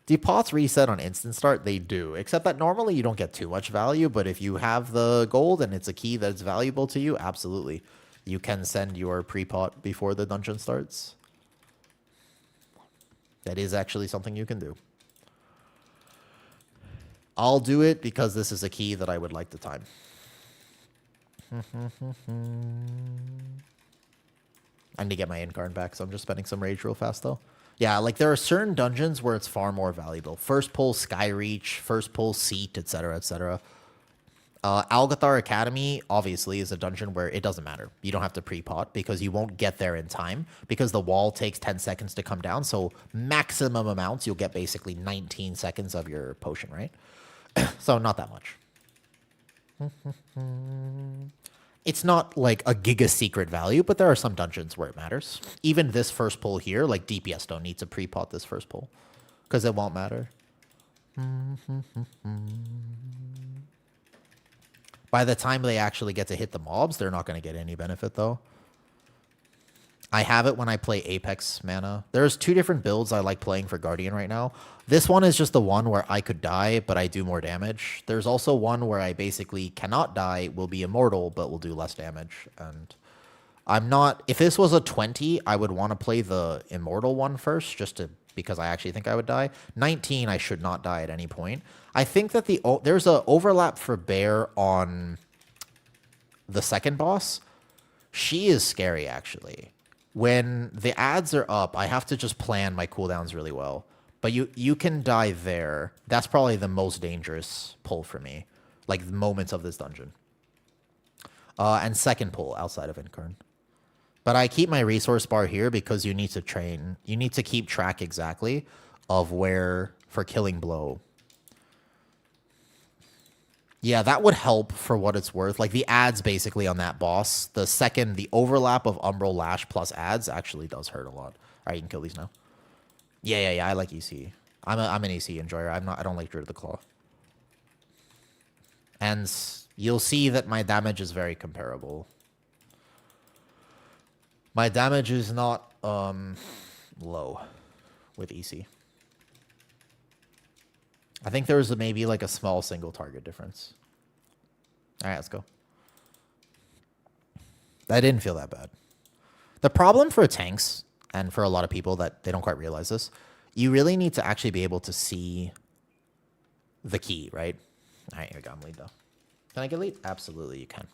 S2: Do pots reset on instant start? They do. Except that normally you don't get too much value, but if you have the gold and it's a key that's valuable to you, absolutely. You can send your pre-pot before the dungeon starts. That is actually something you can do. I'll do it because this is a key that I would like to time. I need to get my incarn back, so I'm just spending some rage real fast, though. Yeah, like there are certain dungeons where it's far more valuable. First pull Skyreach, first pull Seat, etc., etc. Algathar Academy, obviously, is a dungeon where it doesn't matter. You don't have to pre-pot because you won't get there in time because the wall takes 10 seconds to come down. So maximum amounts, you'll get basically 19 seconds of your potion, right? So not that much. It's not like a giga secret value, but there are some dungeons where it matters. Even this first pull here, like DPS don't need to pre-pot this first pull because it won't matter. By the time they actually get to hit the mobs, they're not going to get any benefit, though. I have it when I play Apex mana. There's two different builds I like playing for Guardian right now. This one is just the one where I could die, but I do more damage. There's also one where I basically cannot die, will be immortal, but will do less damage. And I'm not... If this was a 20, I would want to play the immortal one first, just to... because I actually think I would die. 19, I should not die at any point. I think that there's an overlap for Bear on the second boss. She is scary, actually. When the ads are up, I have to just plan my cooldowns really well. But you can die there. That's probably the most dangerous pull for me. Like, the moments of this dungeon. And second pull outside of Incarn. But I keep my resource bar here because you need to train. You need to keep track exactly of where for killing blow. Yeah, that would help for what it's worth. Like the ads basically on that boss. The overlap of Umbral Lash plus ads actually does hurt a lot. All right, you can kill these now. Yeah. I like EC. I'm an EC enjoyer. I don't like Druid of the Claw. And you'll see that my damage is very comparable. My damage is not low with EC. I think there was maybe like a small single target difference. All right, let's go. That didn't feel that bad. The problem for tanks, and for a lot of people that they don't quite realize this, you really need to actually be able to see the key, right? All right, here we go. I'm lead though. Can I get lead? Absolutely, you can.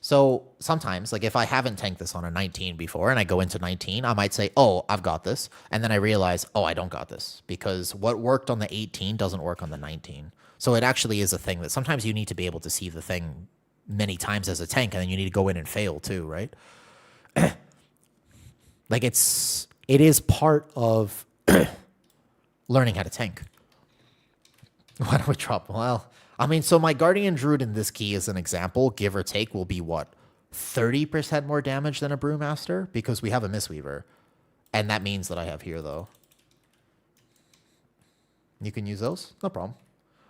S2: So sometimes, like if I haven't tanked this on a 19 before and I go into 19, I might say, oh, I've got this. And then I realize, oh, I don't got this because what worked on the 18 doesn't work on the 19. So it actually is a thing that sometimes you need to be able to see the thing many times as a tank, and then you need to go in and fail too, right? Like it is part of learning how to tank. Why don't we drop? Well, I mean, so my Guardian Druid in this key, as an example, give or take, will be what? 30% more damage than a Brewmaster? Because we have a Mistweaver. And that means that I have here, though. You can use those? No problem.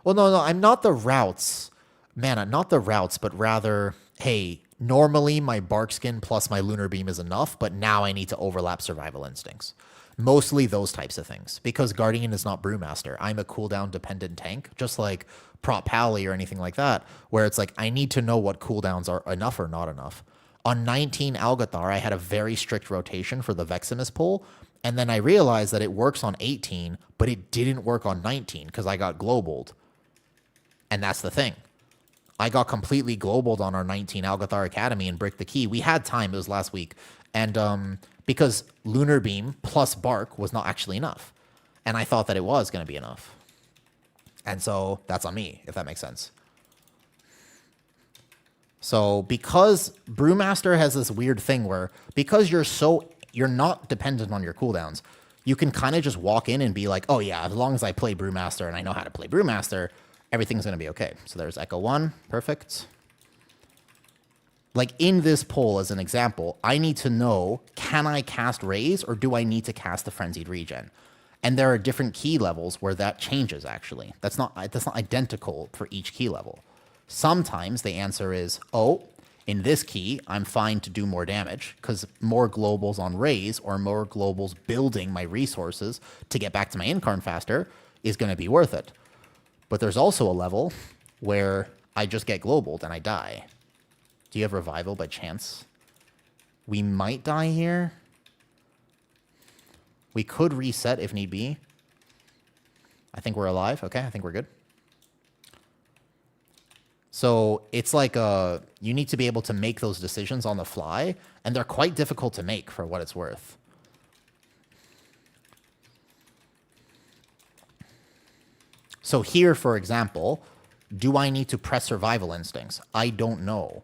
S2: Well, no, I'm not the routes. Mana, not the routes, but rather, hey, normally my Bark Skin plus my Lunar Beam is enough, but now I need to overlap Survival Instincts. Mostly those types of things, because Guardian is not Brewmaster. I'm a cooldown dependent tank, just like Prop Pally or anything like that, where it's like I need to know what cooldowns are enough or not enough. On 19 Algathar, I had a very strict rotation for the Veximus pull, and then I realized that it works on 18, but it didn't work on 19 because I got globaled. And that's the thing. I got completely globaled on our 19 Algathar Academy and bricked the key. We had time, it was last week, and because Lunar Beam plus Bark was not actually enough. And I thought that it was going to be enough. And so that's on me, if that makes sense. So because Brewmaster has this weird thing where, because you're not dependent on your cooldowns, you can kind of just walk in and be like, oh yeah, as long as I play Brewmaster and I know how to play Brewmaster, everything's going to be okay. So there's Echo 1, perfect. Like in this poll, as an example, I need to know, can I cast Raise or do I need to cast the Frenzied Regen? And there are different key levels where that changes, actually. That's not identical for each key level. Sometimes the answer is, oh, in this key, I'm fine to do more damage because more globals on Raise or more globals building my resources to get back to my Incarn faster is going to be worth it. But there's also a level where I just get globaled and I die. Do you have Revival by chance? We might die here. We could reset if need be. I think we're alive. Okay, I think we're good. So it's like you need to be able to make those decisions on the fly, and they're quite difficult to make for what it's worth. So here, for example, do I need to press Survival Instincts? I don't know.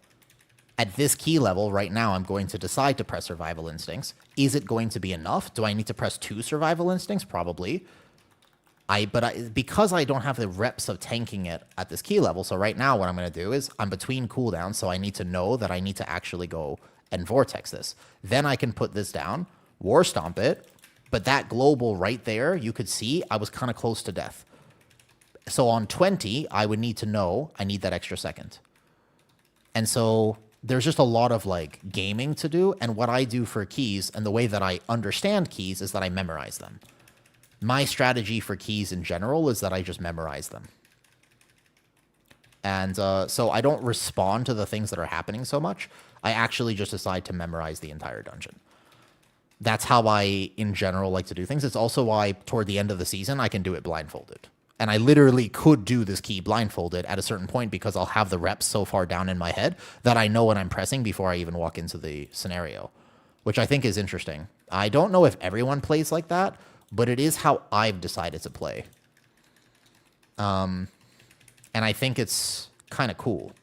S2: At this key level right now, I'm going to decide to press Survival Instincts. Is it going to be enough? Do I need to press 2 Survival Instincts? Probably. Because I don't have the reps of tanking it at this key level, so right now what I'm going to do is I'm between cooldowns, so I need to know that I need to actually go and Vortex this. Then I can put this down, War Stomp it, but that global right there, you could see I was kind of close to death. So on 20, I would need to know I need that extra second. And so there's just a lot of like gaming to do, and what I do for keys and the way that I understand keys is that I memorize them. My strategy for keys in general is that I just memorize them. And so I don't respond to the things that are happening so much. I actually just decide to memorize the entire dungeon. That's how I, in general, like to do things. It's also why, toward the end of the season, I can do it blindfolded. And I literally could do this key blindfolded at a certain point because I'll have the reps so far down in my head that I know what I'm pressing before I even walk into the scenario, which I think is interesting. I don't know if everyone plays like that, but it is how I've decided to play. And I think it's kind of cool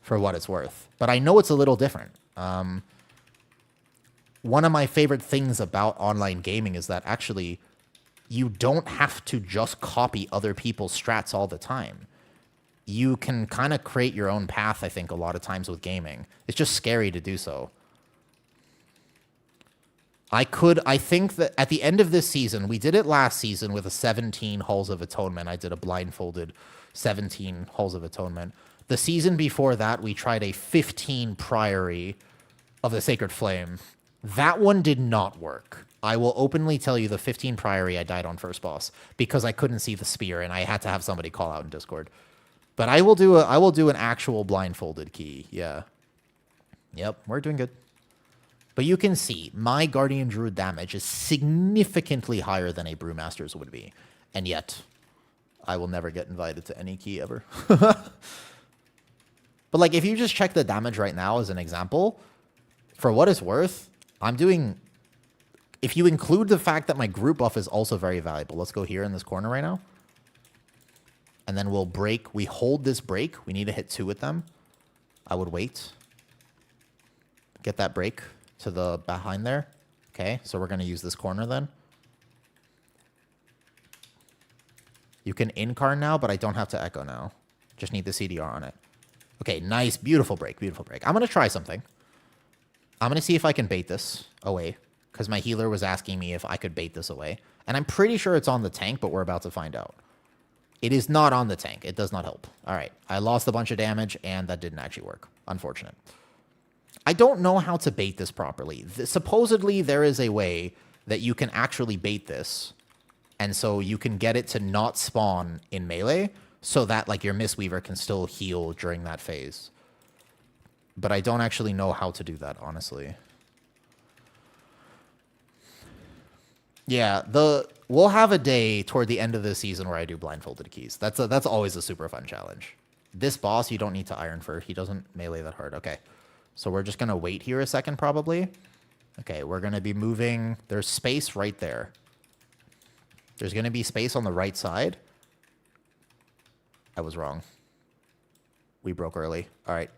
S2: for what it's worth. But I know it's a little different. One of my favorite things about online gaming is that actually you don't have to just copy other people's strats all the time. You can kind of create your own path, I think, a lot of times with gaming. It's just scary to do so. I think that at the end of this season, we did it last season with a 17 Halls of Atonement. I did a blindfolded 17 Halls of Atonement. The season before that, we tried a 15 Priory of the Sacred Flame. That one did not work. I will openly tell you the 15 Priory I died on first boss because I couldn't see the spear and I had to have somebody call out in Discord. But I will do an actual blindfolded key. Yeah. Yep, we're doing good. But you can see my Guardian Druid damage is significantly higher than a Brewmaster's would be. And yet, I will never get invited to any key ever. But like, if you just check the damage right now as an example, for what it's worth, I'm doing... If you include the fact that my group buff is also very valuable, let's go here in this corner right now. And then we'll break. We hold this break. We need to hit 2 with them. I would wait. Get that break to the behind there. Okay, so we're going to use this corner then. You can incarn now, but I don't have to echo now. Just need the CDR on it. Okay, nice. Beautiful break. Beautiful break. I'm going to try something. I'm going to see if I can bait this away, because my healer was asking me if I could bait this away. And I'm pretty sure it's on the tank, but we're about to find out. It is not on the tank. It does not help. All right. I lost a bunch of damage, and that didn't actually work. Unfortunate. I don't know how to bait this properly. Supposedly, there is a way that you can actually bait this, and so you can get it to not spawn in melee, so that like your Mistweaver can still heal during that phase. But I don't actually know how to do that, honestly. Yeah, we'll have a day toward the end of the season where I do blindfolded keys. That's always a super fun challenge. This boss, you don't need to iron for. He doesn't melee that hard. Okay. So we're just going to wait here a second, probably. Okay, we're going to be moving. There's space right there. There's going to be space on the right side. I was wrong. We broke early. All right.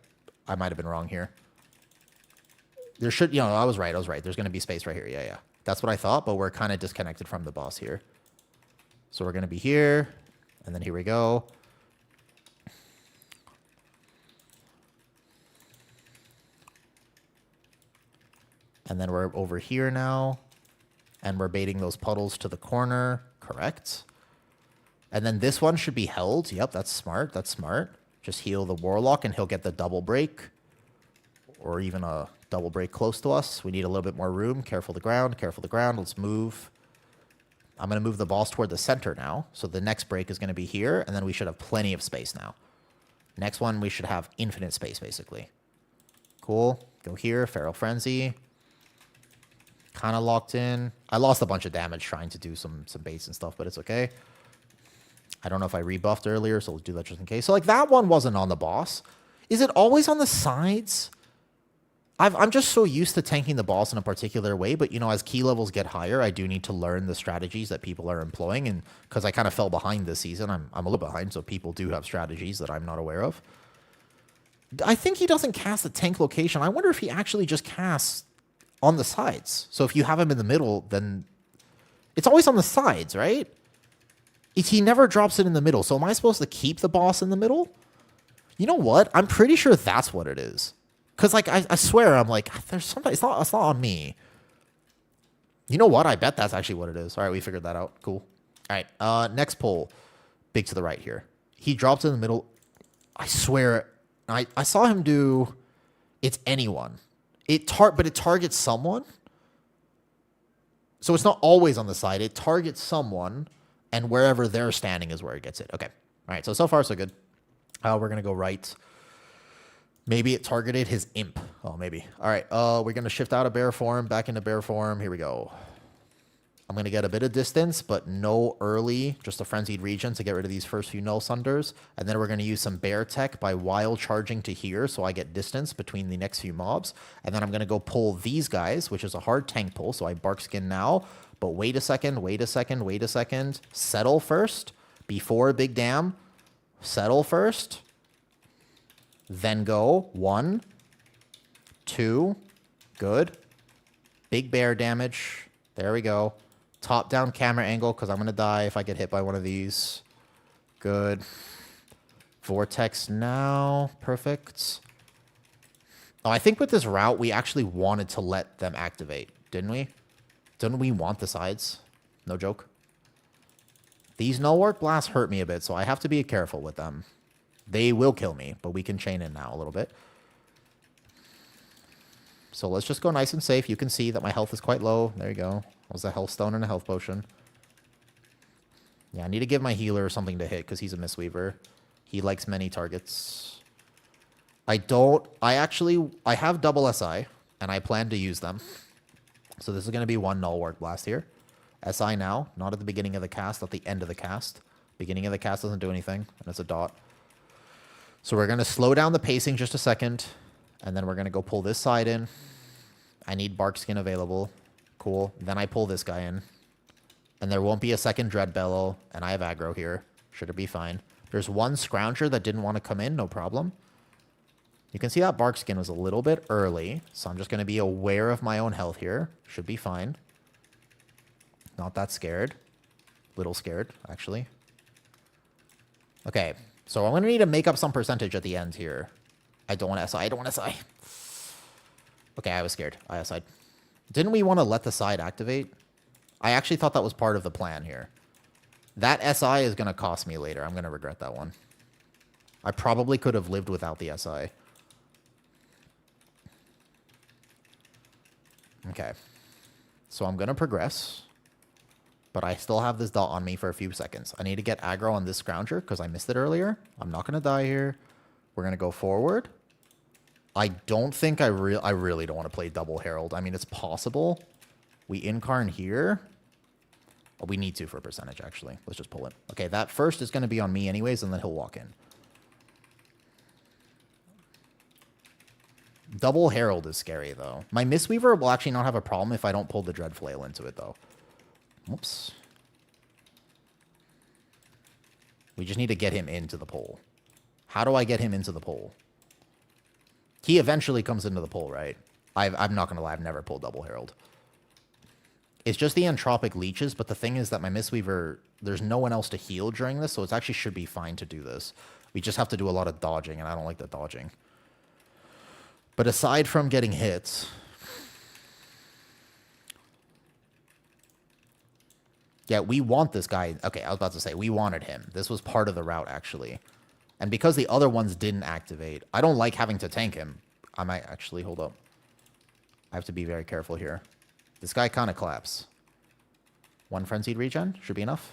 S2: I might have been wrong here. There should, you know, I was right. There's going to be space right here. Yeah, yeah. That's what I thought, but we're kind of disconnected from the boss here. So we're going to be here, and then here we go. And then we're over here now, and we're baiting those puddles to the corner. Correct. And then this one should be held. Yep, that's smart. That's smart. Just heal the Warlock, and he'll get the double break, or even a double break close to us. We need a little bit more room. Careful the ground. Careful the ground. Let's move. I'm going to move the boss toward the center now. So the next break is going to be here, and then we should have plenty of space now. Next one, we should have infinite space, basically. Cool. Go here. Feral Frenzy. Kind of locked in. I lost a bunch of damage trying to do some baits and stuff, but it's okay. I don't know if I rebuffed earlier, so we'll do that just in case. So, like, that one wasn't on the boss. Is it always on the sides? I'm just so used to tanking the boss in a particular way, but, you know, as key levels get higher, I do need to learn the strategies that people are employing, and because I kind of fell behind this season, I'm a little behind, so people do have strategies that I'm not aware of. I think he doesn't cast the tank location. I wonder if he actually just casts on the sides. So if you have him in the middle, then it's always on the sides, right? He never drops it in the middle. So am I supposed to keep the boss in the middle? You know what? I'm pretty sure that's what it is. Because, like, I swear, I'm like, there's something, it's not on me. You know what? I bet that's actually what it is. All right, we figured that out. Cool. All right, next pull. Big to the right here. He drops in the middle. I swear, I saw him do, it's anyone. But it targets someone. So it's not always on the side. It targets someone, and wherever they're standing is where it gets it. Okay. All right, so far, so good. We're going to go right. Maybe it targeted his imp. Oh, maybe. All right, we're going to shift out of bear form, back into bear form. Here we go. I'm going to get a bit of distance, but no early, just a frenzied region to get rid of these first few null sunders. And then we're going to use some bear tech by wild charging to here, so I get distance between the next few mobs. And then I'm going to go pull these guys, which is a hard tank pull, so I bark skin now. But wait a second, wait a second, wait a second. Settle first, before big dam. Settle first. Then go. 1, 2. Good. Big bear damage. There we go. Top-down camera angle, because I'm going to die if I get hit by one of these. Good. Vortex now. Perfect. Oh, I think with this route, we actually wanted to let them activate, didn't we? Didn't we want the sides? No joke. These null-work blasts hurt me a bit, so I have to be careful with them. They will kill me, but we can chain in now a little bit. So let's just go nice and safe. You can see that my health is quite low. There you go. That was a health stone and a health potion. Yeah, I need to give my healer something to hit because he's a Mistweaver. He likes many targets. I have double SI, and I plan to use them. So this is going to be one null work blast here. SI now, not at the beginning of the cast, at the end of the cast. Beginning of the cast doesn't do anything, and it's a dot. So we're going to slow down the pacing just a second, and then we're going to go pull this side in. I need bark skin available. Cool. Then I pull this guy in. And there won't be a second Dread Bellow, and I have aggro here. Should it be fine. There's one Scrounger that didn't want to come in, no problem. You can see that bark skin was a little bit early, so I'm just going to be aware of my own health here. Should be fine. Not that scared. Little scared, actually. Okay, so I'm going to need to make up some percentage at the end here. I don't want to SI. I don't want to SI. Okay, I was scared. I SI'd. Didn't we want to let the side activate? I actually thought that was part of the plan here. That SI is going to cost me later. I'm going to regret that one. I probably could have lived without the SI. Okay. So I'm going to progress. But I still have this dot on me for a few seconds. I need to get aggro on this Scrounger because I missed it earlier. I'm not going to die here. We're going to go forward. I don't think I really don't want to play double Herald. I mean, it's possible. We incarn here. Oh, we need to for a percentage, actually. Let's just pull it. Okay, that first is going to be on me anyways, and then he'll walk in. Double Herald is scary, though. My Mistweaver will actually not have a problem if I don't pull the Dread Flail into it, though. Whoops. We just need to get him into the pole. How do I get him into the pole? He eventually comes into the pole, right? I'm not going to lie. I've never pulled Double Herald. It's just the Entropic Leeches, but the thing is that my Mistweaver, there's no one else to heal during this, so it actually should be fine to do this. We just have to do a lot of dodging, and I don't like the dodging. But aside from getting hits... Yeah, we want this guy. Okay, I was about to say, we wanted him. This was part of the route, actually. And because the other ones didn't activate, I don't like having to tank him. I might actually, hold up. I have to be very careful here. This guy kind of collapse. One Frenzied Regen should be enough.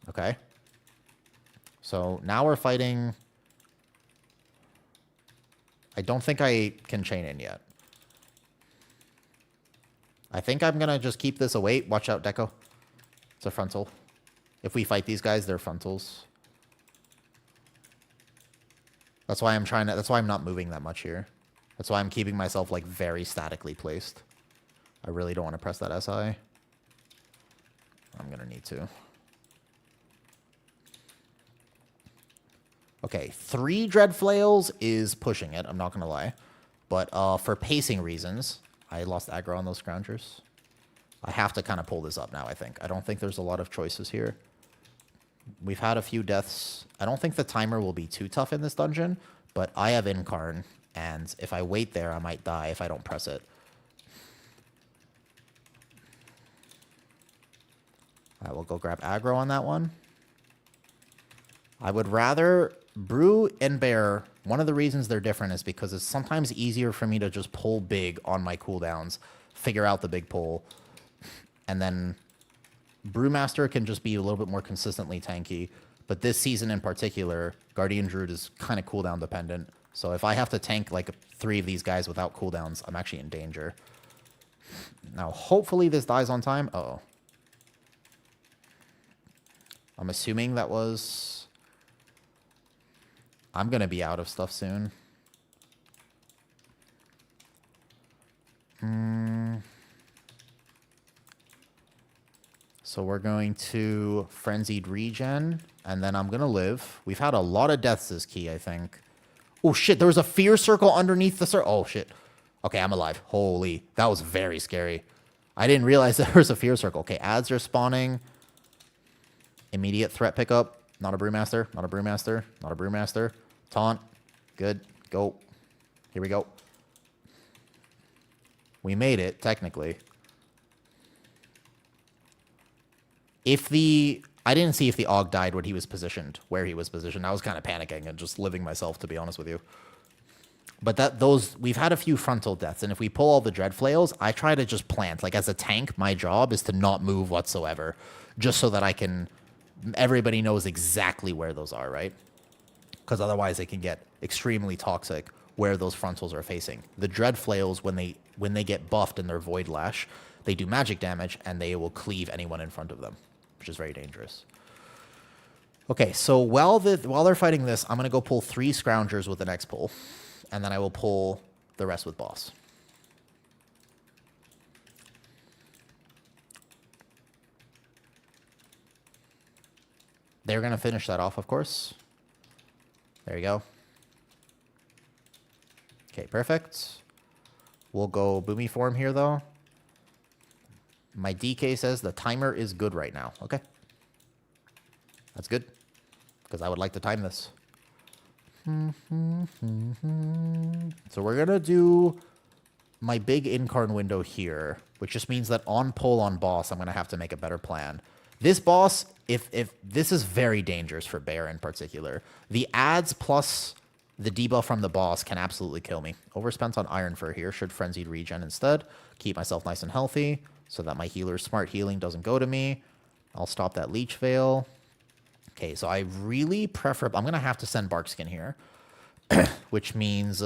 S2: Okay. So now we're fighting... I don't think I can chain in yet. I think I'm going to just keep this away. Watch out, Deco. It's a frontal. If we fight these guys, they're frontals. That's why I'm trying to... That's why I'm not moving that much here. That's why I'm keeping myself, like, very statically placed. I really don't want to press that SI. I'm going to need to. Okay, 3 Dread Flails is pushing it. I'm not going to lie. But for pacing reasons, I lost aggro on those Scroungers. I have to kind of pull this up now, I think. I don't think there's a lot of choices here. We've had a few deaths. I don't think the timer will be too tough in this dungeon, but I have Incarn, and if I wait there, I might die if I don't press it. I will go grab aggro on that one. I would rather... Brew and Bear, one of the reasons they're different is because it's sometimes easier for me to just pull big on my cooldowns, figure out the big pull, and then Brewmaster can just be a little bit more consistently tanky. But this season in particular, Guardian Druid is kind of cooldown dependent. So if I have to tank like 3 of these guys without cooldowns, I'm actually in danger. Now, hopefully this dies on time. Uh-oh. I'm assuming that was... I'm going to be out of stuff soon. So we're going to Frenzied Regen, and then I'm going to live. We've had a lot of deaths this key, I think. Oh, shit, there was a fear circle underneath the circle. Oh, shit. Okay, I'm alive. Holy, that was very scary. I didn't realize there was a fear circle. Okay, ads are spawning. Immediate threat pickup. Not a Brewmaster, not a Brewmaster, not a Brewmaster. Taunt. Good. Go. Here we go. We made it, technically. If the... I didn't see if the AUG died when he was positioned, where he was positioned. I was kind of panicking and just living myself, to be honest with you. But we've had a few frontal deaths, and if we pull all the Dread Flails, I try to just plant. Like, as a tank, my job is to not move whatsoever, just so that I can... Everybody knows exactly where those are, right? Because otherwise it can get extremely toxic where those frontals are facing. The Dread Flails, when they get buffed in their Void Lash, they do magic damage, and they will cleave anyone in front of them, which is very dangerous. Okay, so while they're fighting this, I'm going to go pull 3 Scroungers with the next pull, and then I will pull the rest with boss. They're going to finish that off, of course. There you go. Okay, perfect. We'll go Boomy form here, though. My DK says the timer is good right now. Okay. That's good. Because I would like to time this. So we're going to do my big incarn window here, which just means that on pull on boss, I'm going to have to make a better plan. This boss, if this is very dangerous for Bear in particular. The ads plus the debuff from the boss can absolutely kill me. Overspent on Iron Fur here. Should Frenzied Regen instead. Keep myself nice and healthy so that my healer's Smart Healing doesn't go to me. I'll stop that Leech Veil. Okay, so I really prefer... I'm going to have to send Barkskin here, which means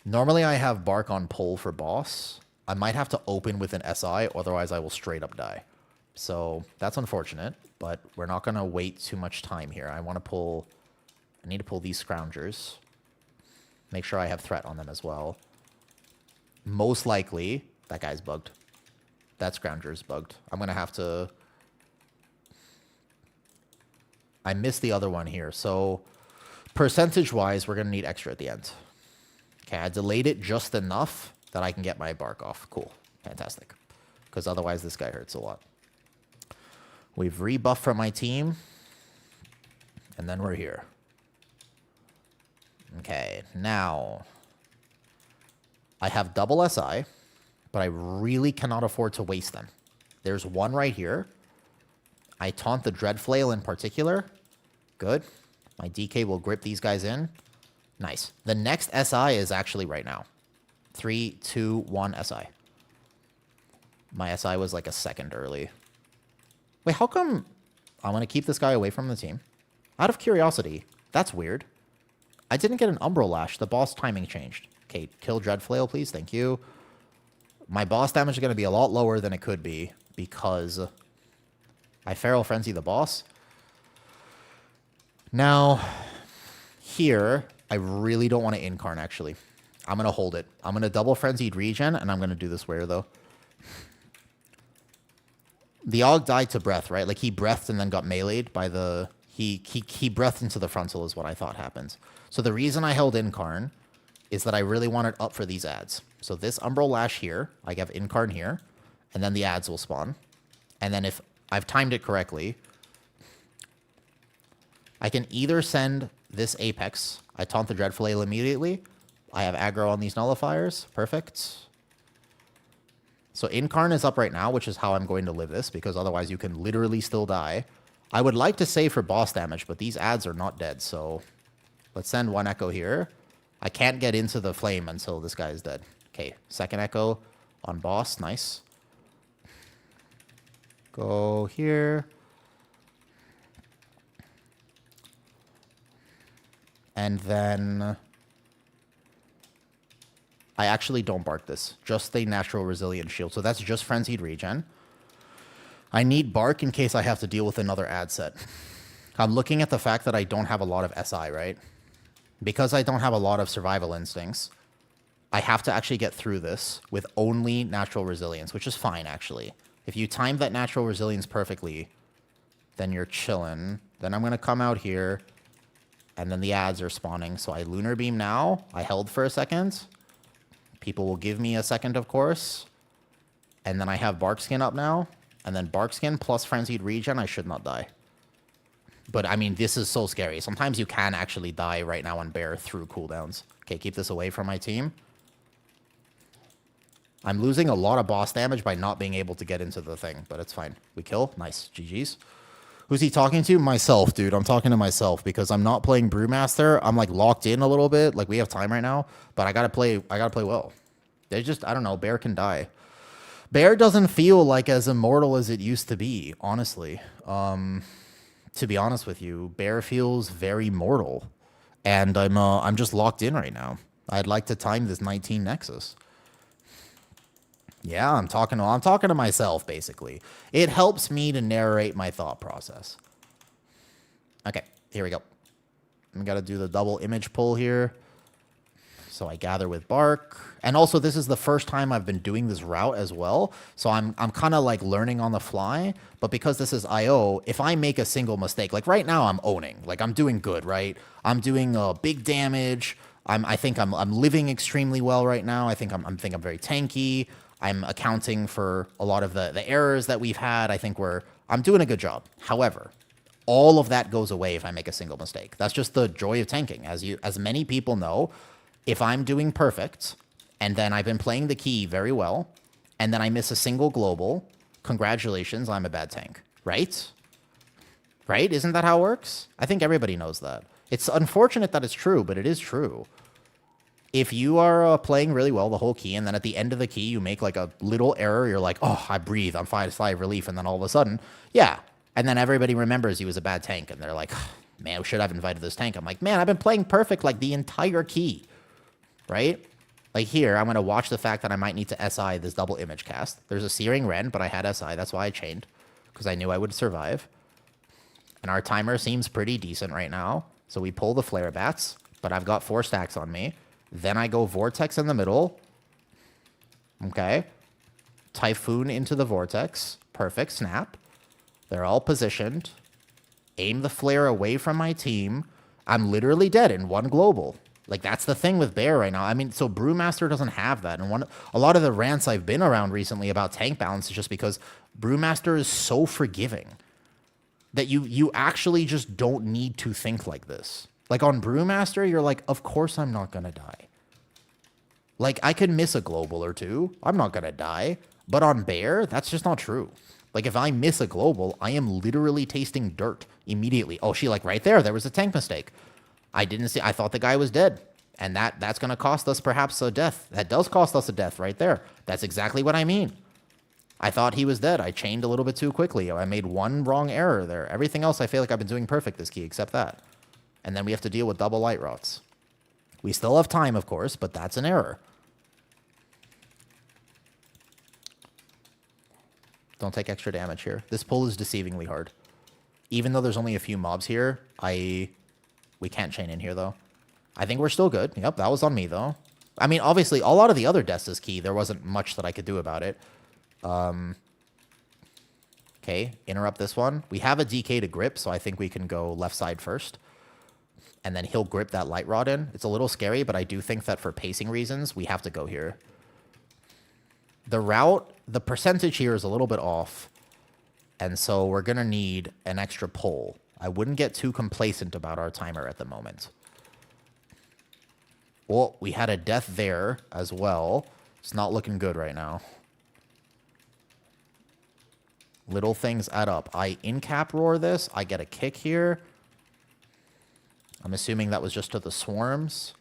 S2: normally I have Bark on pull for boss. I might have to open with an SI, otherwise I will straight up die. So that's unfortunate, but we're not going to wait too much time here. I want to pull... I need to pull these Scroungers. Make sure I have threat on them as well. Most likely, that guy's bugged. That Scrounger's bugged. I'm going to have to... I missed the other one here. So percentage-wise, we're going to need extra at the end. Okay, I delayed it just enough that I can get my Bark off. Cool. Fantastic. Because otherwise, this guy hurts a lot. We've rebuffed from my team. And then we're here. Okay, now I have double SI, but I really cannot afford to waste them. There's one right here. I taunt the Dread Flail in particular. Good. My DK will grip these guys in. Nice. The next SI is actually right now. 3, 2, 1 SI. My SI was like a second early. Wait, how come... I'm going to keep this guy away from the team. Out of curiosity. That's weird. I didn't get an Umbral Lash. The boss timing changed. Okay, kill Dread Flail, please. Thank you. My boss damage is going to be a lot lower than it could be because I Feral Frenzy the boss. Now, here, I really don't want to Incarn, actually. I'm going to hold it. I'm going to double Frenzied Regen, and I'm going to do this where, though. The Og died to Breath, right? Like, he breathed and then got meleeed by the... He breathed into the frontal is what I thought happened. So the reason I held Incarn is that I really wanted up for these ads. So this Umbral Lash here, I have Incarn here, and then the ads will spawn. And then if I've timed it correctly, I can either send this Apex. I taunt the Dread Flail immediately. I have aggro on these nullifiers. Perfect. So Incarn is up right now, which is how I'm going to live this, because otherwise you can literally still die. I would like to save for boss damage, but these ads are not dead, so let's send one Echo here. I can't get into the flame until this guy is dead. Okay, second Echo on boss. Nice. Go here. And then I actually don't bark this. Just the natural resilient shield. So that's just Frenzied Regen. I need Bark in case I have to deal with another ad set. I'm looking at the fact that I don't have a lot of SI, right? Because I don't have a lot of survival instincts, I have to actually get through this with only natural resilience, which is fine, actually. If you time that natural resilience perfectly, then you're chilling. Then I'm going to come out here, and then the ads are spawning. So I Lunar Beam now. I held for a second. People will give me a second, of course. And then I have Barkskin up now. And then Barkskin plus Frenzied Regen, I should not die. But, I mean, this is so scary. Sometimes you can actually die right now on Bear through cooldowns. Okay, keep this away from my team. I'm losing a lot of boss damage by not being able to get into the thing, but it's fine. We kill. Nice. GG's. Who's he talking to? Myself, dude. I'm talking to myself because I'm not playing Brewmaster. I'm, like, locked in a little bit. Like, we have time right now, but I gotta play well. They just, I don't know, Bear can die. Bear doesn't feel like as immortal as it used to be, honestly. To be honest with you, Bear feels very mortal. And I'm just locked in right now. I'd like to time this 19 Nexus. Yeah, I'm talking to myself, basically. It helps me to narrate my thought process. Okay, here we go. We got to do the double image pull here. So I gather with Bark. And also, this is the first time I've been doing this route as well. So I'm kind of like learning on the fly. But because this is IO, if I make a single mistake, like right now I'm owning. Like I'm doing good, right? I'm doing big damage. I think I'm living extremely well right now. I think I'm very tanky. I'm accounting for a lot of the errors that we've had. I think I'm doing a good job. However, all of that goes away if I make a single mistake. That's just the joy of tanking. As many people know, if I'm doing perfect, and then I've been playing the key very well, and then I miss a single global, congratulations, I'm a bad tank, right? Right? Isn't that how it works? I think everybody knows that. It's unfortunate that it's true, but it is true. If you are playing really well the whole key, and then at the end of the key, you make like a little error, you're like, oh, I breathe, I'm fine, sigh of relief, and then all of a sudden, yeah. And then everybody remembers you as a bad tank, and they're like, man, we should have invited this tank. I'm like, man, I've been playing perfect like the entire key, right? Like here, I'm going to watch the fact that I might need to SI this double image cast. There's a Searing Rend, but I had SI, that's why I chained, because I knew I would survive. And our timer seems pretty decent right now. So we pull the Flare Bats, but I've got 4 stacks on me. Then I go Vortex in the middle. Okay. Typhoon into the Vortex. Perfect. Snap. They're all positioned. Aim the Flare away from my team. I'm literally dead in 1 global. Like, that's the thing with Bear right now. I mean, so Brewmaster doesn't have that. And a lot of the rants I've been around recently about tank balance is just because Brewmaster is so forgiving that you actually just don't need to think like this. Like on Brewmaster, you're like, of course I'm not going to die. Like, I could miss a global or 2. I'm not going to die. But on Bear, that's just not true. Like, if I miss a global, I am literally tasting dirt immediately. Oh, she like right there was a tank mistake. I thought the guy was dead. And that's going to cost us perhaps a death. That does cost us a death right there. That's exactly what I mean. I thought he was dead. I chained a little bit too quickly. I made 1 wrong error there. Everything else I feel like I've been doing perfect this key, except that. And then we have to deal with double light rots. We still have time, of course, but that's an error. Don't take extra damage here. This pull is deceivingly hard. Even though there's only a few mobs here, we can't chain in here, though. I think we're still good. Yep, that was on me, though. I mean, obviously, a lot of the other Desta's key, there wasn't much that I could do about it. Okay, interrupt this one. We have a DK to grip, so I think we can go left side first. And then he'll grip that light rod in. It's a little scary, but I do think that for pacing reasons, we have to go here. The route, the percentage here is a little bit off. And so we're going to need an extra pull. I wouldn't get too complacent about our timer at the moment. Well, we had a death there as well. It's not looking good right now. Little things add up. I in-cap roar this. I get a kick here. I'm assuming that was just to the swarms.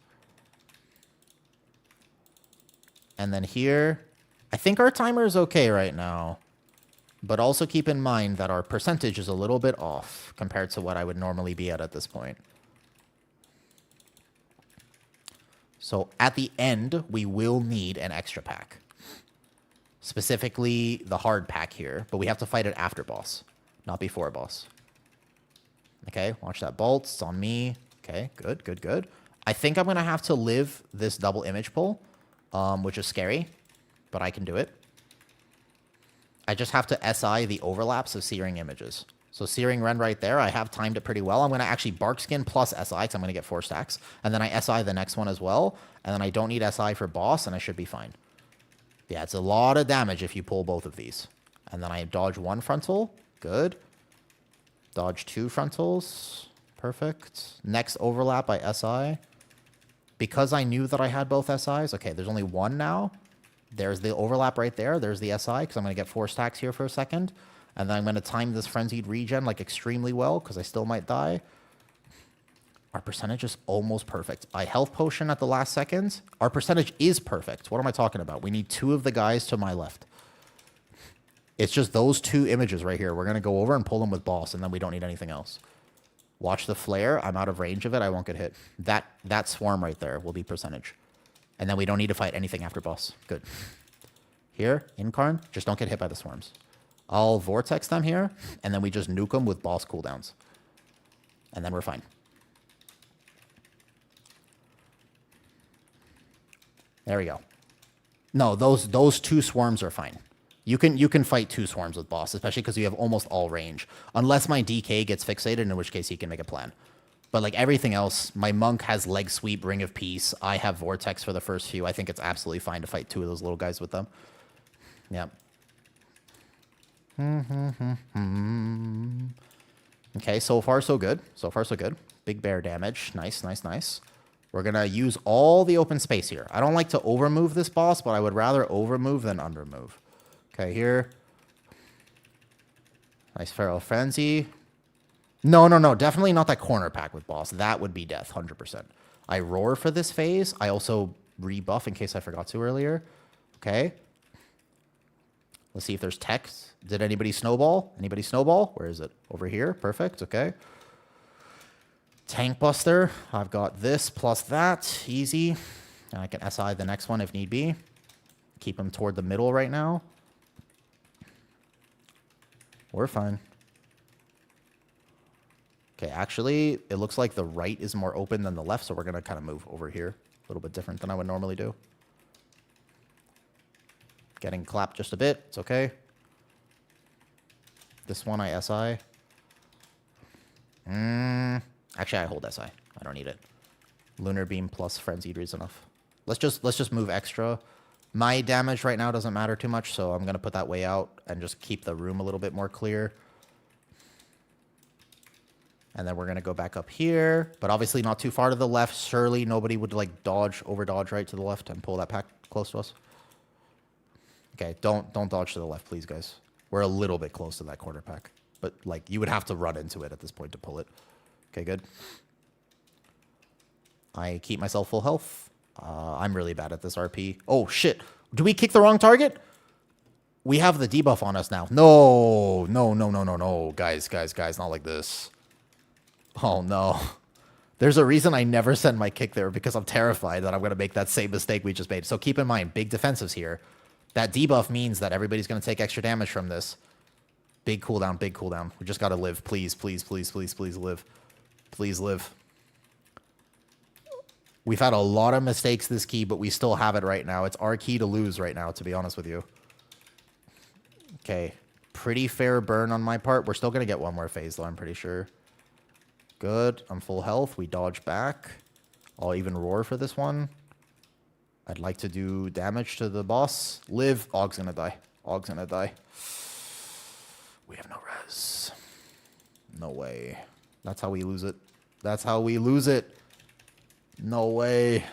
S2: And then here, I think our timer is okay right now. But also keep in mind that our percentage is a little bit off compared to what I would normally be at this point. So at the end, we will need an extra pack. Specifically, the hard pack here. But we have to fight it after boss, not before boss. Okay, watch that bolt. It's on me. Okay, good, good, good. I think I'm going to have to live this double image pull, which is scary, but I can do it. I just have to SI the overlaps of Searing Images. So Searing Rend right there, I have timed it pretty well. I'm going to actually Barkskin plus SI, because I'm going to get 4 stacks. And then I SI the next one as well. And then I don't need SI for boss, and I should be fine. Yeah, it's a lot of damage if you pull both of these. And then I dodge 1 frontal. Good. Dodge 2 frontals. Perfect. Next overlap by SI. Because I knew that I had both SIs. Okay, there's only 1 now. There's the overlap right there. There's the SI, because I'm going to get 4 stacks here for a second. And then I'm going to time this Frenzied Regen like extremely well, because I still might die. Our percentage is almost perfect. I health potion at the last second. Our percentage is perfect. What am I talking about? We need 2 of the guys to my left. It's just those 2 images right here. We're going to go over and pull them with boss, and then we don't need anything else. Watch the flare. I'm out of range of it. I won't get hit. That swarm right there will be percentage. And then we don't need to fight anything after boss. Good. Here, Incarn, just don't get hit by the swarms. I'll Vortex them here, and then we just nuke them with boss cooldowns. And then we're fine. There we go. No, those 2 swarms are fine. You can fight 2 swarms with boss, especially because you have almost all range. Unless my DK gets fixated, in which case he can make a plan. But like everything else, my monk has leg sweep, ring of peace. I have vortex for the first few. I think it's absolutely fine to fight 2 of those little guys with them. Yep. Okay, so far so good. So far so good. Big bear damage. Nice, nice, nice. We're going to use all the open space here. I don't like to overmove this boss, but I would rather overmove than undermove. Okay, here. Nice Feral Frenzy. No, no, no. Definitely not that corner pack with boss. That would be death, 100%. I roar for this phase. I also rebuff in case I forgot to earlier. Okay. Let's see if there's text. Did anybody snowball? Anybody snowball? Where is it? Over here. Perfect. Okay. Tank Buster. I've got this plus that. Easy. And I can SI the next one if need be. Keep him toward the middle right now. We're fine. Okay, actually, it looks like the right is more open than the left, so we're going to kind of move over here. A little bit different than I would normally do. Getting clapped just a bit. It's okay. This one I SI. Actually, I hold SI. I don't need it. Lunar Beam plus Frenzied is enough. Let's just move extra. My damage right now doesn't matter too much, so I'm going to put that way out and just keep the room a little bit more clear. And then we're going to go back up here, but obviously not too far to the left. Surely nobody would like dodge, over dodge right to the left and pull that pack close to us. Okay, don't dodge to the left, please, guys. We're a little bit close to that corner pack, but like you would have to run into it at this point to pull it. Okay, good. I keep myself full health. I'm really bad at this RP. Oh, shit. Do we kick the wrong target? We have the debuff on us now. No, no, no, no, no, no. Guys, not like this. Oh, no. There's a reason I never send my kick there because I'm terrified that I'm going to make that same mistake we just made. So keep in mind, big defensives here. That debuff means that everybody's going to take extra damage from this. Big cooldown, big cooldown. We just got to live. Please, please, please, please, please live. Please live. We've had a lot of mistakes this key, but we still have it right now. It's our key to lose right now, to be honest with you. Okay. Pretty fair burn on my part. We're still going to get one more phase, though, I'm pretty sure. Good. I'm full health. We dodge back. I'll even roar for this one. I'd like to do damage to the boss. Live. Og's going to die. Og's going to die. We have no res. No way. That's how we lose it. That's how we lose it. No way.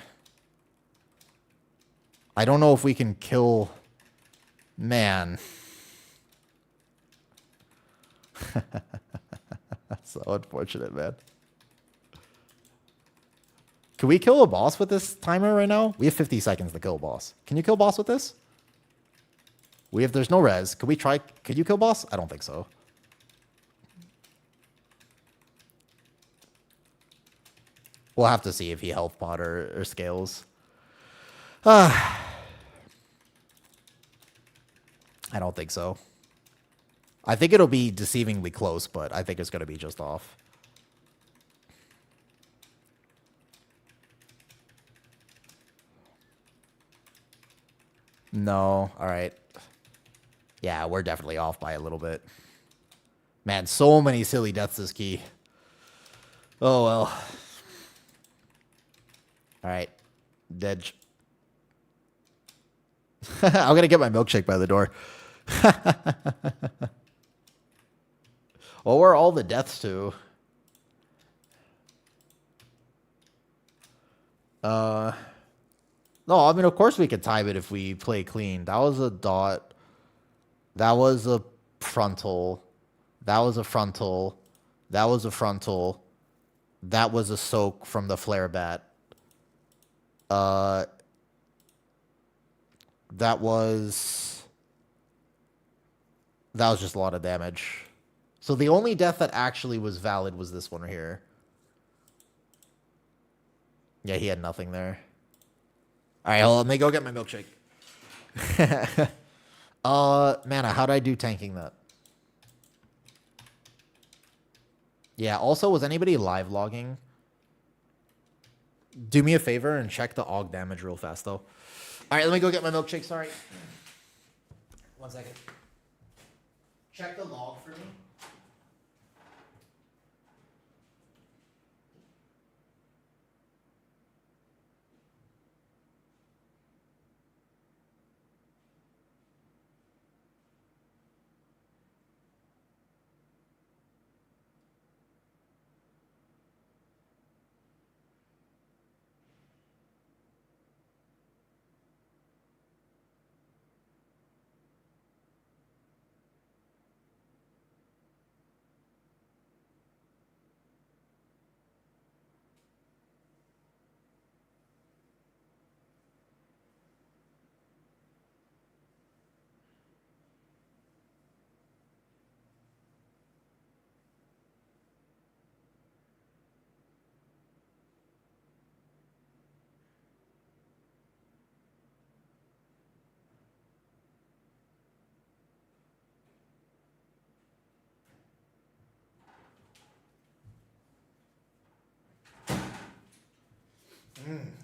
S2: I don't know if we can kill... Man. That's so unfortunate, man. Can we kill a boss with this timer right now? We have 50 seconds to kill a boss. Can you kill boss with this? There's no res. Can we try? Could you kill boss? I don't think so. We'll have to see if he health pot or scales. I don't think so. I think it'll be deceivingly close, but I think it's going to be just off. No. All right. Yeah, we're definitely off by a little bit. Man, so many silly deaths this key. Oh, well. All right. Dead. I'm going to get my milkshake by the door. What were all the deaths to? No, I mean, of course we could time it if we play clean. That was a dot. That was a frontal. That was a frontal. That was a frontal. That was a soak from the flare bat. That was just a lot of damage. So the only death that actually was valid was this one here. Yeah, he had nothing there. All right, let me go get my milkshake. Mana, how'd I do tanking that? Yeah, also, was anybody live logging? Do me a favor and check the AUG damage real fast, though. All right, let me go get my milkshake, sorry. 1 second. Check the log for me.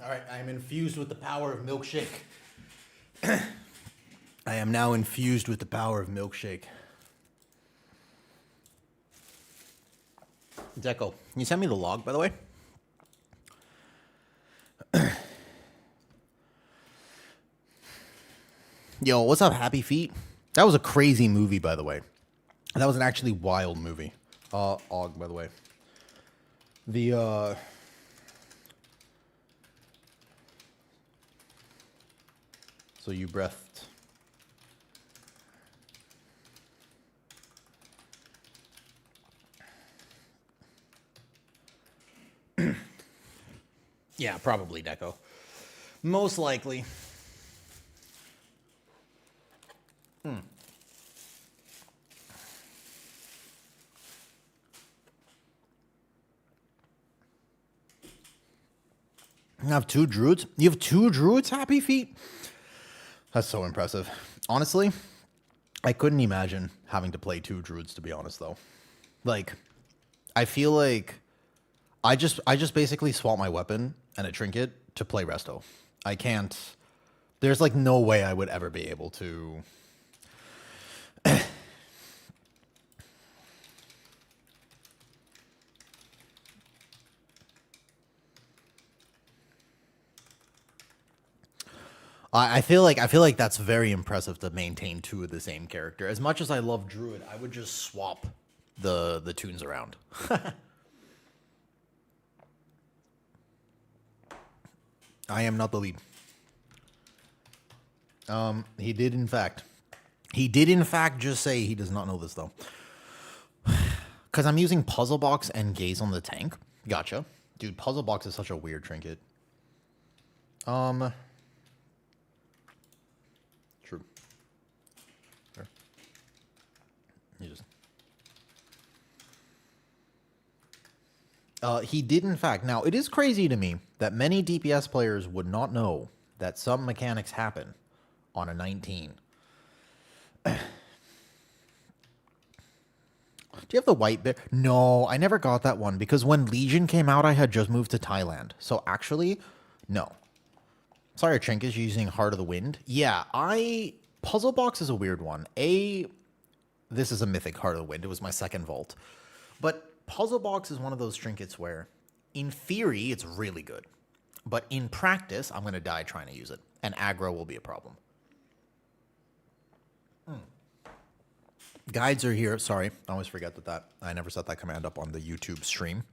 S2: All right, I am infused with the power of milkshake. I am now infused with the power of milkshake. Deco, can you send me the log, by the way? Yo, what's up, Happy Feet? That was a crazy movie, by the way. That was an actually wild movie. Og, by the way. So you breathed. Yeah, probably, Deco. Most likely. You have 2 druids? You have 2 druids, Happy Feet? That's so impressive. Honestly, I couldn't imagine having to play 2 druids, to be honest, though. Like, I feel like I just basically swap my weapon and a trinket to play resto. I can't. There's like no way I would ever be able to. I feel like that's very impressive to maintain 2 of the same character. As much as I love Druid, I would just swap the tunes around. I am not the lead. He did in fact just say he does not know this though. Because I'm using Puzzle Box and Gaze on the tank. Gotcha. Dude, Puzzle Box is such a weird trinket. True. Sure. You just... he did, in fact. Now, it is crazy to me that many DPS players would not know that some mechanics happen on a 19. Do you have the white bear? No, I never got that one because when Legion came out, I had just moved to Thailand. So actually, no. Sorry, Chink is using Heart of the Wind. Yeah, Puzzle Box is a weird one. This is a mythic Heart of the Wind. It was my second vault. But Puzzle Box is one of those trinkets where, in theory, it's really good. But in practice, I'm going to die trying to use it. And aggro will be a problem. Guides are here. Sorry, I always forget that I never set that command up on the YouTube stream.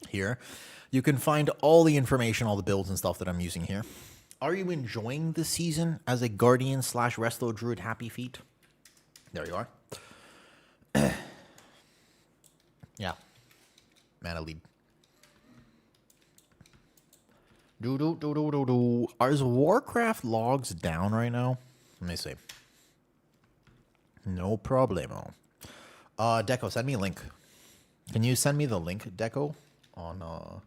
S2: Here, you can find all the information, all the builds and stuff that I'm using here. Are you enjoying the season as a Guardian / Resto Druid, Happy Feet? There you are. Yeah. Mana lead. Is Warcraft logs down right now? Let me see. No problemo. Deco, send me a link. Can you send me the link, Deco? On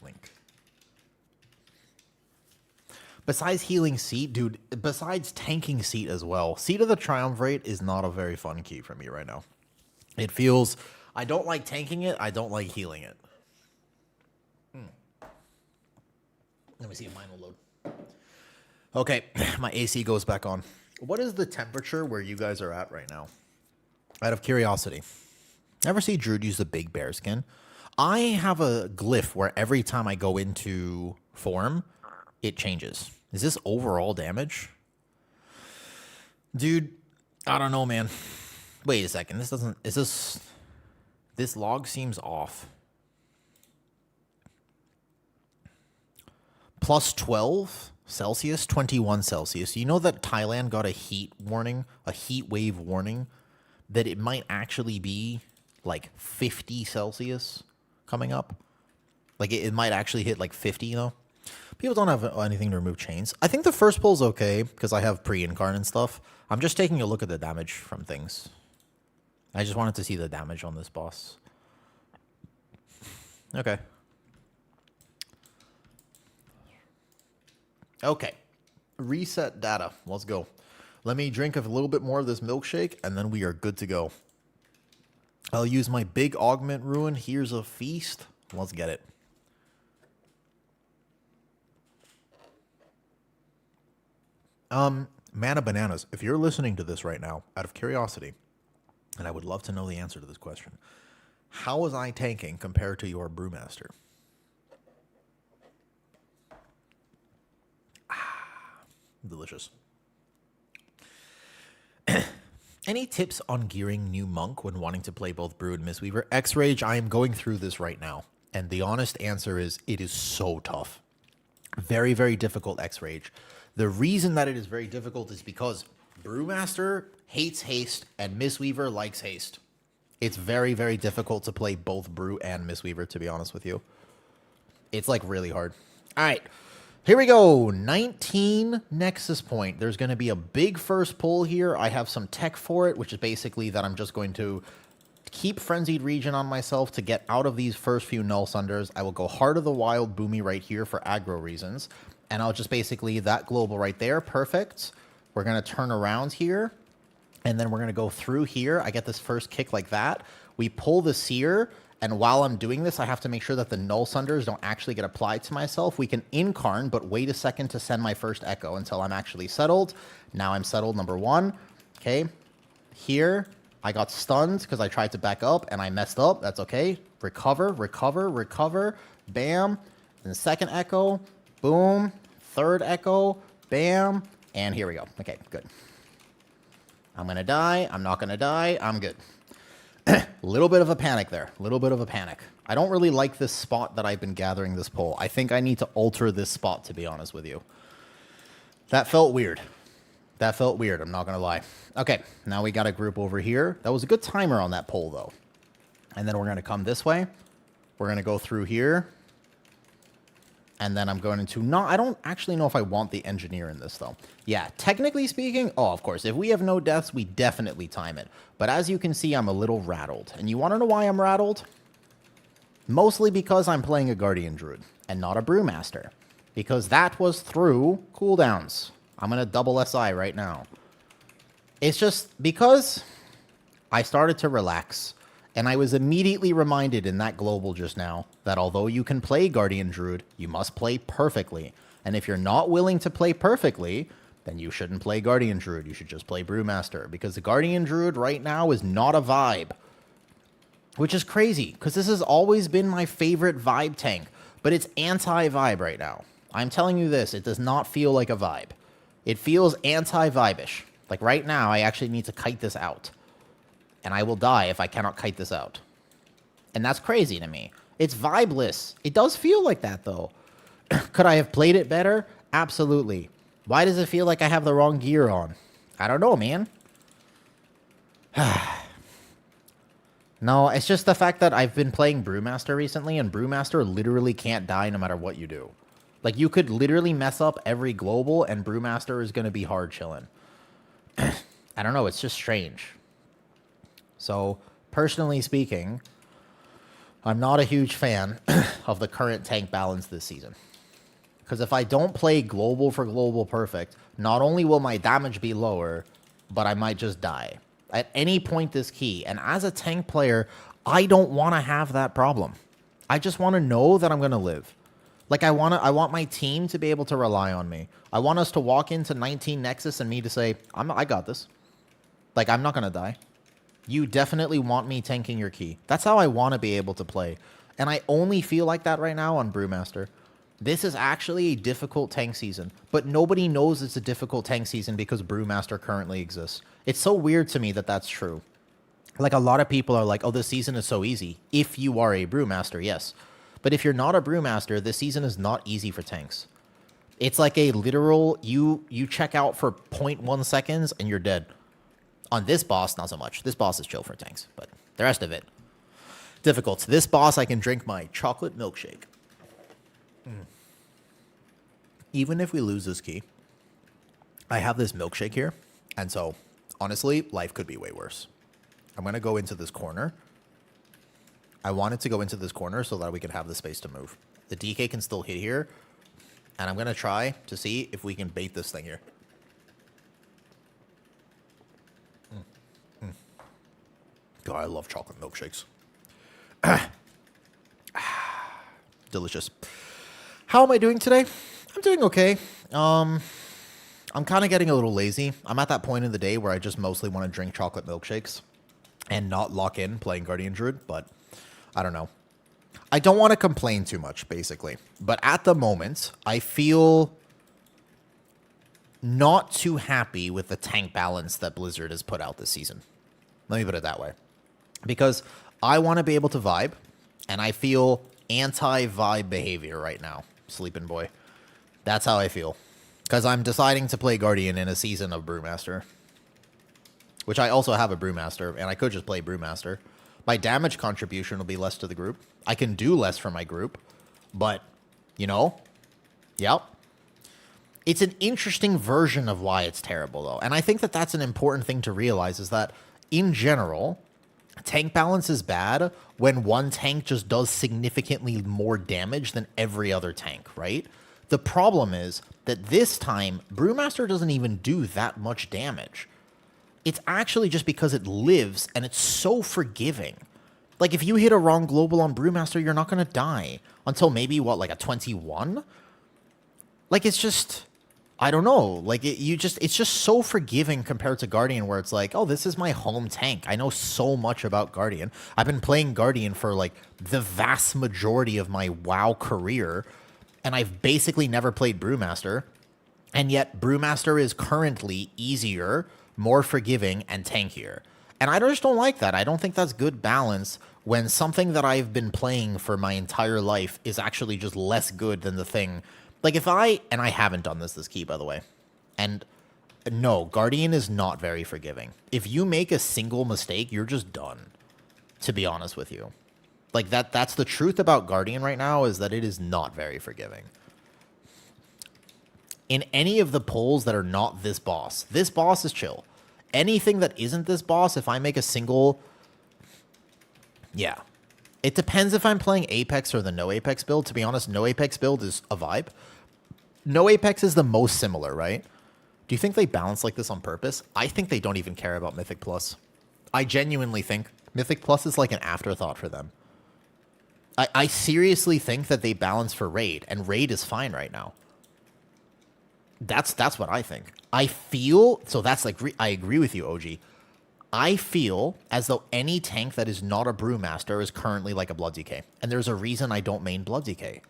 S2: link. Besides healing Seat, dude, besides tanking Seat as well, Seat of the Triumvirate is not a very fun key for me right now. It feels, I don't like tanking it, I don't like healing it. Let me see if mine will load. Okay, my AC goes back on. What is the temperature where you guys are at right now? Out of curiosity. Ever see Druid use the big bear skin? I have a glyph where every time I go into form, it changes. Is this overall damage? Dude, I don't know, man. Wait a second. This log seems off. Plus 12 Celsius, 21 Celsius. You know that Thailand got a heat warning, a heat wave warning, that it might actually be like 50 Celsius coming up? Like it might actually hit like 50, though. People don't have anything to remove chains. I think the first pull's okay because I have pre-incarn and stuff. I'm just taking a look at the damage from things. I just wanted to see the damage on this boss. Okay. Okay. Reset data. Let's go. Let me drink a little bit more of this milkshake, and then we are good to go. I'll use my big augment ruin. Here's a feast. Let's get it. Mana Bananas, if you're listening to this right now, out of curiosity, and I would love to know the answer to this question, how was I tanking compared to your Brewmaster? Delicious. Any tips on gearing new Monk when wanting to play both Brew and Mistweaver? X-Rage, I am going through this right now. And the honest answer is it is so tough. Very, very difficult X-Rage. The reason that it is very difficult is because Brewmaster hates haste and Mistweaver likes haste. It's very, very difficult to play both Brew and Mistweaver, to be honest with you. It's like really hard. All right. Here we go. 19 Nexus Point. There's going to be a big first pull here. I have some tech for it, which is basically that I'm just going to keep Frenzied Region on myself to get out of these first few Null Sunders. I will go Heart of the Wild Boomy right here for aggro reasons. And I'll just basically, that global right there, perfect. We're going to turn around here. And then we're going to go through here. I get this first kick like that. We pull the Seer. And while I'm doing this, I have to make sure that the Null Sunders don't actually get applied to myself. We can Incarn, but wait a second to send my first Echo until I'm actually settled. Now I'm settled, number one. Okay. Here, I got stunned because I tried to back up and I messed up. That's okay. Recover, recover, recover. Bam. And the second Echo. Boom. Third Echo. Bam. And here we go. Okay, good. I'm going to die. I'm not going to die. I'm good. Little bit of a panic there. Little bit of a panic. I don't really like this spot that I've been gathering this pull. I think I need to alter this spot, to be honest with you. That felt weird. That felt weird. I'm not going to lie. Okay, now we got a group over here. That was a good timer on that pull, though. And then we're going to come this way. We're going to go through here. And then I'm going to not... I don't actually know if I want the engineer in this, though. Yeah, technically speaking... Oh, of course. If we have no deaths, we definitely time it. But as you can see, I'm a little rattled. And you want to know why I'm rattled? Mostly because I'm playing a Guardian Druid and not a Brewmaster. Because that was through cooldowns. I'm going to double SI right now. It's just because I started to relax. And I was immediately reminded in that global just now that although you can play Guardian Druid, you must play perfectly. And if you're not willing to play perfectly, then you shouldn't play Guardian Druid. You should just play Brewmaster. Because the Guardian Druid right now is not a vibe. Which is crazy, because this has always been my favorite vibe tank. But it's anti-vibe right now. I'm telling you this, it does not feel like a vibe. It feels anti-vibe-ish. Like right now, I actually need to kite this out. And I will die if I cannot kite this out. And that's crazy to me. It's vibeless. It does feel like that, though. Could I have played it better? Absolutely. Why does it feel like I have the wrong gear on? I don't know, man. No, it's just the fact that I've been playing Brewmaster recently, and Brewmaster literally can't die no matter what you do. Like, you could literally mess up every global, and Brewmaster is going to be hard chilling. I don't know. It's just strange. So, personally speaking, I'm not a huge fan of the current tank balance this season. Because if I don't play global for global perfect, not only will my damage be lower, but I might just die. At any point this key. And as a tank player, I don't want to have that problem. I just want to know that I'm going to live. Like, I want my team to be able to rely on me. I want us to walk into 19 Nexus and me to say, I got this. Like, I'm not going to die. You definitely want me tanking your key. That's how I want to be able to play. And I only feel like that right now on Brewmaster. This is actually a difficult tank season. But nobody knows it's a difficult tank season because Brewmaster currently exists. It's so weird to me that that's true. Like, a lot of people are like, oh, this season is so easy. If you are a Brewmaster, yes. But if you're not a Brewmaster, this season is not easy for tanks. It's like a literal, you check out for 0.1 seconds and you're dead. On this boss, not so much. This boss is chill for tanks, but the rest of it, difficult. This boss, I can drink my chocolate milkshake. Even if we lose this key, I have this milkshake here, and so, honestly, life could be way worse. I'm going to go into this corner. I wanted to go into this corner so that we could have the space to move. The DK can still hit here, and I'm going to try to see if we can bait this thing here. God, I love chocolate milkshakes. Delicious. How am I doing today? I'm doing okay. I'm kind of getting a little lazy. I'm at that point in the day where I just mostly want to drink chocolate milkshakes and not lock in playing Guardian Druid, but I don't know. I don't want to complain too much, basically. But at the moment, I feel not too happy with the tank balance that Blizzard has put out this season. Let me put it that way. Because I want to be able to vibe, and I feel anti-vibe behavior right now, sleeping boy. That's how I feel. Because I'm deciding to play Guardian in a season of Brewmaster. Which I also have a Brewmaster, and I could just play Brewmaster. My damage contribution will be less to the group. I can do less for my group. But, you know, yep. It's an interesting version of why it's terrible, though. And I think that that's an important thing to realize is that, in general, tank balance is bad when one tank just does significantly more damage than every other tank, right? The problem is that this time, Brewmaster doesn't even do that much damage. It's actually just because it lives and it's so forgiving. Like, if you hit a wrong global on Brewmaster, you're not going to die until maybe, what, like a 21? Like, it's just, I don't know. Like, it's just so forgiving compared to Guardian, where it's like, oh, this is my home tank. I know so much about Guardian. I've been playing Guardian for, like, the vast majority of my WoW career, and I've basically never played Brewmaster, and yet Brewmaster is currently easier, more forgiving, and tankier. And I just don't like that. I don't think that's good balance when something that I've been playing for my entire life is actually just less good than the thing. Like, if I haven't done this key, by the way, and no, Guardian is not very forgiving. If you make a single mistake, you're just done, to be honest with you. Like, that's the truth about Guardian right now, is that it is not very forgiving. In any of the polls that are not this boss is chill. Anything that isn't this boss, if I make a single... Yeah. It depends if I'm playing Apex or the no Apex build. To be honest, no Apex build is a vibe. No Apex is the most similar, right? Do you think they balance like this on purpose? I think they don't even care about Mythic Plus. I genuinely think Mythic Plus is like an afterthought for them. I seriously think that they balance for Raid, and Raid is fine right now. That's what I think. I feel, so that's like, I agree with you, OG. I feel as though any tank that is not a Brewmaster is currently like a Blood DK. And there's a reason I don't main Blood DK.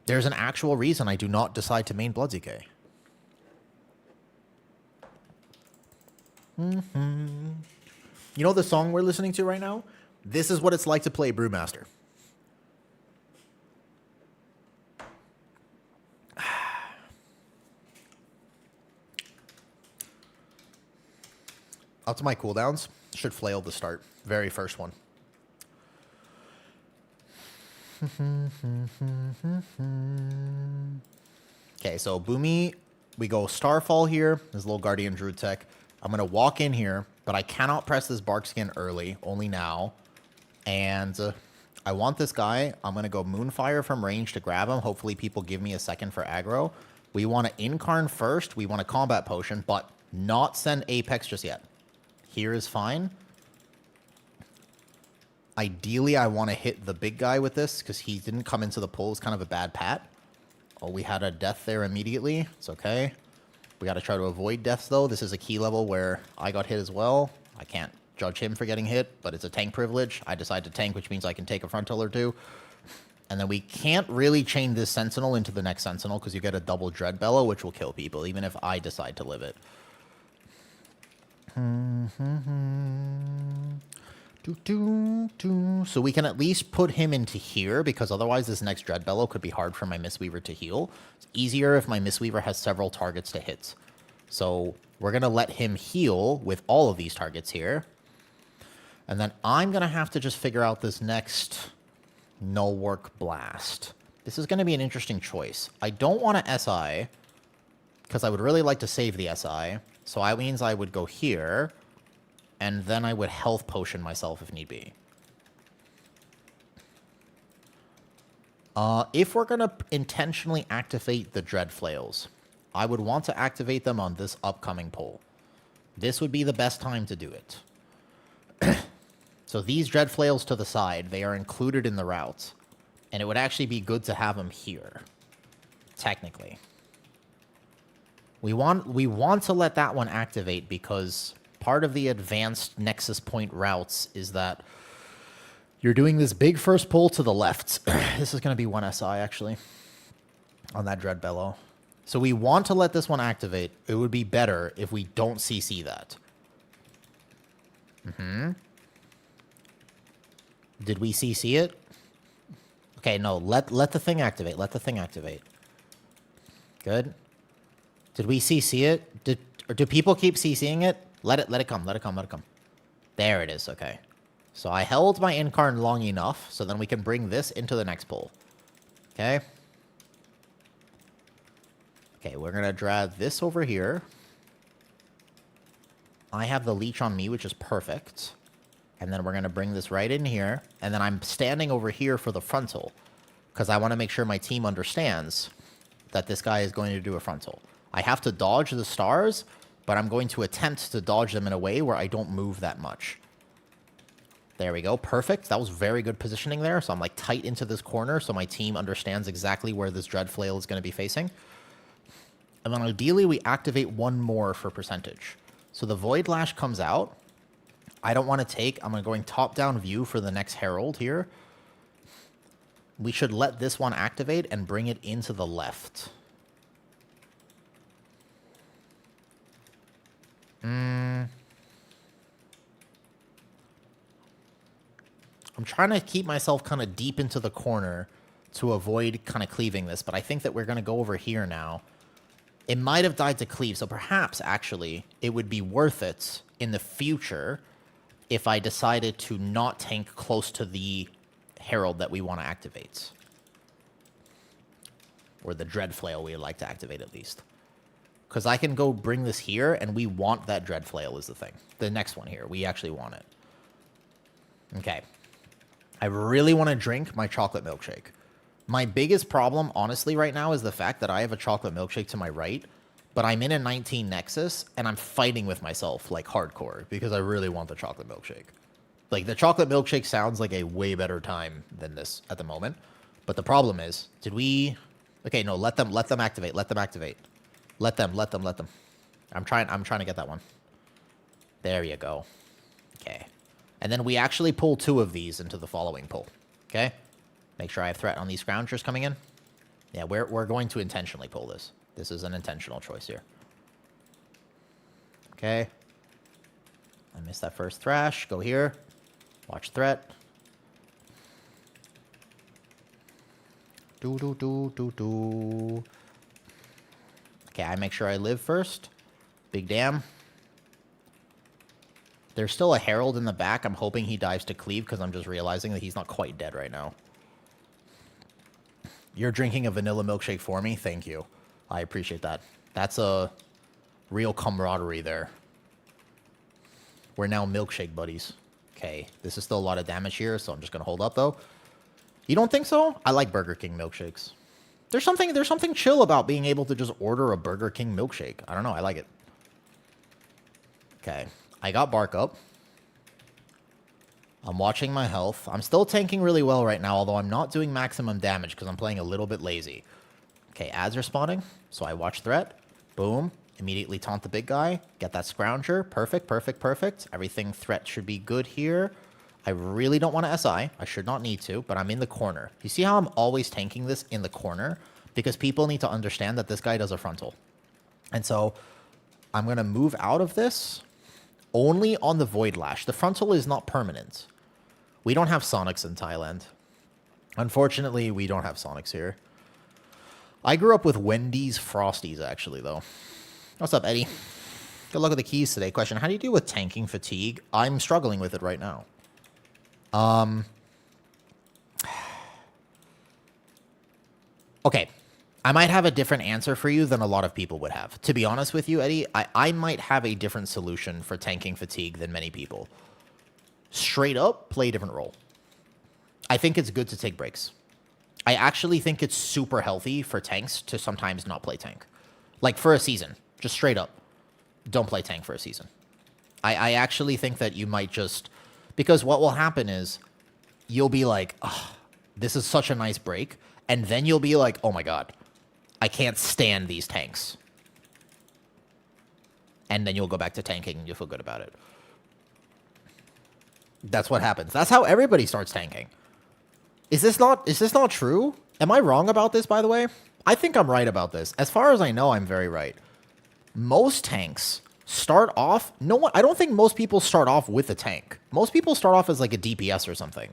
S2: There's an actual reason I do not decide to main Blood DK. You know the song we're listening to right now? This is what it's like to play Brewmaster. Up to my cooldowns. Should flail to start. Very first one. Okay, so Boomy, we go Starfall here. This little Guardian Druid tech. I'm going to walk in here, but I cannot press this Bark Skin early, only now. And I want this guy. I'm going to go Moonfire from range to grab him. Hopefully people give me a second for aggro. We want to Incarn first. We want a Combat Potion, but not send Apex just yet. Here is fine. Ideally, I want to hit the big guy with this because he didn't come into the pull. It's kind of a bad pat. Oh, we had a death there immediately. It's okay. We got to try to avoid deaths, though. This is a key level where I got hit as well. I can't judge him for getting hit, but it's a tank privilege. I decide to tank, which means I can take a frontal or two. And then we can't really chain this Sentinel into the next Sentinel because you get a double Dread Bellow, which will kill people, even if I decide to live it. So we can at least put him into here, because otherwise this next Dread Bellow could be hard for my Mistweaver to heal. It's easier if my Mistweaver has several targets to hit. So we're going to let him heal with all of these targets here. And then I'm going to have to just figure out this next Null Work Blast. This is going to be an interesting choice. I don't want to SI, because I would really like to save the SI. So that means I would go here, and then I would Health Potion myself if need be. If we're going to intentionally activate the Dread Flails, I would want to activate them on this upcoming pull. This would be the best time to do it. So these Dread Flails to the side, they are included in the route. And it would actually be good to have them here. Technically.
S1: We want to let that one activate because part of the advanced Nexus Point routes is that you're doing this big first pull to the left. This is going to be 1 SI, actually, on that Dread Bellow. So we want to let this one activate. It would be better if we don't CC that. Did we CC it? Okay, no, let the thing activate. Let the thing activate. Good. Did we CC it? Or do people keep CCing it? Let it come. There it is. Okay. So I held my Incarn long enough so then we can bring this into the next pull. Okay. Okay, we're going to drag this over here. I have the leech on me, which is perfect. And then we're going to bring this right in here. And then I'm standing over here for the frontal because I want to make sure my team understands that this guy is going to do a frontal. I have to dodge the stars, but I'm going to attempt to dodge them in a way where I don't move that much. There we go. Perfect. That was very good positioning there. So I'm like tight into this corner so my team understands exactly where this Dread Flail is going to be facing. And then ideally we activate one more for percentage. So the Void Lash comes out. I don't want to take... I'm going top-down view for the next Herald here. We should let this one activate and bring it into the left. I'm trying to keep myself kind of deep into the corner to avoid kind of cleaving this, but I think that we're going to go over here now. It might have died to cleave, so perhaps, actually, it would be worth it in the future if I decided to not tank close to the Herald that we want to activate. Or the Dread Flail we would like to activate, at least. Because I can go bring this here, and we want that Dread Flail is the thing. The next one here. We actually want it. Okay. I really want to drink my chocolate milkshake. My biggest problem, honestly, right now is the fact that I have a chocolate milkshake to my right, but I'm in a 19 Nexus, and I'm fighting with myself, like, hardcore, because I really want the chocolate milkshake. Like, the chocolate milkshake sounds like a way better time than this at the moment. But the problem is, did we... Okay, no, let them activate. Let them activate. Let them. I'm trying to get that one. There you go. Okay. And then we actually pull 2 of these into the following pull. Okay? Make sure I have threat on these scroungers coming in. Yeah, we're going to intentionally pull this. This is an intentional choice here. Okay. I missed that first thrash. Go here. Watch threat. Do. Okay, I make sure I live first. Big damn. There's still a Herald in the back. I'm hoping he dives to cleave because I'm just realizing that he's not quite dead right now. You're drinking a vanilla milkshake for me? Thank you. I appreciate that. That's a real camaraderie there. We're now milkshake buddies. Okay, this is still a lot of damage here, so I'm just going to hold up, though. You don't think so? I like Burger King milkshakes. There's something chill about being able to just order a Burger King milkshake. I don't know. I like it. Okay. I got Bark up. I'm watching my health. I'm still tanking really well right now, although I'm not doing maximum damage because I'm playing a little bit lazy. Okay, ads are spawning, so I watch threat. Boom. Immediately taunt the big guy. Get that scrounger. Perfect. Everything threat should be good here. I really don't want to SI. I should not need to, but I'm in the corner. You see how I'm always tanking this in the corner? Because people need to understand that this guy does a frontal. And so I'm going to move out of this only on the Void Lash. The frontal is not permanent. We don't have Sonics in Thailand. Unfortunately, we don't have Sonics here. I grew up with Wendy's Frosties, actually, though. What's up, Eddie? Good luck with the keys today. Question, how do you deal with tanking fatigue? I'm struggling with it right now. Okay. I might have a different answer for you than a lot of people would have. To be honest with you, Eddie, I might have a different solution for tanking fatigue than many people. Straight up, play a different role. I think it's good to take breaks. I actually think it's super healthy for tanks to sometimes not play tank. Like for a season, just straight up, don't play tank for a season. I actually think that you might just... Because what will happen is you'll be like, oh, this is such a nice break. And then you'll be like, oh my god, I can't stand these tanks. and then you'll go back to tanking and you'll feel good about it. That's what happens. That's how everybody starts tanking. Is this not true? Am I wrong about this, by the way? I think I'm right about this. As far as I know, I'm very right. Most tanks start off... I don't think most people start off with a tank. Most people start off as like a DPS or something.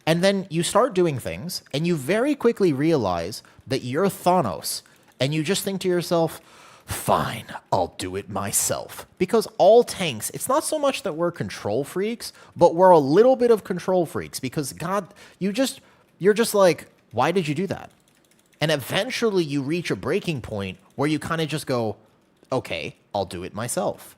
S1: And then you start doing things, and you very quickly realize that you're Thanos. And you just think to yourself, fine, I'll do it myself. Because all tanks, it's not so much that we're control freaks, but we're a little bit of control freaks. Because, God, you're just like, why did you do that? And eventually you reach a breaking point where you kind of just go, okay, I'll do it myself.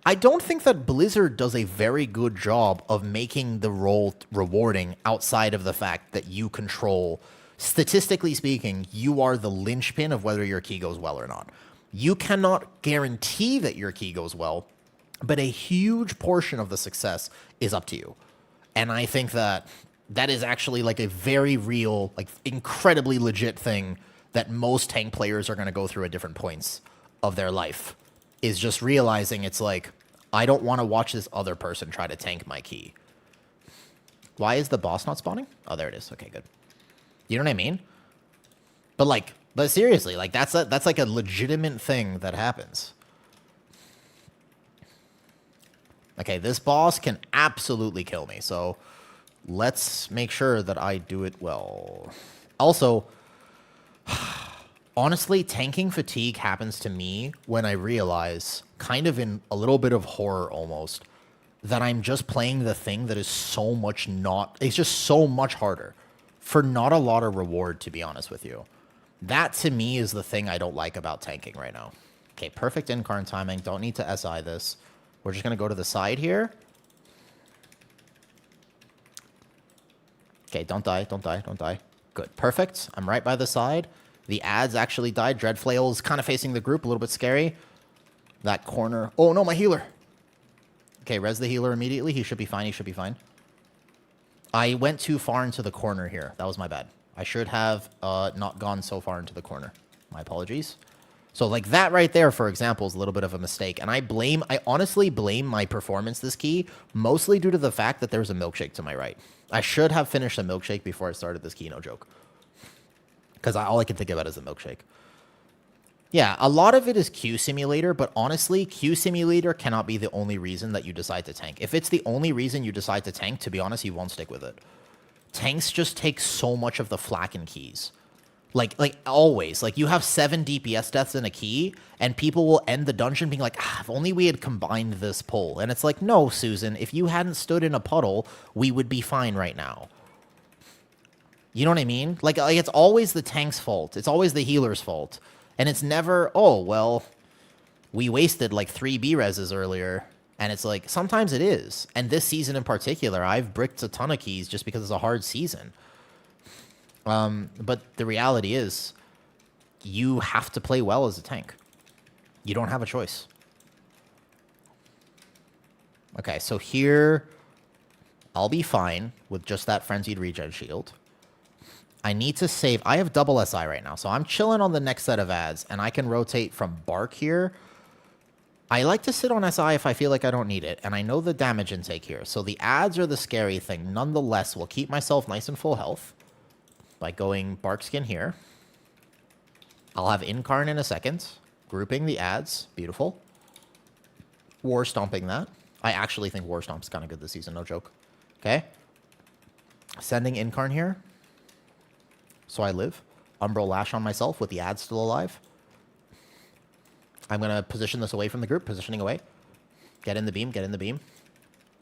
S1: I don't think that Blizzard does a very good job of making the role rewarding outside of the fact that you control, statistically speaking, you are the linchpin of whether your key goes well or not. You cannot guarantee that your key goes well, but a huge portion of the success is up to you. And I think that that is actually like a very real, like incredibly legit thing that most tank players are going to go through at different points of their life, is just realizing it's like, I don't want to watch this other person try to tank my key. Why is the boss not spawning? Oh, there it is. Okay, good. You know what I mean? But seriously, like that's like a legitimate thing that happens. Okay, this boss can absolutely kill me, so let's make sure that I do it well. Also, honestly, tanking fatigue happens to me when I realize, kind of in a little bit of horror almost, that I'm just playing the thing that is so much it's just so much harder for not a lot of reward, to be honest with you. That, to me, is the thing I don't like about tanking right now. Okay, perfect incarn timing. Don't need to SI this. We're just going to go to the side here. Okay, don't die, don't die, don't die. Good, perfect. I'm right by the side. The ads actually died. Dreadflail is kind of facing the group, a little bit scary. That corner. Oh, no, my healer. Okay, res the healer immediately. He should be fine, he should be fine. I went too far into the corner here. That was my bad. I should have not gone so far into the corner. My apologies. So like that right there, for example, is a little bit of a mistake. And I honestly blame my performance this key, mostly due to the fact that there's a milkshake to my right. I should have finished a milkshake before I started this key, no joke. Because all I can think about is a milkshake. Yeah, a lot of it is Q Simulator, but honestly, Q Simulator cannot be the only reason that you decide to tank. If it's the only reason you decide to tank, to be honest, you won't stick with it. Tanks just take so much of the flak in keys. Like always. Like, you have 7 DPS deaths in a key, and people will end the dungeon being like, if only we had combined this pull. And it's like, no, Susan, if you hadn't stood in a puddle, we would be fine right now. You know what I mean? Like it's always the tank's fault. It's always the healer's fault. And it's never, oh, well, we wasted like 3 B-reses earlier. And it's like, sometimes it is. And this season in particular, I've bricked a ton of keys just because it's a hard season. But the reality is, you have to play well as a tank. You don't have a choice. Okay, so here, I'll be fine with just that Frenzied Regen Shield. I need to save. I have double SI right now, so I'm chilling on the next set of ads, and I can rotate from Bark here. I like to sit on SI if I feel like I don't need it, and I know the damage intake here. So the ads are the scary thing. Nonetheless, will keep myself nice and full health by going Bark Skin here. I'll have Incarn in a second. Grouping the ads. Beautiful. War Stomping that. I actually think War Stomp's kind of good this season, no joke. Okay. Sending Incarn here. So I live. Umbral Lash on myself with the ads still alive. I'm going to position this away from the group. Positioning away. Get in the beam. Get in the beam.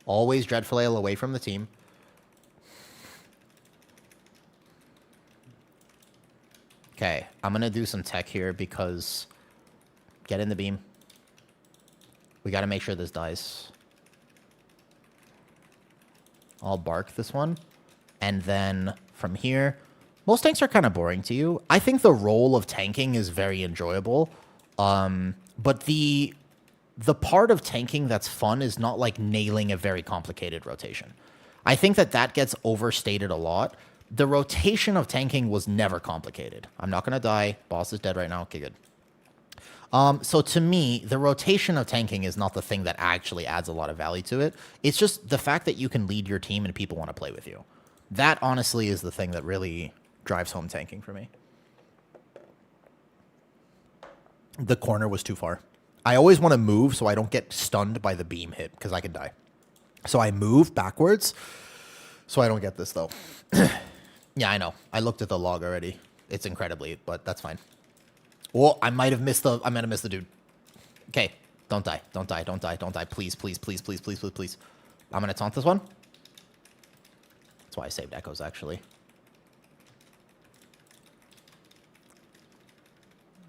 S1: Always Dreadflail away from the team. Okay. I'm going to do some tech here because... Get in the beam. We got to make sure this dies. I'll Bark this one. And then from here... Most tanks are kind of boring to you. I think the role of tanking is very enjoyable. But the part of tanking that's fun is not like nailing a very complicated rotation. I think that gets overstated a lot. The rotation of tanking was never complicated. I'm not going to die. Boss is dead right now. Okay, good. So to me, the rotation of tanking is not the thing that actually adds a lot of value to it. It's just the fact that you can lead your team and people want to play with you. That honestly is the thing that really drives home tanking for me. The corner was too far. I always want to move so I don't get stunned by the beam hit because I can die. So I move backwards so I don't get this though. Yeah, I know. I looked at the log already. It's incredibly, but that's fine. Oh, I might have missed the... I might have missed the dude. Okay. Don't die. Don't die. Don't die. Don't die. Please, please, please, please, please, please, please. I'm going to taunt this one. That's why I saved echoes, actually.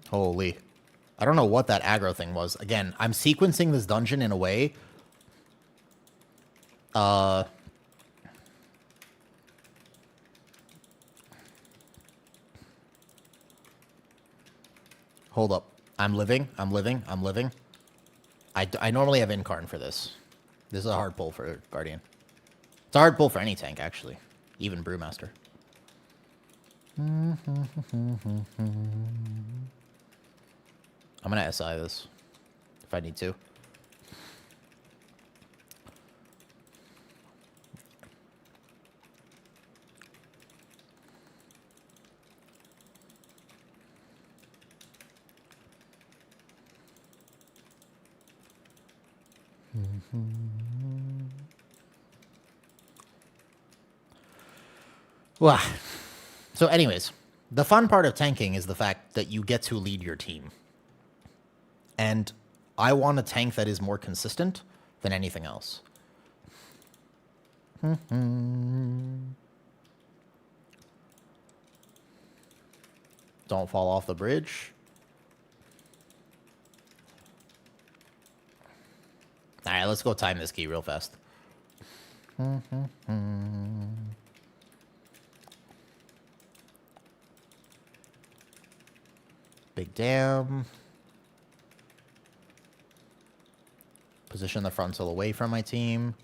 S1: Holy. I don't know what that aggro thing was. Again, I'm sequencing this dungeon in a way... Hold up. I'm living. I'm living. I'm living. I normally have Incarn for this. This is a hard pull for Guardian. It's a hard pull for any tank, actually. Even Brewmaster. I'm going to SI this. If I need to. Well, so anyways, the fun part of tanking is the fact that you get to lead your team. And I want a tank that is more consistent than anything else. Don't fall off the bridge. All right, let's go time this key real fast. Big dam. Position the frontal away from my team.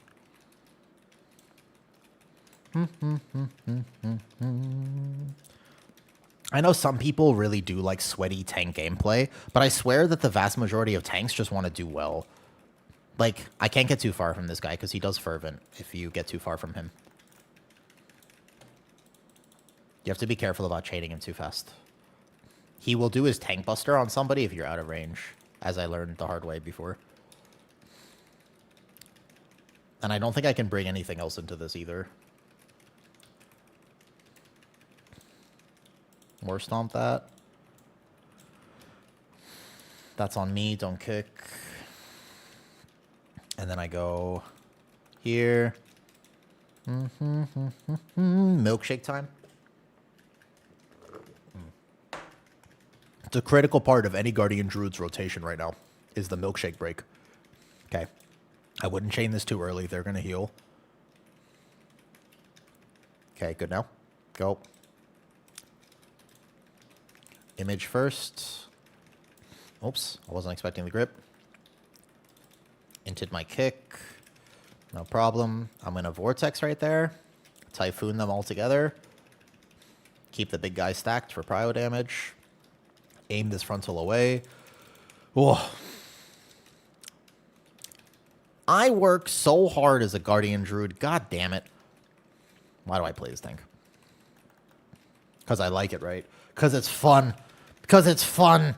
S1: I know some people really do like sweaty tank gameplay, but I swear that the vast majority of tanks just want to do well. Like, I can't get too far from this guy because he does fervent if you get too far from him. You have to be careful about chaining him too fast. He will do his tank buster on somebody if you're out of range, as I learned the hard way before. And I don't think I can bring anything else into this either. More stomp that. That's on me, don't kick. And then I go here. Milkshake time. It's a critical part of any Guardian Druid's rotation right now, is the milkshake break. Okay. I wouldn't chain this too early. They're going to heal. Okay, good now. Go. Image first. Oops, I wasn't expecting the grip. Inted my kick. No problem. I'm going to Vortex right there. Typhoon them all together. Keep the big guy stacked for prio damage. Aim this frontal away. Oh. I work so hard as a Guardian Druid. God damn it. Why do I play this thing? Because I like it, right? Because it's fun. Because it's fun.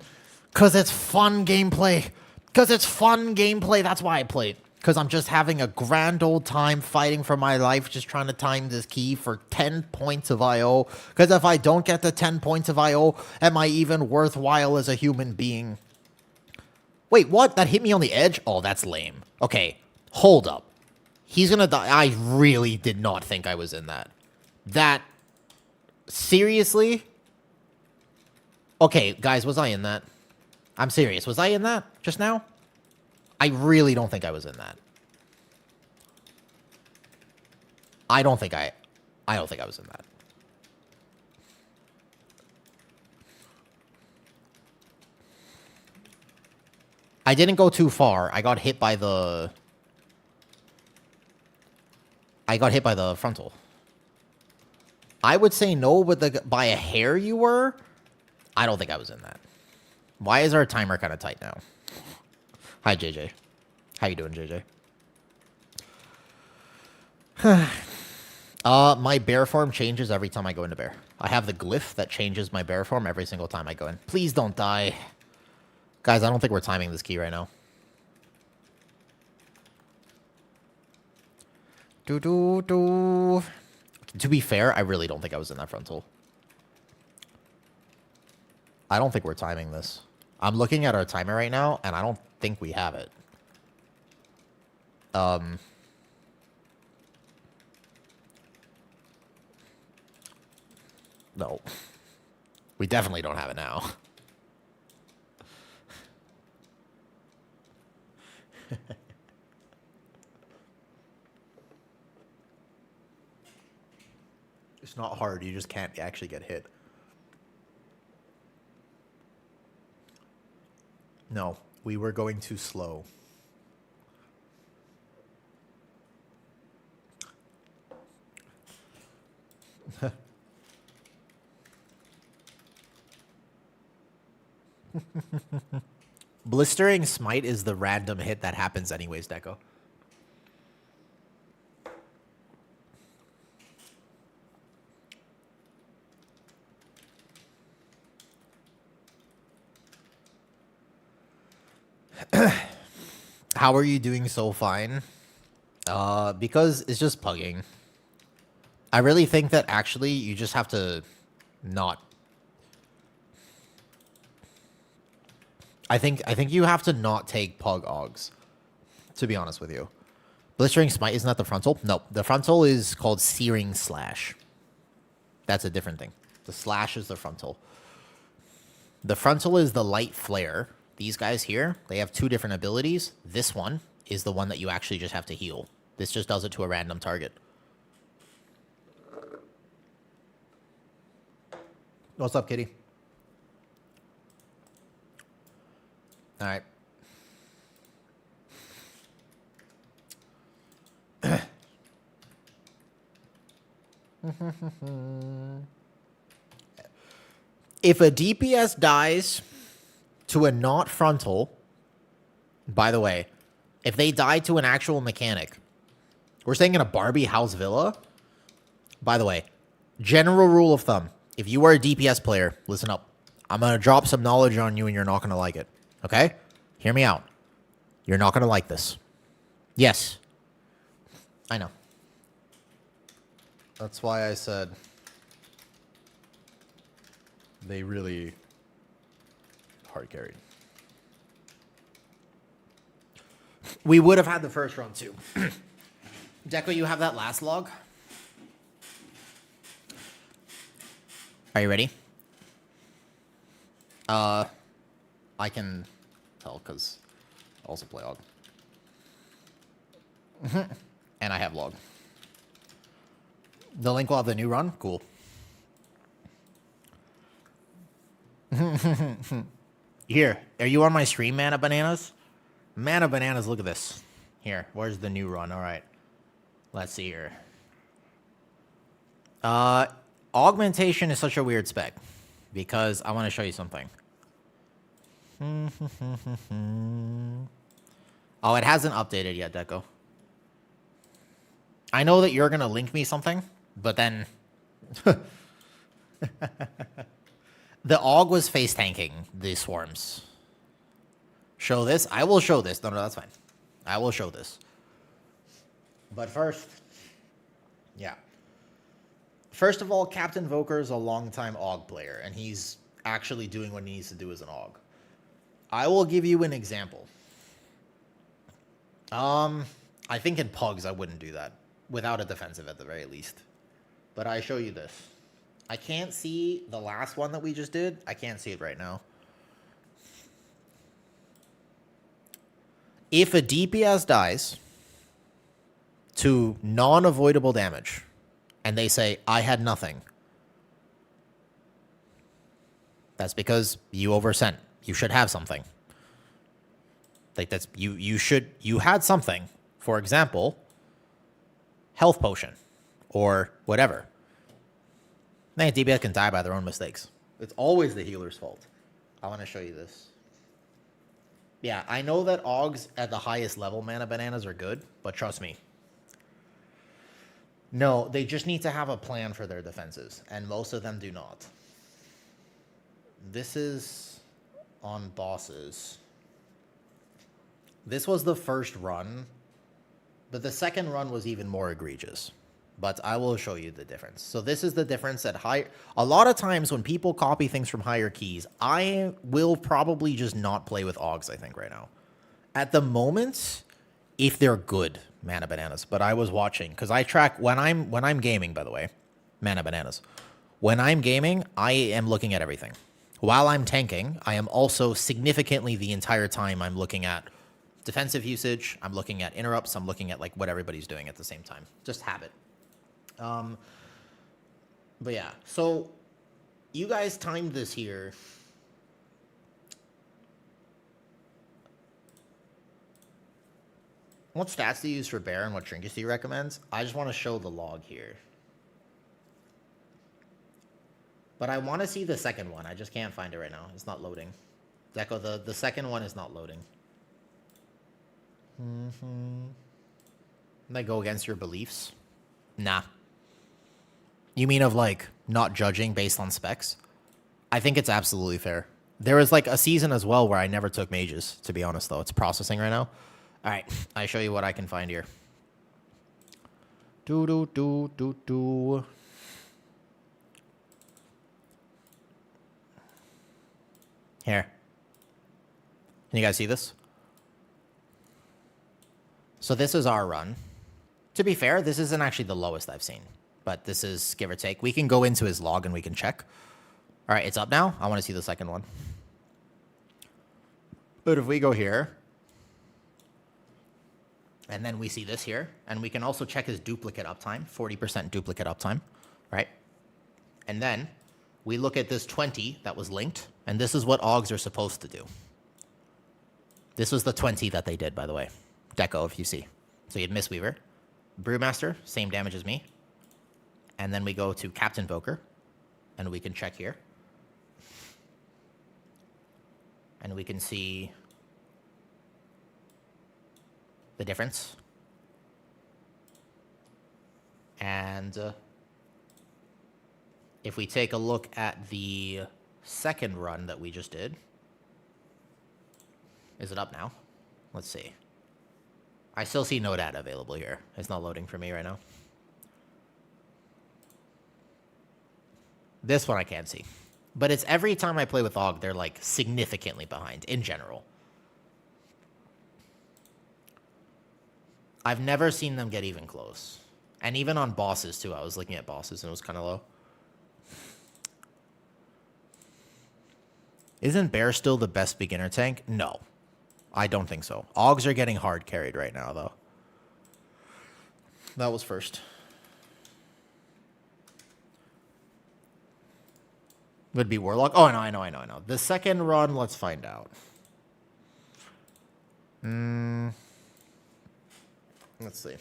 S1: Because it's fun gameplay. Because it's fun gameplay. That's why I play it. Because I'm just having a grand old time fighting for my life, just trying to time this key for 10 points of IO. Because if I don't get the 10 points of IO, am I even worthwhile as a human being? Wait, what? That hit me on the edge? Oh, that's lame. Okay, hold up. He's gonna die. I really did not think I was in that. That... Seriously? Okay, guys, was I in that? I'm serious. Was I in that just now? I really don't think I was in that. I don't think I was in that. I didn't go too far. I got hit by the frontal. I would say no, but by a hair you were. I don't think I was in that. Why is our timer kind of tight now? Hi, JJ. How you doing, JJ? My bear form changes every time I go into bear. I have the glyph that changes my bear form every single time I go in. Please don't die. Guys, I don't think we're timing this key right now. To be fair, I really don't think I was in that frontal. I don't think we're timing this. I'm looking at our timer right now, and I don't think we have it. No. We definitely don't have it now. It's not hard. You just can't actually get hit. No, we were going too slow. Blistering Smite is the random hit that happens anyways, Deco. How are you doing so fine? Because it's just pugging. I really think that actually you just have to not. I think you have to not take pug augs, to be honest with you. Blistering Smite isn't that the frontal? No, the frontal is called Searing Slash. That's a different thing. The slash is the frontal. The frontal is the light flare. These guys here, they have two different abilities. This one is the one that you actually just have to heal. This just does it to a random target. What's up, kitty? All right. If a DPS dies to a not frontal, by the way, if they die to an actual mechanic, we're staying in a Barbie house villa. By the way, general rule of thumb, if you are a DPS player, listen up. I'm going to drop some knowledge on you and you're not going to like it. Okay? Hear me out. You're not going to like this. Yes. I know. That's why I said they really hard carried. We would have had the first run too. Deco, you have that last log? Are you ready? I can tell because I also play log. And I have log. The link will have the new run? Cool. Here, are you on my stream, Mana Bananas? Mana Bananas, look at this. Here, where's the new run? All right. Let's see here. Augmentation is such a weird spec because I want to show you something. Oh, it hasn't updated yet, Deco. I know that you're going to link me something, but then the AUG was face tanking the swarms. Show this? I will show this. No, that's fine. I will show this. But first, yeah. First of all, Captain Voker is a longtime AUG player, and he's actually doing what he needs to do as an AUG. I will give you an example. I think in Pugs I wouldn't do that. Without a defensive at the very least. But I show you this. I can't see the last one that we just did. I can't see it right now. If a DPS dies to non-avoidable damage, and they say, I had nothing, that's because you oversent. You should have something. Like that's you had something. For example, health potion or whatever. Then DPS can die by their own mistakes. It's always the healer's fault. I want to show you this. Yeah, I know that Augs at the highest level mana bananas are good, but trust me. No, they just need to have a plan for their defenses, and most of them do not. This is on bosses. This was the first run, but the second run was even more egregious. But I will show you the difference. So this is the difference at high. A lot of times when people copy things from higher keys, I will probably just not play with Augs, I think, right now. At the moment, if they're good mana bananas. But I was watching, because I track when I'm gaming, by the way, mana bananas. When I'm gaming, I am looking at everything. While I'm tanking, I am also significantly the entire time I'm looking at defensive usage, I'm looking at interrupts, I'm looking at like what everybody's doing at the same time. Just habit. But yeah, so you guys timed this here. What stats do you use for bear and what trinkets do you recommend? I just want to show the log here. But I want to see the second one. I just can't find it right now. It's not loading. Deco, the second one is not loading. They go against your beliefs? Nah. You mean of like not judging based on specs? I think it's absolutely fair. There was like a season as well where I never took mages, to be honest, though. It's processing right now. All right, I show you what I can find here. Here. Can you guys see this? So this is our run. To be fair, this isn't actually the lowest I've seen, but this is give or take. We can go into his log and we can check. All right, it's up now. I want to see the second one. But if we go here, and then we see this here, and we can also check his duplicate uptime, 40% duplicate uptime, right? And then we look at this 20 that was linked, and this is what Augs are supposed to do. This was the 20 that they did, by the way. Deco, if you see. So you had Mistweaver. Brewmaster, same damage as me. And then we go to Captain Invoker, and we can check here. And we can see the difference. And if we take a look at the second run that we just did, is it up now? Let's see. I still see no data available here. It's not loading for me right now. This one I can't see. But it's every time I play with Aug, they're like significantly behind in general. I've never seen them get even close. And even on bosses too. I was looking at bosses and it was kind of low. Isn't Bear still the best beginner tank? No. I don't think so. Augs are getting hard carried right now, though. That was first. Would be Warlock. Oh, I know. The second run, let's find out. Let's see.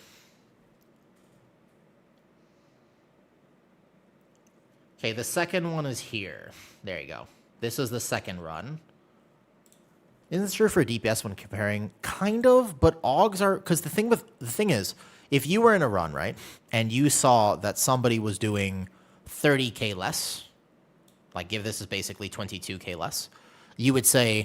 S1: Okay, the second one is here. There you go. This is the second run. Isn't this true for DPS when comparing? Kind of, but Augs are... Because the thing is, if you were in a run, right, and you saw that somebody was doing 30k less, like give this is basically 22k less, you would say,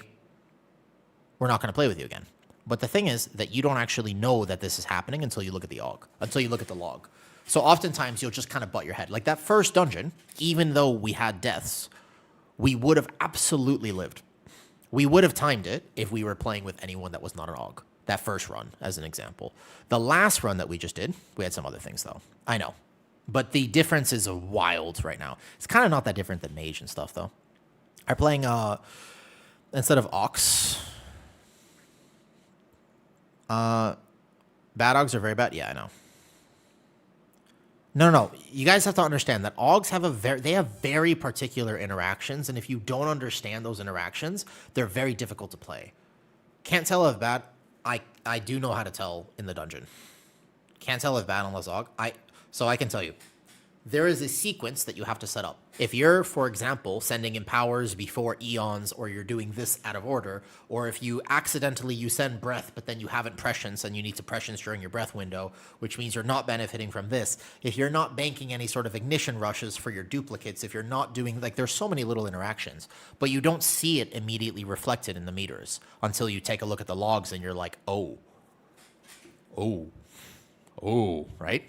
S1: we're not going to play with you again. But the thing is that you don't actually know that this is happening until you look at the Aug, until you look at the log. So oftentimes you'll just kind of butt your head. Like that first dungeon, even though we had deaths, we would have absolutely lived. We would have timed it if we were playing with anyone that was not an Aug. That first run, as an example. The last run that we just did, we had some other things, though. I know. But the difference is wild right now. It's kind of not that different than Mage and stuff, though. I'm playing, instead of Ox... bad Augs are very bad? Yeah, I know. No. You guys have to understand that Augs have very particular interactions, and if you don't understand those interactions, they're very difficult to play. Can't tell if bad. I do know how to tell in the dungeon. Can't tell if bad unless Aug. So I can tell you. there is a sequence that you have to set up. If you're, for example, sending in powers before eons, or you're doing this out of order, or if you accidentally you send breath, but then you haven't prescience and you need to prescience during your breath window, which means you're not benefiting from this. If you're not banking any sort of ignition rushes for your duplicates, if you're not doing, like, there's so many little interactions, but you don't see it immediately reflected in the meters until you take a look at the logs and you're like, oh, right?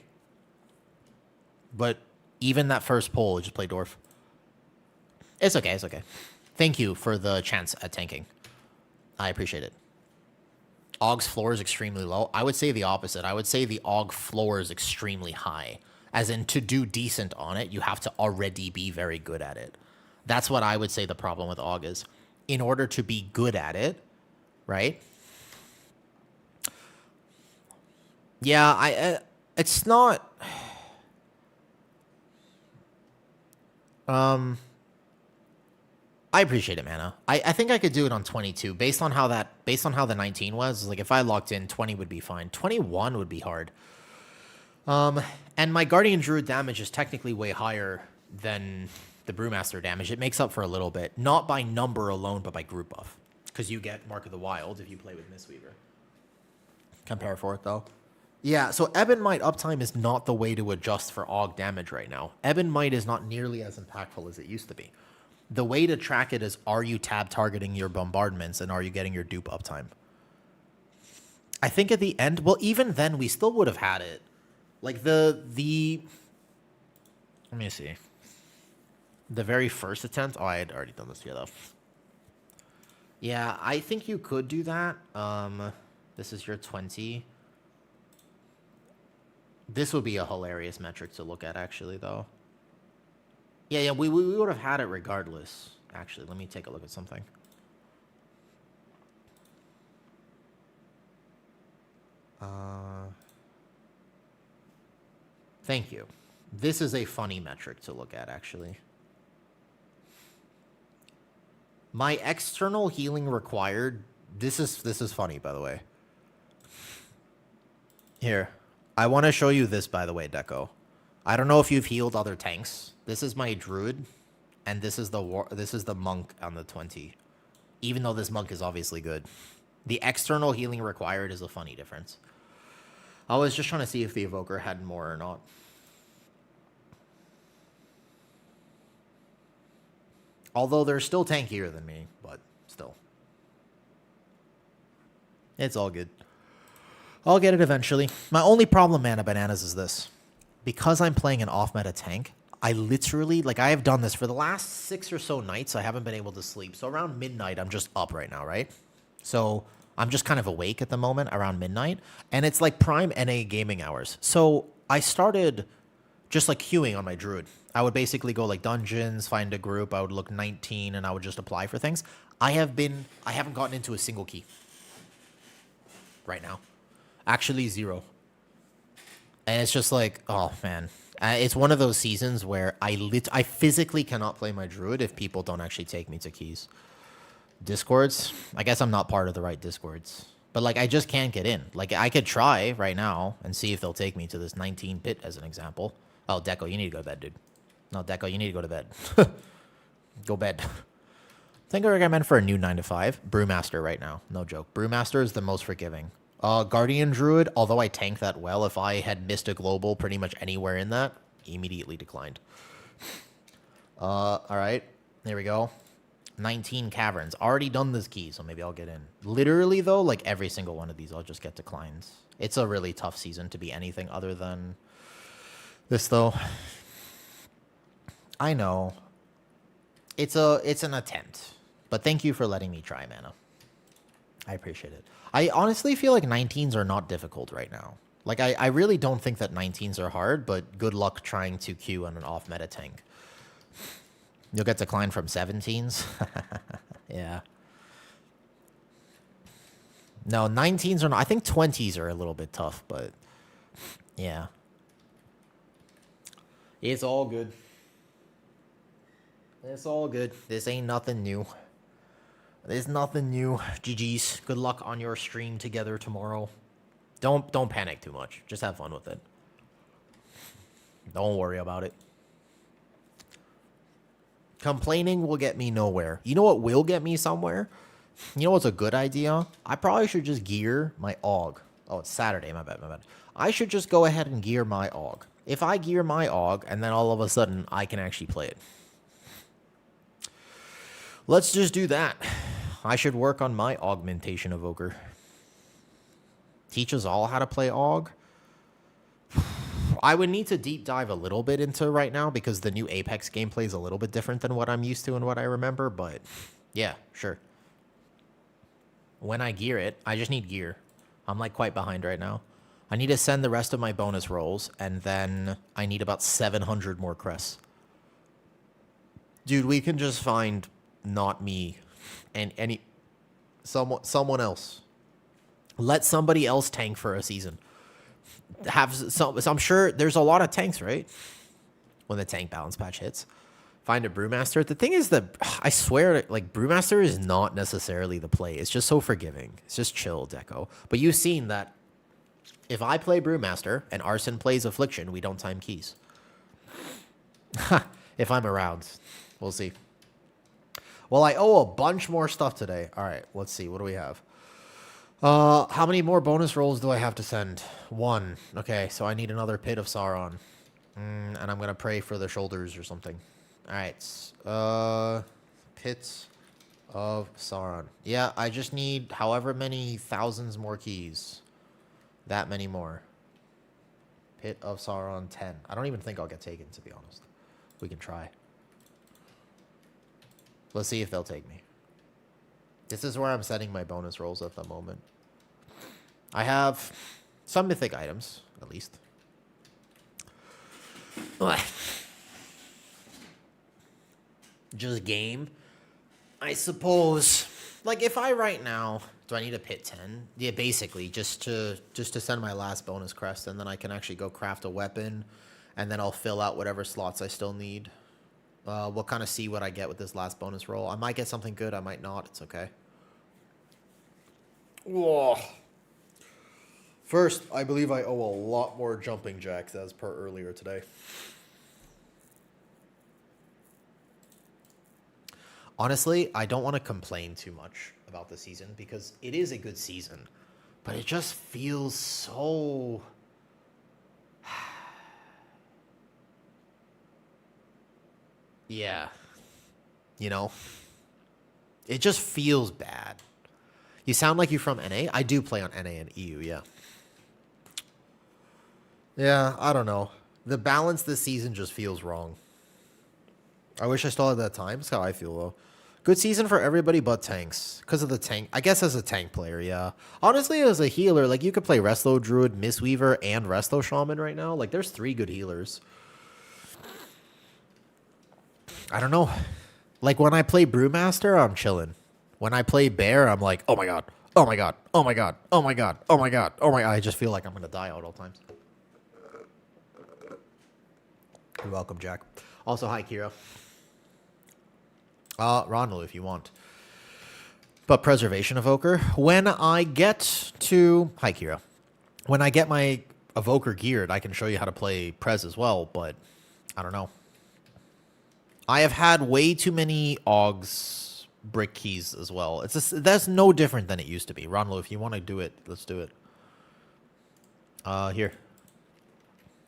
S1: But even that first pull, just play Dwarf. It's okay, it's okay. Thank you for the chance at tanking. I appreciate it. Aug's floor is extremely low. I would say the opposite. I would say the Aug floor is extremely high. As in, to do decent on it, you have to already be very good at it. That's what I would say the problem with Aug is. In order to be good at it, right? Yeah, it's not... I appreciate it, Mana. I think I could do it on 22 based on how the 19 was. Like, if I locked in, 20 would be fine. 21 would be hard. And my Guardian Druid damage is technically way higher than the Brewmaster damage. It makes up for a little bit, not by number alone, but by group buff, because you get Mark of the Wild if you play with Mistweaver. Compare for it though. Yeah, so Ebonmite uptime is not the way to adjust for Aug damage right now. Ebonmite is not nearly as impactful as it used to be. The way to track it is, are you tab targeting your bombardments and are you getting your dupe uptime? I think at the end, well, even then, we still would have had it. Like, let me see. The very first attempt, I had already done this here, though. Yeah, I think you could do that. This is your 20. This would be a hilarious metric to look at, actually, though. Yeah, we would have had it regardless. Actually, let me take a look at something. Thank you. This is a funny metric to look at, actually. My external healing required... This is funny, by the way. Here. I want to show you this, by the way, Deco. I don't know if you've healed other tanks. This is my Druid, and this is the Monk on the 20. Even though this Monk is obviously good. The external healing required is a funny difference. I was just trying to see if the Evoker had more or not. Although they're still tankier than me, but still. It's all good. I'll get it eventually. My only problem, Mana Bananas, is this. Because I'm playing an off-meta tank, I literally, like, I have done this for the last 6 or so nights. I haven't been able to sleep. So around midnight, I'm just up right now, right? So I'm just kind of awake at the moment around midnight. And it's like prime NA gaming hours. So I started just like queuing on my Druid. I would basically go like dungeons, find a group. I would look 19 and I would just apply for things. I haven't gotten into a single key right now. Actually, 0. And it's just like, oh man, it's one of those seasons where I physically cannot play my Druid if people don't actually take me to keys. Discords, I guess I'm not part of the right Discords, but like I just can't get in. Like I could try right now and see if they'll take me to this 19-bit as an example. Oh, Deco, you need to go to bed, dude. No, Deco, you need to go to bed. Go bed. I think I recommend for a new 9 to 5 Brewmaster right now. No joke. Brewmaster is the most forgiving. Guardian Druid, although I tank that well, if I had missed a global pretty much anywhere in that, immediately declined. All right, there we go. 19 Caverns. Already done this key, so maybe I'll get in. Literally, though, like every single one of these, I'll just get declines. It's a really tough season to be anything other than this, though. I know. It's an attempt. But thank you for letting me try, Mana. I appreciate it. I honestly feel like 19s are not difficult right now. Like, I really don't think that 19s are hard, but good luck trying to queue on an off-meta tank. You'll get declined from 17s. Yeah. No, 19s are not. I think 20s are a little bit tough, but yeah. It's all good. It's all good. This ain't nothing new. There's nothing new. GG's. Good luck on your stream together tomorrow. Don't panic too much. Just have fun with it. Don't worry about it.
S2: Complaining will get me nowhere. You know what will get me somewhere? You know what's a good idea? I probably should just gear my AUG. Oh, it's Saturday. My bad. I should just go ahead and gear my AUG. If I gear my AUG, and then all of a sudden I can actually play it. Let's just do that. I should work on my augmentation evoker. Teach us all how to play AUG. I would need to deep dive a little bit into right now because the new Apex gameplay is a little bit different than what I'm used to and what I remember, but yeah, sure. When I gear it, I just need gear. I'm like quite behind right now. I need to send the rest of my bonus rolls, and then I need about 700 more crests. Dude, we can just find not me and someone else. Let somebody else tank for a season. So I'm sure there's a lot of tanks, right? When the tank balance patch hits. Find a Brewmaster. The thing is that I swear, like, Brewmaster is not necessarily the play. It's just so forgiving. It's just chill deco. But you've seen that if I play Brewmaster and Arson plays Affliction, we don't time keys. If I'm around. We'll see. Well, I owe a bunch more stuff today. All right, let's see. What do we have? How many more bonus rolls do I have to send? 1. Okay, so I need another Pit of Sauron. And I'm going to pray for the shoulders or something. All right. Pits of Sauron. Yeah, I just need however many thousands more keys. That many more. Pit of Sauron 10. I don't even think I'll get taken, to be honest. We can try. Let's see if they'll take me. This is where I'm setting my bonus rolls at the moment. I have some mythic items, at least. Just game. I suppose. Like, if I right now, do I need a pit 10? Yeah, basically, just to send my last bonus crest, and then I can actually go craft a weapon, and then I'll fill out whatever slots I still need. We'll kind of see what I get with this last bonus roll. I might get something good, I might not. It's okay. Whoa. First, I believe I owe a lot more jumping jacks as per earlier today. Honestly, I don't want to complain too much about the season because it is a good season, but it just feels so... yeah. You know? It just feels bad. You sound like you're from NA? I do play on NA and EU, yeah. Yeah, I don't know. The balance this season just feels wrong. I wish I still had that time. That's how I feel, though. Good season for everybody but tanks. Because of the tank. I guess as a tank player, yeah. Honestly, as a healer, like, you could play Resto Druid, Mistweaver, and Resto Shaman right now. Like, there's 3 good healers. I don't know. Like, when I play Brewmaster, I'm chilling. When I play Bear, I'm like, oh my god, oh my god, oh my god, oh my god, oh my god, oh my god. I just feel like I'm going to die at all times. You're welcome, Jack. Also, hi, Kira. Ronald, if you want. But Preservation Evoker, when I get to... Hi, Kira. When I get my Evoker geared, I can show you how to play Prez as well, but I don't know. I have had way too many Augs brick keys as well. It's just, that's no different than it used to be. Ronald, if you want to do it, let's do it. Here.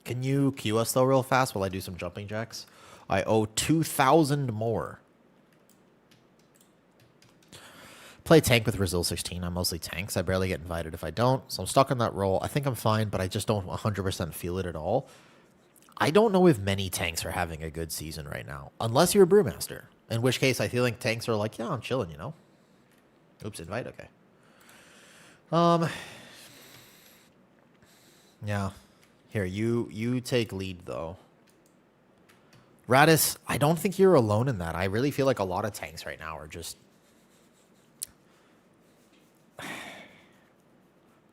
S2: Can you queue us though real fast while I do some jumping jacks? I owe 2,000 more. Play tank with Resil 16. I'm mostly tanks. I barely get invited if I don't. So I'm stuck on that role. I think I'm fine, but I just don't 100% feel it at all. I don't know if many tanks are having a good season right now. Unless you're a Brewmaster. In which case, I feel like tanks are like, yeah, I'm chilling, you know? Oops, invite, okay. Yeah. Here, you take lead, though. Radis, I don't think you're alone in that. I really feel like a lot of tanks right now are just...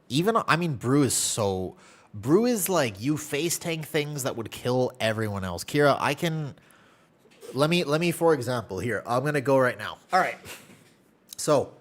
S2: Even, I mean, Brew is so... Brew is like, you face tank things that would kill everyone else. Kira, I can... Let me, for example, here. I'm going to go right now. All right. So,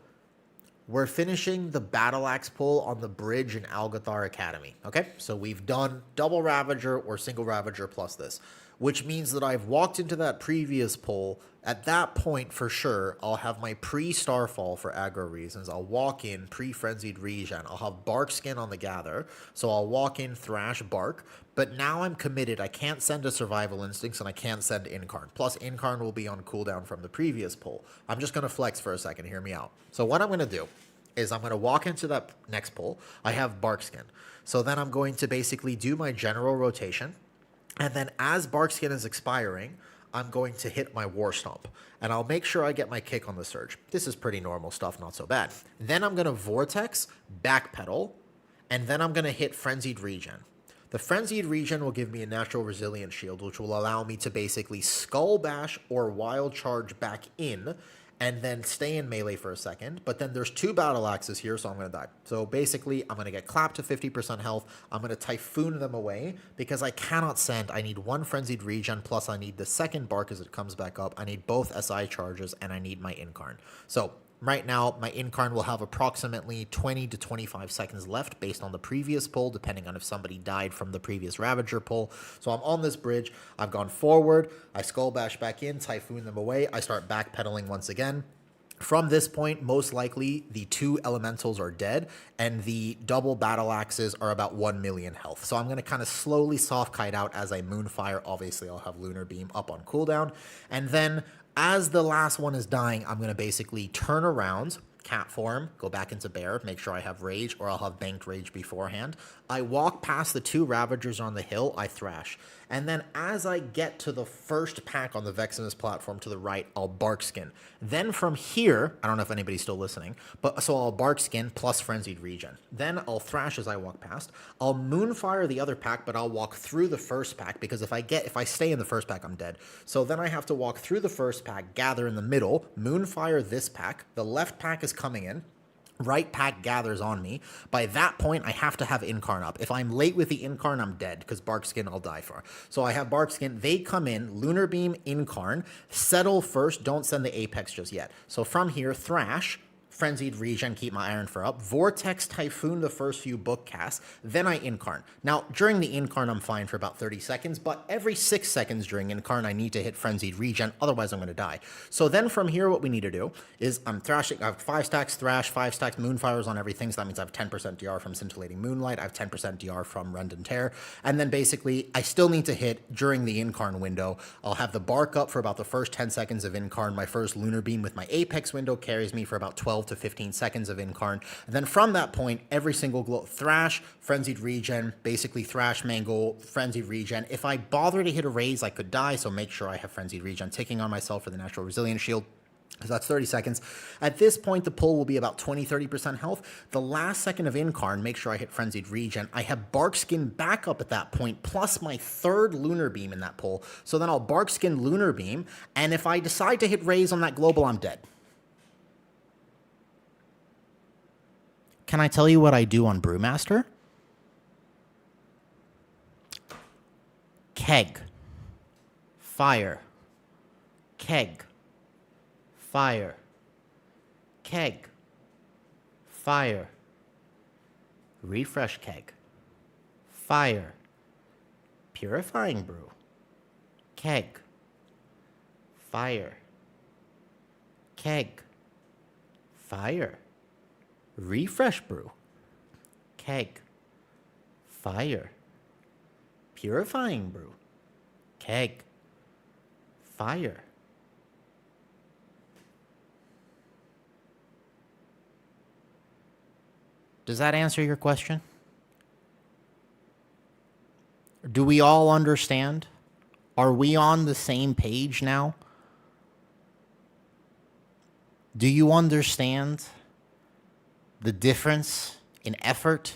S2: we're finishing the Battle Axe pull on the bridge in Algathar Academy. Okay? So, we've done double Ravager or single Ravager plus this. which means that I've walked into that previous pull. At that point, for sure, I'll have my pre-Starfall for aggro reasons. I'll walk in pre-Frenzied Regen. I'll have Bark Skin on the Gather, so I'll walk in Thrash Bark. But now I'm committed. I can't send a Survival Instincts, and I can't send Incarn. Plus, Incarn will be on cooldown from the previous pull. I'm just going to flex for a second. Hear me out. So what I'm going to do is I'm going to walk into that next pull. I have Bark Skin. So then I'm going to basically do my general rotation. And then as Bark Skin is expiring, I'm going to hit my War Stomp. And I'll make sure I get my kick on the Surge. This is pretty normal stuff, not so bad. Then I'm going to Vortex, Backpedal, and then I'm going to hit Frenzied Regen. The Frenzied Regen will give me a natural resilience shield, which will allow me to basically Skull Bash or Wild Charge back in, and then stay in melee for a second. But then there's 2 Battle Axes here, so I'm going to die. So basically, I'm going to get clapped to 50% health. I'm going to Typhoon them away because I cannot send. I need 1 Frenzied Regen, plus I need the second Bark as it comes back up. I need both SI charges, and I need my Incarn. So right now, my Incarn will have approximately 20 to 25 seconds left based on the previous pull, depending on if somebody died from the previous Ravager pull. So I'm on this bridge. I've gone forward. I Skull Bash back in, Typhoon them away. I start backpedaling once again. From this point, most likely, the 2 elementals are dead, and the double battle axes are about 1 million health. So I'm going to kind of slowly soft kite out as I Moonfire. Obviously, I'll have Lunar Beam up on cooldown. And then, as the last one is dying, I'm going to basically turn around, cat form, go back into bear, make sure I have rage, or I'll have banked rage beforehand. I walk past the 2 Ravagers on the hill, I thrash. And then as I get to the first pack on the Veximus platform to the right, I'll Bark Skin. Then from here, I don't know if anybody's still listening, but so I'll Bark Skin plus Frenzied Regen. Then I'll thrash as I walk past. I'll Moonfire the other pack, but I'll walk through the first pack because if I stay in the first pack, I'm dead. So then I have to walk through the first pack, gather in the middle, Moonfire this pack. The left pack is coming in. Right pack gathers on me. By that point, I have to have Incarn up. If I'm late with the Incarn, I'm dead because Bark Skin I'll die for. So I have Bark Skin. They come in, Lunar Beam, Incarn, settle first, don't send the Apex just yet. So from here, Thrash, Frenzied Regen, keep my Iron for up, Vortex, Typhoon the first few book casts, then I Incarn. Now, during the Incarn, I'm fine for about 30 seconds, but every 6 seconds during Incarn, I need to hit Frenzied Regen, otherwise I'm going to die. So then from here, what we need to do is I'm thrashing, I have 5 stacks Thrash, 5 stacks Moonfires on everything, so that means I have 10% DR from Scintillating Moonlight, I have 10% DR from Rend and Tear, and then basically, I still need to hit during the Incarn window. I'll have the Bark up for about the first 10 seconds of Incarn, my first Lunar Beam with my Apex window carries me for about 12 to 15 seconds of Incarn. And then from that point, every single Thrash, Frenzied Regen, basically Thrash, Mangle, Frenzied Regen. If I bother to hit a raise, I could die, so make sure I have Frenzied Regen ticking on myself for the natural resilience shield. So that's 30 seconds. At this point, the pull will be about 20-30% health. The last second of Incarn, make sure I hit Frenzied Regen. I have Bark Skin back up at that point, plus my 3rd Lunar Beam in that pull. So then I'll Bark Skin Lunar Beam, and if I decide to hit raise on that global, I'm dead. Can I tell you what I do on Brewmaster? Keg. Fire. Keg. Fire. Keg. Fire. Refresh keg. Fire. Purifying brew. Keg. Fire. Keg. Fire. Refresh brew. Keg. Fire. Purifying brew. Keg. Fire. Does that answer your question? Do we all understand? Are we on the same page now? Do you understand the difference in effort?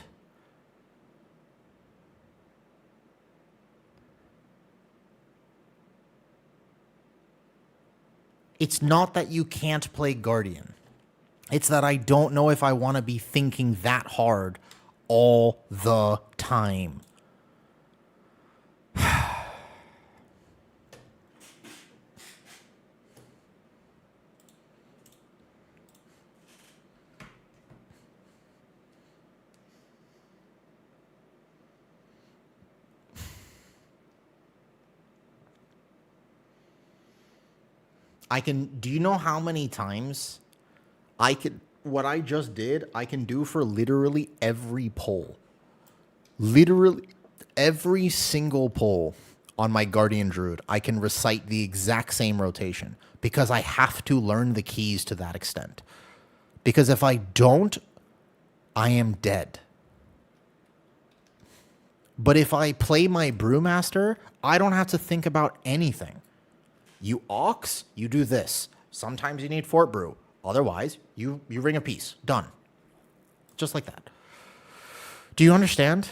S2: It's not that you can't play Guardian. It's that I don't know if I want to be thinking that hard all the time. Do you know how many times what I just did, I can do for literally every poll. Literally every single poll on my Guardian Druid, I can recite the exact same rotation because I have to learn the keys to that extent. Because if I don't, I am dead. But if I play my Brewmaster, I don't have to think about anything. You Ox, you do this. Sometimes you need Fort Brew. Otherwise, you ring a piece. Done. Just like that. Do you understand?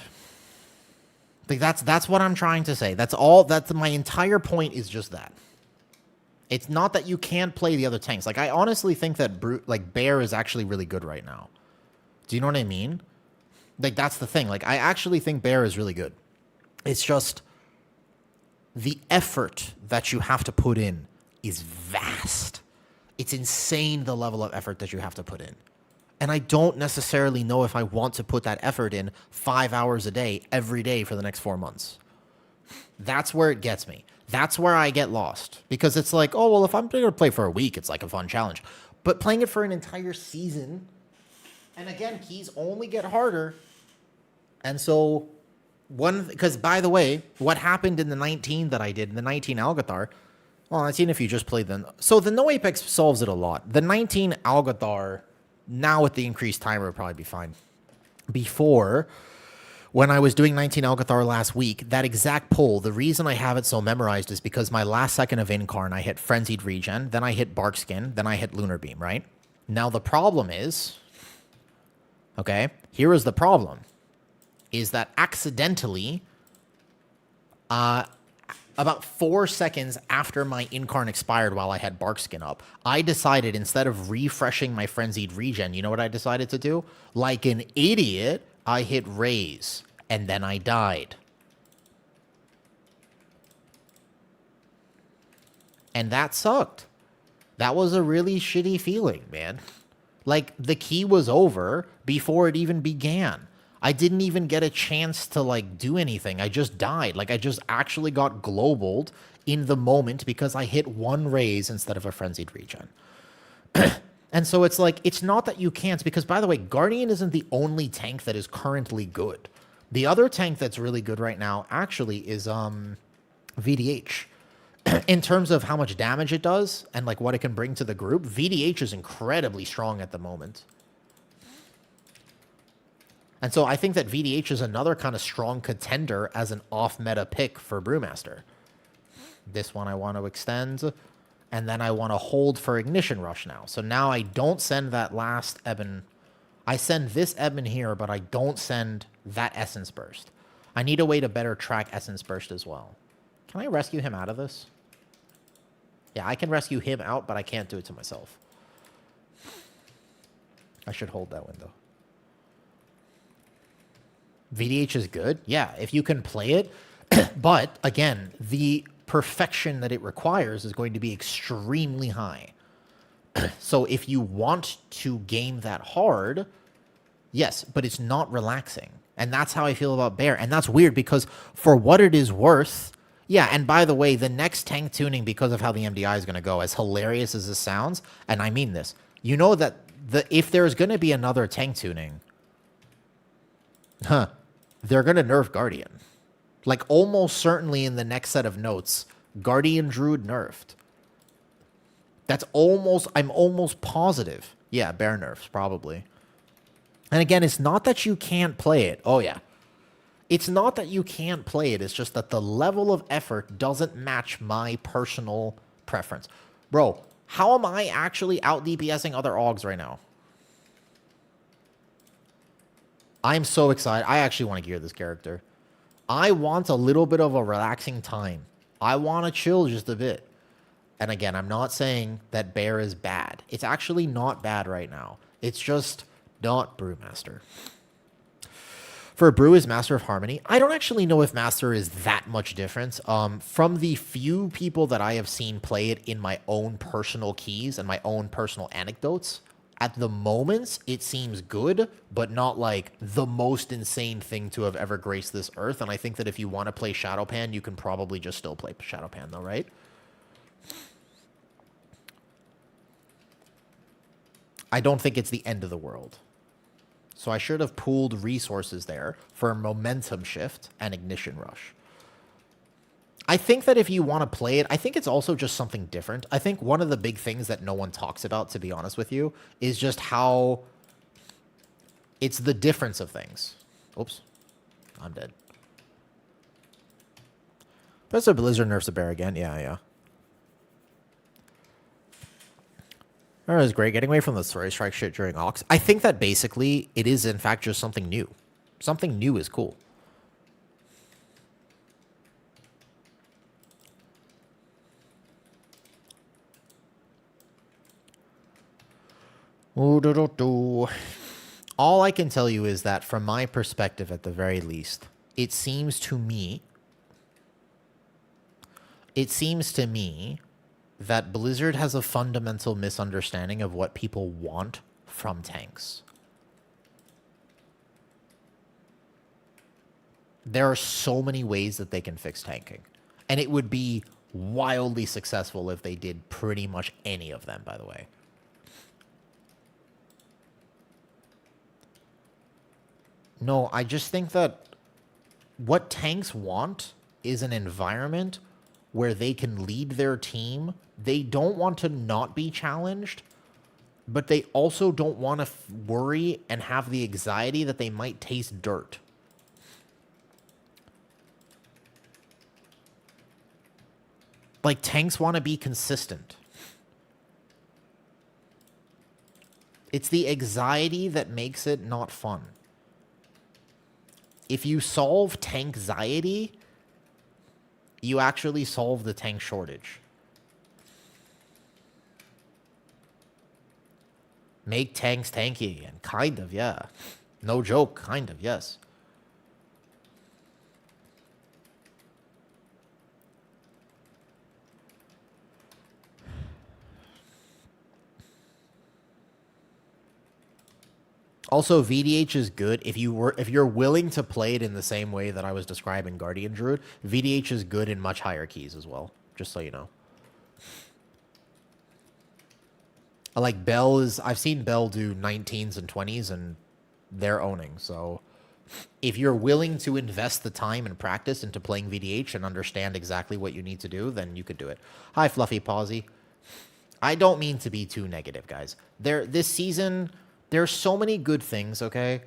S2: Like that's what I'm trying to say. That's my entire point is just that. It's not that you can't play the other tanks. Like I honestly think that Bear is actually really good right now. Do you know what I mean? Like that's the thing. Like I actually think Bear is really good. It's just the effort that you have to put in is vast. It's insane the level of effort that you have to put in. And I don't necessarily know if I want to put that effort in 5 hours a day, every day for the next 4 months. That's where it gets me. That's where I get lost. Because it's like, oh, well, if I'm going to play for a week, it's like a fun challenge. But playing it for an entire season, and again, keys only get harder. And so, because by the way, what happened in the 19 that I did, in the 19 Algathar, well, I've seen if you just played them. So the no Apex solves it a lot. The 19 Algathar, now with the increased timer, would probably be fine. Before, when I was doing 19 Algathar last week, that exact pull, the reason I have it so memorized is because my last second of Incarn, I hit Frenzied Regen, then I hit Barkskin, then I hit Lunar Beam, right? Now the problem is, okay, here is the problem, is that accidentally, about 4 seconds after my Incarn expired while I had Barkskin up, I decided instead of refreshing my Frenzied Regen, you know what I decided to do? Like an idiot, I hit Raise, and then I died. And that sucked. That was a really shitty feeling, man. Like, the key was over before it even began. I didn't even get a chance to, like, do anything. I just died. Like, I just actually got globaled in the moment because I hit one Raise instead of a Frenzied Regen. And so it's like, it's not that you can't, because, by the way, Guardian isn't the only tank that is currently good. The other tank that's really good right now, actually, is VDH. In terms of how much damage it does and, like, what it can bring to the group, VDH is incredibly strong at the moment. And so I think that VDH is another kind of strong contender as an off-meta pick for Brewmaster. This one I want to extend, and then I want to hold for Ignition Rush now. So now I don't send that last Ebon. I send this Ebon here, but I don't send that Essence Burst. I need a way to better track Essence Burst as well. Can I rescue him out of this? Yeah, I can rescue him out, but I can't do it to myself. I should hold that window. VDH is good. Yeah, if you can play it. But, again, the perfection that it requires is going to be extremely high. So if you want to game that hard, yes, but it's not relaxing. And that's how I feel about Bear. And that's weird because for what it is worth, yeah, and by the way, the next tank tuning, because of how the MDI is going to go, as hilarious as this sounds, and I mean this, you know that if there's going to be another tank tuning, they're going to nerf Guardian. Like, almost certainly in the next set of notes, Guardian Druid nerfed. I'm almost positive. Yeah, Bear nerfs, probably. And again, it's not that you can't play it. Oh, yeah. It's not that you can't play it. It's just that the level of effort doesn't match my personal preference. Bro, how am I actually out DPSing other Augs right now? I'm so excited. I actually want to gear this character. I want a little bit of a relaxing time. I want to chill just a bit. And again, I'm not saying that Bear is bad. It's actually not bad right now. It's just not Brewmaster. For Brew is Master of Harmony. I don't actually know if Master is that much different. From the few people that I have seen play it in my own personal keys and my own personal anecdotes, at the moment, it seems good, but not like the most insane thing to have ever graced this earth. And I think that if you want to play Shadowpan, you can probably just still play Shadowpan though, right? I don't think it's the end of the world. So I should have pooled resources there for a momentum shift and ignition rush. I think that if you want to play it, I think it's also just something different. I think one of the big things that no one talks about, to be honest with you, is just how it's the difference of things. Oops. I'm dead. That's a Blizzard nerfs a bear again. Yeah. That was great. Getting away from the story strike shit during Ox. I think that basically it is, in fact, just something new. Something new is cool. All I can tell you is that from my perspective, at the very least, it seems to me that Blizzard has a fundamental misunderstanding of what people want from tanks. There are so many ways that they can fix tanking, and it would be wildly successful if they did pretty much any of them, by the way. No, I just think that what tanks want is an environment where they can lead their team. They don't want to not be challenged, but they also don't want to worry and have the anxiety that they might taste dirt. Like, tanks want to be consistent. It's the anxiety that makes it not fun. If you solve tankxiety, you actually solve the tank shortage. Make tanks tanky again. Kind of, yeah. No joke, kind of, yes. Also, VDH is good if you're willing to play it in the same way that I was describing Guardian Druid. VDH is good in much higher keys as well, just so you know. Like Bell is, I've seen Bell do 19s and 20s, and they're owning. So if you're willing to invest the time and practice into playing VDH and understand exactly what you need to do, then you could do it. Hi, Fluffy Pawsy. I don't mean to be too negative, guys. This season, there's so many good things, okay,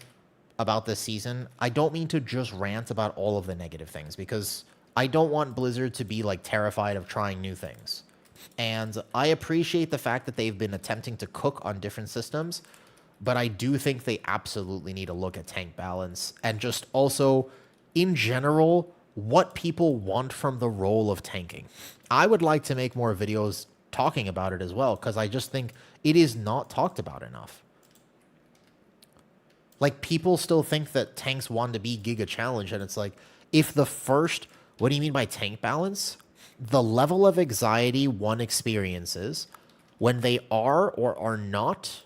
S2: about this season. I don't mean to just rant about all of the negative things, because I don't want Blizzard to be, like, terrified of trying new things. And I appreciate the fact that they've been attempting to cook on different systems, but I do think they absolutely need to look at tank balance and just also, in general, what people want from the role of tanking. I would like to make more videos talking about it as well, because I just think it is not talked about enough. Like, people still think that tanks want to be Giga Challenge, and it's like, if the first, what do you mean by tank balance? The level of anxiety one experiences when they are or are not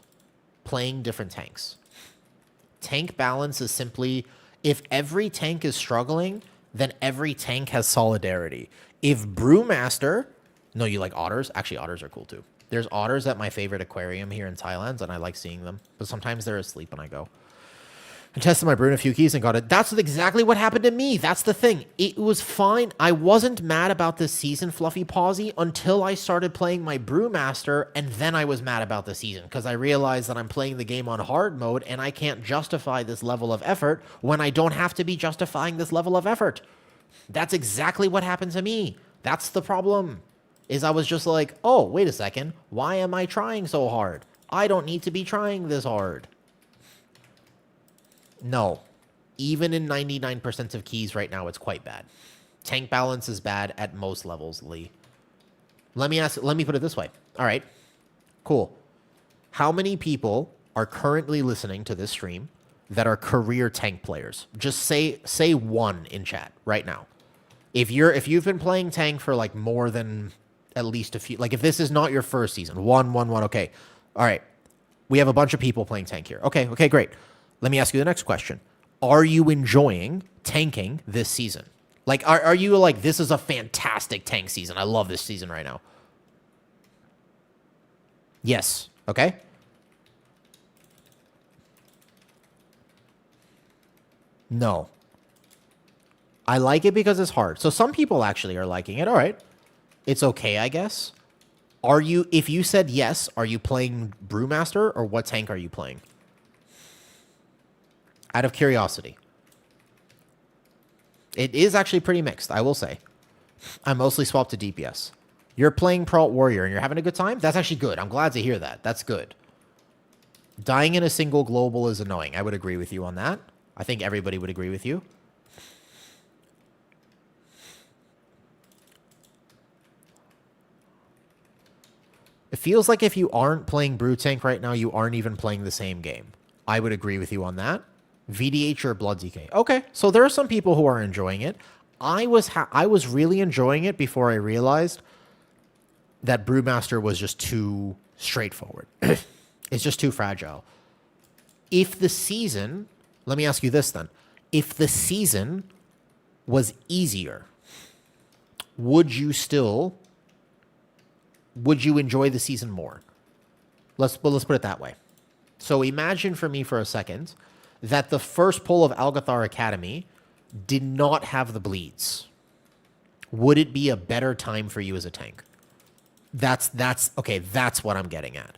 S2: playing different tanks. Tank balance is simply, if every tank is struggling, then every tank has solidarity. If Brewmaster, no, you like otters? Actually, otters are cool too. There's otters at my favorite aquarium here in Thailand, and I like seeing them, but sometimes they're asleep when I go. I tested my brew in a few keys and got it. That's exactly what happened to me. That's the thing. It was fine. I wasn't mad about this season, Fluffy Pawsy, until I started playing my Brewmaster, and then I was mad about the season, because I realized that I'm playing the game on hard mode, and I can't justify this level of effort when I don't have to be justifying this level of effort. That's exactly what happened to me. That's the problem, is I was just like, oh, wait a second. Why am I trying so hard? I don't need to be trying this hard. No, even in 99% of keys right now, it's quite bad. Tank balance is bad at most levels, Lee. Let me put it this way. All right, cool. How many people are currently listening to this stream that are career tank players? Just say one in chat right now. If you've been playing tank for like more than at least a few, like if this is not your first season, one, okay. All right, we have a bunch of people playing tank here. Okay, great. Let me ask you the next question. Are you enjoying tanking this season? Like, are you like, this is a fantastic tank season. I love this season right now. Yes. Okay. No. I like it because it's hard. So some people actually are liking it. All right. It's okay, I guess. If you said yes, are you playing Brewmaster or what tank are you playing? Out of curiosity. It is actually pretty mixed, I will say. I mostly swap to DPS. You're playing Prot Warrior and you're having a good time? That's actually good. I'm glad to hear that. That's good. Dying in a single global is annoying. I would agree with you on that. I think everybody would agree with you. It feels like if you aren't playing Brew Tank right now, you aren't even playing the same game. I would agree with you on that. VDH or Blood DK. Okay, so there are some people who are enjoying it. I was really enjoying it before I realized that Brewmaster was just too straightforward. It's just too fragile. If the season, let me ask you this then. If the season was easier, would you enjoy the season more? Let's put it that way. So imagine for me for a second that the first pull of Algathar Academy did not have the bleeds. Would it be a better time for you as a tank? That's okay. That's what I'm getting at.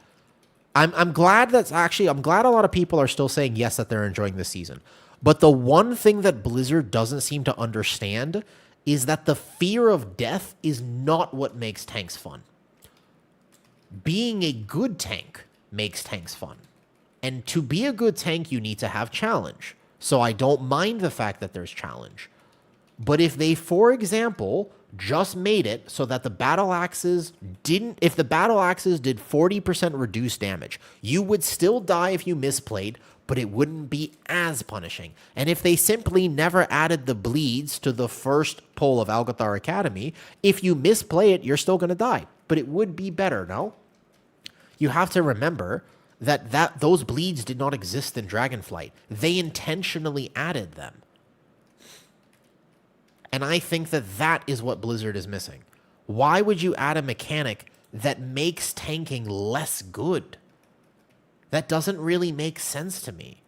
S2: I'm glad I'm glad a lot of people are still saying yes, that they're enjoying the season. But the one thing that Blizzard doesn't seem to understand is that the fear of death is not what makes tanks fun. Being a good tank makes tanks fun. And to be a good tank, you need to have challenge. So I don't mind the fact that there's challenge. But if they, for example, just made it so that the battle axes if the battle axes did 40% reduced damage, you would still die if you misplayed, but it wouldn't be as punishing. And if they simply never added the bleeds to the first pull of Algathar Academy, if you misplay it, you're still going to die. But it would be better, no? You have to remember that those bleeds did not exist in Dragonflight. They intentionally added them. And I think that is what Blizzard is missing. Why would you add a mechanic that makes tanking less good? That doesn't really make sense to me.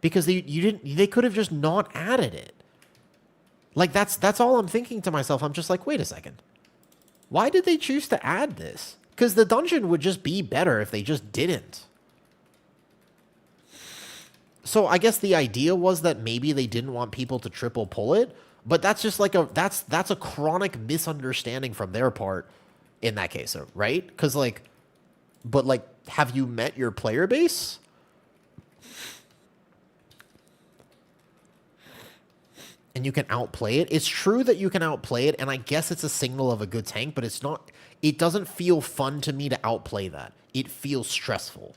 S2: Because they could have just not added it. Like that's all I'm thinking to myself. I'm just like, wait a second. Why did they choose to add this? Because the dungeon would just be better if they just didn't. So I guess the idea was that maybe they didn't want people to triple pull it, but that's just like that's a chronic misunderstanding from their part in that case, right? Because have you met your player base? And you can outplay it. It's true that you can outplay it, and I guess it's a signal of a good tank, but it's not. It doesn't feel fun to me to outplay that. It feels stressful.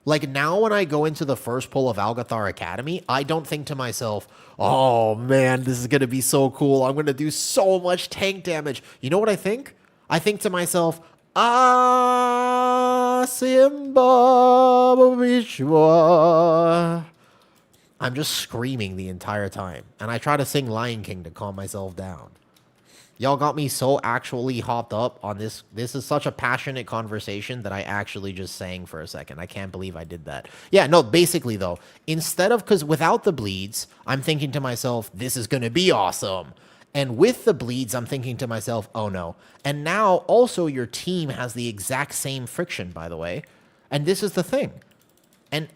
S2: Like now when I go into the first pull of Algathar Academy, I don't think to myself, oh man, this is going to be so cool. I'm going to do so much tank damage. You know what I think? I think to myself, Simba Vishwa. I'm just screaming the entire time. And I try to sing Lion King to calm myself down. Y'all got me so actually hopped up on this. This is such a passionate conversation that I actually just sang for a second. I can't believe I did that. Yeah, no, basically though, because without the bleeds, I'm thinking to myself, this is going to be awesome. And with the bleeds, I'm thinking to myself, oh no. And now also your team has the exact same friction, by the way. And this is the thing. And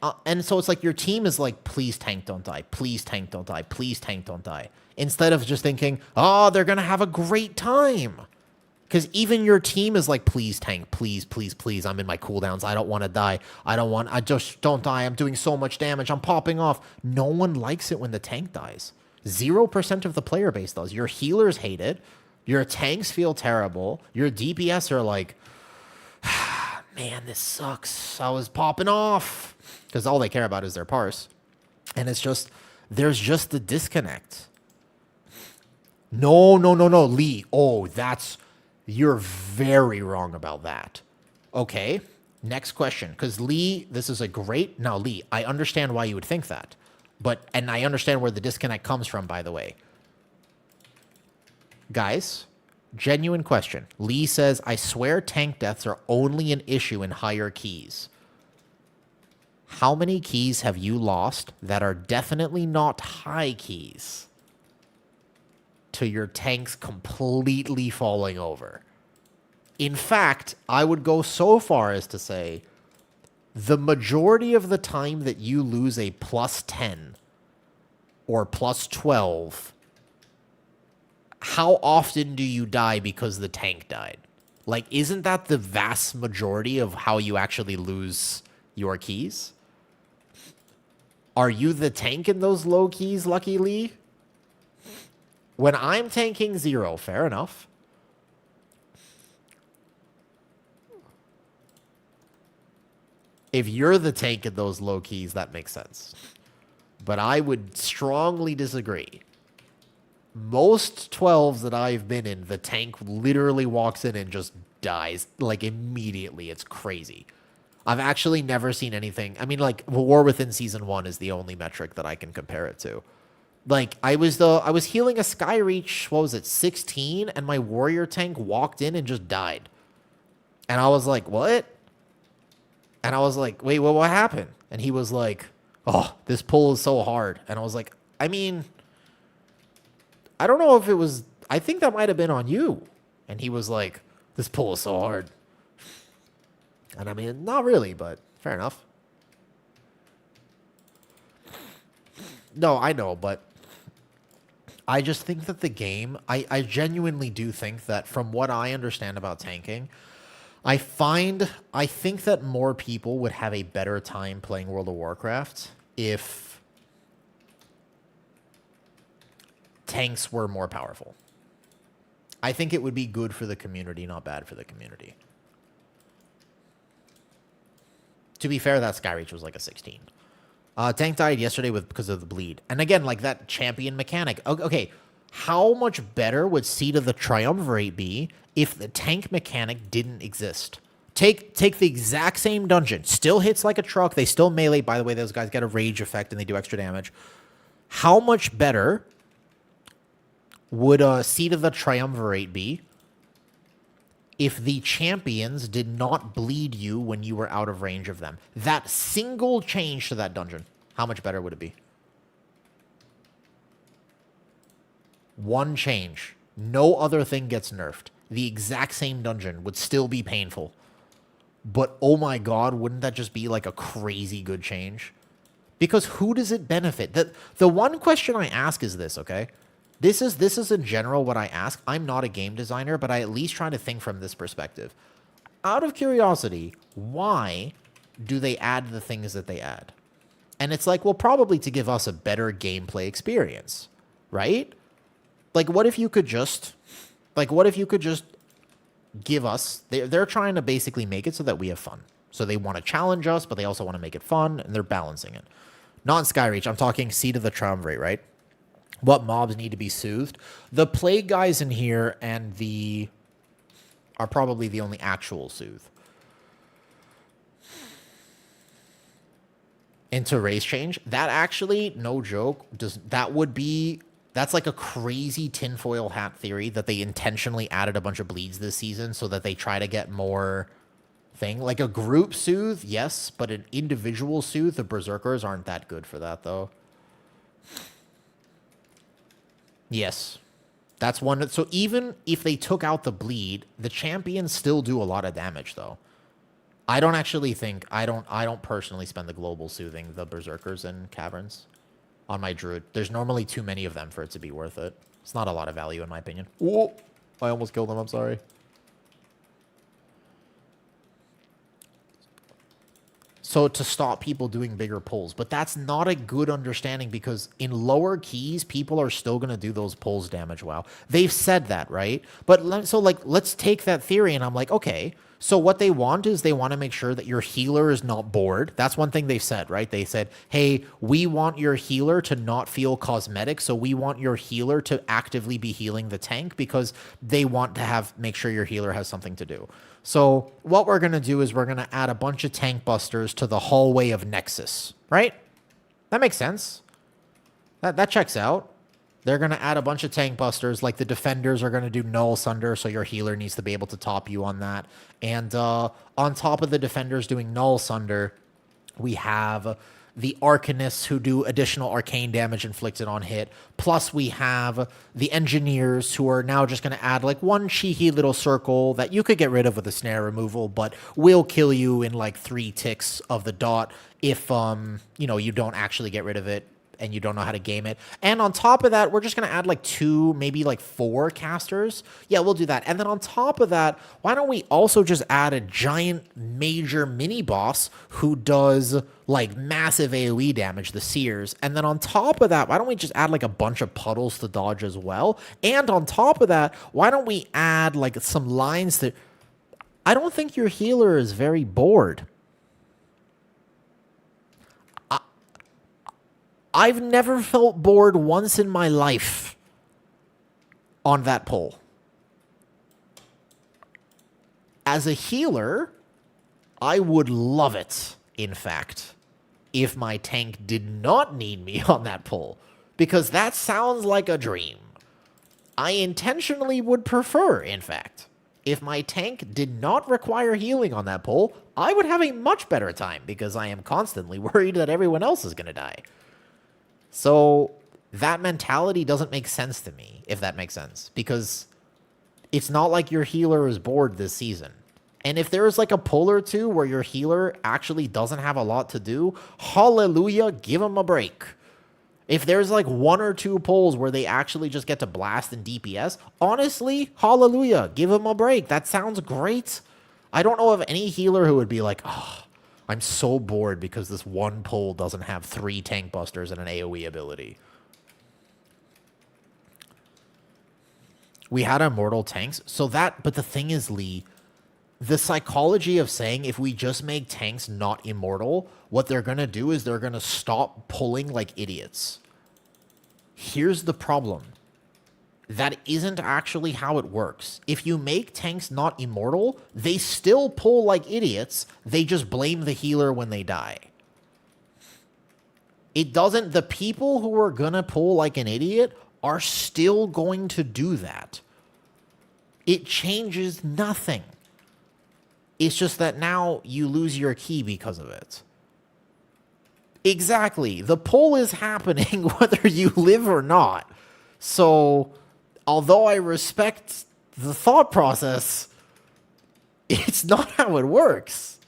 S2: so it's like your team is like, please tank, don't die. Please tank, don't die. Please tank, don't die. Instead of just thinking, oh, they're going to have a great time. Because even your team is like, please tank, please, please, please. I'm in my cooldowns. I don't want to die. I just don't die. I'm doing so much damage. I'm popping off. No one likes it when the tank dies. 0% of the player base does. Your healers hate it. Your tanks feel terrible. Your DPS are like, man, this sucks. I was popping off. Because all they care about is their parse. And it's just, there's just the disconnect. No, Lee. Oh, you're very wrong about that. Okay, next question. Because Lee, Lee, I understand why you would think that. And I understand where the disconnect comes from, by the way. Guys, genuine question. Lee says, I swear tank deaths are only an issue in higher keys. how many keys have you lost that are definitely not high keys to your tanks completely falling over? In fact, I would go so far as to say the majority of the time that you lose a plus 10 or plus 12, how often do you die because the tank died? Like, isn't that the vast majority of how you actually lose your keys? Are you the tank in those low keys, Lucky Lee? When I'm tanking 0, fair enough. If you're the tank in those low keys, that makes sense. But I would strongly disagree. Most 12s that I've been in, the tank literally walks in and just dies, like, immediately. It's crazy. I've actually never seen anything. I mean, like, War Within Season 1 is the only metric that I can compare it to. Like, I was healing a Skyreach, what was it, 16, and my warrior tank walked in and just died. And I was like, what? And I was like, wait, what happened? And he was like, oh, this pull is so hard. And I was like, I mean, I don't know if it was, I think that might have been on you. And he was like, this pull is so hard. And I mean, not really, but fair enough. No, I know, but I just think that the game, I genuinely do think that from what I understand about tanking, I think that more people would have a better time playing World of Warcraft if tanks were more powerful. I think it would be good for the community, not bad for the community. To be fair, that Skyreach was like a 16. Tank died yesterday because of the bleed. And again, like that champion mechanic. Okay, how much better would Seed of the Triumvirate be if the tank mechanic didn't exist? Take the exact same dungeon. Still hits like a truck. They still melee. By the way, those guys get a rage effect and they do extra damage. How much better would Seed of the Triumvirate be if the champions did not bleed you when you were out of range of them? That single change to that dungeon, how much better would it be? One change. No other thing gets nerfed. The exact same dungeon would still be painful. But oh my god, wouldn't that just be like a crazy good change? Because who does it benefit? The one question I ask is this, okay? This is in general what I ask. I'm not a game designer, but I at least try to think from this perspective. Out of curiosity, why do they add the things that they add? And it's like, well, probably to give us a better gameplay experience, right? Like, what if you could just give us, they're trying to basically make it so that we have fun. So they want to challenge us, but they also want to make it fun, and they're balancing it. Not in Skyreach, I'm talking Seed of the Triumvirate, right? What mobs need to be soothed? The plague guys in here and are probably the only actual soothe. Into race change, that actually, no joke, that's like a crazy tinfoil hat theory that they intentionally added a bunch of bleeds this season so that they try to get more thing. Like a group soothe, yes, but an individual soothe, the berserkers aren't that good for that though. Yes. That's one. So even if they took out the bleed, the champions still do a lot of damage though. I don't actually think, I don't personally spend the global soothing the berserkers in caverns on my druid. There's normally too many of them for it to be worth it. It's not a lot of value in my opinion. Whoa! I almost killed him, I'm sorry. So to stop people doing bigger pulls. But that's not a good understanding because in lower keys, people are still going to do those pulls damage well. They've said that, right? But so like, let's take that theory and I'm like, okay, so what they want is they want to make sure that your healer is not bored. That's one thing they've said, right? They said, hey, we want your healer to not feel cosmetic. So we want your healer to actively be healing the tank because they want to make sure your healer has something to do. So what we're going to do is we're going to add a bunch of tank busters to the hallway of Nexus, right? That makes sense. That checks out. They're going to add a bunch of tank busters, like the defenders are going to do null sunder, so your healer needs to be able to top you on that. And on top of the defenders doing null sunder, We have the Arcanists who do additional arcane damage inflicted on hit. Plus, we have the Engineers who are now just going to add like one cheeky little circle that you could get rid of with a snare removal, but will kill you in like 3 ticks of the dot if you don't actually get rid of it and you don't know how to game it. And on top of that, we're just going to add like 2, maybe like 4 casters. Yeah, we'll do that. And then on top of that, why don't we also just add a giant major mini boss who does like massive AoE damage, the Seers. And then on top of that, why don't we just add like a bunch of puddles to dodge as well? And on top of that, why don't we add like some lines that... I don't think your healer is very bored. I've never felt bored once in my life on that pull. As a healer, I would love it, in fact, if my tank did not need me on that pull, because that sounds like a dream. I intentionally would prefer, in fact, if my tank did not require healing on that pull, I would have a much better time, because I am constantly worried that everyone else is going to die. So that mentality doesn't make sense to me, if that makes sense, because it's not like your healer is bored this season. And if there's like a pull or two where your healer actually doesn't have a lot to do, hallelujah, give him a break. If there's like 1 or 2 pulls where they actually just get to blast and DPS, honestly, hallelujah, give him a break. That sounds great. I don't know of any healer who would be like, oh, I'm so bored because this one pull doesn't have 3 tank busters and an AoE ability. We had immortal tanks. But the thing is, Lee, the psychology of saying if we just make tanks not immortal, what they're going to do is they're going to stop pulling like idiots. Here's the problem. That isn't actually how it works. If you make tanks not immortal, they still pull like idiots. They just blame the healer when they die. It doesn't... The people who are gonna pull like an idiot are still going to do that. It changes nothing. It's just that now you lose your key because of it. Exactly. The pull is happening whether you live or not. So... although I respect the thought process, it's not how it works.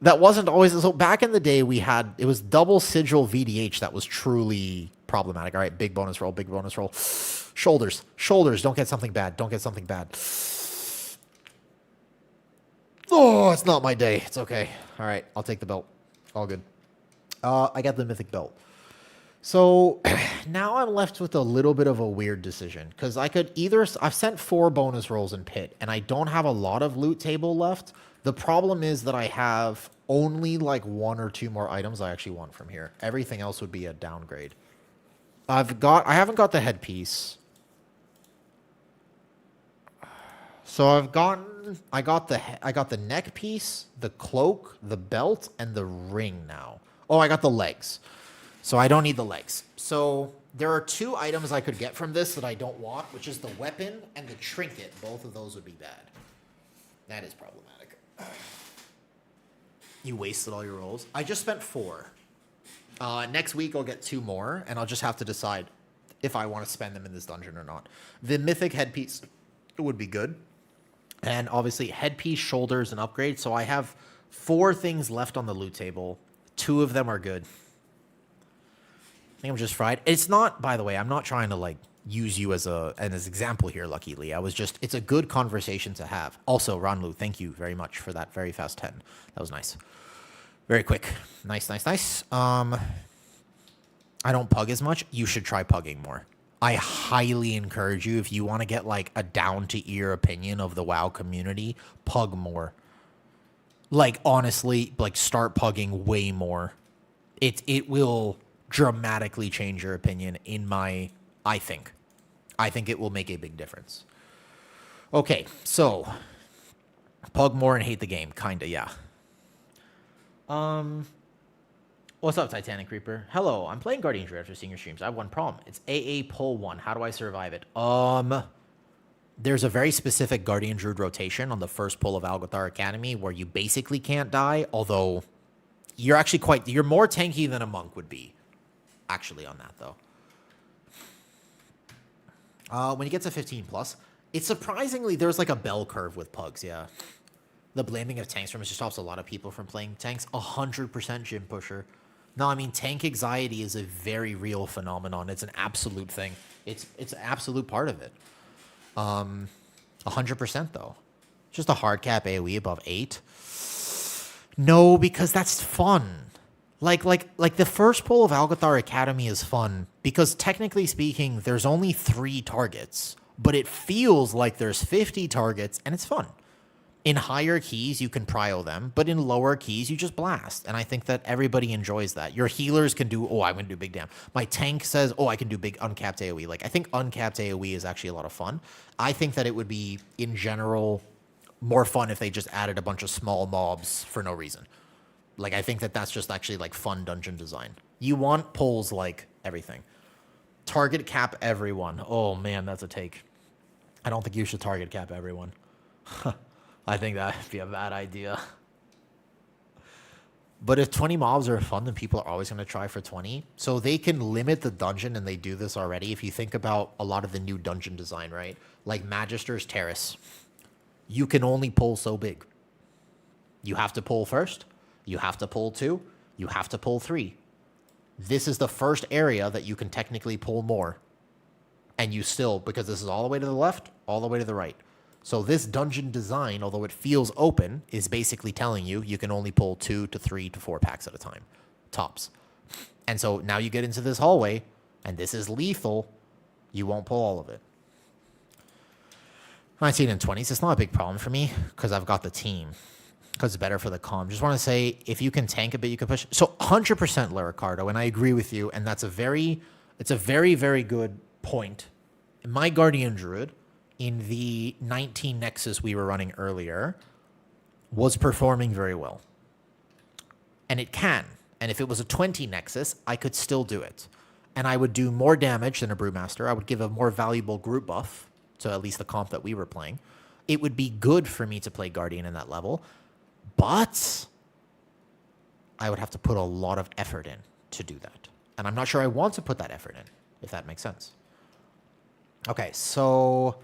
S2: That wasn't always... So back in the day, it was double sigil VDH that was truly problematic. All right, big bonus roll, big bonus roll. Shoulders, don't get something bad, don't get something bad. Oh, it's not my day. It's okay. All right, I'll take the belt. All good. I got the mythic belt. So now I'm left with a little bit of a weird decision, because I could either... I've sent 4 bonus rolls in pit, and I don't have a lot of loot table left. The problem is that I have only like 1 or 2 more items I actually want from here. Everything else would be a downgrade. I haven't got the headpiece. So I got the neck piece, the cloak, the belt, and the ring now. Oh, I got the legs. So I don't need the legs. So there are 2 items I could get from this that I don't want, which is the weapon and the trinket. Both of those would be bad. That is problematic. You wasted all your rolls. I just spent 4. Next week I'll get 2 more, and I'll just have to decide if I want to spend them in this dungeon or not. The mythic headpiece would be good. And obviously headpiece, shoulders, and upgrade. So I have 4 things left on the loot table. 2 of them are good. I think I'm just fried. It's not, by the way, I'm not trying to like use you as an example here, Lucky Lee. It's a good conversation to have. Also, Ranlu, thank you very much for that very fast 10. That was nice. Very quick. Nice. I don't pug as much. You should try pugging more. I highly encourage you, if you want to get like a down-to-ear opinion of the WoW community, pug more. Like, honestly, like start pugging way more. It will dramatically change your opinion I think it will make a big difference. Okay, so pug more and hate the game, kinda, yeah. What's up, Titanic Creeper? Hello, I'm playing Guardian Druid after seeing your streams. I have one problem. It's AA pull 1. How do I survive it? There's a very specific Guardian Druid rotation on the first pull of Algothar Academy where you basically can't die, although You're actually you're more tanky than a monk would be, actually, on that, though. When you get to 15 plus, it's surprisingly, there's like a bell curve with pugs, yeah. The blaming of tanks from it just stops a lot of people from playing tanks. 100% gym pusher. No, I mean, tank anxiety is a very real phenomenon. It's an absolute thing. It's an absolute part of it. 100% though. Just a hard cap AoE above 8. No, because that's fun. Like the first pull of Algathar Academy is fun because technically speaking, there's only 3 targets, but it feels like there's 50 targets and it's fun. In higher keys, you can prio them, but in lower keys, you just blast. And I think that everybody enjoys that. Your healers can do, I'm going to do big damage. My tank says, I can do big uncapped AoE. Like, I think uncapped AoE is actually a lot of fun. I think that it would be, in general, more fun if they just added a bunch of small mobs for no reason. Like, I think that that's just actually, like, fun dungeon design. You want pulls like everything. Target cap everyone. Oh, man, that's a take. I don't think you should target cap everyone. I think that would be a bad idea. But if 20 mobs are fun, then people are always going to try for 20. So they can limit the dungeon, and they do this already. If you think about a lot of the new dungeon design, right? Like Magister's Terrace. You can only pull so big. You have to pull first. You have to pull 2. You have to pull 3. This is the first area that you can technically pull more. And you still, because this is all the way to the left, all the way to the right. So this dungeon design, although it feels open, is basically telling you you can only pull 2 to 3 to 4 packs at a time. Tops. And so now you get into this hallway, and this is lethal. You won't pull all of it. 19 and 20s, it's not a big problem for me, because I've got the team. Because it's better for the calm. Just want to say, if you can tank a bit, you can push. So 100% Laricardo, and I agree with you, and it's a very, very good point. My Guardian Druid, in the 19 Nexus we were running earlier, was performing very well. And it can. And if it was a 20 Nexus, I could still do it. And I would do more damage than a Brewmaster. I would give a more valuable group buff to at least the comp that we were playing. It would be good for me to play Guardian in that level. But I would have to put a lot of effort in to do that. And I'm not sure I want to put that effort in, if that makes sense. Okay, so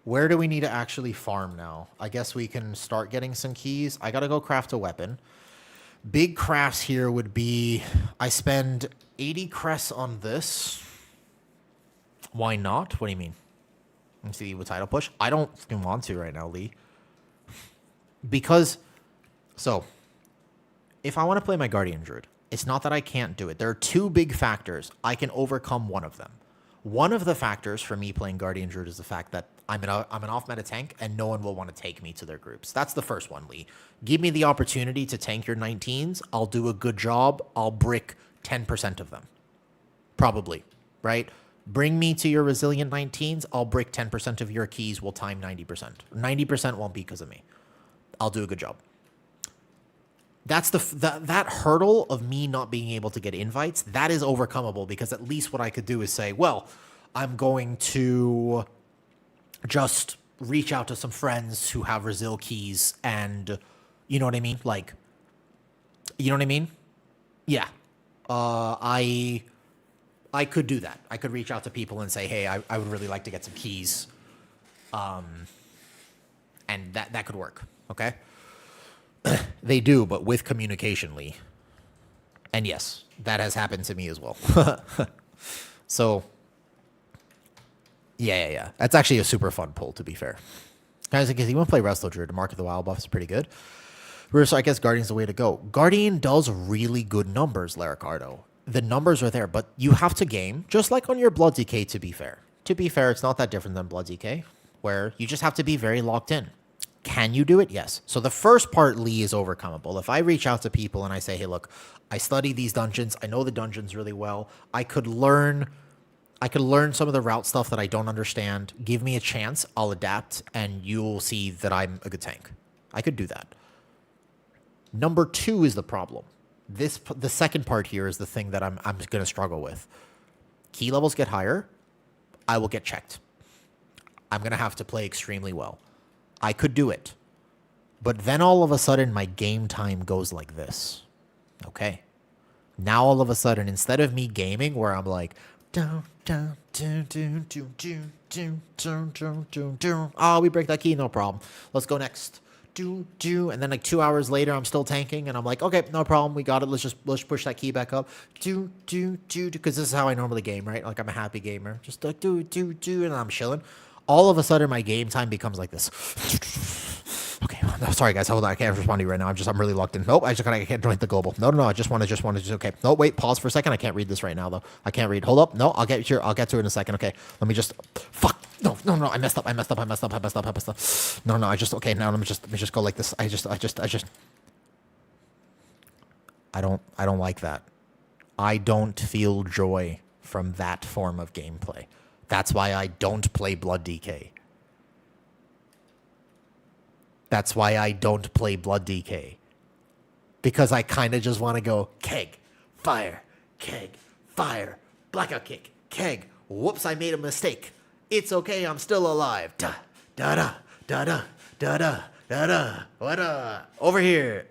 S2: where do we need to actually farm now? I guess we can start getting some keys. I got to go craft a weapon. Big crafts here would be, I spend 80 crests on this. Why not? What do you mean? Let's see with title push. I don't fucking want to right now, Lee. Because, so, if I want to play my Guardian Druid, it's not that I can't do it. There are 2 big factors. I can overcome one of them. One of the factors for me playing Guardian Druid is the fact that I'm an off-meta tank, and no one will want to take me to their groups. That's the first one, Lee. Give me the opportunity to tank your 19s. I'll do a good job. I'll brick 10% of them. Probably, right? Bring me to your resilient 19s. I'll brick 10% of your keys. We'll time 90%. 90% won't be because of me. I'll do a good job. That's that hurdle of me not being able to get invites, that is overcomeable because at least what I could do is say, well, I'm going to just reach out to some friends who have Resil keys and, you know what I mean? Like, you know what I mean? Yeah. I could do that. I could reach out to people and say, hey, I would really like to get some keys. And that could work. Okay. They do, but with communication, Lee. And yes, that has happened to me as well. So, yeah. That's actually a super fun pull, to be fair. Guys, because you want to play Resto Druid, the Mark of the Wild buff is pretty good. So I guess Guardian's the way to go. Guardian does really good numbers, Laricardo. The numbers are there, but you have to game, just like on your Blood DK, to be fair. To be fair, it's not that different than Blood DK, where you just have to be very locked in. Can you do it? Yes. So the first part, Lee, is overcomeable. If I reach out to people and I say, hey, look, I study these dungeons. I know the dungeons really well. I could learn some of the route stuff that I don't understand. Give me a chance. I'll adapt, and you'll see that I'm a good tank. I could do that. Number 2 is the problem. The second part here is the thing that I'm going to struggle with. Key levels get higher. I will get checked. I'm going to have to play extremely well. I could do it. But then all of a sudden, my game time goes like this. Okay. Now all of a sudden, instead of me gaming where I'm like, down, down, down, down, down, down, down, down, down, down, down. Oh, we break that key, no problem. Let's go next. Do, do. And then like 2 hours later, I'm still tanking, and I'm like, okay, no problem, we got it. Let's push that key back up. Do, do, do, because this is how I normally game, right? Like I'm a happy gamer. Just like do, do, do, and I'm chilling. All of a sudden, my game time becomes like this. Okay, no, sorry guys, hold on. I can't respond to you right now. I'm really locked in. Nope, I can't join the global. No. I just want to. Okay. No, wait, pause for a second. I can't read this right now though. I can't read. Hold up. No, I'll get to it in a second. Okay, let me just. Fuck. No. I messed up. No. Okay. Now let me just go like this. I don't like that. I don't feel joy from that form of gameplay. That's why I don't play Blood DK. That's why I don't play Blood DK. Because I kind of just want to go keg, fire, blackout kick, keg. Whoops, I made a mistake. It's okay, I'm still alive. Da da da da da da da da da. What Over here.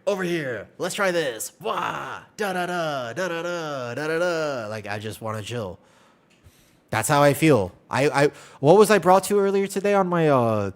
S2: Let's try this. Wah da da da da da da da da da. Like I just want to chill. That's how I feel. What was I brought to earlier today on my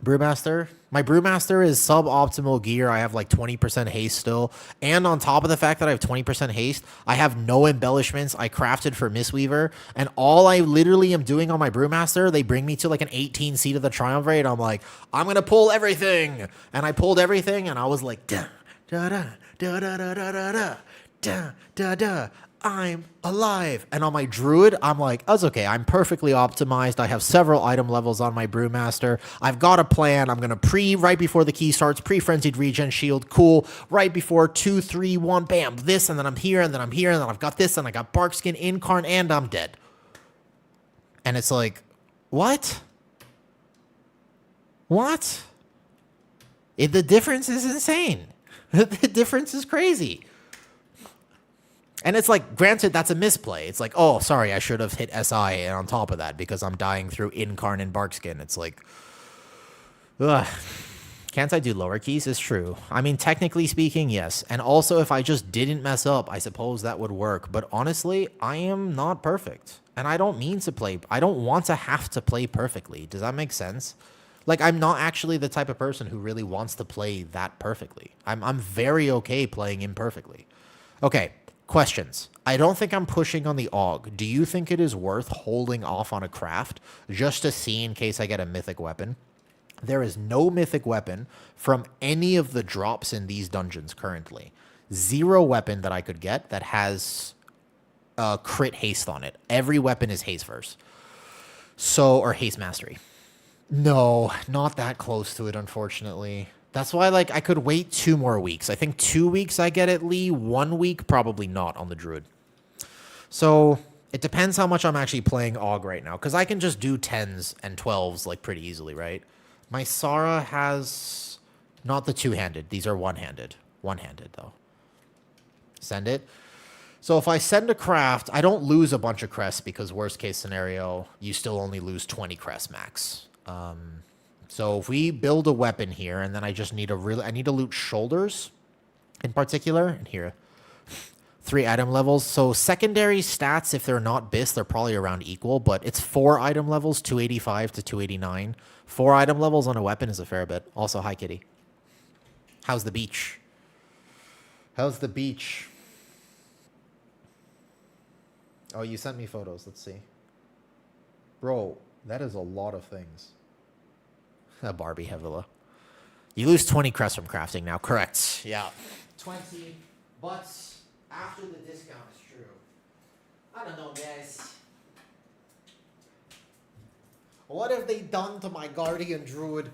S2: Brewmaster? My Brewmaster is suboptimal gear. I have like 20% haste still. And on top of the fact that I have 20% haste, I have no embellishments. I crafted for Mistweaver. And all I literally am doing on my Brewmaster, they bring me to like an 18 seat of the Triumvirate. I'm like, I'm going to pull everything. And I pulled everything and I was like, da, da, da, da, da, da, da, da, da, da, da. I'm alive. And on my Druid, I'm like, that's okay. I'm perfectly optimized. I have several item levels on my Brewmaster. I've got a plan. I'm going to right before the key starts, pre-frenzied regen shield. Cool. Right before 2, 3, 1, bam, this, and then I'm here, and then I'm here, and then I've got this, and I got Barkskin, Incarn, and I'm dead. And it's like, what? The difference is insane. The difference is crazy. And it's like, granted, that's a misplay. It's like, oh, sorry, I should have hit SI on top of that because I'm dying through Incarn and Barkskin. It's like, ugh. Can't I do lower keys? It's true. I mean, technically speaking, yes. And also, if I just didn't mess up, I suppose that would work. But honestly, I am not perfect. And I don't want to have to play perfectly. Does that make sense? Like, I'm not actually the type of person who really wants to play that perfectly. I'm very okay playing imperfectly. Okay. Questions. I don't think I'm pushing on the AUG. Do you think it is worth holding off on a craft just to see in case I get a mythic weapon? There is no mythic weapon from any of the drops in these dungeons currently. 0 weapon that I could get that has crit haste on it. Every weapon is haste verse. Or haste mastery. No, not that close to it, unfortunately. That's why, like, I could wait 2 more weeks. I think 2 weeks I get at Lee, 1 week probably not on the Druid. So it depends how much I'm actually playing AUG right now, because I can just do 10s and 12s, like, pretty easily, right? My Sara has not the 2-handed. These are 1-handed. 1-handed, though. Send it. So if I send a craft, I don't lose a bunch of crests, because worst case scenario, you still only lose 20 crests max. So if we build a weapon here, and then I just need I need to loot shoulders in particular, and here, 3 item levels. So secondary stats, if they're not BIS, they're probably around equal, but it's 4 item levels, 285 to 289. 4 item levels on a weapon is a fair bit. Also, hi, kitty. How's the beach? Oh, you sent me photos. Let's see. Bro, that is a lot of things. Barbie Hevila. You lose 20 crests from crafting now. Correct. Yeah. 20, but after the discount is true. I don't know, guys. What have they done to my Guardian Druid?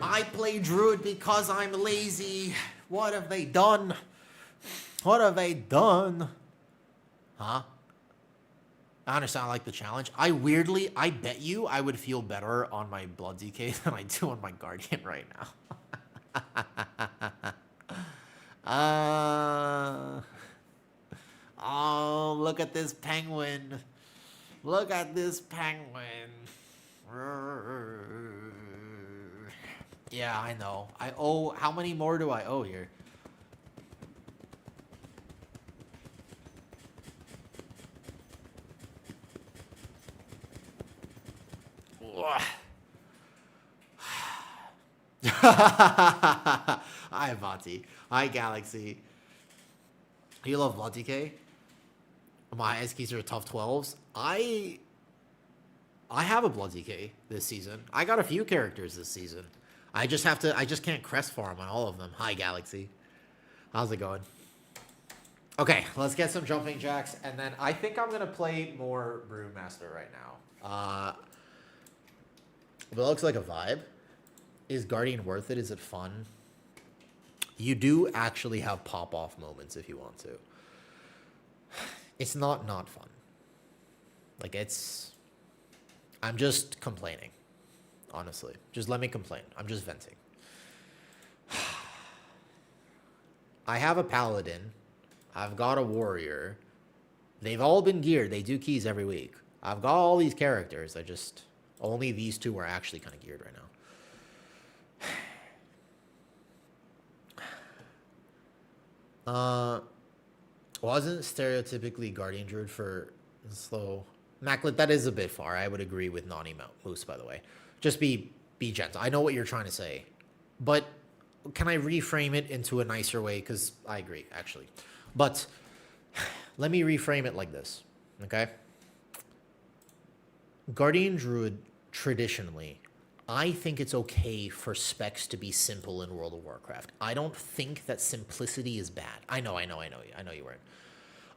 S2: I play Druid because I'm lazy. What have they done? Huh? I understand. I like the challenge. I bet you I would feel better on my Blood DK than I do on my Guardian right now. Oh, look at this penguin. Yeah, I know. How many more do I owe here? Hi, Vati. Hi, Galaxy. You love Vati K? My highest keys are tough 12s. I have a Blood DK this season. I got a few characters this season. I just can't crest farm on all of them. Hi, Galaxy. How's it going? Okay, let's get some jumping jacks, and then I think I'm gonna play more Brewmaster right now. It looks like a vibe. Is Guardian worth it? Is it fun? You do actually have pop-off moments if you want to. It's not fun. Like, I'm just complaining, honestly. Just let me complain. I'm just venting. I have a paladin. I've got a warrior. They've all been geared. They do keys every week. I've got all these characters. Only these two are actually kind of geared right now. Wasn't stereotypically Guardian Druid for slow. Maclet, that is a bit far. I would agree with Nani Moose, by the way. Just be gentle. I know what you're trying to say. But can I reframe it into a nicer way? Because I agree, actually. But let me reframe it like this, okay? Guardian Druid, traditionally, I think it's okay for specs to be simple in World of Warcraft. I don't think that simplicity is bad. I know you weren't.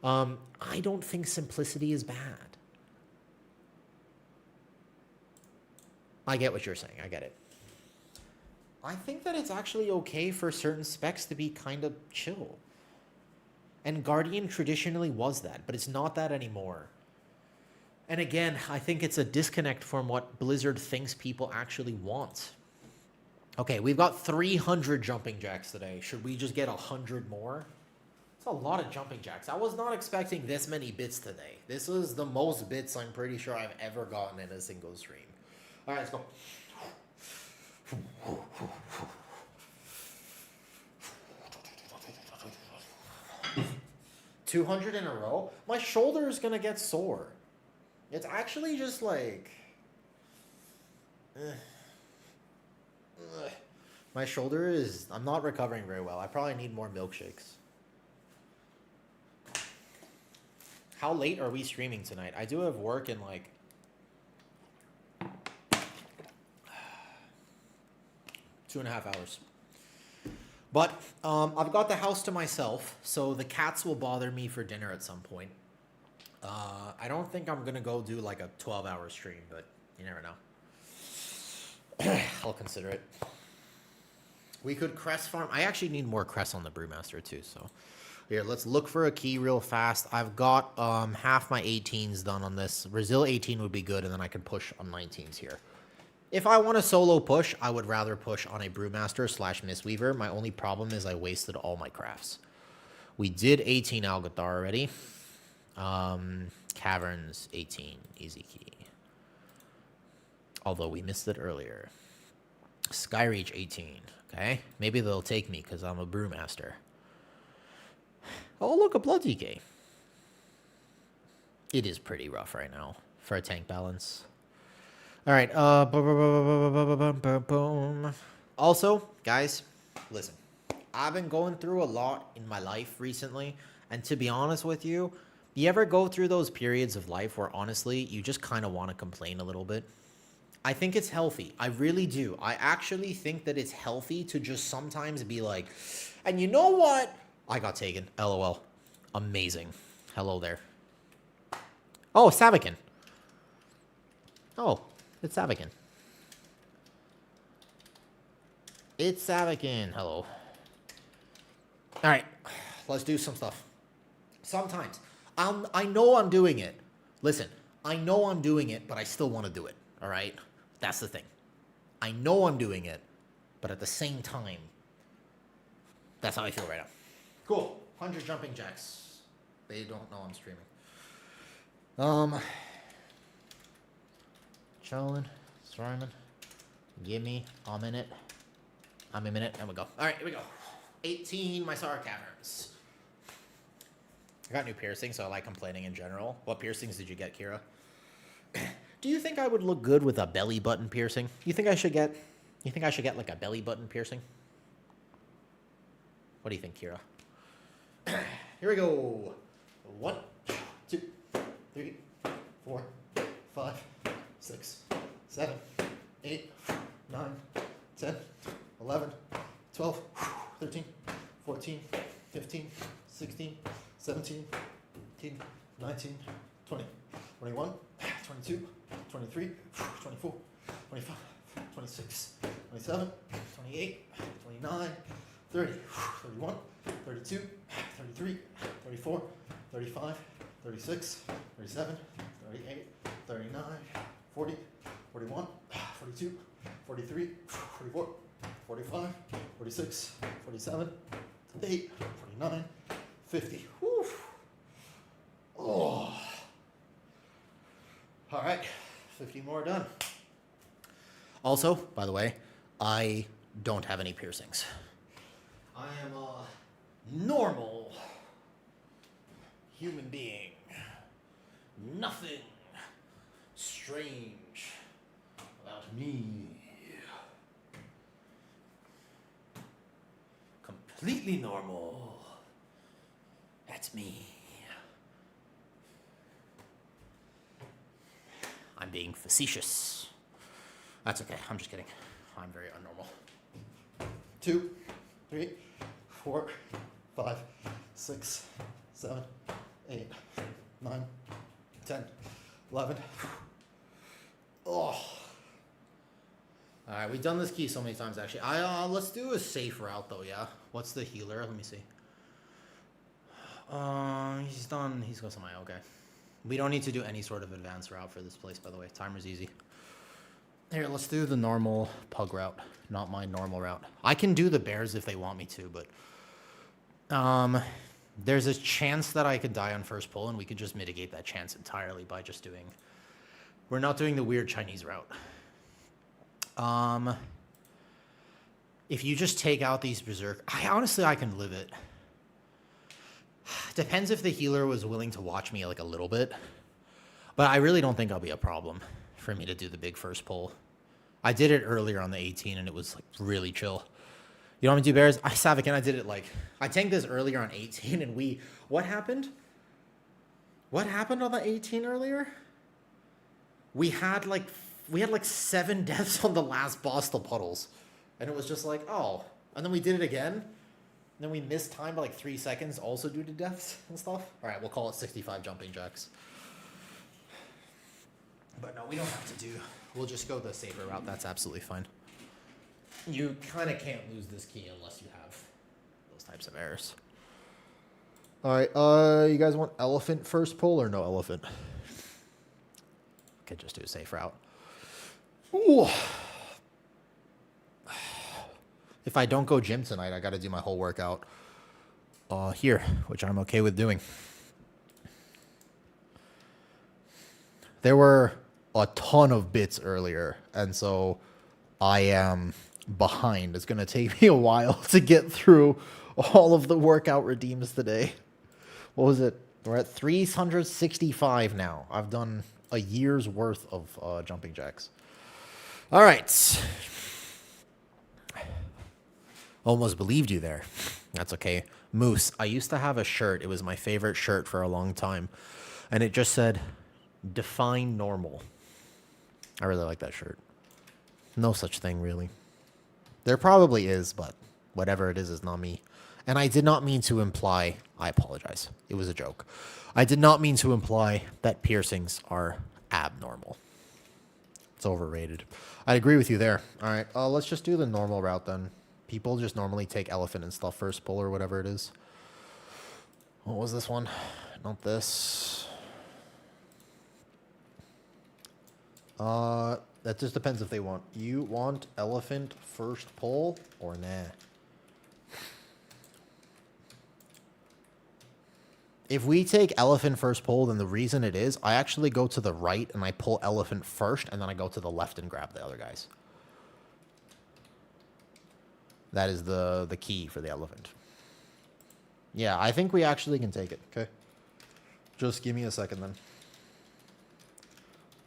S2: I don't think simplicity is bad. I get what you're saying. I get it. I think that it's actually okay for certain specs to be kind of chill. And Guardian traditionally was that, but it's not that anymore. And again, I think it's a disconnect from what Blizzard thinks people actually want. Okay, we've got 300 jumping jacks today. Should we just get 100 more? It's a lot of jumping jacks. I was not expecting this many bits today. This is the most bits I'm pretty sure I've ever gotten in a single stream. All right, let's go. 200 in a row? My shoulder is gonna get sore. It's actually just like... My shoulder is... I'm not recovering very well. I probably need more milkshakes. How late are we streaming tonight? I do have work in like... 2.5 hours. But I've got the house to myself, so the cats will bother me for dinner at some point. I don't think I'm going to go do like a 12-hour stream, but you never know. I'll consider it. We could crest farm. I actually need more crests on the Brewmaster too, so... Here, let's look for a key real fast. I've got half my 18s done on this. Brazil 18 would be good, and then I can push on 19s here. If I want a solo push, I would rather push on a Brewmaster / Mistweaver. My only problem is I wasted all my crafts. We did 18 Algathar already. Caverns 18, easy key. Although we missed it earlier. Skyreach 18, okay? Maybe they'll take me because I'm a Brewmaster. Oh, look, a Blood DK. It is pretty rough right now for a tank balance. All right. Boom. Also, guys, listen. I've been going through a lot in my life recently. And to be honest with you, you ever go through those periods of life where, honestly, you just kind of want to complain a little bit? I think it's healthy. I really do. I actually think that it's healthy to just sometimes be like, and you know what? I got taken. LOL. Amazing. Hello there. Oh, Savakin. Oh, it's Savakin. It's Savakin. Hello. All right. Let's do some stuff. Sometimes. I know I'm doing it. Listen, I know I'm doing it, but I still want to do it. All right? That's the thing. I know I'm doing it, but at the same time, that's how I feel right now. Cool. 100 jumping jacks. They don't know I'm streaming. Chillin', Simon. Give me a minute. I'm a minute. And we go. All right, here we go. 18 Mysara Caverns. I got new piercings, so I like complaining in general. What piercings did you get, Kira?
S1: Do you think I would look good with a belly button piercing? You think I should get like a belly button piercing? What do you think, Kira? Here we go. 1, 2, 3, 4, 5, 6, 7, 8, 9, 10, 11, 12, 13, 14, 15, 16, 17, 18, 19, 20, 21, 22, 23, 24, 25, 26, 27, 28, 29, 30, 31, 32, 33, 34, 35, 36, 37, 38, 39, 40, 41, 42, 43, 44, 45, 46, 47, 48, 49, 50. Whew. Oh. All right, 50 more done. Also, by the way, I don't have any piercings. I am a normal human being. Nothing strange about me. Completely normal. That's me. I'm being facetious. That's okay. I'm just kidding. I'm very unnormal. 2, 3, 4, 5, 6, 7, 8, 9, 10, 11. Oh. All right, we've done this key so many times actually. Let's do a safe route though. Yeah. What's the healer? Let me see. He's done. He's got some eye. Okay. We don't need to do any sort of advanced route for this place, by the way. Timer's easy. Here, let's do the normal pug route, not my normal route. I can do the bears if they want me to, but there's a chance that I could die on first pull, and we could just mitigate that chance entirely by just doing... We're not doing the weird Chinese route. If you just take out these berserk... Honestly, I can live it. Depends if the healer was willing to watch me like a little bit. But I really don't think I'll be a problem for me to do the big first pull. I did it earlier on the 18 and it was like really chill. You want me to do bears? Savik and I did it like... I tanked this earlier on 18 and we... What happened? What happened on the 18 earlier? We had like 7 deaths on the last boss, the puddles. And it was just like, oh. And then we did it again. And then we missed time by like 3 seconds also due to deaths and stuff. All right, we'll call it 65 jumping jacks. But no, we don't have to do... We'll just go the safer route. That's absolutely fine. You kind of can't lose this key unless you have those types of errors.
S2: All right, you guys want elephant first pull or no elephant?
S1: Could just do a safe route.
S2: Ooh.
S1: If I don't go gym tonight, I got to do my whole workout here, which I'm okay with doing.
S2: There were a ton of bits earlier, and so I am behind. It's going to take me a while to get through all of the workout redeems today. What was it? We're at 365 now. I've done a year's worth of jumping jacks.
S1: All right. Almost believed you there. That's okay. Moose, I used to have a shirt. It was my favorite shirt for a long time. And it just said, define normal. I really like that shirt. No such thing, really. There probably is, but whatever it is not me. And I did not mean to imply... I apologize. It was a joke. I did not mean to imply that piercings are abnormal. It's overrated. I agree with you there. All right, let's just do the normal route then. People just normally take elephant and stuff first pull or whatever it is. What was this one? Not this. That just depends if they want. You want elephant first pull or nah? If we take elephant first pull, then the reason it is, I actually go to the right and I pull elephant first, and then I go to the left and grab the other guys. That is the key for the elephant. Yeah, I think we actually can take it. Okay. Just give me a second then.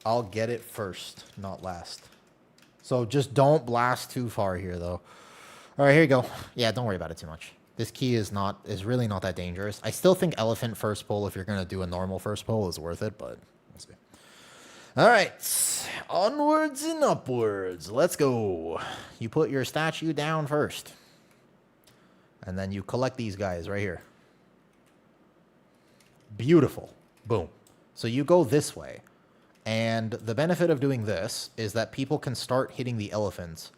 S2: I'll get it first, not last. So just don't blast too far here, though. All right, here you go. Yeah, don't worry about it too much. This key is really not that dangerous. I still think elephant first pull, if you're gonna do a normal first pull, is worth it, but we'll see. All right, onwards and upwards. Let's go. You put your statue down first, and then you collect these guys right here. Beautiful. Boom. So you go this way. And the benefit of doing this is that people can start hitting the elephants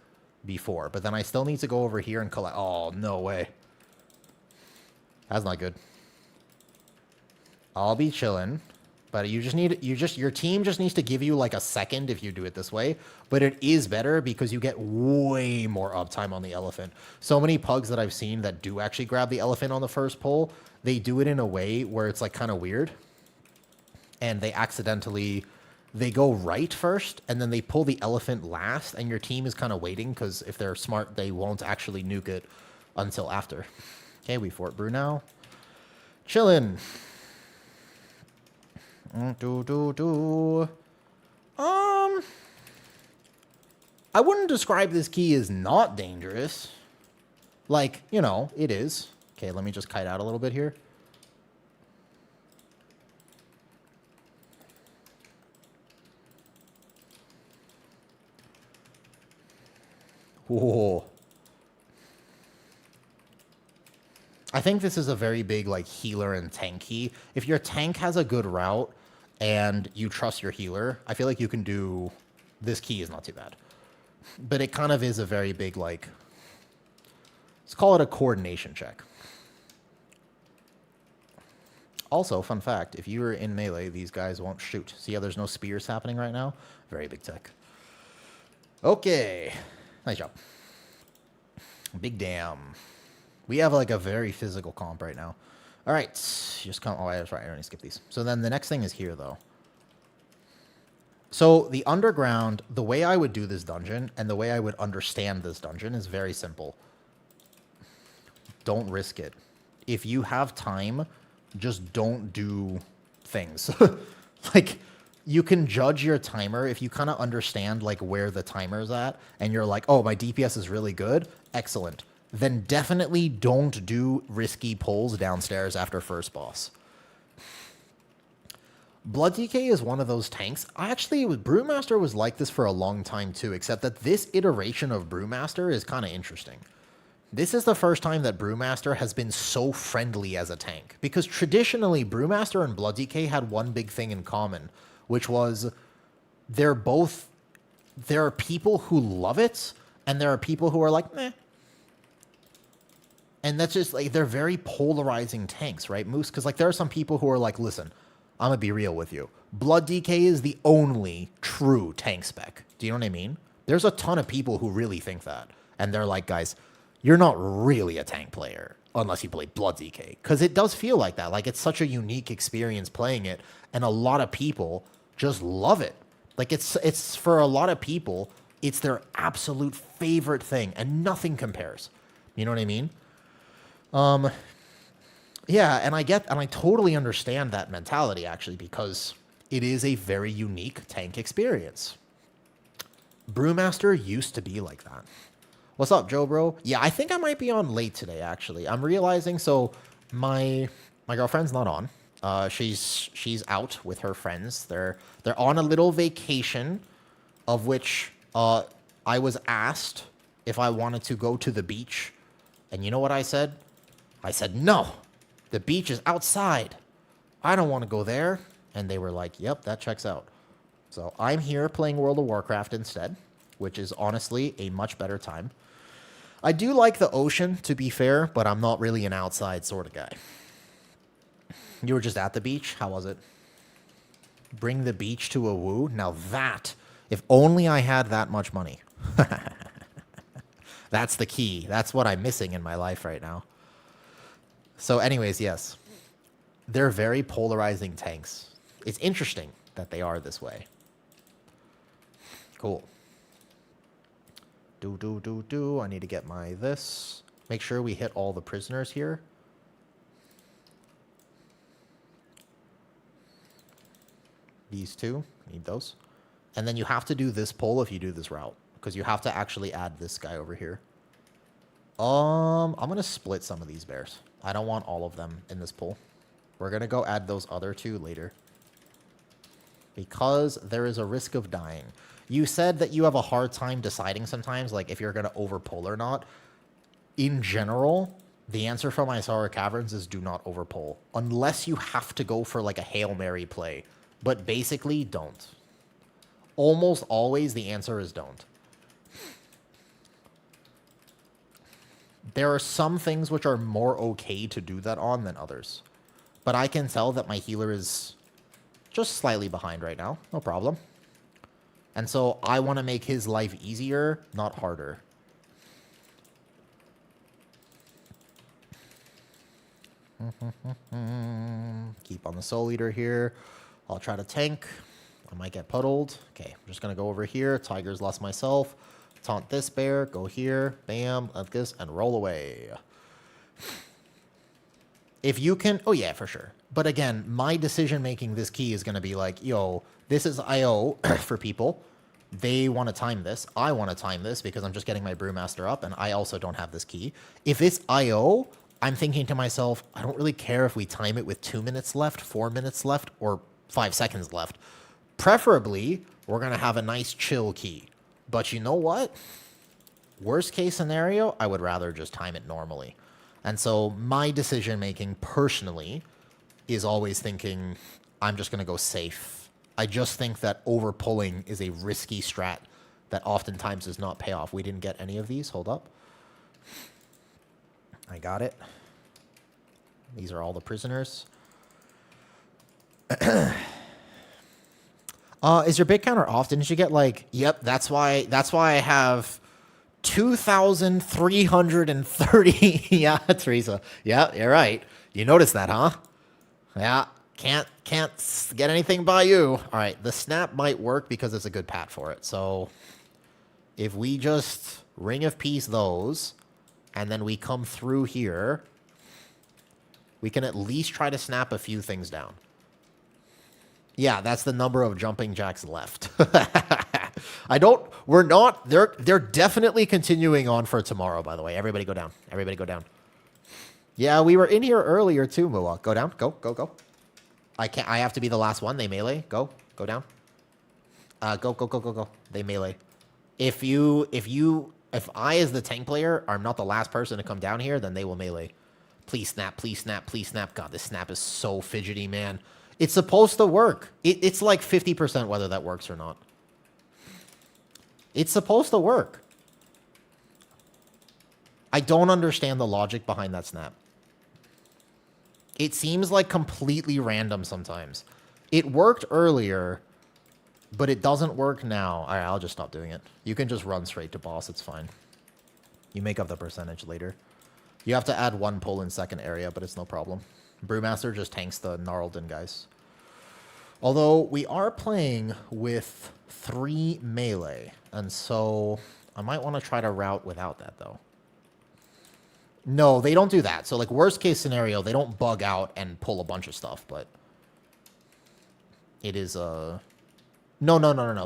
S2: before. But then I still need to go over here and collect. Oh, no way. That's not good. I'll be chilling. But your team just needs to give you like a second if you do it this way. But it is better because you get way more uptime on the elephant. So many pugs that I've seen that do actually grab the elephant on the first pull, they do it in a way where it's like kind of weird. And they go right first, and then they pull the elephant last, and your team is kind of waiting, because if they're smart, they won't actually nuke it until after. Okay, we Fort Brew now. Chillin'. I wouldn't describe this key as not dangerous. Like, you know, it is. Okay, let me just kite out a little bit here. Whoa. I think this is a very big, like, healer and tank key. If your tank has a good route and you trust your healer, I feel like you can do... This key is not too bad. But it kind of is a very big, like... Let's call it a coordination check. Also, fun fact, if you are in melee, these guys won't shoot. See how there's no spears happening right now? Very big tech. Okay. Nice job. Big damn. We have like a very physical comp right now. All right. Just come. Oh, that's right. I already skipped these. So then the next thing is here, though. So the underground, the way I would do this dungeon and the way I would understand this dungeon is very simple. Don't risk it. If you have time, just don't do things. Like... You can judge your timer if you kind of understand like where the timer's at and you're like, oh, my DPS is really good. Excellent. Then definitely don't do risky pulls downstairs after first boss. Blood DK is one of those tanks. Brewmaster was like this for a long time too, except that this iteration of Brewmaster is kind of interesting. This is the first time that Brewmaster has been so friendly as a tank. Because traditionally, Brewmaster and Blood DK had one big thing in common, which was there are people who love it, and there are people who are like, meh. And that's just, like, they're very polarizing tanks, right, Moose? Because, like, there are some people who are like, listen, I'm going to be real with you. Blood DK is the only true tank spec. Do you know what I mean? There's a ton of people who really think that. And they're like, guys, you're not really a tank player unless you play Blood DK. Because it does feel like that. Like, it's such a unique experience playing it, and a lot of people just love it. Like, it's for a lot of people, it's their absolute favorite thing, and nothing compares. You know what I mean? Yeah, and I totally understand that mentality, actually, because it is a very unique tank experience. Brewmaster used to be like that. What's up, Joe Bro? Yeah, I think I might be on late today, actually. I'm realizing, so my girlfriend's not on. She's out with her friends. They're on a little vacation, of which I was asked if I wanted to go to the beach. And you know what I said? I said, no, the beach is outside. I don't want to go there. And they were like, yep, that checks out. So I'm here playing World of Warcraft instead, which is honestly a much better time. I do like the ocean, to be fair, but I'm not really an outside sort of guy. You were just at the beach? How was it? Bring the beach to a woo? Now that, if only I had that much money. That's the key. That's what I'm missing in my life right now. So anyways, yes. They're very polarizing tanks. It's interesting that they are this way. Cool. I need to get my this. Make sure we hit all the prisoners here. These two. Need those. And then you have to do this pull if you do this route, because you have to actually add this guy over here. I'm going to split some of these bears. I don't want all of them in this pull. We're going to go add those other two later, because there is a risk of dying. You said that you have a hard time deciding sometimes, like if you're going to overpull or not. In general, the answer from Isara Caverns is do not overpull, unless you have to go for like a Hail Mary play. But basically, don't. Almost always the answer is don't. There are some things which are more okay to do that on than others. But I can tell that my healer is just slightly behind right now. No problem. And so I want to make his life easier, not harder. Keep on the Soul Eater here. I'll try to tank. I might get puddled. Okay, I'm just going to go over here. Tiger's lost myself. Taunt this bear. Go here. Bam. Like this. And roll away. If you can... Oh, yeah, for sure. But again, my decision-making this key is going to be like, yo, this is IO for people. They want to time this. I want to time this because I'm just getting my Brewmaster up, and I also don't have this key. If it's IO, I'm thinking to myself, I don't really care if we time it with 2 minutes left, 4 minutes left, or 5 seconds left. Preferably, we're going to have a nice chill key. But you know what? Worst case scenario, I would rather just time it normally. And so my decision-making personally is always thinking, I'm just going to go safe. I just think that over-pulling is a risky strat that oftentimes does not pay off. We didn't get any of these. Hold up. I got it. These are all the prisoners. Is your bit counter off? Didn't you get like... Yep, that's why I have 2,330. Yeah, Teresa. Yeah, you're right. You noticed that, huh? Yeah, can't get anything by you. All right, the snap might work because it's a good pat for it. So if we just Ring of Peace those, and then we come through here, we can at least try to snap a few things down. Yeah, that's the number of jumping jacks left. They're definitely continuing on for tomorrow, by the way. Everybody go down. Everybody go down. Yeah, we were in here earlier too, Mua. Go down. Go. I have to be the last one. They melee. Go down. Go. They melee. If I, as the tank player, am not the last person to come down here, then they will melee. Please snap. God, this snap is so fidgety, man. It's supposed to work. It's like 50% whether that works or not. It's supposed to work. I don't understand the logic behind that snap. It seems like completely random sometimes. It worked earlier, but it doesn't work now. All right, I'll just stop doing it. You can just run straight to boss. It's fine. You make up the percentage later. You have to add one pull in second area, but it's no problem. Brewmaster just tanks the Gnarlden guys. Although we are playing with 3 melee, and so I might want to try to route without that, though. No, they don't do that. So, like, worst case scenario, they don't bug out and pull a bunch of stuff, but it is No.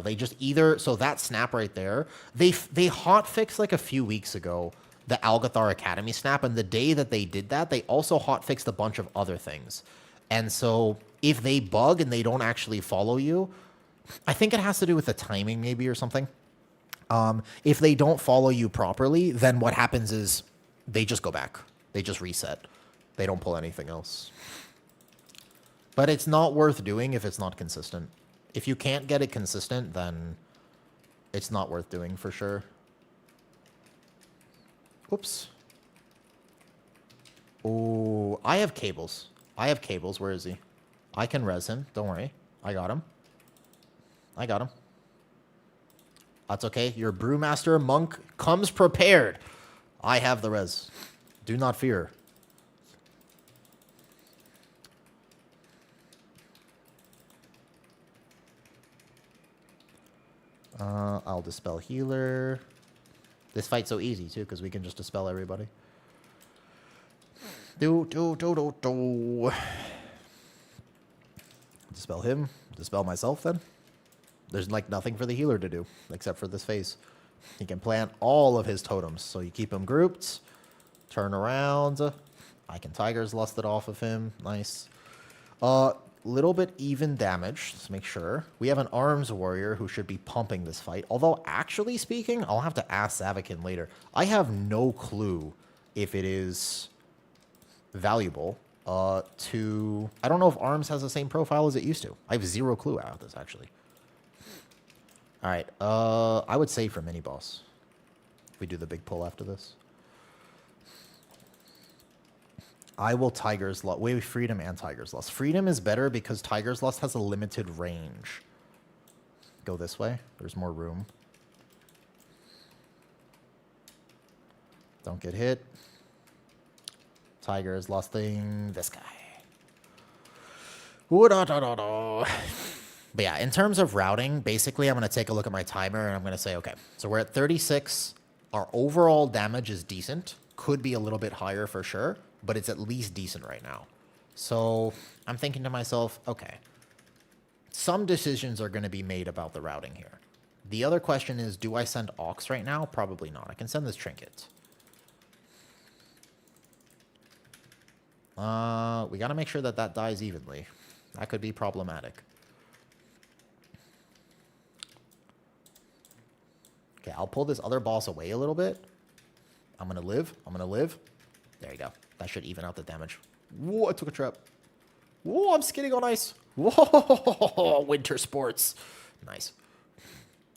S2: They just either... So that snap right there, they hotfixed, like, a few weeks ago, the Algathar Academy snap, and the day that they did that, they also hotfixed a bunch of other things. And so if they bug and they don't actually follow you, I think it has to do with the timing maybe or something. If they don't follow you properly, then what happens is they just go back. They just reset. They don't pull anything else. But it's not worth doing if it's not consistent. If you can't get it consistent, then it's not worth doing for sure. Oops. Oh, I have cables. Where is he? I can res him. Don't worry. I got him. That's okay. Your Brewmaster monk comes prepared. I have the res. Do not fear. I'll dispel healer. This fight's so easy, too, because we can just dispel everybody. Dispel him. Dispel myself, then. There's like nothing for the healer to do except for this phase. He can plant all of his totems. So you keep him grouped, turn around. I can Tiger's Lust it off of him. Nice. Little bit even damage. Let's make sure. We have an arms warrior who should be pumping this fight. Although, actually speaking, I'll have to ask Savakin later. I have no clue if it is valuable to... I don't know if arms has the same profile as it used to. I have zero clue about this, actually. All right. I would save for mini-boss. If we do the big pull after this. I will Tiger's Lust. Wait, Freedom and Tiger's Lust. Freedom is better because Tiger's Lust has a limited range. Go this way. There's more room. Don't get hit. Tiger's Lusting this guy. Ooh, da, da, da, da. But yeah, in terms of routing, basically I'm going to take a look at my timer and I'm going to say, okay, so we're at 36. Our overall damage is decent. Could be a little bit higher for sure, but it's at least decent right now. So I'm thinking to myself, okay, some decisions are going to be made about the routing here. The other question is, do I send Ox right now? Probably not. I can send this Trinket. We got to make sure that that dies evenly. That could be problematic. Okay, I'll pull this other boss away a little bit. I'm going to live. I'm going to live. There you go. That should even out the damage. Whoa, I took a trap. Whoa, I'm skidding on ice. Whoa, winter sports. Nice.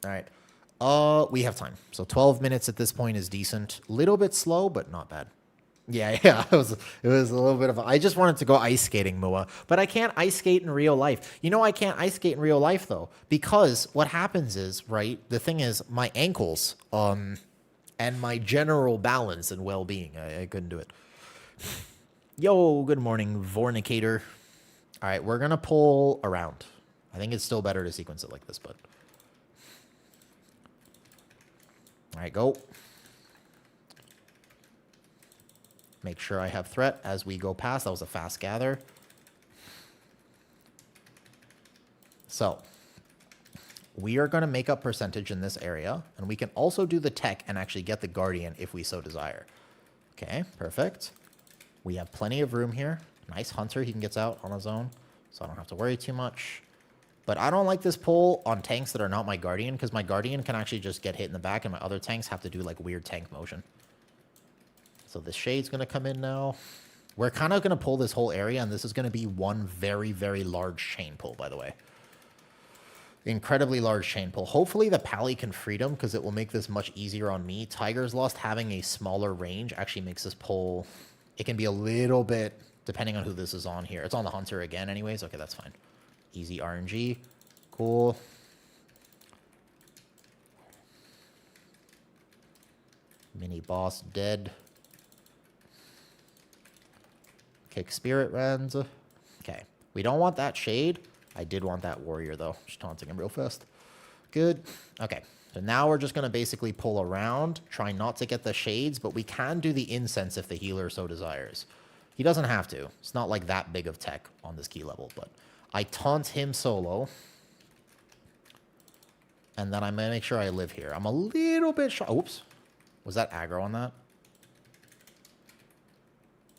S2: All right. We have time. So 12 minutes at this point is decent. Little bit slow, but not bad. Yeah. It was a little bit of I just wanted to go ice skating, Mua. But I can't ice skate in real life. You know I can't ice skate in real life, though. Because what happens is, right, the thing is, my ankles, and my general balance and well-being, I couldn't do it. Yo, good morning, Vornicator. All right, we're going to pull around. I think it's still better to sequence it like this, but... All right, go. Make sure I have threat as we go past. That was a fast gather. So, we are going to make up percentage in this area, and we can also do the tech and actually get the Guardian if we so desire. Okay, perfect. We have plenty of room here. Nice Hunter, he can get out on his own, so I don't have to worry too much. But I don't like this pull on tanks that are not my Guardian, because my Guardian can actually just get hit in the back, and my other tanks have to do like weird tank motion. So the Shade's going to come in now. We're kind of going to pull this whole area, and this is going to be one very, very large chain pull, by the way. Incredibly large chain pull. Hopefully the Pally can Freedom, because it will make this much easier on me. Tiger's Lust having a smaller range actually makes this pull... It can be a little bit, depending on who this is on here. It's on the Hunter again anyways. Okay, that's fine. Easy RNG. Cool. Mini boss dead. Kick Spirit Rends. Okay. We don't want that Shade. I did want that Warrior, though. Just taunting him real fast. Good. Okay. So now we're just going to basically pull around. Try not to get the Shades, but we can do the Incense if the healer so desires. He doesn't have to. It's not like that big of tech on this key level, but I taunt him solo. And then I'm going to make sure I live here. I'm a little bit shy. Oops. Was that aggro on that?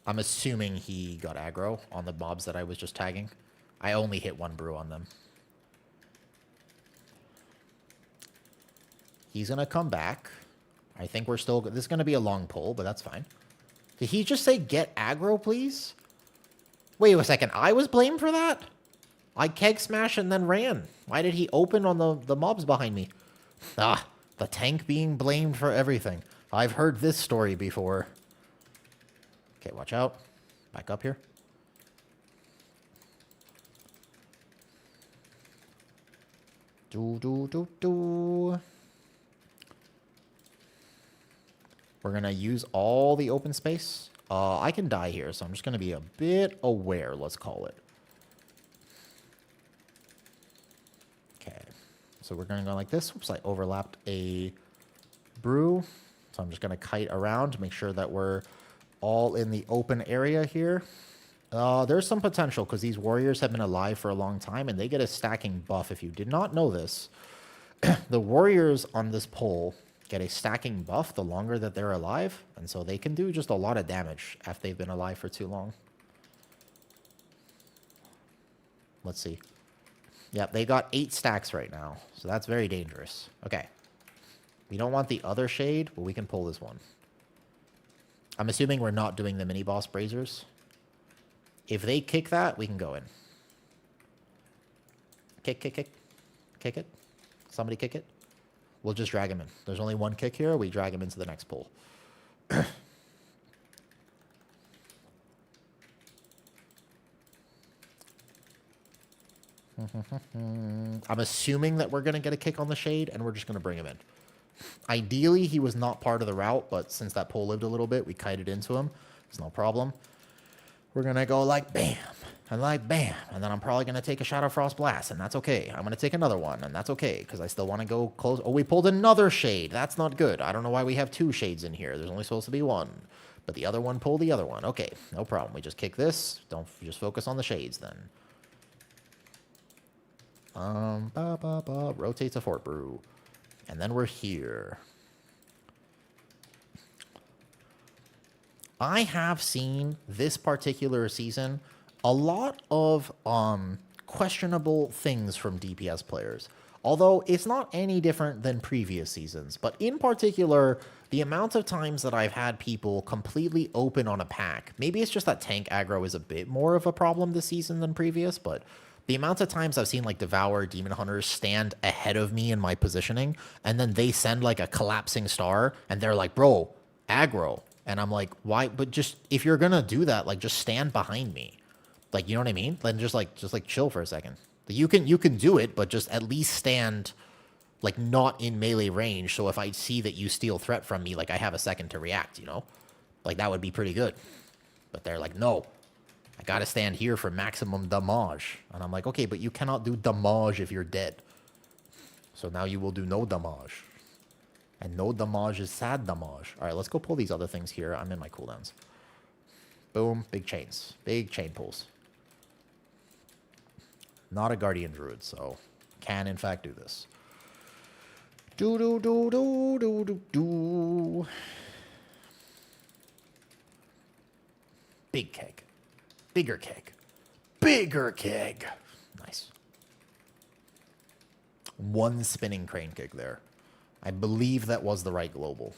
S2: I'm assuming he got aggro on the mobs that I was just tagging. I only hit one brew on them. He's going to come back. I think we're still... This is going to be a long pull, but that's fine. Did he just say get aggro, please? Wait a second. I was blamed for that? I keg smash and then ran. Why did he open on the mobs behind me? Ah, the tank being blamed for everything. I've heard this story before. Okay, watch out. Back up here. Do. We're going to use all the open space. I can die here, so I'm just going to be a bit aware, let's call it. Okay. So we're going to go like this. Oops, I overlapped a brew. So I'm just going to kite around to make sure that we're all in the open area here. There's some potential because these warriors have been alive for a long time and they get a stacking buff. If you did not know this, the warriors on this pole get a stacking buff the longer that they're alive, and so they can do just a lot of damage after they've been alive for too long. Let's see. Yep, they got 8 stacks right now, so that's very dangerous. Okay. We don't want the other shade, but we can pull this one. I'm assuming we're not doing the mini-boss braziers. If they kick that, we can go in. Kick, kick, kick. Kick it. Somebody kick it. We'll just drag him in. There's only one kick here. We drag him into the next pool. I'm assuming that we're going to get a kick on the shade, and we're just going to bring him in. Ideally, he was not part of the route, but since that pole lived a little bit, we kited into him. It's no problem. We're going to go like bam, and like bam, and then I'm probably going to take a Shadow Frost Blast, and that's okay. I'm going to take another one, and that's okay, because I still want to go close. Oh, we pulled another shade. That's not good. I don't know why we have 2 shades in here. There's only supposed to be 1. But the other one pulled the other one. Okay, no problem. We just kick this. Don't just focus on the shades then. Rotate to Fort Brew. And then we're here. I have seen this particular season a lot of questionable things from DPS players. Although it's not any different than previous seasons. But in particular, the amount of times that I've had people completely open on a pack. Maybe it's just that tank aggro is a bit more of a problem this season than previous, but the amount of times I've seen like Devour, Demon Hunters stand ahead of me in my positioning, and then they send like a collapsing star, and they're like, bro, aggro. And I'm like, why? But just, if you're gonna do that, like, just stand behind me. Like, you know what I mean? Then just chill for a second. You can do it, but just at least stand, like, not in melee range, so if I see that you steal threat from me, like, I have a second to react, you know? Like, that would be pretty good. But they're like, no. I gotta stand here for maximum damage. And I'm like, okay, but you cannot do damage if you're dead. So now you will do no damage. And no damage is sad damage. Alright, let's go pull these other things here. I'm in my cooldowns. Boom, big chains. Big chain pulls. Not a Guardian Druid, so can in fact do this. Do. Big keg. Bigger keg. Bigger keg. Nice. 1 spinning crane kick there. I believe that was the right global.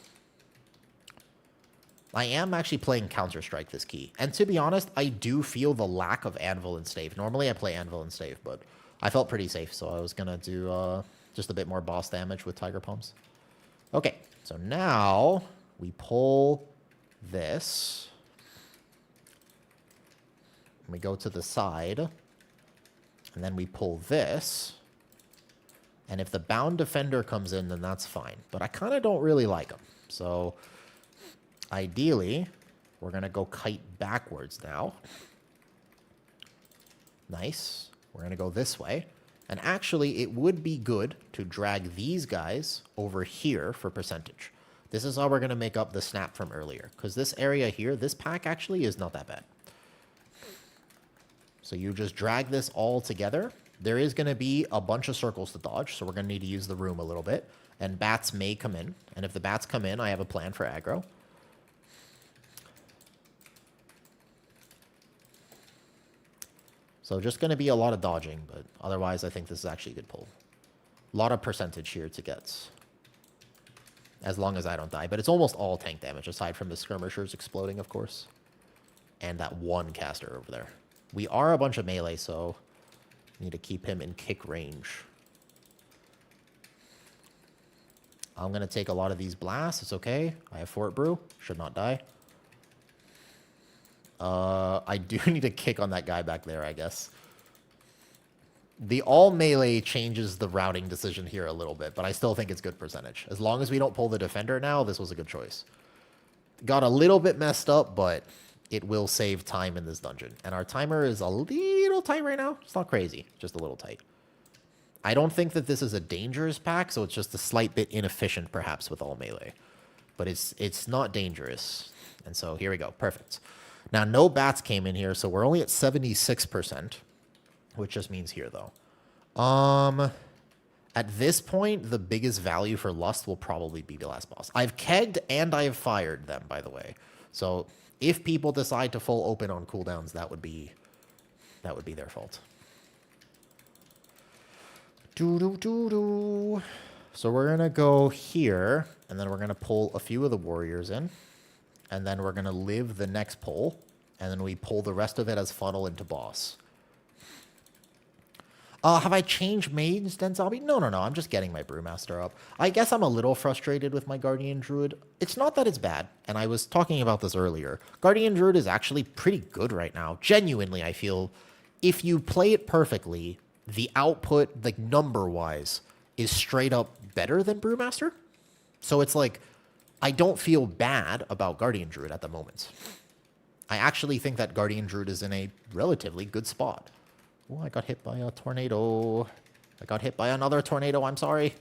S2: I am actually playing Counter-Strike this key. And to be honest, I do feel the lack of Anvil and Stave. Normally I play Anvil and Stave, but I felt pretty safe, so I was going to do just a bit more boss damage with Tiger Pumps. Okay, so now we pull this. We go to the side, and then we pull this. And if the Bound Defender comes in, then that's fine. But I kind of don't really like him. So ideally, we're going to go kite backwards now. Nice. We're going to go this way. And actually, it would be good to drag these guys over here for percentage. This is how we're going to make up the snap from earlier. Because this area here, this pack actually is not that bad. So you just drag this all together. There is going to be a bunch of circles to dodge, so we're going to need to use the room a little bit. And bats may come in. And if the bats come in, I have a plan for aggro. So just going to be a lot of dodging, but otherwise I think this is actually a good pull. A lot of percentage here to get. As long as I don't die. But it's almost all tank damage, aside from the skirmishers exploding, of course. And that one caster over there. We are a bunch of melee, so need to keep him in kick range. I'm going to take a lot of these blasts. It's okay. I have Fort Brew. Should not die. I do need to kick on that guy back there, I guess. The all melee changes the routing decision here a little bit, but I still think it's good percentage. As long as we don't pull the defender now, this was a good choice. Got a little bit messed up, but it will save time in this dungeon. And our timer is a little tight right now. It's not crazy, just a little tight. I don't think that this is a dangerous pack, so it's just a slight bit inefficient, perhaps, with all melee. But it's not dangerous. And so here we go. Perfect. Now, no bats came in here, so we're only at 76%, which just means here, though. At this point, the biggest value for Lust will probably be the last boss. I've kegged and I have fired them, by the way. So if people decide to full open on cooldowns, that would be their fault. So we're going to go here, and then we're going to pull a few of the warriors in, and then we're going to live the next pull, and then we pull the rest of it as funnel into boss. Have I changed mage then zombie? No. I'm just getting my Brewmaster up. I guess I'm a little frustrated with my Guardian Druid. It's not that it's bad, and I was talking about this earlier. Guardian Druid is actually pretty good right now. Genuinely, I feel if you play it perfectly, the output, like number-wise, is straight up better than Brewmaster. So it's like, I don't feel bad about Guardian Druid at the moment. I actually think that Guardian Druid is in a relatively good spot. Oh, I got hit by a tornado. I got hit by another tornado, I'm sorry.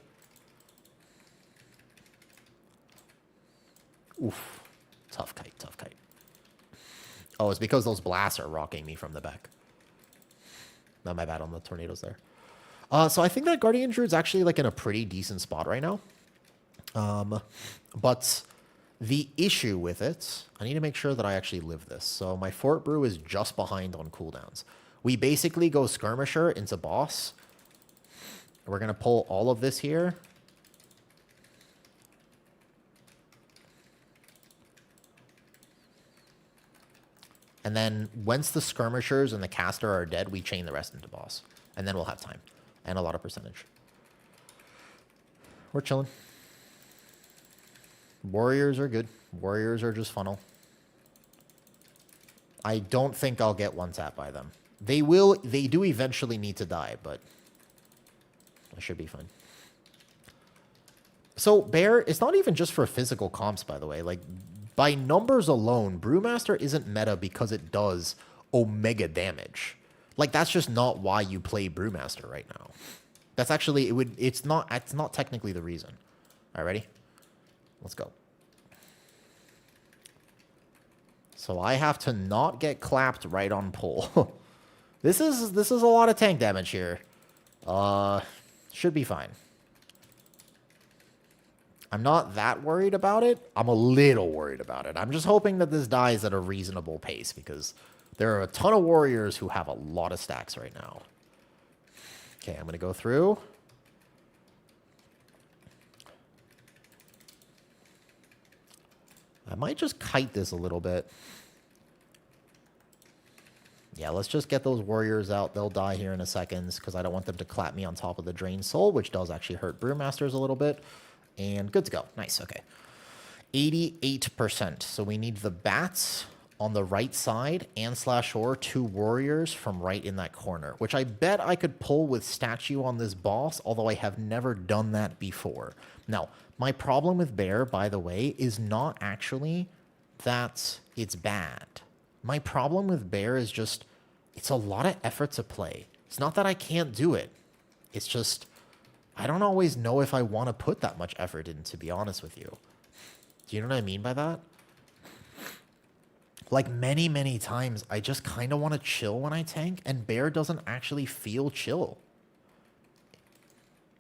S2: Oof. Tough kite. Oh, it's because those blasts are rocking me from the back. Not my bad on the tornadoes there. So I think that Guardian Druid's actually like in a pretty decent spot right now. But the issue with it, I need to make sure that I actually live this. So my Fort Brew is just behind on cooldowns. We basically go Skirmisher into boss. We're going to pull all of this here. And then once the Skirmishers and the Caster are dead, we chain the rest into boss. And then we'll have time. And a lot of percentage. We're chilling. Warriors are good. Warriors are just funnel. I don't think I'll get one tap by them. They do eventually need to die, but I should be fine. So Bear, it's not even just for physical comps, by the way. Like, by numbers alone, Brewmaster isn't meta because it does omega damage. Like, that's just not why you play Brewmaster right now. That's actually, it's not technically the reason. All right, ready? Let's go. So I have to not get clapped right on pull. This is a lot of tank damage here. Should be fine. I'm not that worried about it. I'm a little worried about it. I'm just hoping that this dies at a reasonable pace because there are a ton of warriors who have a lot of stacks right now. Okay, I'm going to go through. I might just kite this a little bit. Yeah, let's just get those warriors out. They'll die here in a second because I don't want them to clap me on top of the Drained Soul, which does actually hurt Brewmasters a little bit. And good to go. Nice, okay. 88%. So we need the bats on the right side and /or 2 warriors from right in that corner, which I bet I could pull with statue on this boss, although I have never done that before. Now, my problem with Bear, by the way, is not actually that it's bad. My problem with Bear is just, it's a lot of effort to play. It's not that I can't do it. It's just, I don't always know if I want to put that much effort in, to be honest with you. Do you know what I mean by that? Like many, many times, I just kind of want to chill when I tank, and Bear doesn't actually feel chill.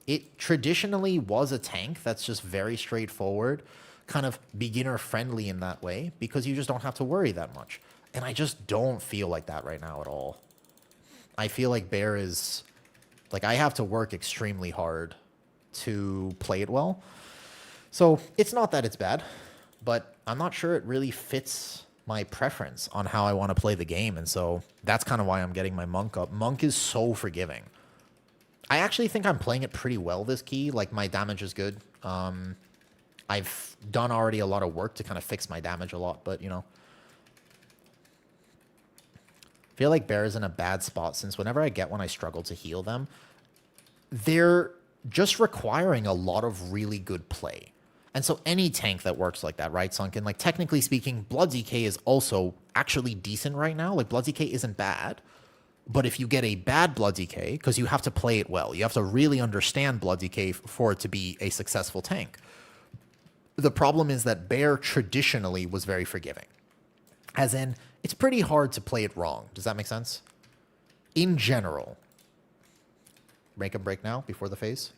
S2: It traditionally was a tank that's just very straightforward, kind of beginner friendly in that way, because you just don't have to worry that much. And I just don't feel like that right now at all. I feel like Bear is, like, I have to work extremely hard to play it well. So it's not that it's bad, but I'm not sure it really fits my preference on how I want to play the game. And so that's kind of why I'm getting my Monk up. Monk is so forgiving. I actually think I'm playing it pretty well this key. Like, my damage is good. I've done already a lot of work to kind of fix my damage a lot, but, you know. I feel like Bear is in a bad spot since whenever I get one, I struggle to heal them. They're just requiring a lot of really good play. And so any tank that works like that, right, Sunken? Like, technically speaking, Blood DK is also actually decent right now. Like, Blood DK isn't bad. But if you get a bad Blood DK, because you have to play it well, you have to really understand Blood DK for it to be a successful tank. The problem is that Bear traditionally was very forgiving. As in, it's pretty hard to play it wrong. Does that make sense? In general. Make them break now, before the phase.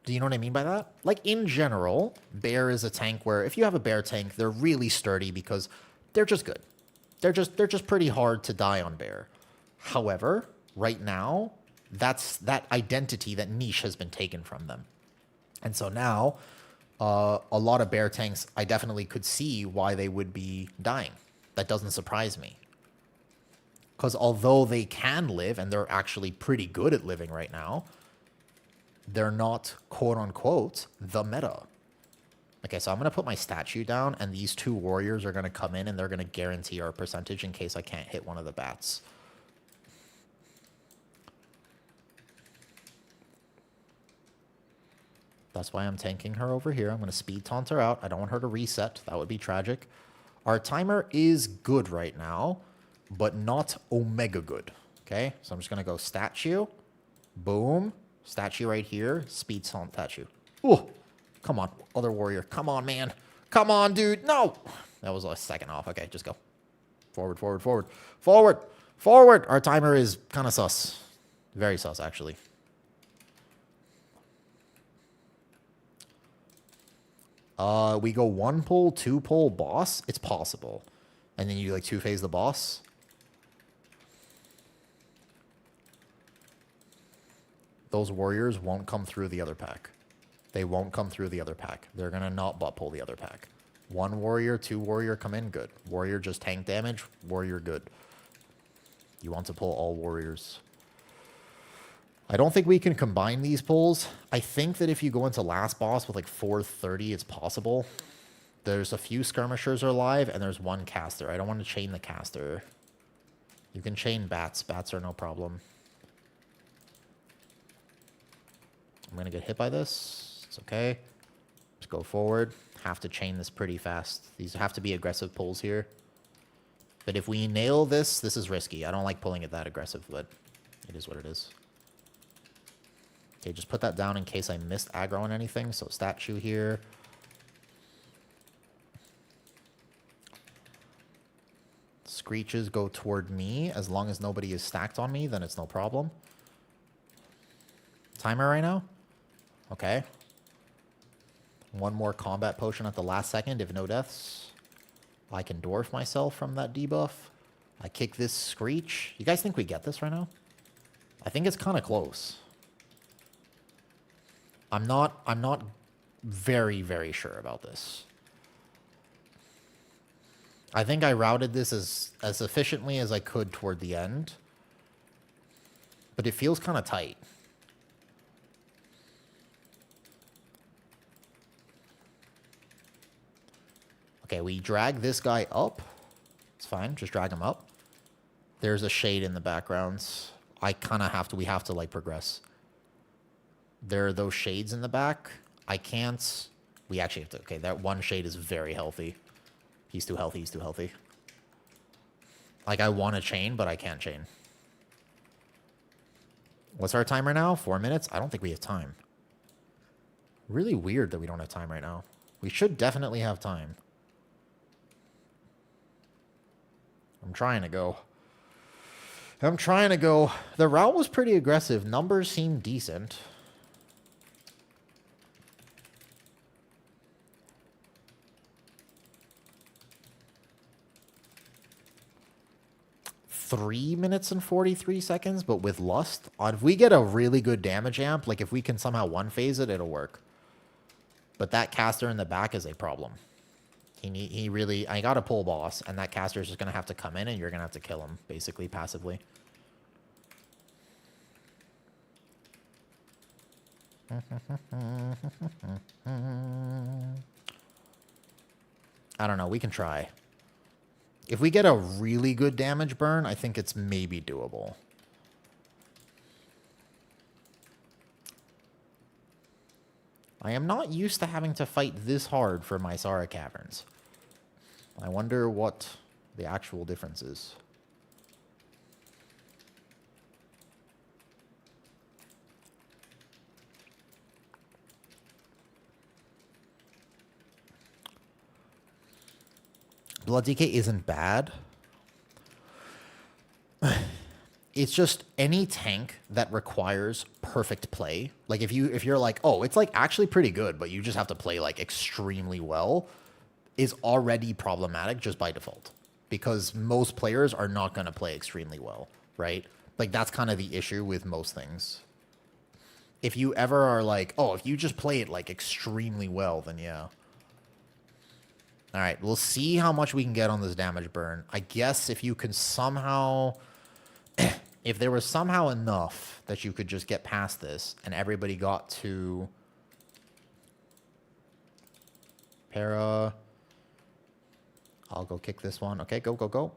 S2: Do you know what I mean by that? Like, in general, bear is a tank where if you have a bear tank, they're really sturdy because they're just good. They're just pretty hard to die on bear. However, right now, that identity, that niche has been taken from them. And so now, a lot of bear tanks, I definitely could see why they would be dying. That doesn't surprise me. Because although they can live, and they're actually pretty good at living right now, they're not, quote-unquote, the meta. Okay, so I'm going to put my statue down, and these two warriors are going to come in, and they're going to guarantee our percentage in case I can't hit one of the bats. That's why I'm tanking her over here. I'm going to speed taunt her out. I don't want her to reset. That would be tragic. Our timer is good right now, but not omega good. Okay, so I'm just going to go statue. Boom. Statue right here. Speed taunt statue. Ooh. Come on, other warrior. Come on, man. Come on, dude. No. That was a second off. Okay, just go. Forward, forward, forward. Forward. Forward. Our timer is kind of sus. Very sus, actually. We go 1 pull, 2 pull, boss. It's possible. And then you like 2-phase the boss. Those warriors won't come through the other pack. They won't come through the other pack. They're going to not butt pull the other pack. 1 warrior, 2 warrior, come in, good. Warrior just tank damage, warrior good. You want to pull all warriors. I don't think we can combine these pulls. I think that if you go into last boss with like 430, it's possible. There's a few skirmishers are alive, and there's 1 caster. I don't want to chain the caster. You can chain bats. Bats are no problem. I'm going to get hit by this. It's okay. Just go forward. Have to chain this pretty fast. These have to be aggressive pulls here. But if we nail this, this is risky. I don't like pulling it that aggressive, but it is what it is. Okay, just put that down in case I missed aggro on anything. So statue here. Screeches go toward me. As long as nobody is stacked on me, then it's no problem. Timer right now? Okay. 1 more combat potion at the last second, if no deaths. I can dwarf myself from that debuff. I kick this Screech. You guys think we get this right now? I think it's kind of close. I'm not very, very sure about this. I think I routed this as efficiently as I could toward the end. But it feels kind of tight. Okay, we drag this guy up. It's fine, just drag him up. There's a shade in the backgrounds. I kind of have to, we have to like progress. There are those shades in the back. I can't, we actually have to, okay, that 1 shade is very healthy. He's too healthy, he's too healthy. Like, I want to chain, but I can't chain. What's our timer now? 4 minutes? I don't think we have time. Really weird that we don't have time right now. We should definitely have time. I'm trying to go. I'm trying to go. The route was pretty aggressive. Numbers seem decent. Three minutes and 43 seconds, but with Lust, if we get a really good damage amp, like if we can somehow 1-phase it, it'll work. But that caster in the back is a problem. He really, I gotta pull boss, and that caster is just gonna have to come in, and you're gonna have to kill him, basically, passively. I don't know, we can try. If we get a really good damage burn, I think it's maybe doable. I am not used to having to fight this hard for my Sara Caverns. I wonder what the actual difference is. Blood DK isn't bad. It's just any tank that requires perfect play. Like if you're like, oh, it's like actually pretty good, but you just have to play like extremely well, is already problematic just by default. Because most players are not going to play extremely well, right? Like that's kind of the issue with most things. If you ever are like, oh, if you just play it like extremely well, then yeah. All right, we'll see how much we can get on this damage burn. I guess if you can somehow, if there was somehow enough that you could just get past this and everybody got to para. I'll go kick this one. Okay, go, go, go.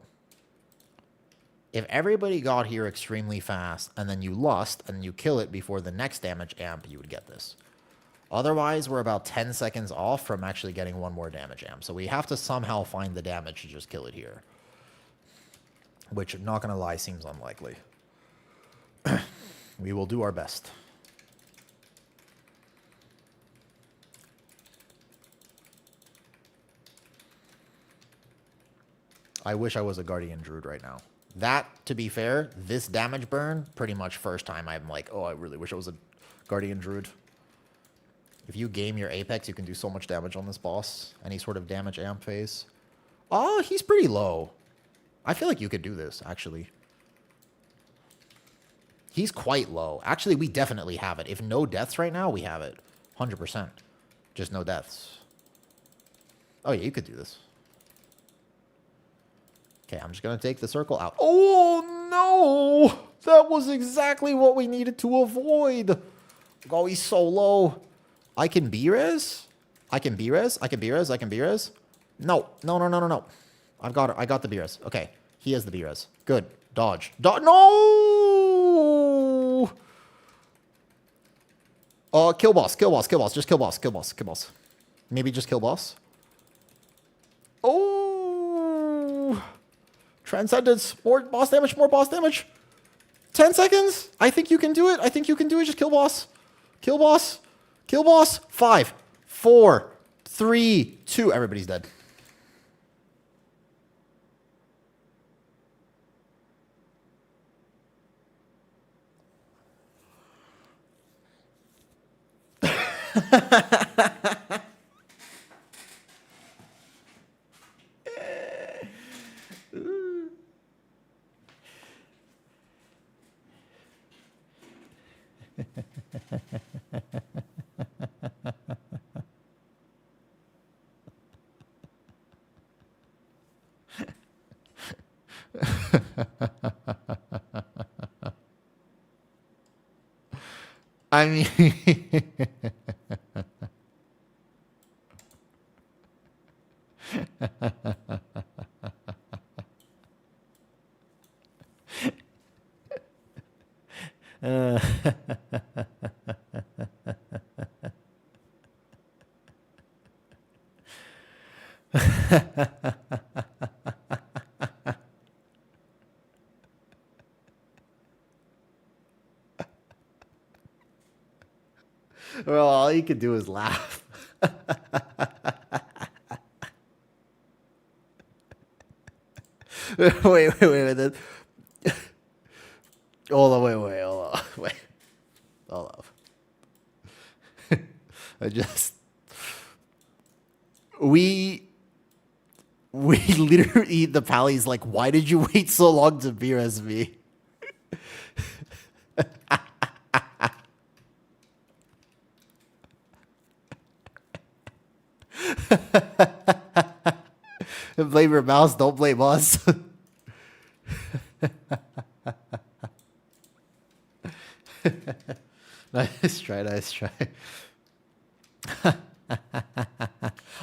S2: If everybody got here extremely fast and then you lost and you kill it before the next damage amp, you would get this. Otherwise, we're about 10 seconds off from actually getting one more damage amp. So we have to somehow find the damage to just kill it here. Which, not going to lie, seems unlikely. We will do our best. I wish I was a Guardian Druid right now. That, to be fair, this damage burn, pretty much first time I'm like, oh, I really wish I was a Guardian Druid. If you game your Apex, you can do so much damage on this boss. Any sort of damage amp phase. Oh, he's pretty low. I feel like you could do this, actually. He's quite low. Actually, we definitely have it. If no deaths right now, we have it. 100%. Just no deaths. Oh, yeah, you could do this. Okay, I'm just going to take the circle out. Oh, no! That was exactly what we needed to avoid. Oh, he's so low. I can B-res? I can B-res? I can B-res? I can B-res? No. No, no, no, no, no. I've got it. I got the B-res. Okay. He has the B-res. Good. Dodge. No! Kill boss. Kill boss. Kill boss. Just kill boss. Kill boss. Kill boss. Maybe just kill boss. Oh! Transcendence. More boss damage. More boss damage. 10 seconds. I think you can do it. I think you can do it. Just kill boss. Kill boss. Kill boss. 5, 4, 3, 2. Everybody's dead. I mean, well, all you can do is laugh. Wait. Hold on, wait, hold on. Wait. Hold on. We literally, the pally's like, why did you wait so long to BRS me? Blame your mouse, don't blame us. Nice try.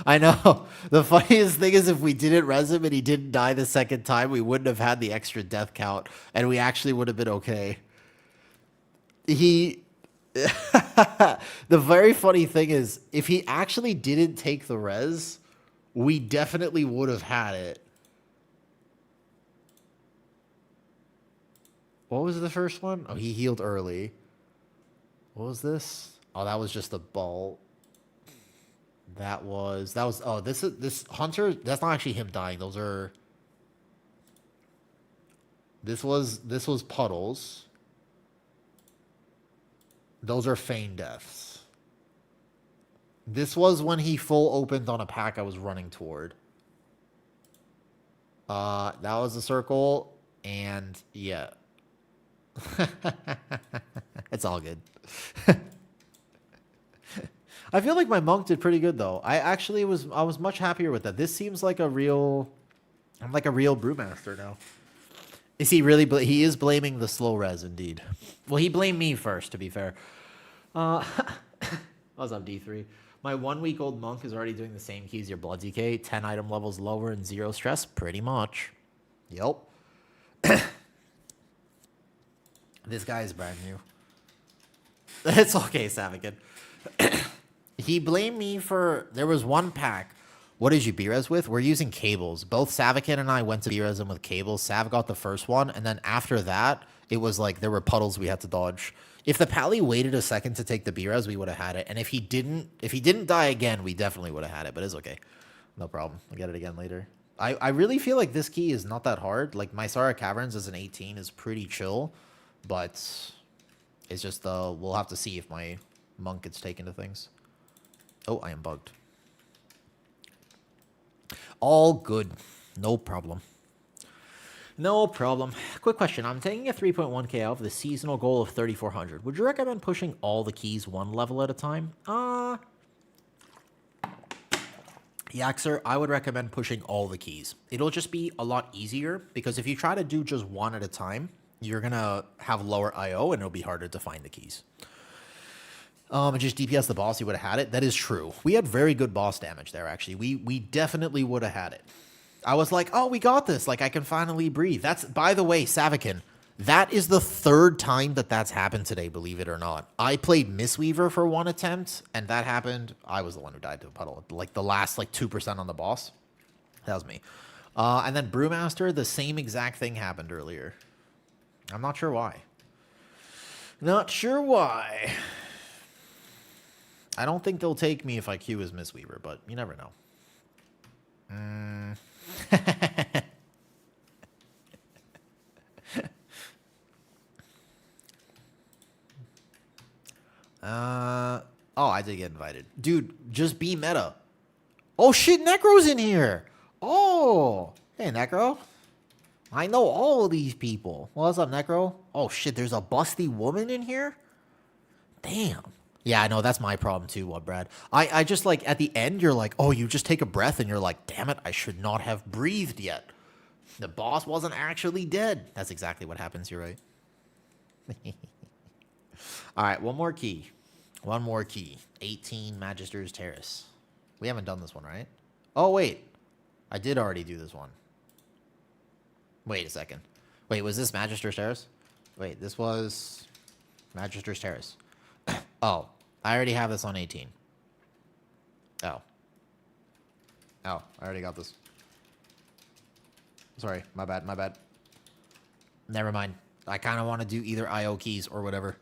S2: I know. The funniest thing is if we didn't res him and he didn't die the second time, we wouldn't have had the extra death count, and we actually would have been okay. The very funny thing is, if he actually didn't take the res, we definitely would have had it. What was the first one? Oh, he healed early. What was this? Oh, that was just a ball. That was oh, this hunter, that's not actually him dying. Those are this was puddles. Those are feign deaths. This was when he full opened on a pack I was running toward. That was a circle, and yeah. It's all good. I feel like my monk did pretty good though. I was much happier with that. This seems like I'm like a real brewmaster now. Is he really? He is blaming the slow res indeed. Well, he blamed me first, to be fair. What's up, D3? My 1 week old monk is already doing the same keys your blood DK, 10 item levels lower and 0 stress, pretty much. Yep. This guy is brand new. It's okay, Savakin. He blamed me for... There was one pack. What did you B-res with? We're using cables. Both Savakin and I went to B-res him with cables. Sav got the first one, and then after that, it was like there were puddles we had to dodge. If the Pally waited a second to take the B-res, we would have had it. And if he didn't die again, we definitely would have had it, but it's okay. No problem. We'll get it again later. I really feel like this key is not that hard. Like, Mysara Caverns as an 18 is pretty chill, but it's just, we'll have to see if my monk gets taken to things. Oh, I am bugged. All good. No problem. No problem. Quick question. I'm taking a 3.1k out of the seasonal goal of 3,400. Would you recommend pushing all the keys one level at a time? Yaxer, I would recommend pushing all the keys. It'll just be a lot easier because if you try to do just one at a time, you're going to have lower IO and it'll be harder to find the keys. And just DPS the boss, you would have had it. That is true. We had very good boss damage there, actually. We definitely would have had it. I was like, oh, we got this. Like, I can finally breathe. That's, by the way, Savakin, that is the third time that that's happened today, believe it or not. I played Mistweaver for one attempt, and that happened. I was the one who died to a puddle. Like, the last, 2% on the boss. That was me. And then Brewmaster, the same exact thing happened earlier. I'm not sure why. Not sure why. I don't think they'll take me if I queue as Mistweaver, but you never know. Oh, I did get invited. Dude, just be meta. Oh, shit, Necro's in here. Oh, hey, Necro. I know all of these people. What's up, Necro? Oh, shit, there's a busty woman in here? Damn. Yeah, I know, that's my problem too, what, Brad? I just, like, at the end, you're like, oh, you just take a breath, and you're like, damn it, I should not have breathed yet. The boss wasn't actually dead. That's exactly what happens, you're right. All right, one more key. One more key. 18 Magister's Terrace. We haven't done this one, right? Oh, wait. I did already do this one. Wait a second. Wait, was this Magister's Terrace? Wait, this was Magister's Terrace. Oh, I already have this on 18. Oh. Oh, I already got this. Sorry, my bad, my bad. Never mind. I kind of want to do either IO keys or whatever.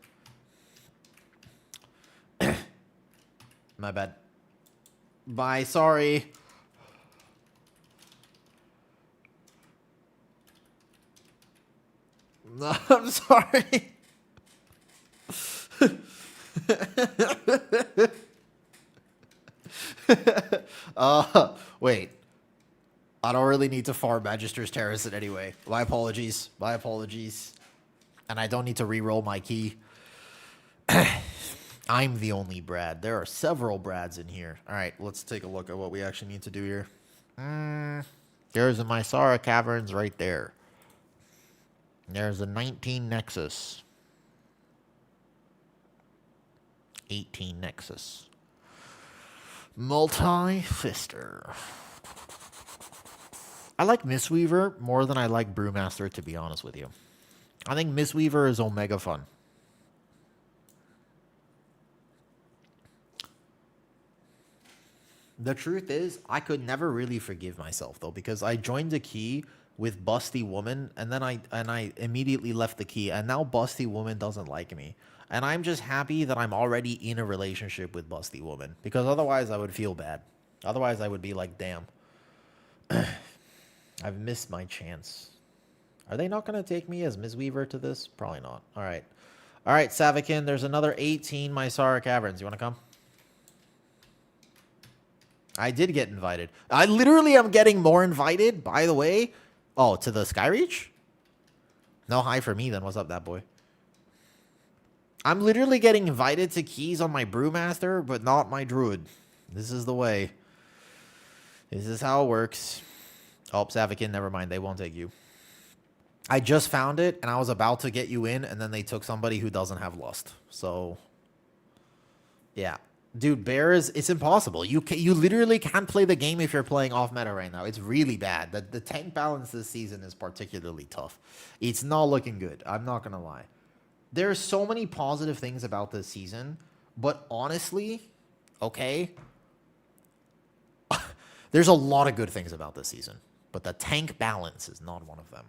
S2: My bad. Bye, sorry. I'm sorry. Wait. I don't really need to farm Magister's Terrace in any way. My apologies. My apologies. And I don't need to re-roll my key. I'm the only Brad. There are several Brads in here. All right, let's take a look at what we actually need to do here. There's a Mysara Caverns right there. There's a 19 Nexus. 18 Nexus. Multi-Fister. I like Mistweaver more than I like Brewmaster, to be honest with you. I think Mistweaver is omega fun. The truth is, I could never really forgive myself, though, because I joined a key
S1: with Busty Woman, and then I immediately left the key, and now Busty Woman doesn't like me. And I'm just happy that I'm already in a relationship with Busty Woman, because otherwise I would feel bad. Otherwise I would be like, damn, I've missed my chance. Are they not going to take me as Ms. Weaver to this? Probably not. All right. All right, Savakin, there's another 18 Mysara Caverns. You want to come? I did get invited. I literally am getting more invited, by the way. Oh, to the Skyreach? No hi for me then. What's up, that boy? I'm literally getting invited to keys on my Brewmaster, but not my Druid. This is the way. This is how it works. Oh, Savakin, never mind. They won't take you. I just found it, and I was about to get you in, and then they took somebody who doesn't have Lust. So, yeah. Dude, bears, it's impossible. You literally can't play the game if you're playing off meta right now. It's really bad. The tank balance this season is particularly tough. It's not looking good. I'm not going to lie. There's so many positive things about this season, but honestly, okay, there's a lot of good things about this season, but the tank balance is not one of them.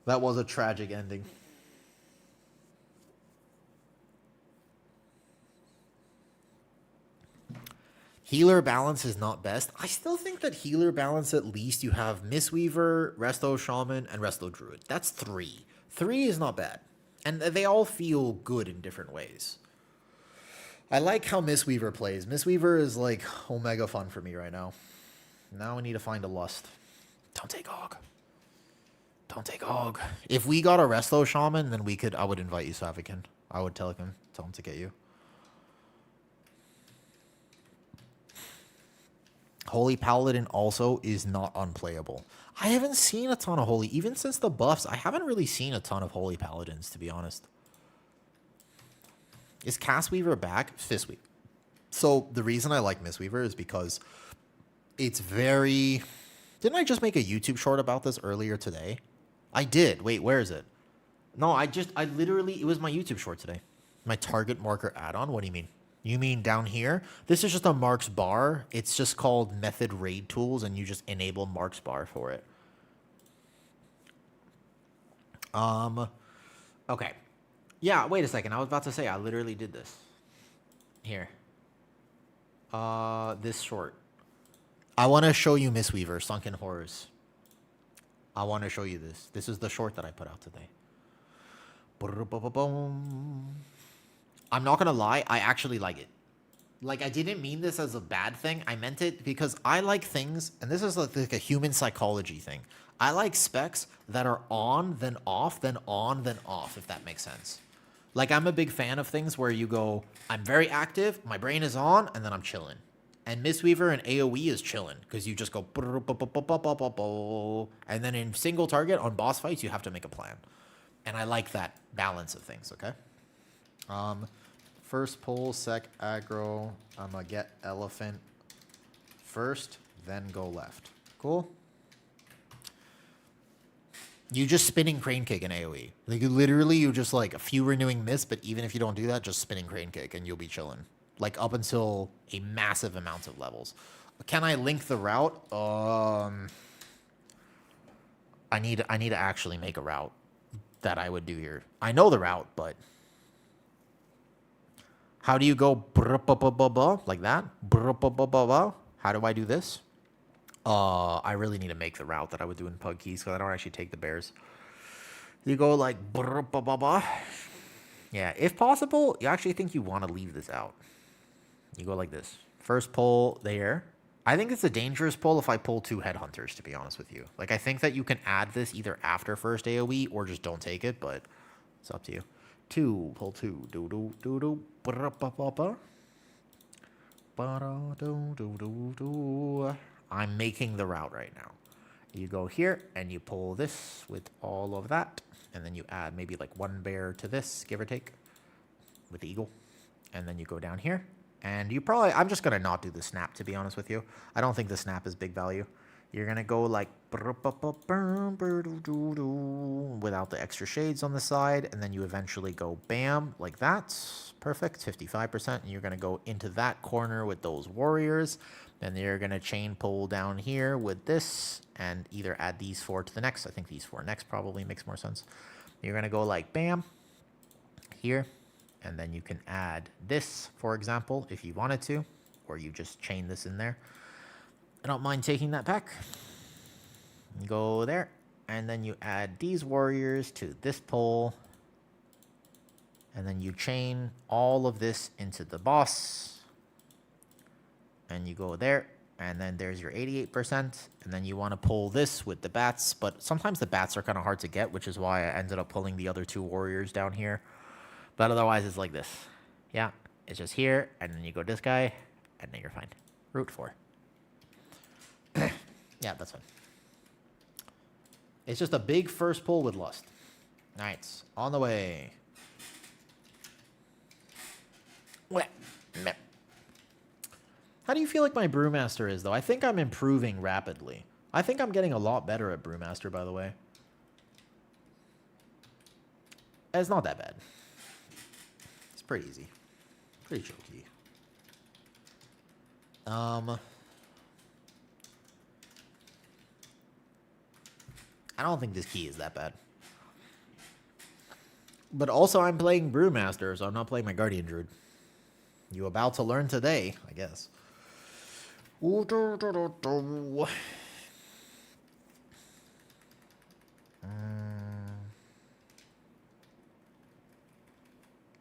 S1: That was a tragic ending. Healer balance is not best. I still think that healer balance, at least you have Mistweaver, Resto Shaman, and Resto Druid. That's 3. 3 is not bad. And they all feel good in different ways. I like how Mistweaver plays. Mistweaver is like omega fun for me right now. Now we need to find a Lust. Don't take Og. Don't take Og. If we got a Resto Shaman, then I would invite you, Savakin. I would tell him to get you. Holy Paladin also is not unplayable. I haven't seen a ton of Holy, even since the buffs, I haven't really seen a ton of Holy Paladins, to be honest. Is Castweaver back? Fistweaver. So the reason I like Mistweaver is because it's very... Didn't I just make a YouTube short about this earlier today? I did. Wait, where is it? No, I literally, it was my YouTube short today. My target marker add-on? What do you mean? You mean down here? This is just a Mark's bar. It's just called Method Raid Tools, and you just enable Mark's bar for it. Okay. Yeah, wait a second. I was about to say, I literally did this. Here. This short. I want to show you Mistweaver, Sunken Horrors. I want to show you this. This is the short that I put out today. I'm not going to lie, I actually like it. Like, I didn't mean this as a bad thing. I meant it because I like things, and this is like a human psychology thing. I like specs that are on, then off, then on, then off, if that makes sense. Like, I'm a big fan of things where you go, I'm very active, my brain is on, and then I'm chilling. And Mistweaver and AoE is chilling, because you just go, and then in single target on boss fights, you have to make a plan. And I like that balance of things, okay? First pull, sec aggro. I'm gonna get elephant first, then go left. Cool? You just spinning crane kick in AoE. Like, you just like a few renewing miss, but even if you don't do that, just spinning crane kick and you'll be chilling. Like, up until a massive amount of levels. Can I link the route? I need to actually make a route that I would do here. I know the route, but how do you go like that? How do I do this? I really need to make the route that I would do in Pug Keys because I don't actually take the bears. You go like yeah, if possible, you actually think you want to leave this out. You go like this. First pull there. I think it's a dangerous pull if I pull 2 headhunters, to be honest with you. Like, I think that you can add this either after first AoE or just don't take it, but it's up to you. 2, pull 2. I'm making the route right now. You go here and you pull this with all of that, and then you add maybe like 1 bear to this, give or take, with the eagle. And then you go down here. And you probably, I'm just going to not do the snap, to be honest with you. I don't think the snap is big value. You're going to go like without the extra shades on the side. And then you eventually go bam, like that. Perfect, 55%. And you're going to go into that corner with those warriors. Then you're going to chain pull down here with this and either add these 4 to the next. I think these 4 next probably makes more sense. You're going to go like bam here. And then you can add this, for example, if you wanted to, or you just chain this in there. I don't mind taking that back. You go there, and then you add these warriors to this pole. And then you chain all of this into the boss. And you go there, and then there's your 88%. And then you want to pull this with the bats, but sometimes the bats are kind of hard to get, which is why I ended up pulling the other 2 warriors down here. But otherwise, it's like this. Yeah, it's just here, and then you go this guy, and then you're fine. Route 4. Yeah, that's fine. It's just a big first pull with lust. All right, on the way. How do you feel like my Brewmaster is, though? I think I'm improving rapidly. I think I'm getting a lot better at Brewmaster, by the way. It's not that bad. It's pretty easy. Pretty jokey. I don't think this key is that bad. But also, I'm playing Brewmaster, so I'm not playing my Guardian Druid. You about to learn today, I guess.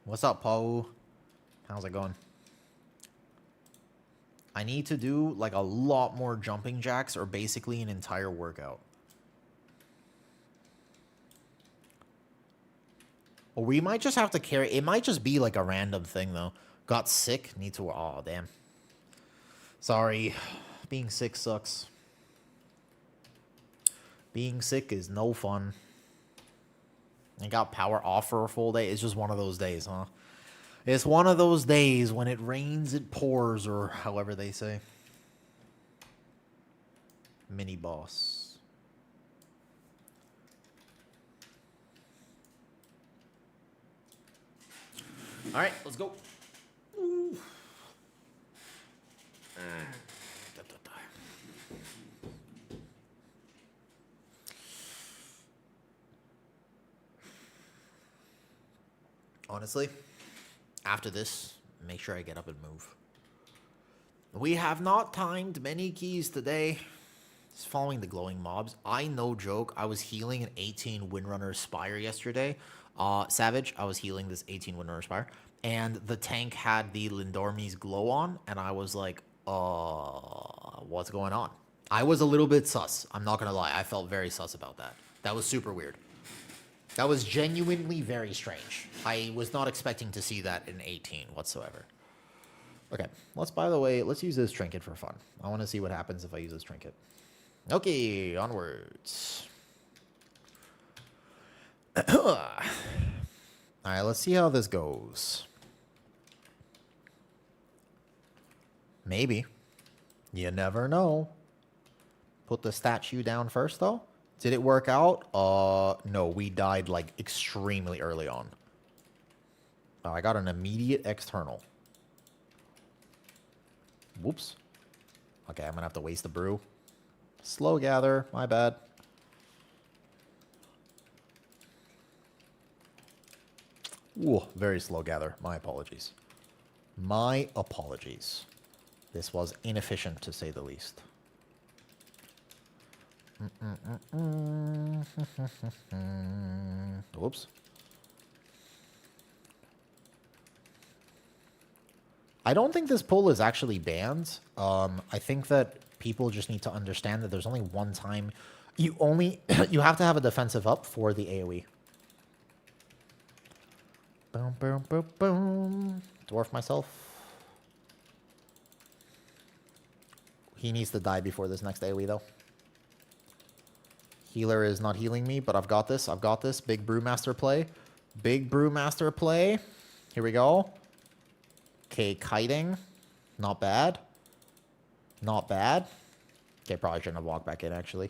S1: What's up, Paul? How's it going? I need to do like a lot more jumping jacks or basically an entire workout. Or we might just have to carry... It might just be like a random thing, though. Got sick. Need to... Oh, damn. Sorry. Being sick sucks. Being sick is no fun. I got power off for a full day. It's just one of those days, huh? It's one of those days when it rains, it pours, or however they say. Mini boss. All right, let's go. Ooh. Honestly, after this, make sure I get up and move. We have not timed many keys today. Just following the glowing mobs. I, no joke, I was healing an 18 Windrunner Spire yesterday. Savage, I was healing this 18 Windrunner Spire. And the tank had the Lindormi's glow on. And I was like, what's going on? I was a little bit sus. I'm not going to lie. I felt very sus about that. That was super weird. That was genuinely very strange. I was not expecting to see that in 18 whatsoever. Okay, by the way, let's use this trinket for fun. I want to see what happens if I use this trinket. Okay, onwards. Alright, let's see how this goes. Maybe. You never know. Put the statue down first, though. Did it work out? No, we died, like, extremely early on. Oh, I got an immediate external. Whoops. Okay, I'm gonna have to waste the brew. Slow gather, my bad. Ooh, very slow gather. My apologies. My apologies. This was inefficient, to say the least. Whoops. I don't think this pull is actually banned. I think that people just need to understand that there's only one time you have to have a defensive up for the AoE. Boom, boom, boom, boom. Dwarf myself. He needs to die before this next AoE, though. Healer is not healing me, but I've got this. I've got this. Big Brewmaster play. Big Brewmaster play. Here we go. Okay, kiting. Not bad. Not bad. Okay, probably shouldn't have walked back in, actually.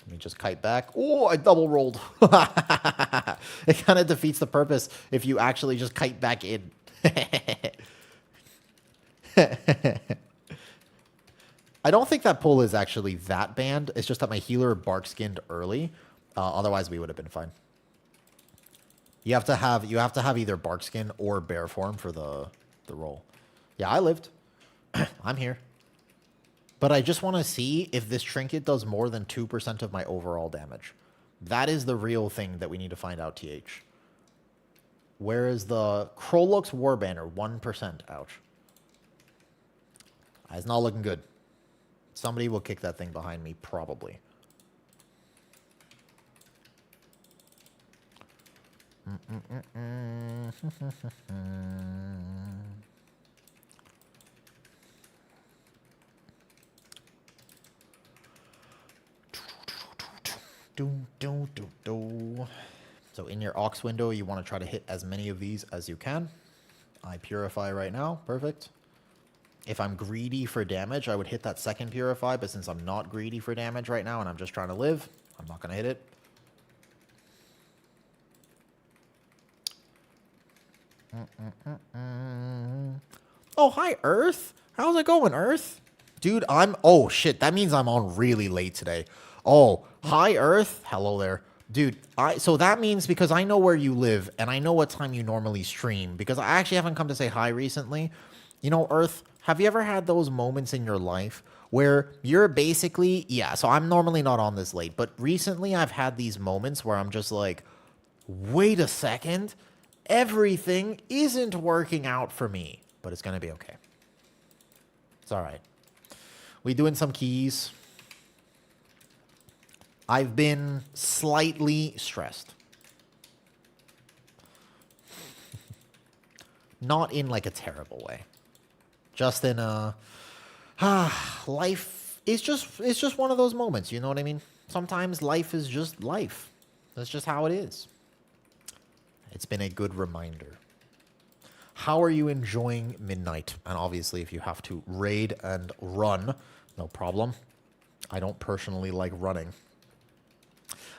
S1: Let me just kite back. Oh, I double rolled. It kind of defeats the purpose if you actually just kite back in.
S2: I don't think that pull is actually that banned. It's just that my healer bark skinned early. Otherwise, we would have been fine. You have to have either bark skin or bear form for the roll. Yeah, I lived. I'm here. But I just want to see if this trinket does more than 2% of my overall damage. That is the real thing that we need to find out, TH. Where is the Krolux War Banner? 1%. Ouch. It's not looking good. Somebody will kick that thing behind me, probably. So in your aux window, you want to try to hit as many of these as you can. I purify right now. Perfect. If I'm greedy for damage, I would hit that second purify, but since I'm not greedy for damage right now and I'm just trying to live, I'm not going to hit it. Oh, hi, Earth. How's it going, Earth? Dude, oh, shit. That means I'm on really late today. Oh, hi, Earth. Hello there. Dude, so that means because I know where you live and I know what time you normally stream, because I actually haven't come to say hi recently. You know, Earth, have you ever had those moments in your life where you're basically, yeah, so I'm normally not on this late, but recently I've had these moments where I'm just like, wait a second, everything isn't working out for me, but it's going to be okay. It's all right. We doing some keys. I've been slightly stressed. Not in like a terrible way. Just in a life is just one of those moments, you know what I mean? Sometimes life is just life. That's just how it is. It's been a good reminder. How are you enjoying midnight? And obviously if you have to raid and run, no problem. I don't personally like running.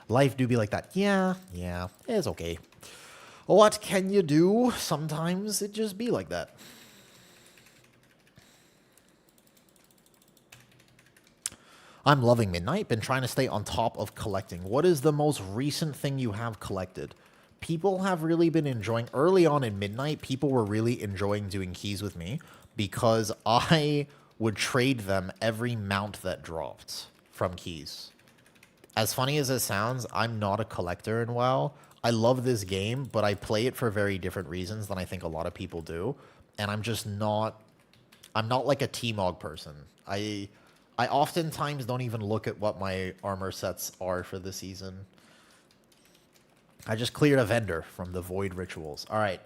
S2: Life do be like that. Yeah, it's okay. What can you do? Sometimes it just be like that. I'm loving midnight. Been trying to stay on top of collecting. What is the most recent thing you have collected? People have really been enjoying, early on in midnight, people were really enjoying doing keys with me because I would trade them every mount that dropped from keys. As funny as it sounds, I'm not a collector in WoW. I love this game, but I play it for very different reasons than I think a lot of people do. And I'm not like a T-Mog person. I oftentimes don't even look at what my armor sets are for the season. I just cleared a vendor from the Void Rituals. All right,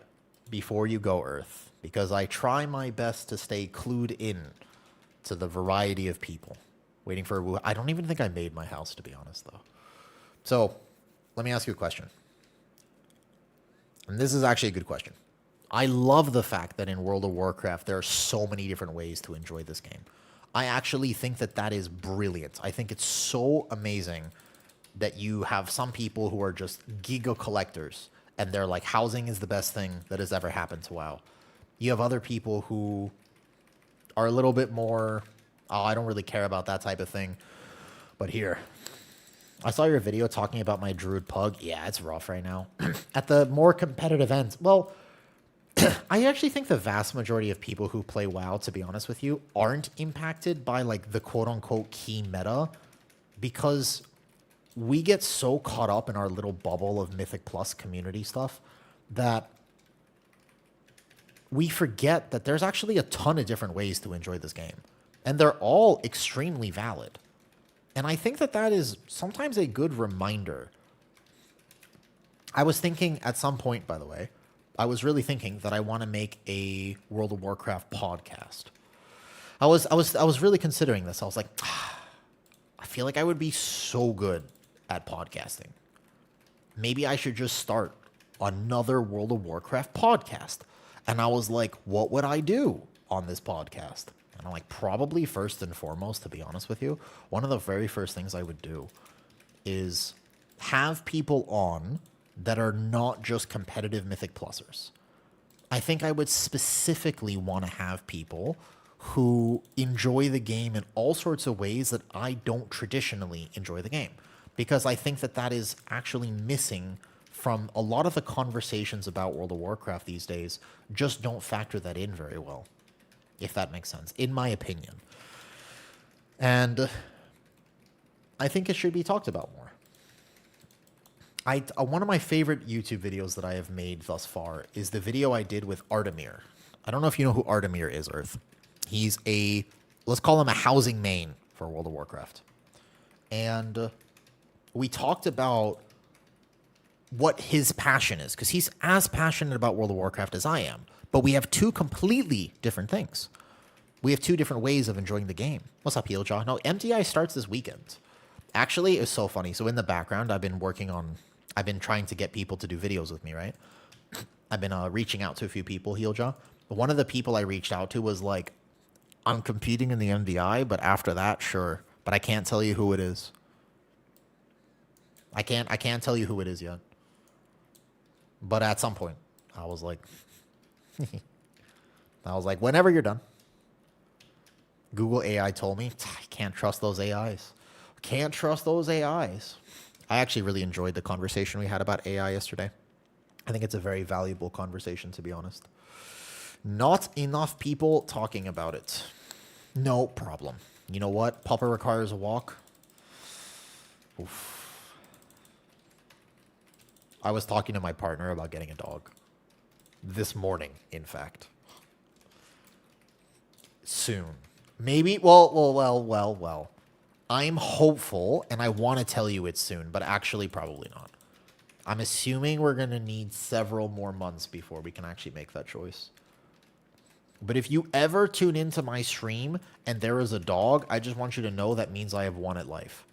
S2: before you go, Earth, because I try my best to stay clued in to the variety of people. Waiting for a woo. I don't even think I made my house, to be honest, though. So, let me ask you a question. And this is actually a good question. I love the fact that in World of Warcraft, there are so many different ways to enjoy this game. I actually think that that is brilliant. I think it's so amazing that you have some people who are just giga collectors, and they're like, housing is the best thing that has ever happened to WoW. You have other people who are a little bit more, oh, I don't really care about that type of thing. But here, I saw your video talking about my Druid Pug. Yeah, it's rough right now. At the more competitive ends, well, I actually think the vast majority of people who play WoW, to be honest with you, aren't impacted by like the quote-unquote key meta, because we get so caught up in our little bubble of Mythic Plus community stuff that we forget that there's actually a ton of different ways to enjoy this game. And they're all extremely valid. And I think that that is sometimes a good reminder. I was thinking at some point, by the way, I was really thinking that I want to make a World of Warcraft podcast. I was really considering this. I was like, I feel like I would be so good at podcasting. Maybe I should just start another World of Warcraft podcast. And I was like, what would I do on this podcast? And I'm like, probably first and foremost, to be honest with you, one of the very first things I would do is have people on that are not just competitive Mythic Plusers. I think I would specifically want to have people who enjoy the game in all sorts of ways that I don't traditionally enjoy the game. Because I think that that is actually missing from a lot of the conversations about World of Warcraft these days, just don't factor that in very well, if that makes sense, in my opinion. And I think it should be talked about more. One of my favorite YouTube videos that I have made thus far is the video I did with Artemir. I don't know if you know who Artemir is, Earth. He's let's call him a housing main for World of Warcraft. And we talked about what his passion is, because he's as passionate about World of Warcraft as I am. But we have two completely different things. We have two different ways of enjoying the game. What's up, Heeljaw? No, MTI starts this weekend. Actually, it's so funny. So in the background, I've been trying to get people to do videos with me, right? I've been reaching out to a few people, Heeljaw. One of the people I reached out to was like, I'm competing in the MDI, but after that, sure. But I can't tell you who it is. I can't tell you who it is yet. But at some point, I was like, whenever you're done. Google AI told me, I can't trust those AIs. Can't trust those AIs. I actually really enjoyed the conversation we had about AI yesterday. I think it's a very valuable conversation, to be honest. Not enough people talking about it. No problem. You know what? Papa requires a walk. Oof. I was talking to my partner about getting a dog. This morning, in fact. Soon. Maybe, well. I'm hopeful, and I want to tell you it's soon, but actually probably not. I'm assuming we're going to need several more months before we can actually make that choice. But if you ever tune into my stream and there is a dog, I just want you to know that means I have won at life.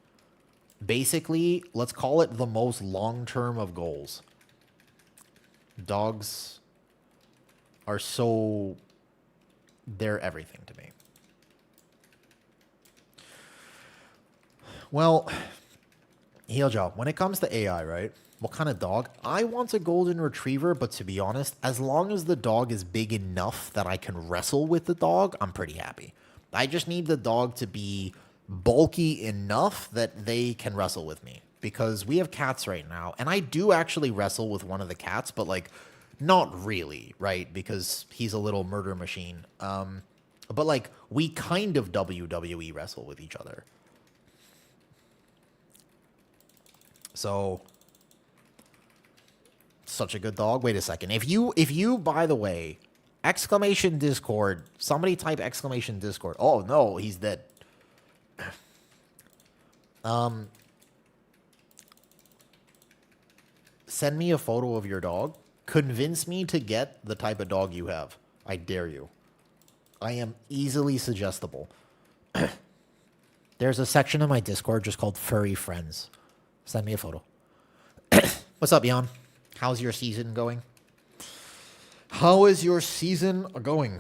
S2: Basically, let's call it the most long-term of goals. Dogs are so... they're everything to me. Well, Heeljaw, when it comes to AI, right? What kind of dog? I want a golden retriever, but to be honest, as long as the dog is big enough that I can wrestle with the dog, I'm pretty happy. I just need the dog to be bulky enough that they can wrestle with me. Because we have cats right now, and I do actually wrestle with one of the cats, but like, not really, right? Because he's a little murder machine. But like, we kind of WWE wrestle with each other. So, such a good dog. Wait a second. If you, by the way, exclamation Discord, somebody type exclamation Discord. Oh no, he's dead. Send me a photo of your dog. Convince me to get the type of dog you have. I dare you. I am easily suggestible. There's a section of my Discord just called Furry Friends. Send me a photo. What's up, Jan? How's your season going? How is your season going?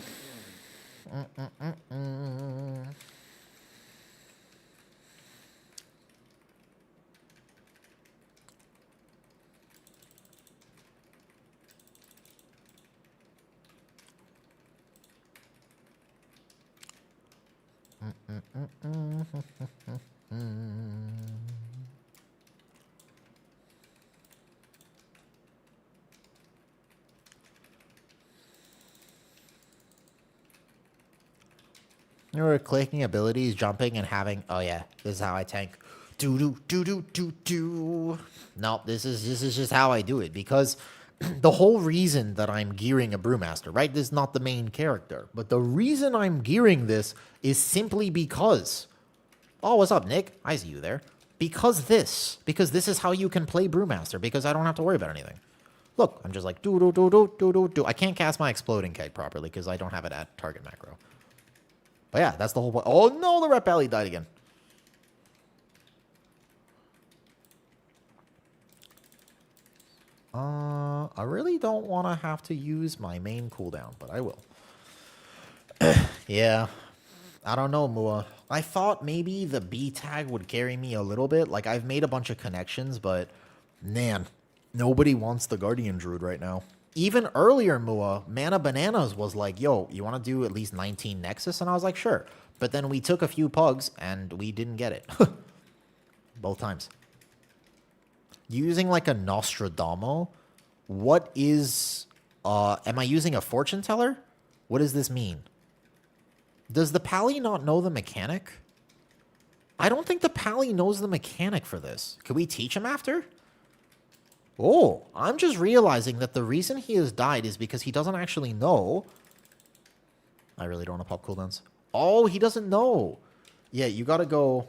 S2: You were clicking abilities, jumping, and having... Oh, yeah. This is how I tank. Do. No, this is just how I do it. Because the whole reason that I'm gearing a Brewmaster, right? This is not the main character. But the reason I'm gearing this is simply because... Oh, what's up, Nick? I see you there. Because this is how you can play Brewmaster. Because I don't have to worry about anything. Look, I'm just like... Do. I can't cast my Exploding Keg properly because I don't have it at target macro. But yeah, that's the whole point. Oh no, the Ret Belly died again. I really don't want to have to use my main cooldown, but I will. Yeah. I don't know, Mua. I thought maybe the B tag would carry me a little bit. Like, I've made a bunch of connections, but man, nobody wants the Guardian Druid right now. even earlier, Mua, Mana Bananas was like, yo, you want to do at least 19 Nexus? And I was like, sure. But then we took a few pugs and we didn't get it. Both times. Using like a Nostradamus. What is... am I using a fortune teller? What does this mean? Does the Pally not know the mechanic? I don't think the Pally knows the mechanic for this. Could we teach him after? Oh, I'm just realizing that the reason he has died is because he doesn't actually know. I really don't want to pop cooldowns. Oh, he doesn't know. Yeah, you gotta go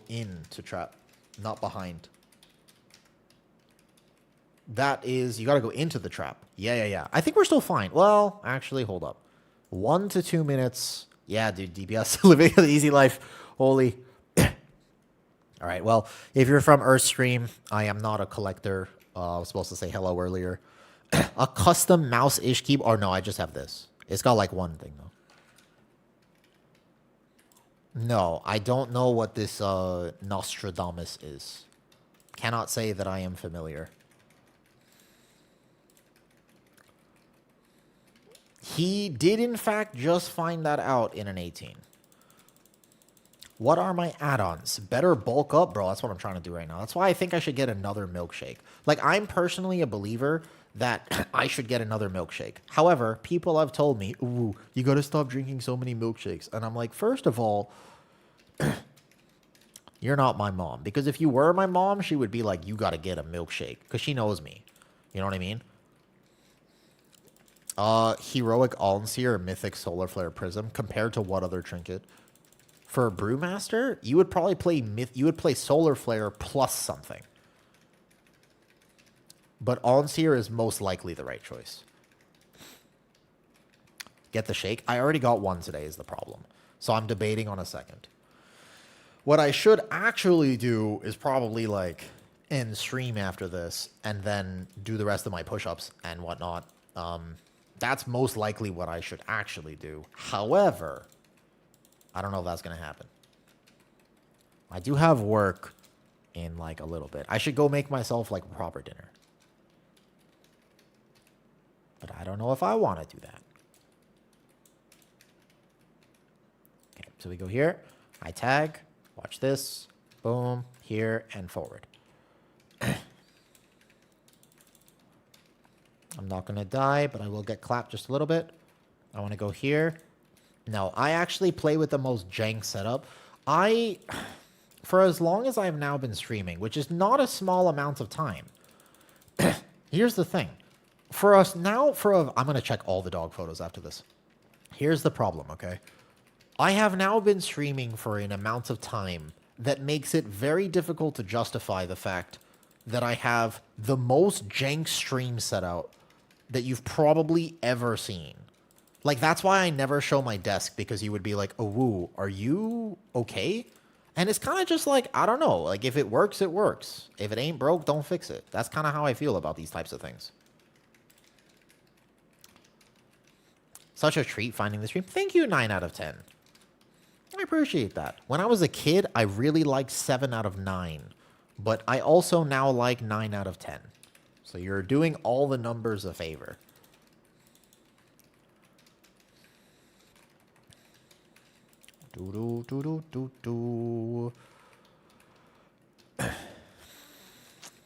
S2: in to trap, not behind. That is, you gotta go into the trap. Yeah. I think we're still fine. Well, actually, hold up. 1 to 2 minutes. Yeah, dude, DPS living the easy life. Holy. All right, well, if you're from Earthstream, I am not a collector. I was supposed to say hello earlier. A custom mouse-ish keyboard. Or no, I just have this. It's got like one thing, though. No, I don't know what this Nostradamus is. Cannot say that I am familiar. He did, in fact, just find that out in an 18. What are my add-ons? Better bulk up, bro. That's what I'm trying to do right now. That's why I think I should get another milkshake. Like, I'm personally a believer that I should get another milkshake. However, people have told me, ooh, you got to stop drinking so many milkshakes. And I'm like, first of all, you're not my mom. Because if you were my mom, she would be like, you got to get a milkshake. Because she knows me. You know what I mean? Heroic Almseer or Mythic Solar Flare Prism. Compared to what other trinket? For a Brewmaster, you would probably play Solar Flare plus something. But Almseer is most likely the right choice. Get the shake. I already got one today is the problem. So I'm debating on a second. What I should actually do is probably like end stream after this and then do the rest of my push-ups and whatnot. That's most likely what I should actually do. However, I don't know if that's going to happen. I do have work in like a little bit. I should go make myself like a proper dinner. But I don't know if I want to do that. Okay, so we go here. I tag. Watch this. Boom. Here and forward. I'm not going to die, but I will get clapped just a little bit. I want to go here. No, I actually play with the most jank setup. For as long as I've now been streaming, which is not a small amount of time. Here's the thing. For us now, I'm going to check all the dog photos after this. Here's the problem, okay? I have now been streaming for an amount of time that makes it very difficult to justify the fact that I have the most jank stream setup that you've probably ever seen. Like, that's why I never show my desk, because you would be like, oh, woo, are you okay? And it's kind of just like, I don't know. Like, if it works, it works. If it ain't broke, don't fix it. That's kind of how I feel about these types of things. Such a treat finding the stream. Thank you, 9 out of 10. I appreciate that. When I was a kid, I really liked 7 out of 9. But I also now like 9 out of 10. So you're doing all the numbers a favor.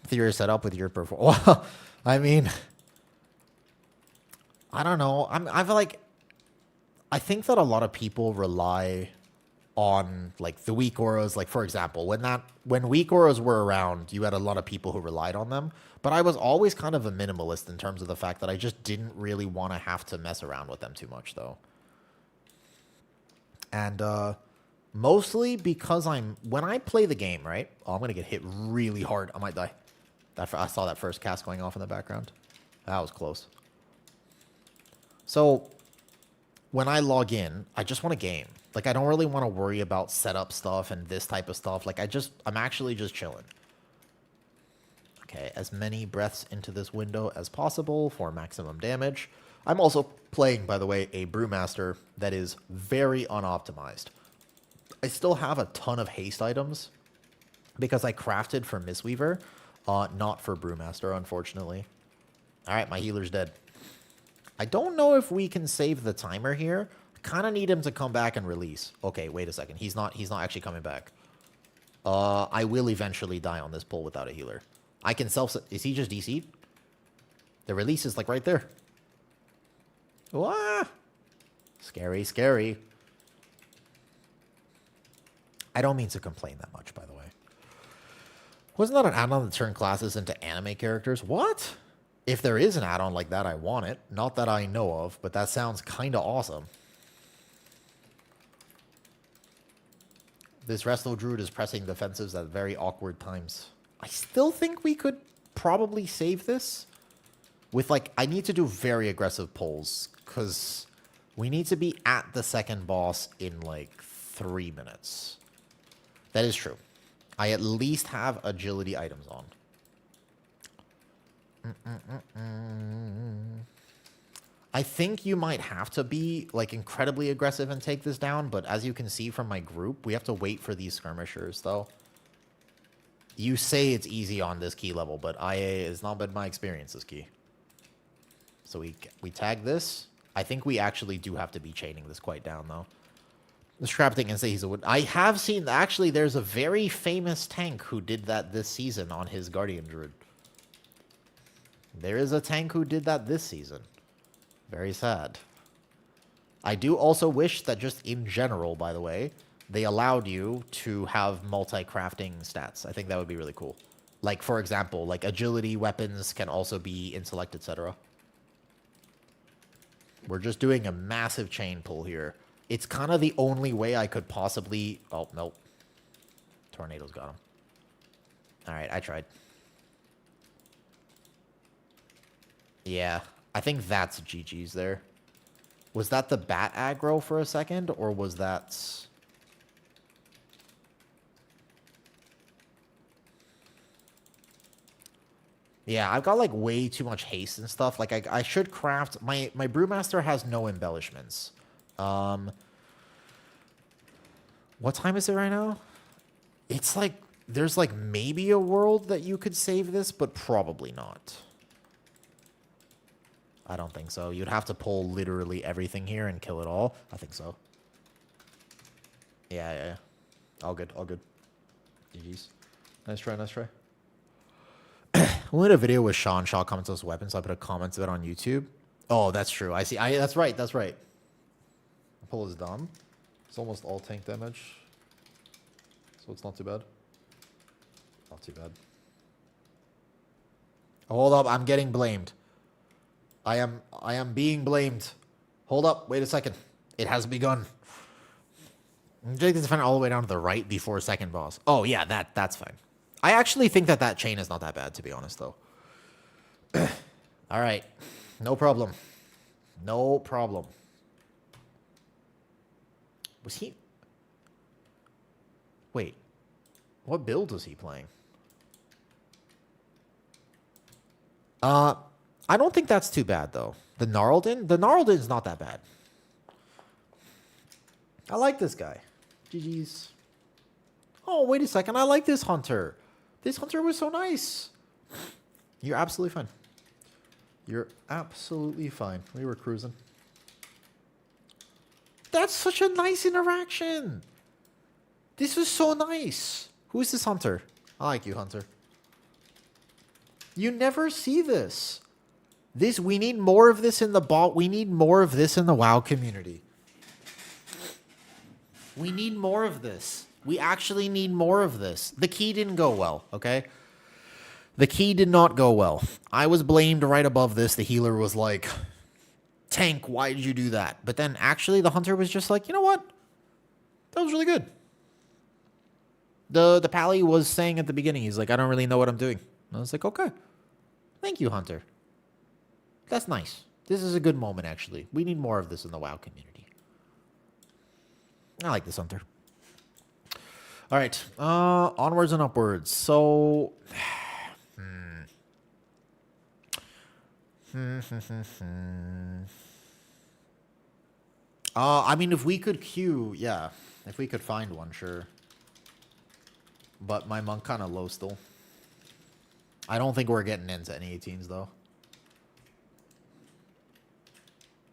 S2: Theory set up with your performance. Well, I mean, I don't know. I think that a lot of people rely on like the weak auras. Like, for example, when weak auras were around, you had a lot of people who relied on them. But I was always kind of a minimalist in terms of the fact that I just didn't really want to have to mess around with them too much, though. And mostly because when I play the game, right? Oh, I'm going to get hit really hard. I might die. I saw that first cast going off in the background. That was close. So when I log in, I just want to game. Like, I don't really want to worry about setup stuff and this type of stuff. Like, I'm actually just chilling. Okay, as many breaths into this window as possible for maximum damage. I'm also playing, by the way, a Brewmaster that is very unoptimized. I still have a ton of haste items because I crafted for Mistweaver, not for Brewmaster, unfortunately. All right, my healer's dead. I don't know if we can save the timer here. I kind of need him to come back and release. Okay, wait a second. He's not actually coming back. I will eventually die on this pull without a healer. I can self... Is he just DC'd? The release is like right there. Wah! Scary, scary. I don't mean to complain that much, by the way. Wasn't that an add-on that turned classes into anime characters? What? If there is an add-on like that, I want it. Not that I know of, but that sounds kind of awesome. This Resto Druid is pressing defensives at very awkward times. I still think we could probably save this. With, like, I need to do very aggressive pulls. Because we need to be at the second boss in, like, 3 minutes. That is true. I at least have agility items on. I think you might have to be, like, incredibly aggressive and take this down, but as you can see from my group, we have to wait for these skirmishers, though. You say it's easy on this key level, but IA has not been my experience, this key. So we tag this. I think we actually do have to be chaining this quite down, though. The scrap thing and say he's a wood. I have seen, actually, there's a very famous tank who did that this season on his Guardian Druid. There is a tank who did that this season. Very sad. I do also wish that just in general, by the way, they allowed you to have multi-crafting stats. I think that would be really cool. Like, for example, like agility weapons can also be intellect, etc. We're just doing a massive chain pull here. It's kind of the only way I could possibly... Oh, nope. Tornado's got him. All right, I tried. Yeah, I think that's GG's there. Was that the bat aggro for a second, or was that... Yeah, I've got, like, way too much haste and stuff. Like, I should craft... My Brewmaster has no embellishments. What time is it right now? It's like... There's, like, maybe a world that you could save this, but probably not. I don't think so. You'd have to pull literally everything here and kill it all. I think so. Yeah. All good, all good. GG's. Nice try, nice try. We had a video with Sean. Shaw comments those weapons, so I put a comment of it on YouTube. Oh, that's true. I see. That's right, that's right. Pull is dumb. It's almost all tank damage. So it's not too bad. Not too bad. Hold up, I'm getting blamed. I am being blamed. Hold up, wait a second. It has begun. Take the defender all the way down to the right before second boss. Oh yeah, that's fine. I actually think that chain is not that bad, to be honest, though. All right, no problem. No problem. Was he? Wait, what build was he playing? I don't think that's too bad, though. The Gnarledin's not that bad. I like this guy. GG's. Oh, wait a second. I like this hunter. This hunter was so nice. You're absolutely fine. You're absolutely fine. We were cruising. That's such a nice interaction. This was so nice. Who is this hunter? I like you, hunter. You never see this. We need more of this in the bot. We need more of this in the WoW community. We need more of this. We actually need more of this. The key didn't go well, okay? The key did not go well. I was blamed right above this. The healer was like, tank, why did you do that? But then actually the hunter was just like, you know what? That was really good. The pally was saying at the beginning, he's like, I don't really know what I'm doing. And I was like, okay. Thank you, hunter. That's nice. This is a good moment, actually. We need more of this in the WoW community. I like this hunter. All right. Onwards and upwards. So... I mean, if we could queue, yeah. If we could find one, sure. But my monk kind of low still. I don't think we're getting into any 18s, though.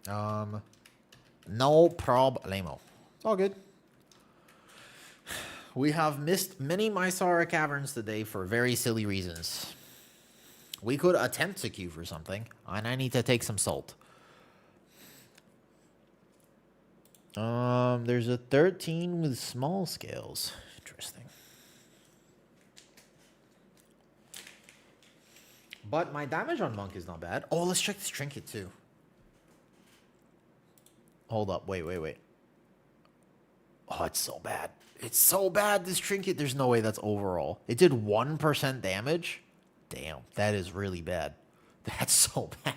S2: No problemo. It's all good. We have missed many Mysara caverns today for very silly reasons. We could attempt to queue for something, and I need to take some salt. There's a 13 with small scales. Interesting. But my damage on Monk is not bad. Oh, let's check this trinket too. Hold up. Wait. Oh, it's so bad. It's so bad, this trinket. There's no way that's overall. It did 1% damage. Damn, that is really bad. That's so bad.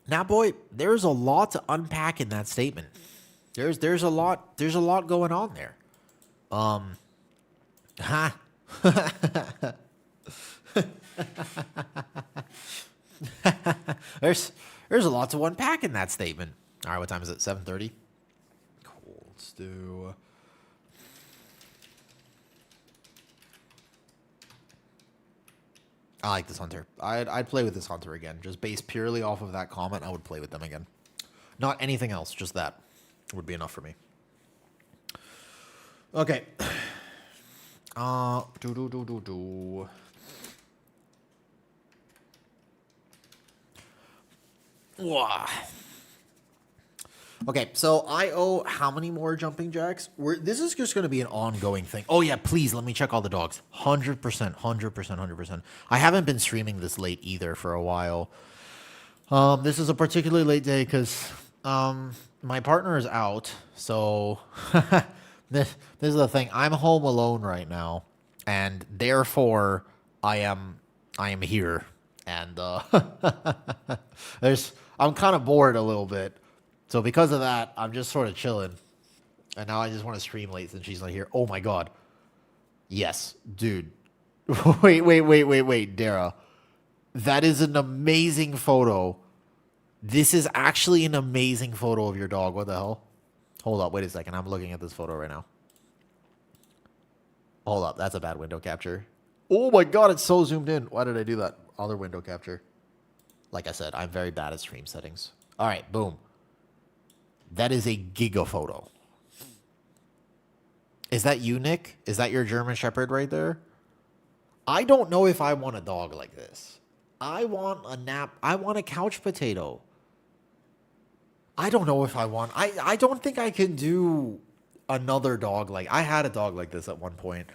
S2: Now, boy, there's a lot to unpack in that statement. There's a lot going on there. There's a lot to unpack in that statement. All right, what time is it? 7:30. Cool. Let's do. I like this hunter. I'd play with this hunter again, just based purely off of that comment. I would play with them again. Not anything else, just that would be enough for me. Okay. Wah. Okay, so I owe how many more jumping jacks? This is just going to be an ongoing thing. Oh, yeah, please, let me check all the dogs. 100%, 100%. I haven't been streaming this late either for a while. This is a particularly late day because my partner is out. So this is the thing. I'm home alone right now. And therefore, I am here. And I'm kind of bored a little bit. So because of that, I'm just sort of chilling. And now I just want to stream late since she's not here. Oh my god. Yes, dude. Wait, Dara. That is an amazing photo. This is actually an amazing photo of your dog. What the hell? Hold up, wait a second. I'm looking at this photo right now. Hold up, that's a bad window capture. Oh my god, it's so zoomed in. Why did I do that? Other window capture. Like I said, I'm very bad at stream settings. All right, boom. That is a giga photo. Is that you, Nick? Is that your German Shepherd right there? I don't know if I want a dog like this. I want a nap. I want a couch potato. I don't know if I want... I don't think I can do another dog like... I had a dog like this at one point.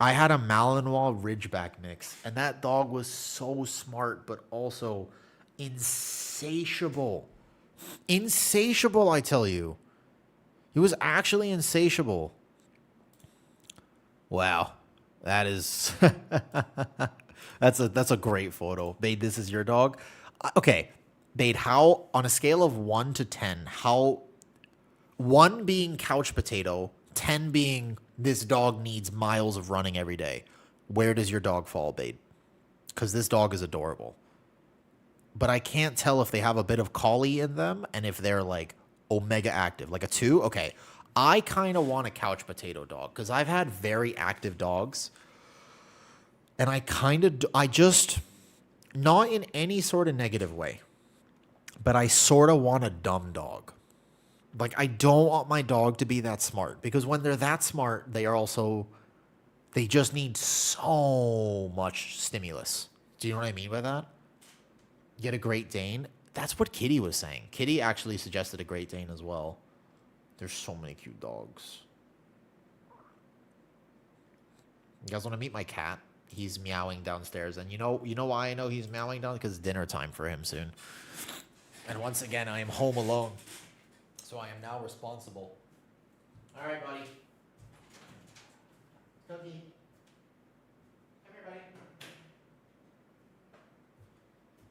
S2: I had a Malinois Ridgeback mix, and that dog was so smart, but also insatiable. Insatiable, I tell you. He was actually insatiable. Wow. That is... That's a great photo. Bade, this is your dog? Okay. Bade, how, on a scale of 1 to 10, how... 1 being couch potato, 10 being this dog needs miles of running every day. Where does your dog fall, Bade? Because this dog is adorable. But I can't tell if they have a bit of collie in them and if they're like omega active. Like a 2? Okay. I kind of want a couch potato dog because I've had very active dogs. And I just, not in any sort of negative way, but I sort of want a dumb dog. Like, I don't want my dog to be that smart because when they're that smart, they just need so much stimulus. Do you know what I mean by that? Get a Great Dane. That's what Kitty was saying. Kitty actually suggested a Great Dane as well. There's so many cute dogs. You guys want to meet my cat? He's meowing downstairs. And you know why I know he's meowing down? Because it's dinner time for him soon. And once again, I am home alone. So I am now responsible. All right, buddy. Cookie. Come here, buddy.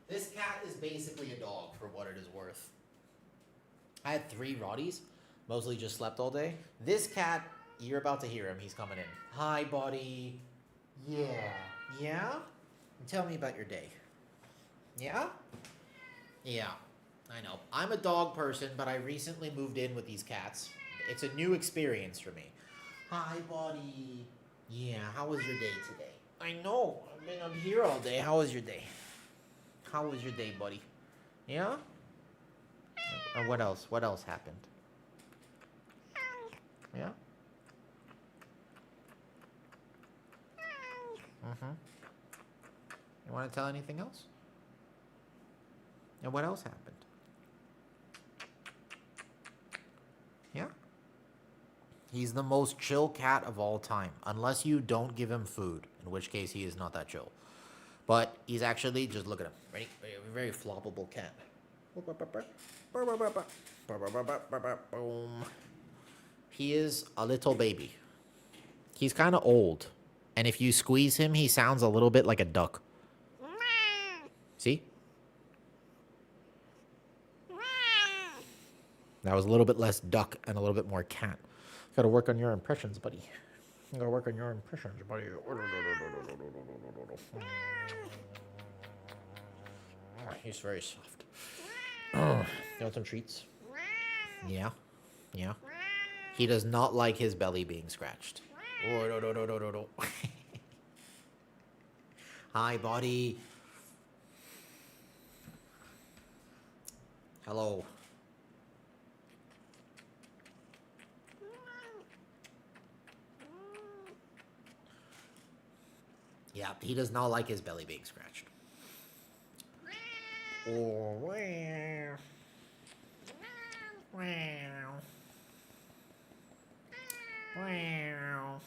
S2: This cat is basically a dog for what it is worth. I had 3 Rotties. Mostly just slept all day. This cat, you're about to hear him. He's coming in. Hi, buddy. Yeah. Yeah? Tell me about your day. Yeah? Yeah. I know. I'm a dog person, but I recently moved in with these cats. It's a new experience for me. Hi, buddy. Yeah, how was your day today? I know. I've been up here all day. How was your day? How was your day, buddy? Yeah? And what else? What else happened? Yeah? Mm-hmm. You want to tell anything else? And what else happened? Yeah? He's the most chill cat of all time, unless you don't give him food, in which case he is not that chill. But he's actually, just look at him. Ready? A very floppable cat. Boom. He is a little baby. He's kind of old. And if you squeeze him, he sounds a little bit like a duck. See? That was a little bit less duck and a little bit more cat. Gotta work on your impressions, buddy. Gotta work on your impressions, buddy. He's very soft. You want some treats? Yeah. Yeah. He does not like his belly being scratched. Hi, buddy. Hello. Yeah, he does not like his belly being scratched. Oh, wow. Wow. Wow.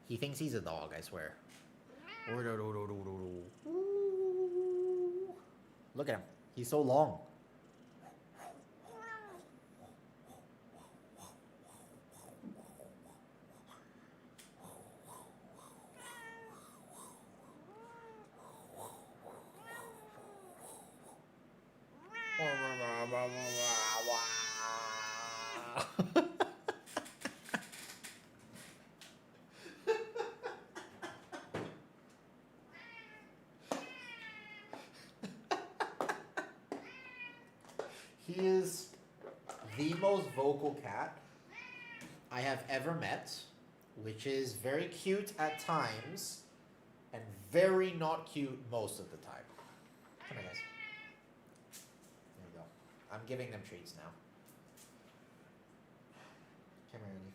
S2: He thinks he's a dog, I swear. Look at him. He's so long. He is the most vocal cat I have ever met, which is very cute at times and very not cute most of the time. Come here, guys. There you go. I'm giving them treats now. Come here, Andy.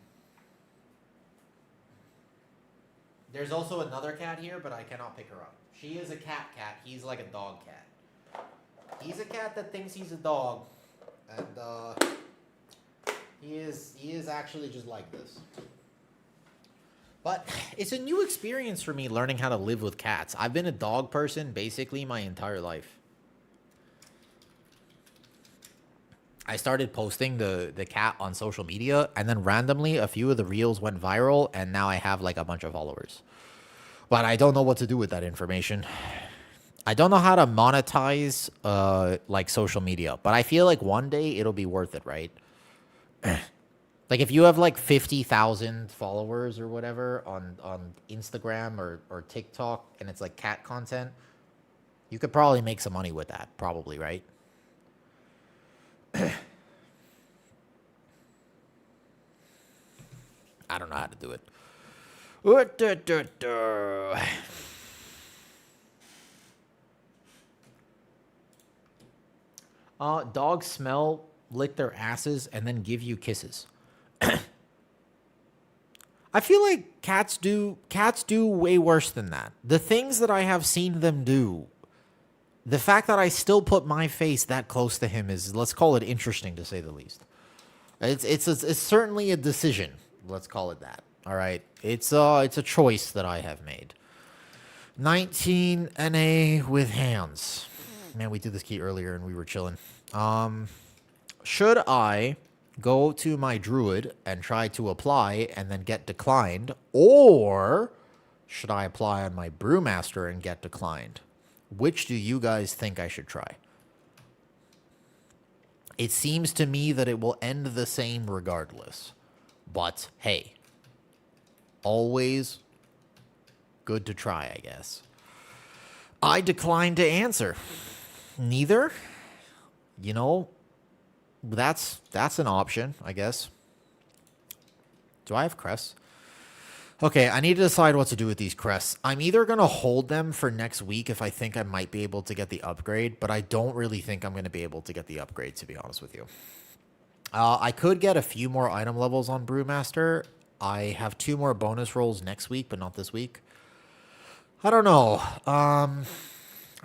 S2: There's also another cat here, but I cannot pick her up. She is a cat. He's like a dog cat. He's a cat that thinks he's a dog, and he is actually just like this. But it's a new experience for me learning how to live with cats. I've been a dog person basically my entire life. I started posting the cat on social media, and then randomly a few of the reels went viral, and now I have like a bunch of followers. But I don't know what to do with that information. I don't know how to monetize like social media, but I feel like one day it'll be worth it, right? Like if you have like 50,000 followers or whatever on Instagram or TikTok, and it's like cat content, you could probably make some money with that, probably, right? I don't know how to do it. Dogs smell, lick their asses, and then give you kisses. I feel like cats do way worse than that. The things that I have seen them do, the fact that I still put my face that close to him is, let's call it interesting to say the least. It's certainly a decision. Let's call it that. All right. It's a choice that I have made. 19 NA with hands. Man, we did this key earlier and we were chilling. Should I go to my druid and try to apply and then get declined, or should I apply on my brewmaster and get declined? Which do you guys think I should try? It seems to me that it will end the same regardless. But hey, always good to try, I guess. I declined to answer. Neither. You know, that's an option, I guess. Do I have crests? Okay, I need to decide what to do with these crests. I'm either going to hold them for next week if I think I might be able to get the upgrade, but I don't really think I'm going to be able to get the upgrade, to be honest with you. I could get a few more item levels on Brewmaster. I have 2 more bonus rolls next week, but not this week. I don't know. I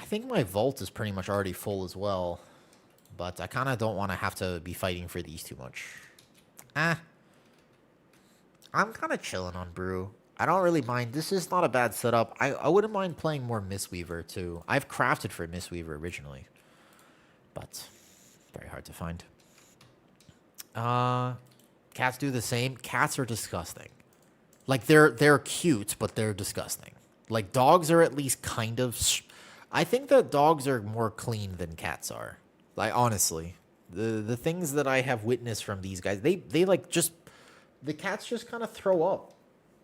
S2: think my vault is pretty much already full as well, but I kind of don't want to have to be fighting for these too much. I'm kind of chilling on Brew. I don't really mind. This is not a bad setup. I wouldn't mind playing more Mistweaver, too. I've crafted for Mistweaver originally, but very hard to find. Cats do the same. Cats are disgusting. Like, they're cute, but they're disgusting. Like, dogs are at least kind of... I think that dogs are more clean than cats are. Like, honestly. The things that I have witnessed from these guys, they like, just... The cats just kind of throw up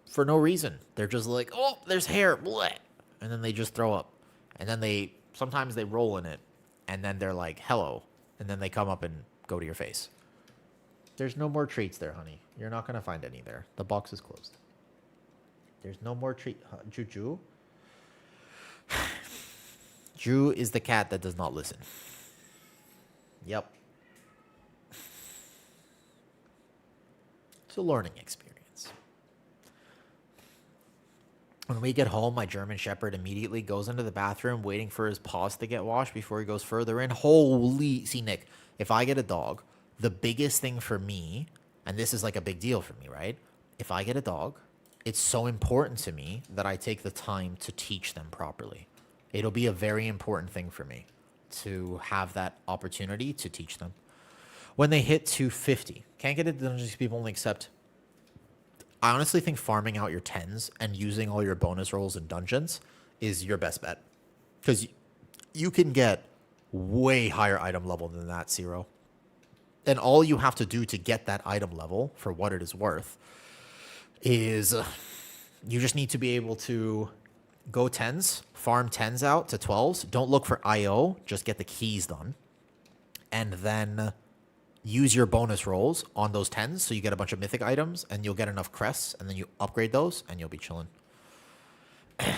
S2: for no reason. They're just like, oh, there's hair, bleh. And then they just throw up. And then sometimes they roll in it. And then they're like, hello. And then they come up and go to your face. There's no more treats there, honey. You're not going to find any there. The box is closed. There's no more treat. Juju? Ju is the cat that does not listen. Yep. It's a learning experience. When we get home, my German Shepherd immediately goes into the bathroom waiting for his paws to get washed before he goes further in. Holy... See, Nick, if I get a dog, the biggest thing for me, and this is like a big deal for me, right? If I get a dog, it's so important to me that I take the time to teach them properly. It'll be a very important thing for me to have that opportunity to teach them. When they hit 250, can't get it done, just people only accept. I honestly think farming out your 10s and using all your bonus rolls in dungeons is your best bet. Because you can get way higher item level than that, Zero. And all you have to do to get that item level, for what it is worth, is you just need to be able to go 10s, farm 10s out to 12s. Don't look for IO, just get the keys done. And then... use your bonus rolls on those 10s so you get a bunch of mythic items and you'll get enough crests and then you upgrade those and you'll be chilling. I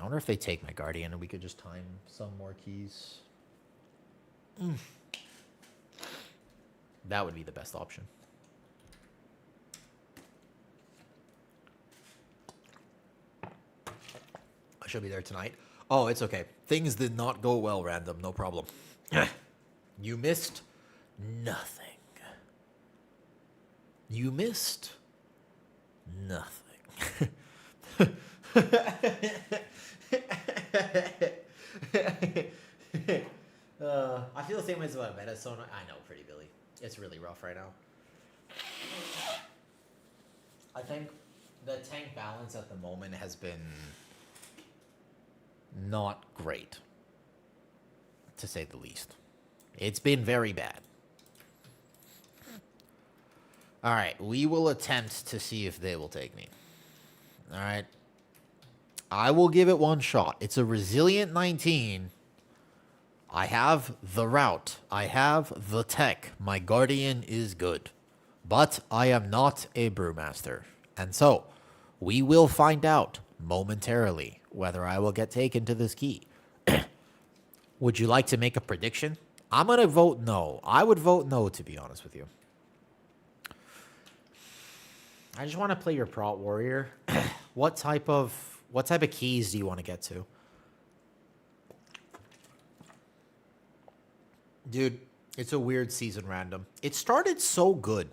S2: wonder if they take my Guardian and we could just time some more keys. That would be the best option. I should be there tonight. Oh, it's okay. Things did not go well, random. No problem. You missed... nothing. You missed nothing. I feel the same way as about meta. So I know, Pretty Billy. It's really rough right now. I think the tank balance at the moment has been not great, to say the least. It's been very bad. All right, we will attempt to see if they will take me. All right. I will give it one shot. It's a resilient 19. I have the route. I have the tech. My Guardian is good. But I am not a Brewmaster. And so, we will find out momentarily whether I will get taken to this key. Would you like to make a prediction? I'm going to vote no. I would vote no, to be honest with you. I just want to play your Prot Warrior. What type of keys do you want to get to? Dude, it's a weird season, random. It started so good.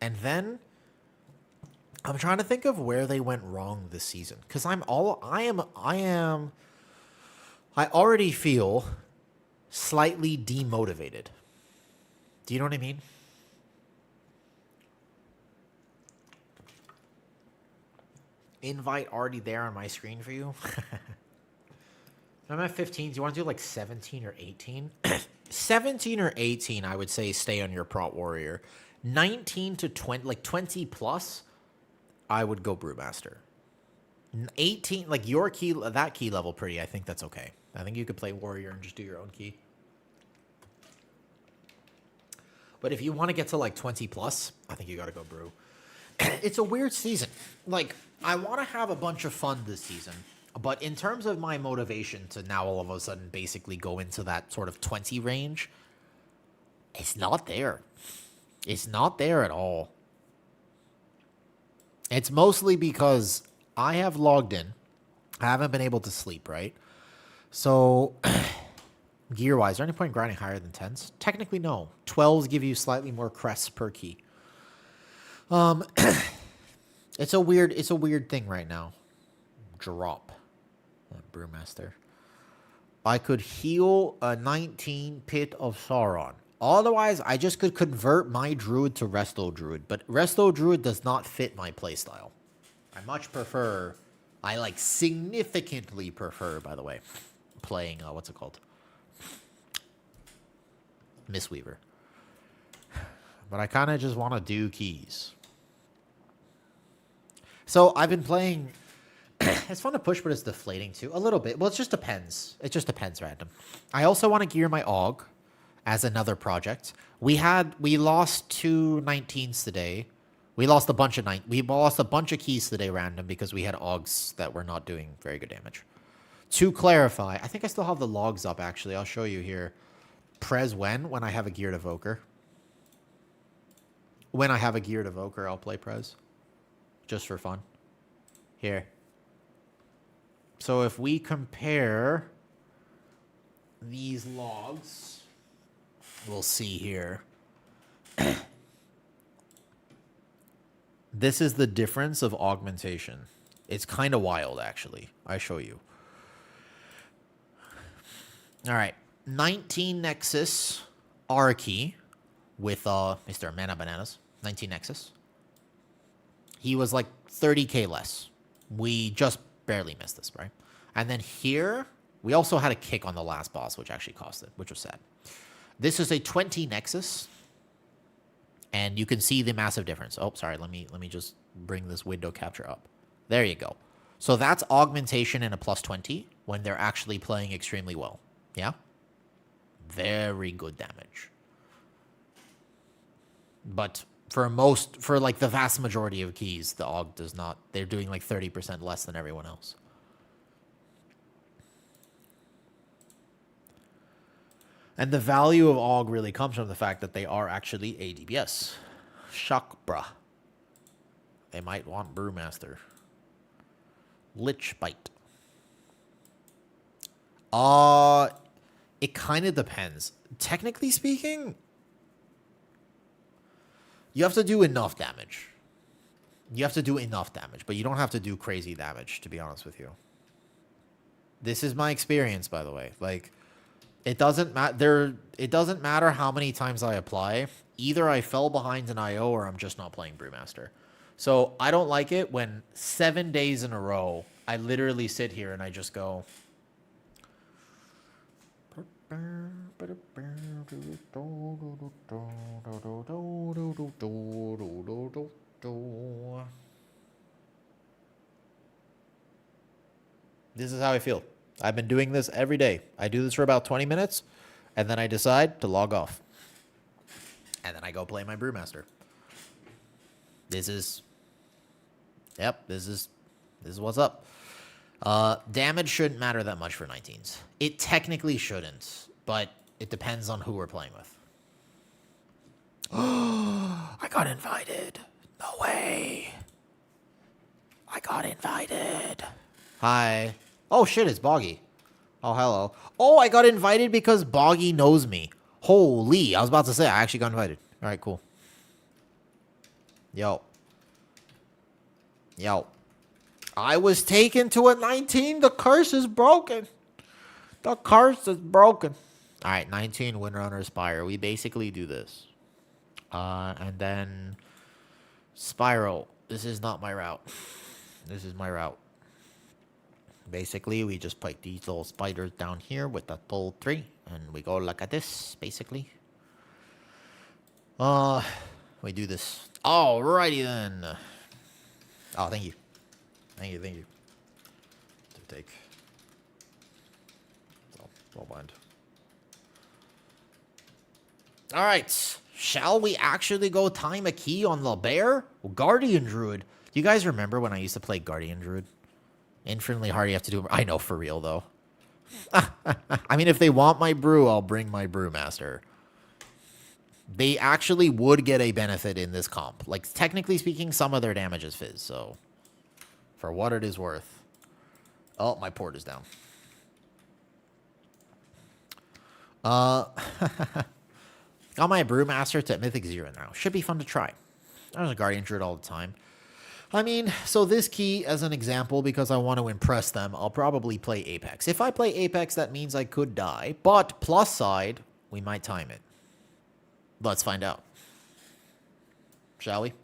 S2: And then I'm trying to think of where they went wrong this season, cuz I already feel slightly demotivated. Do you know what I mean? Invite already there on my screen for you. I'm at 15. Do you want to do like 17 or 18? 17 or 18, I would say stay on your Prot Warrior. 19 to 20, like 20 plus, I would go Brewmaster.
S1: 18, like your key, that key level pretty, I think that's okay. I think you could play warrior and just do your own key. But if you want to get to like 20 plus, I think you got to go brew. It's a weird season. Like, I want to have a bunch of fun this season. But in terms of my motivation to now all of a sudden basically go into that sort of 20 range, it's not there. It's not there at all. It's mostly because I have logged in. I haven't been able to sleep, right? So, gear-wise, is there any point in grinding higher than 10s? Technically, no. 12s give you slightly more crests per key. It's a weird thing right now. Drop. Brewmaster. I could heal a 19 Pit of Sauron. Otherwise, I just could convert my Druid to Resto Druid. But Resto Druid does not fit my playstyle. I much prefer... I, like, significantly prefer, by the way, playing, what's it called? Mistweaver. But I kind of just want to do keys. So, I've been playing... It's fun to push, but it's deflating too. A little bit. Well, it just depends. It just depends random. I also want to gear my AUG as another project. We lost 2 19s today. We lost a bunch of keys today random because we had AUGs that were not doing very good damage. To clarify, I think I still have the logs up actually. I'll show you here. Prez when I have a geared evoker. When I have a geared evoker, I'll play Prez. Just for fun. Here. So if we compare these logs, we'll see here. This is the difference of augmentation. It's kind of wild, actually. I show you. All right. 19 Nexus R key with Mr. Mana Bananas. 19 Nexus. He was like 30k less. We just barely missed this, right? And then here, we also had a kick on the last boss, which actually cost it, which was sad. This is a 20 Nexus. And you can see the massive difference. Oh, sorry. Let me just bring this window capture up. There you go. So that's augmentation in a plus 20 when they're actually playing extremely well. Yeah? Very good damage. But for like the vast majority of keys, the AUG does not. They're doing like 30% less than everyone else. And the value of AUG really comes from the fact that they are actually a DPS. Shock, bruh. They might want Brewmaster. Lich Bite. It kind of depends. Technically speaking, you have to do enough damage. You have to do enough damage, but you don't have to do crazy damage, to be honest with you. This is my experience, by the way. Like, it doesn't matter how many times I apply. Either I fell behind an IO or I'm just not playing Brewmaster. So I don't like it when 7 days in a row, I literally sit here and I just go... This is how I feel. I've been doing this every day. I do this for about 20 minutes, and then I decide to log off. And then I go play my Brewmaster. This is what's up. Damage shouldn't matter that much for 19s. It technically shouldn't, but it depends on who we're playing with. I got invited. No way. I got invited. Hi. Oh, shit, it's Boggy. Oh, hello. Oh, I got invited because Boggy knows me. Holy, I was about to say, I actually got invited. All right, cool. Yo. I was taken to a 19. The curse is broken. The curse is broken. All right, 19, Windrunner, Spire. We basically do this. And then Spiral. This is not my route. This is my route. Basically, we just put these little spiders down here with the pull 3, and we go like this, basically. We do this. Alrighty then. Oh, thank you. Thank you. take. So, well blind. All right. Shall we actually go time a key on the bear? Well, Guardian Druid. Do you guys remember when I used to play Guardian Druid? Infinitely hard you have to do. I know, for real, though. I mean, if they want my brew, I'll bring my Brewmaster. They actually would get a benefit in this comp. Like, technically speaking, some of their damage is fizz, so... For what it is worth. Oh, my port is down. Got my Brewmaster to Mythic 0 now. Should be fun to try. I was a Guardian Druid all the time. I mean, so this key, as an example, because I want to impress them, I'll probably play Apex. If I play Apex, that means I could die. But, plus side, we might time it. Let's find out. Shall we?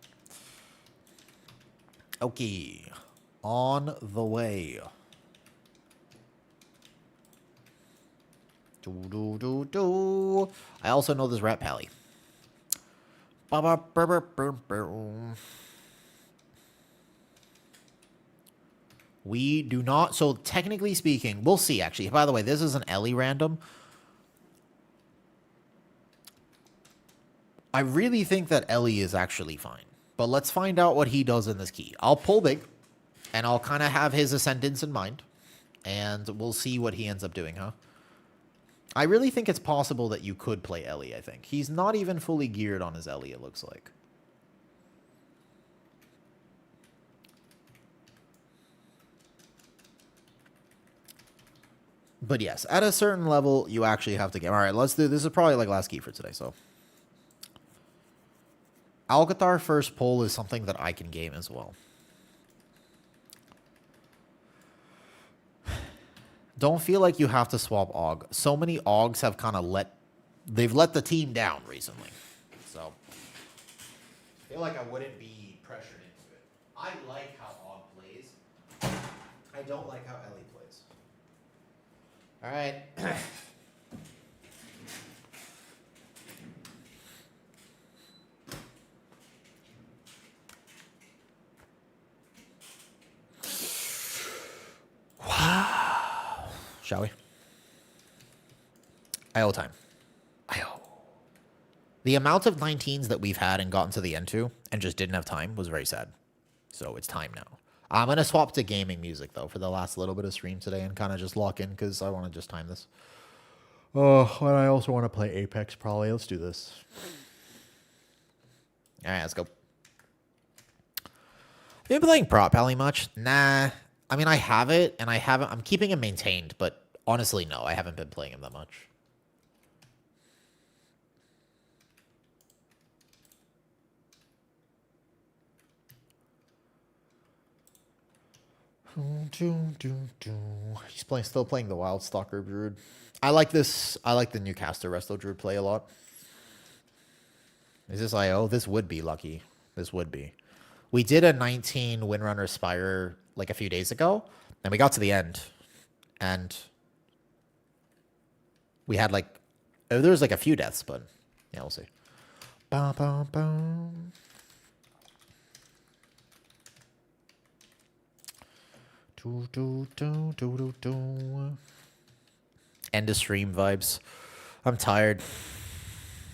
S1: Okay. On the way. I also know this Rat Pally. We do not... So, technically speaking, we'll see, actually. By the way, this is an Ellie random. I really think that Ellie is actually fine. But let's find out what he does in this key. I'll pull big, and I'll kind of have his ascendance in mind. And we'll see what he ends up doing, huh? I really think it's possible that you could play Ellie, I think. He's not even fully geared on his Ellie, it looks like. But yes, at a certain level, you actually have to get... All right, let's do... This is probably like last key for today, so... Alcathar first pull is something that I can game as well. Don't feel like you have to swap Aug. So many Augs have kind of let... They've let the team down recently. So, I feel like I wouldn't be pressured into it. I like how Aug plays. I don't like how Ellie plays. All right. Shall we? IO time. IO. The amount of 19s that we've had and gotten to the end to and just didn't have time was very sad. So it's time now. I'm going to swap to gaming music, though, for the last little bit of stream today and kind of just lock in because I want to just time this. Oh, and I also want to play Apex, probably. Let's do this. All right, let's go. Been playing Prop Pally much? Nah. I mean, I have it, and I'm keeping him maintained, but honestly, no, I haven't been playing him that much. He's still playing the Wildstalker Druid. I like the new caster Resto Druid play a lot. Is this IO? This would be lucky. This would be. We did a 19 Windrunner Spire like a few days ago, and we got to the end, and we had like, there was like a few deaths, but yeah, we'll see. Bum, bum, bum. End of stream vibes. I'm tired.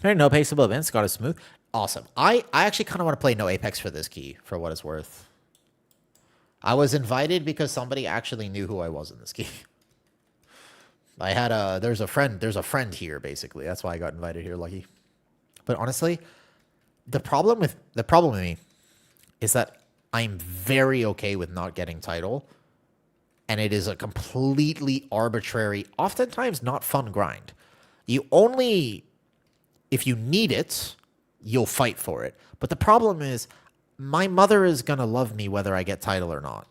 S1: No paceable events. Got it smooth. Awesome. I actually kind of want to play no Apex for this key, for what it's worth. I was invited because somebody actually knew who I was in this key. I had there's a friend here, basically. That's why I got invited here, lucky. But honestly, the problem with me is that I'm very okay with not getting title. And it is a completely arbitrary, oftentimes not fun grind. You only, if you need it, you'll fight for it. But the problem is, my mother is going to love me whether I get title or not.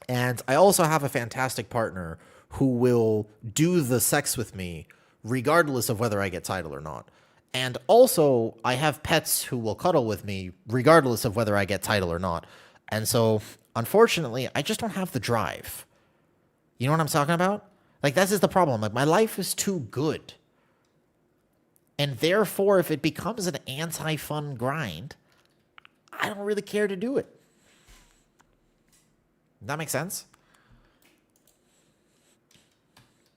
S1: And I also have a fantastic partner who will do the sex with me regardless of whether I get title or not. And also, I have pets who will cuddle with me regardless of whether I get title or not. And so, unfortunately, I just don't have the drive. You know what I'm talking about? Like, this is the problem. Like, my life is too good. And therefore, if it becomes an anti-fun grind, I don't really care to do it. Does that make sense?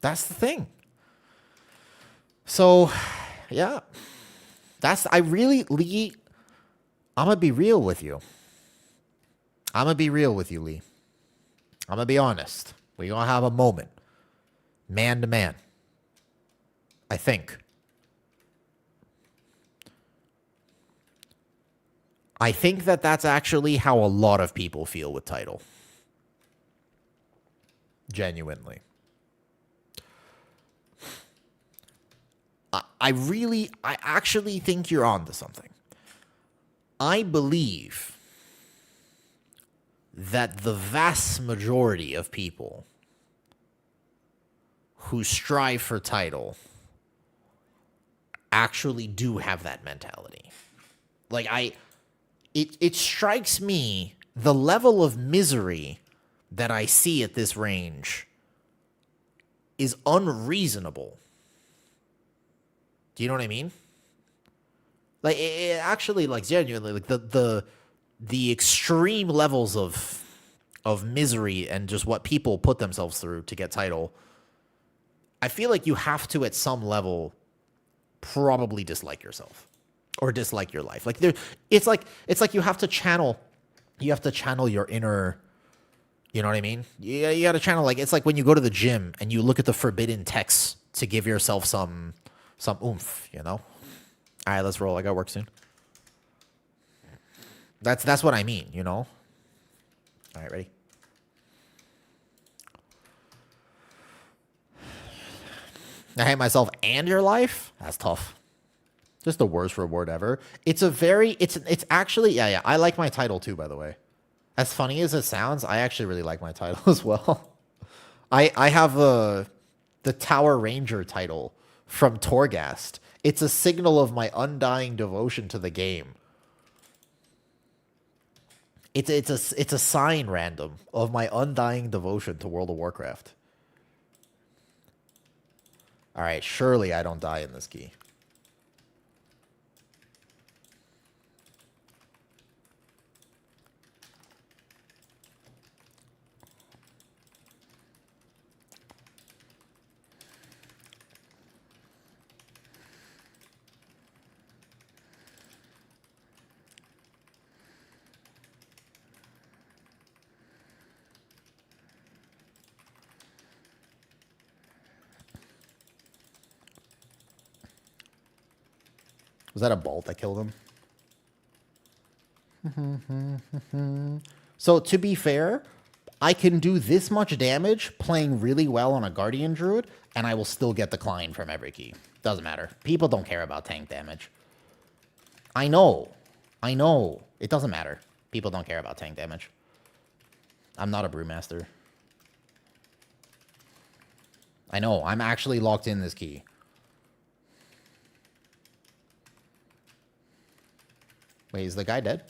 S2: That's the thing. So, yeah. Lee, I'm going to be real with you. I'm going to be real with you, Lee. I'm going to be honest. We're going to have a moment. Man to man. I think. I think that that's actually how a lot of people feel with title. Genuinely. I actually think you're onto something. I believe that the vast majority of people who strive for title actually do have that mentality. Like, it strikes me the level of misery that I see at this range is unreasonable. Do you know what I mean? Like, it actually, like, genuinely, like, the extreme levels of misery and just what people put themselves through to get title, I feel like you have to, at some level, probably dislike yourself or dislike your life. Like, it's like you have to channel your inner, you know what I mean? You got to channel, like, it's like when you go to the gym and you look at the forbidden texts to give yourself some oomph, you know? All right, let's roll. I got work soon. That's what I mean, you know? All right, ready? I hate myself and your life? That's tough. Just the worst reward ever. It's actually, yeah, I like my title too, by the way. As funny as it sounds, I actually really like my title as well. I have the Tower Ranger title from Torghast. It's a signal of my undying devotion to the game. It's a sign random of my undying devotion to World of Warcraft. All right, surely I don't die in this key. Was that a bolt that killed him? So, to be fair, I can do this much damage playing really well on a Guardian Druid, and I will still get decline from every key. Doesn't matter. People don't care about tank damage. I know. It doesn't matter. People don't care about tank damage. I'm not a Brewmaster. I know. I'm actually locked in this key. Wait, is the guy dead?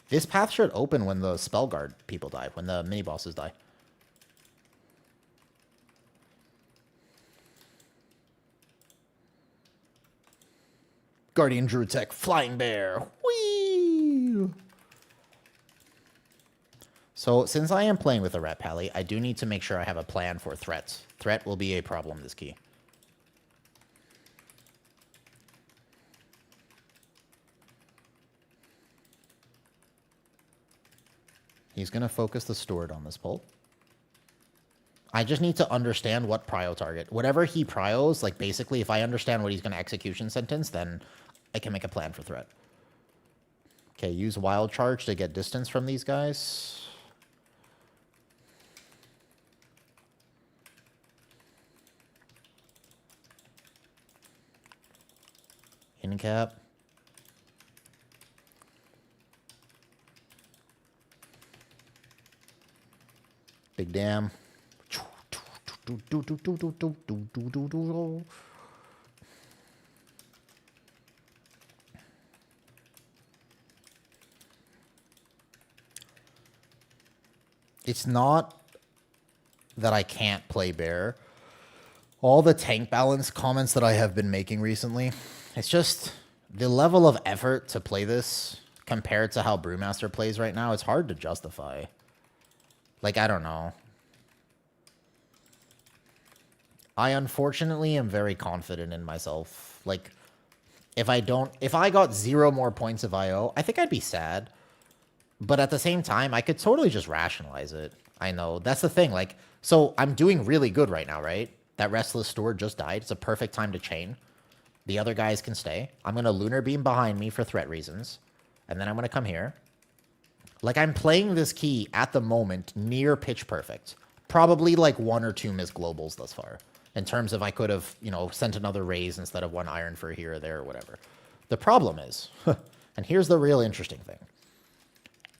S2: This path should open when the spell guard people die, when the mini bosses die. Guardian Druid Tech, Flying Bear. Whee! So, since I am playing with a Rat Pally, I do need to make sure I have a plan for threats. Threat will be a problem this key. He's going to focus the Steward on this pull. I just need to understand what prio target. Whatever he prios, like basically if I understand what he's going to execution sentence, then I can make a plan for threat. Okay, use Wild Charge to get distance from these guys. In cap. Big dam. It's not that I can't play bear. All the tank balance comments that I have been making recently, it's just the level of effort to play this compared to how Brewmaster plays right now, it's hard to justify. Like, I don't know. I unfortunately am very confident in myself. Like, if I got 0 more points of IO, I think I'd be sad. But at the same time, I could totally just rationalize it. I know. That's the thing. Like, so I'm doing really good right now, right? That Restless Steward just died. It's a perfect time to chain. The other guys can stay. I'm going to Lunar Beam behind me for threat reasons. And then I'm going to come here. Like, I'm playing this key at the moment near pitch perfect. Probably like 1 or 2 missed globals thus far. In terms of I could have, you know, sent another raise instead of 1 iron for here or there or whatever. The problem is, and here's the real interesting thing.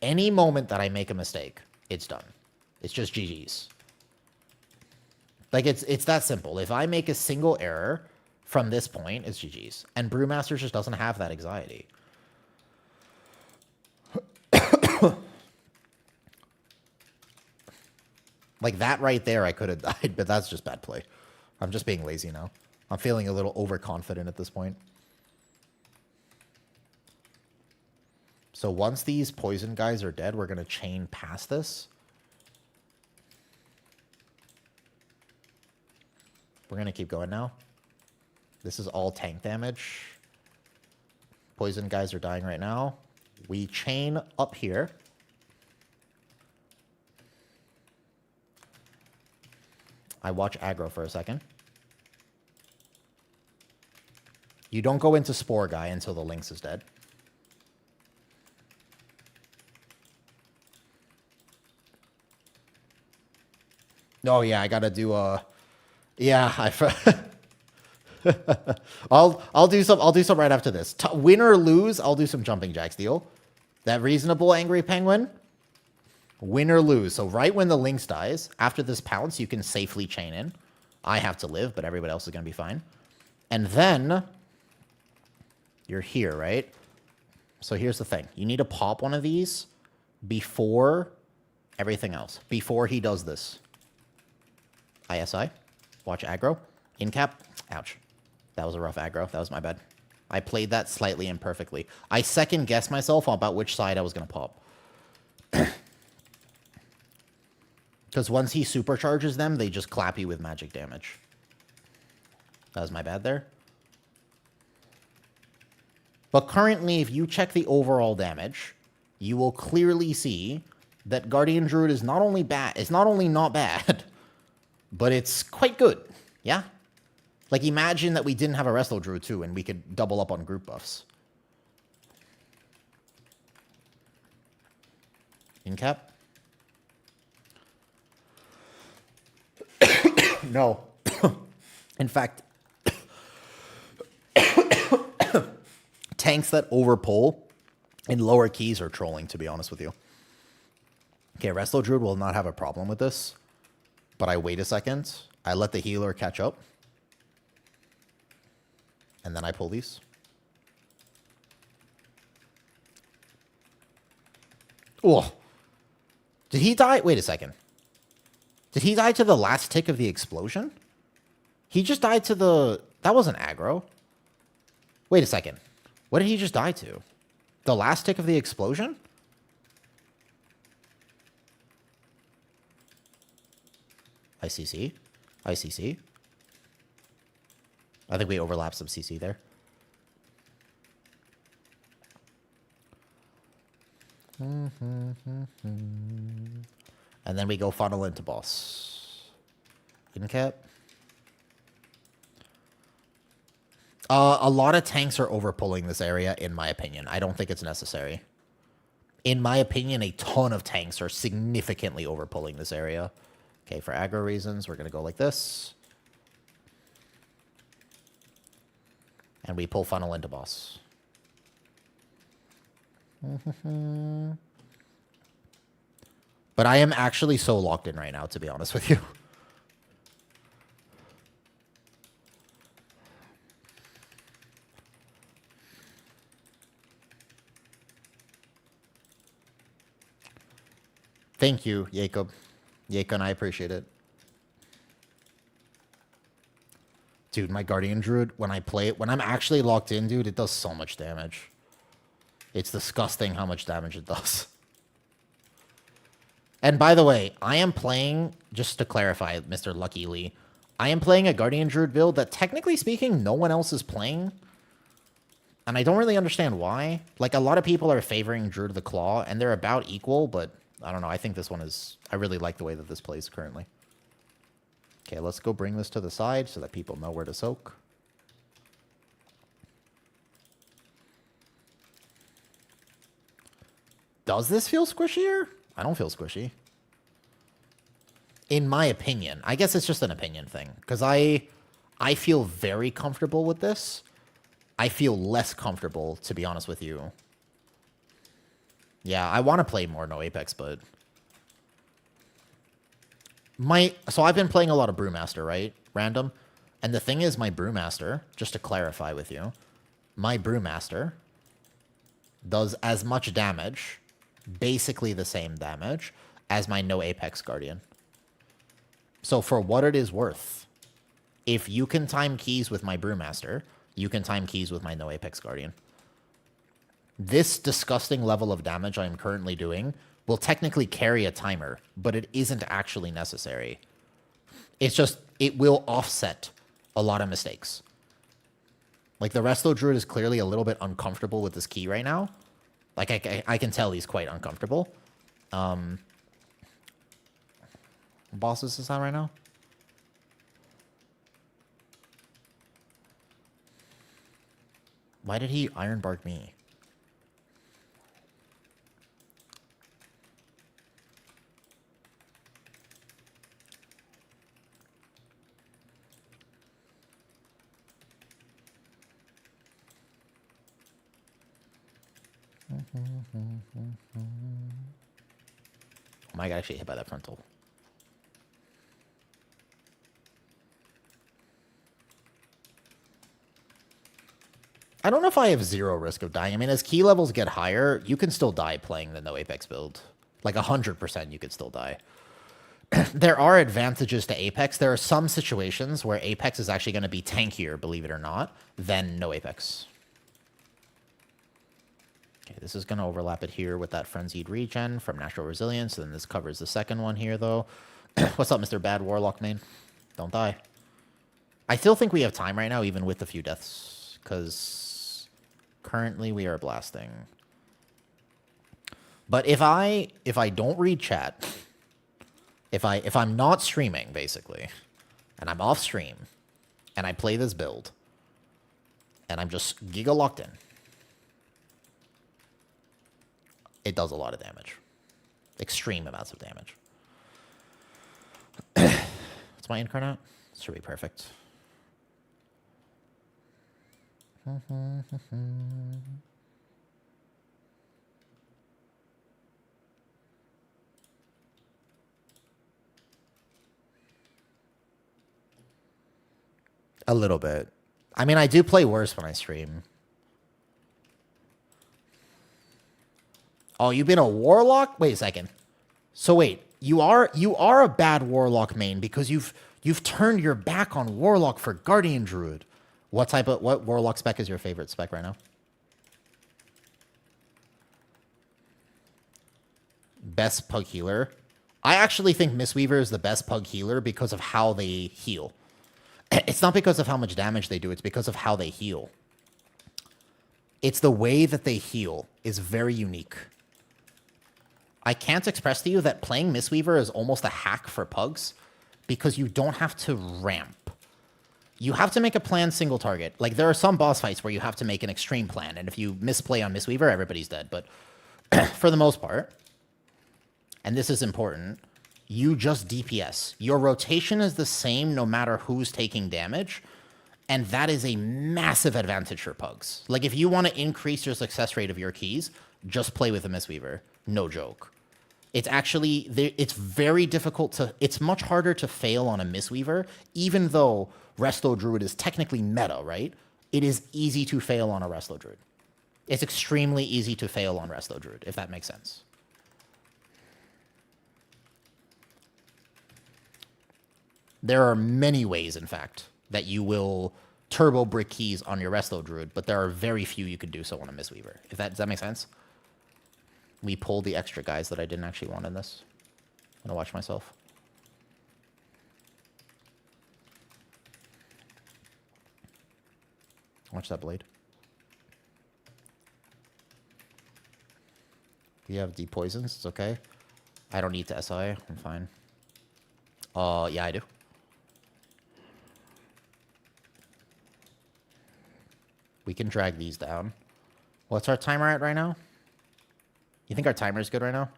S2: Any moment that I make a mistake, it's done. It's just GG's. Like, it's that simple. If I make a single error from this point, it's GG's. And Brewmaster just doesn't have that anxiety. Like, that right there, I could have died, but that's just bad play. I'm just being lazy now. I'm feeling a little overconfident at this point. So once these poison guys are dead, we're going to chain past this. We're going to keep going now. This is all tank damage. Poison guys are dying right now. We chain up here. I watch aggro for a second. You don't go into Spore Guy until the Lynx is dead. Oh yeah, I gotta do a. Yeah, I'll do some right after this. Win or lose, I'll do some jumping jacks deal. That reasonable angry penguin. Win or lose. So right when the Lynx dies, after this pounce, you can safely chain in. I have to live, but everybody else is gonna be fine. And then you're here, right? So here's the thing. You need to pop one of these before everything else. Before he does this. ISI. Watch aggro. In cap. Ouch. That was a rough aggro. That was my bad. I played that slightly imperfectly. I second guessed myself about which side I was going to pop. Because once he supercharges them, they just clap you with magic damage. That was my bad there. But currently, if you check the overall damage, you will clearly see that Guardian Druid is not only bad, it's not only not bad, but it's quite good. Yeah? Like, imagine that we didn't have a Resto Druid too, and we could double up on group buffs. In cap? No. In fact, tanks that overpull in lower keys are trolling, to be honest with you. Okay, Resto Druid will not have a problem with this, but I wait a second. I let the healer catch up. And then I pull these. Oh. Did he die? Wait a second. Did he die to the last tick of the explosion? He just died to the... That wasn't aggro. Wait a second. What did he just die to? The last tick of the explosion? ICC. ICC. I think we overlapped some CC there. And then we go funnel into boss. In cap. A lot of tanks are overpulling this area, in my opinion. I don't think it's necessary. In my opinion, a ton of tanks are significantly overpulling this area. Okay, for aggro reasons, we're going to go like this. And we pull funnel into boss. But I am actually so locked in right now, to be honest with you. Thank you, Jacob. Jacob, I appreciate it. Dude, my Guardian Druid, when I play it, when I'm actually locked in, dude, it does so much damage. It's disgusting how much damage it does. And by the way, I am playing, just to clarify, Mr. Lucky Lee, I am playing a Guardian Druid build that, technically speaking, no one else is playing. And I don't really understand why. Like, a lot of people are favoring Druid of the Claw, and they're about equal, but I don't know. I think this one is... I really like the way that this plays currently. Okay, let's go bring this to the side so that people know where to soak. Does this feel squishier? I don't feel squishy. In my opinion. I guess it's just an opinion thing. Because I feel very comfortable with this. I feel less comfortable, to be honest with you. Yeah, I want to play more No Apex, but... So I've been playing a lot of Brewmaster, right? Random. And the thing is, my Brewmaster, just to clarify with you, my Brewmaster does as much damage, basically the same damage, as my No Apex Guardian. So for what it is worth, if you can time keys with my Brewmaster, you can time keys with my No Apex Guardian. This disgusting level of damage I am currently doing will technically carry a timer, but it isn't actually necessary. It's just, it will offset a lot of mistakes. Like, the Resto Druid is clearly a little bit uncomfortable with this key right now. Like, I can tell he's quite uncomfortable. What boss is this on right now? Why did he Iron Bark me? I might actually hit by that frontal. I don't know if I have zero risk of dying. I mean, as key levels get higher, you can still die playing the No Apex build. Like 100% you could still die. There are advantages to Apex. There are some situations where Apex is actually going to be tankier, believe it or not, than No Apex. Okay, this is going to overlap it here with that Frenzied Regen from Natural Resilience. And then this covers the second one here, though. What's up, Mr. Bad Warlock main? Don't die. I still think we have time right now, even with the few deaths, because currently we are blasting. But if I don't read chat, if I'm not streaming, basically, and I'm off stream, and I play this build, and I'm just giga locked in, it does a lot of damage. Extreme amounts of damage. What's my incarnate? This should be perfect. A little bit. I mean, I do play worse when I stream. Oh, you've been a warlock? Wait a second. So wait, you are a bad warlock main because you've turned your back on warlock for guardian druid. What warlock spec is your favorite spec right now? Best pug healer. I actually think Mistweaver is the best pug healer because of how they heal. It's not because of how much damage they do, it's because of how they heal. It's the way that they heal is very unique. I can't express to you that playing Mistweaver is almost a hack for pugs because you don't have to ramp. You have to make a plan single target. Like, there are some boss fights where you have to make an extreme plan, and if you misplay on Mistweaver, everybody's dead. But for the most part, and this is important, you just DPS. Your rotation is the same no matter who's taking damage, and that is a massive advantage for pugs. Like, if you want to increase your success rate of your keys, just play with a Mistweaver. No joke. It's actually, it's very difficult to, it's much harder to fail on a Mistweaver, even though Resto Druid is technically meta, right? It is easy to fail on a Resto Druid. It's extremely easy to fail on Resto Druid, if that makes sense. There are many ways, in fact, that you will turbo brick keys on your Resto Druid, but there are very few you could do so on a Mistweaver. Does that make sense? We pulled the extra guys that I didn't actually want in this. I'm gonna watch myself. Watch that blade. We have deep poisons. It's okay. I don't need to SI. I'm fine. Yeah, I do. We can drag these down. What's our timer at right now? You think our timer is good right now?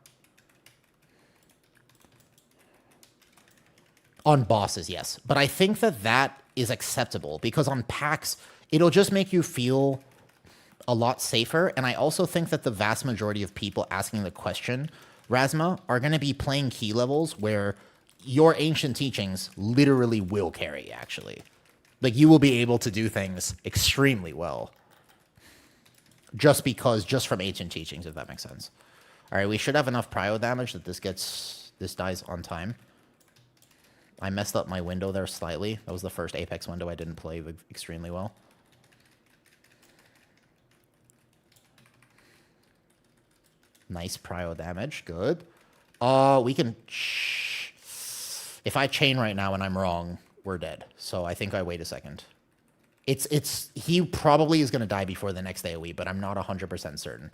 S2: On bosses, yes. But I think that that is acceptable because on packs, it'll just make you feel a lot safer. And I also think that the vast majority of people asking the question, Rasma, are going to be playing key levels where your ancient teachings literally will carry, actually. Like, you will be able to do things extremely well. Just from ancient teachings, if that makes sense. All right, we should have enough prio damage that this dies on time. I messed up my window there slightly. That was the first Apex window I didn't play extremely well. Nice prio damage. Good. We can... If I chain right now and I'm wrong, we're dead. So I think I wait a second. He probably is going to die before the next AoE, but I'm not 100% certain.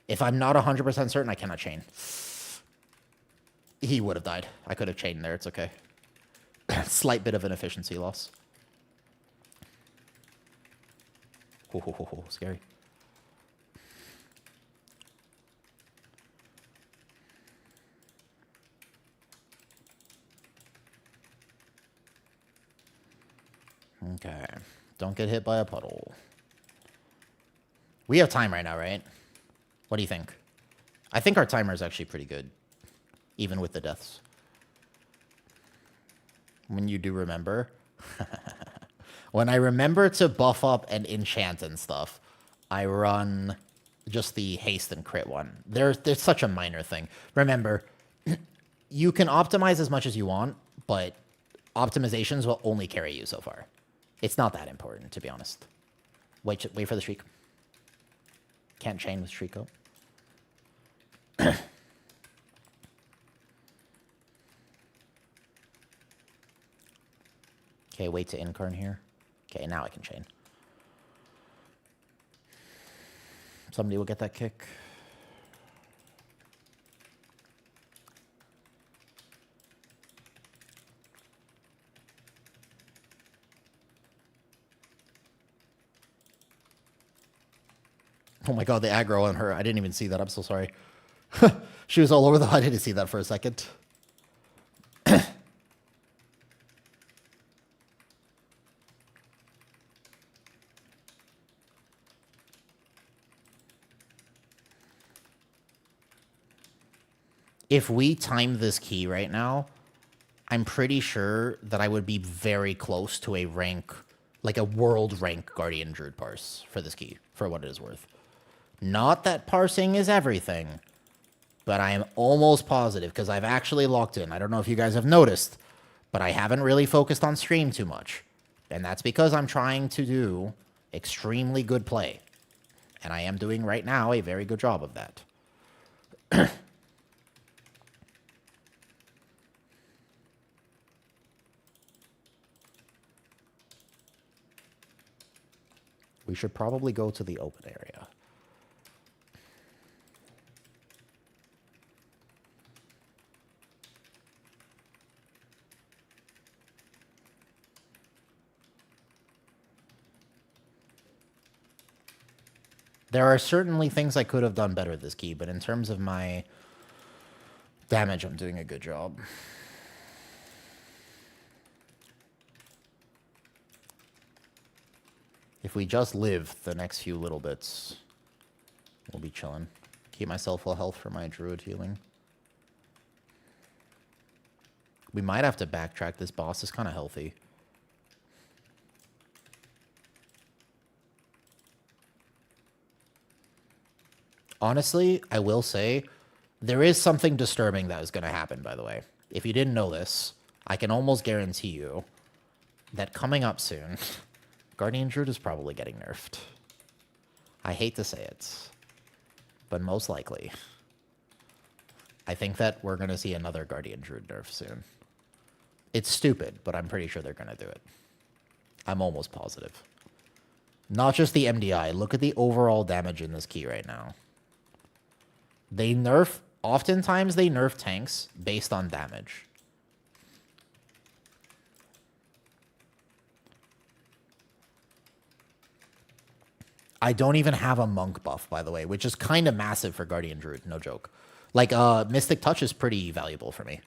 S2: If I'm not 100% certain, I cannot chain. He would have died. I could have chained there. It's okay. Slight bit of an efficiency loss. Scary. Okay. Don't get hit by a puddle. We have time right now, right? What do you think? I think our timer is actually pretty good, even with the deaths. When you do remember. When I remember to buff up and enchant and stuff, I run just the haste and crit one. There's such a minor thing. Remember, you can optimize as much as you want, but optimizations will only carry you so far. It's not that important, to be honest. Wait for the shriek. Can't chain with shriek up. Okay, wait to incarn here. Okay, now I can chain. Somebody will get that kick. Oh my god, the aggro on her. I didn't even see that. I'm so sorry. She was all over the... I didn't see that for a second. If we time this key right now, I'm pretty sure that I would be very close to a rank, like a world rank Guardian Druid parse for this key, for what it is worth. Not that parsing is everything, but I am almost positive, because I've actually locked in. I don't know if you guys have noticed, but I haven't really focused on stream too much. And that's because I'm trying to do extremely good play. And I am doing right now a very good job of that. We should probably go to the open area. There are certainly things I could have done better this key, but in terms of my damage, I'm doing a good job. If we just live the next few little bits, we'll be chilling. Keep myself full health for my druid healing. We might have to backtrack. This boss is kind of healthy. Honestly, I will say, there is something disturbing that is going to happen, by the way. If you didn't know this, I can almost guarantee you that coming up soon... Guardian Druid is probably getting nerfed. I hate to say it, but most likely. I think that we're going to see another Guardian Druid nerf soon. It's stupid, but I'm pretty sure they're going to do it. I'm almost positive. Not just the MDI. Look at the overall damage in this key right now. They nerf... Oftentimes, they nerf tanks based on damage. I don't even have a monk buff, by the way, which is kind of massive for Guardian Druid, no joke. Like, Mystic Touch is pretty valuable for me.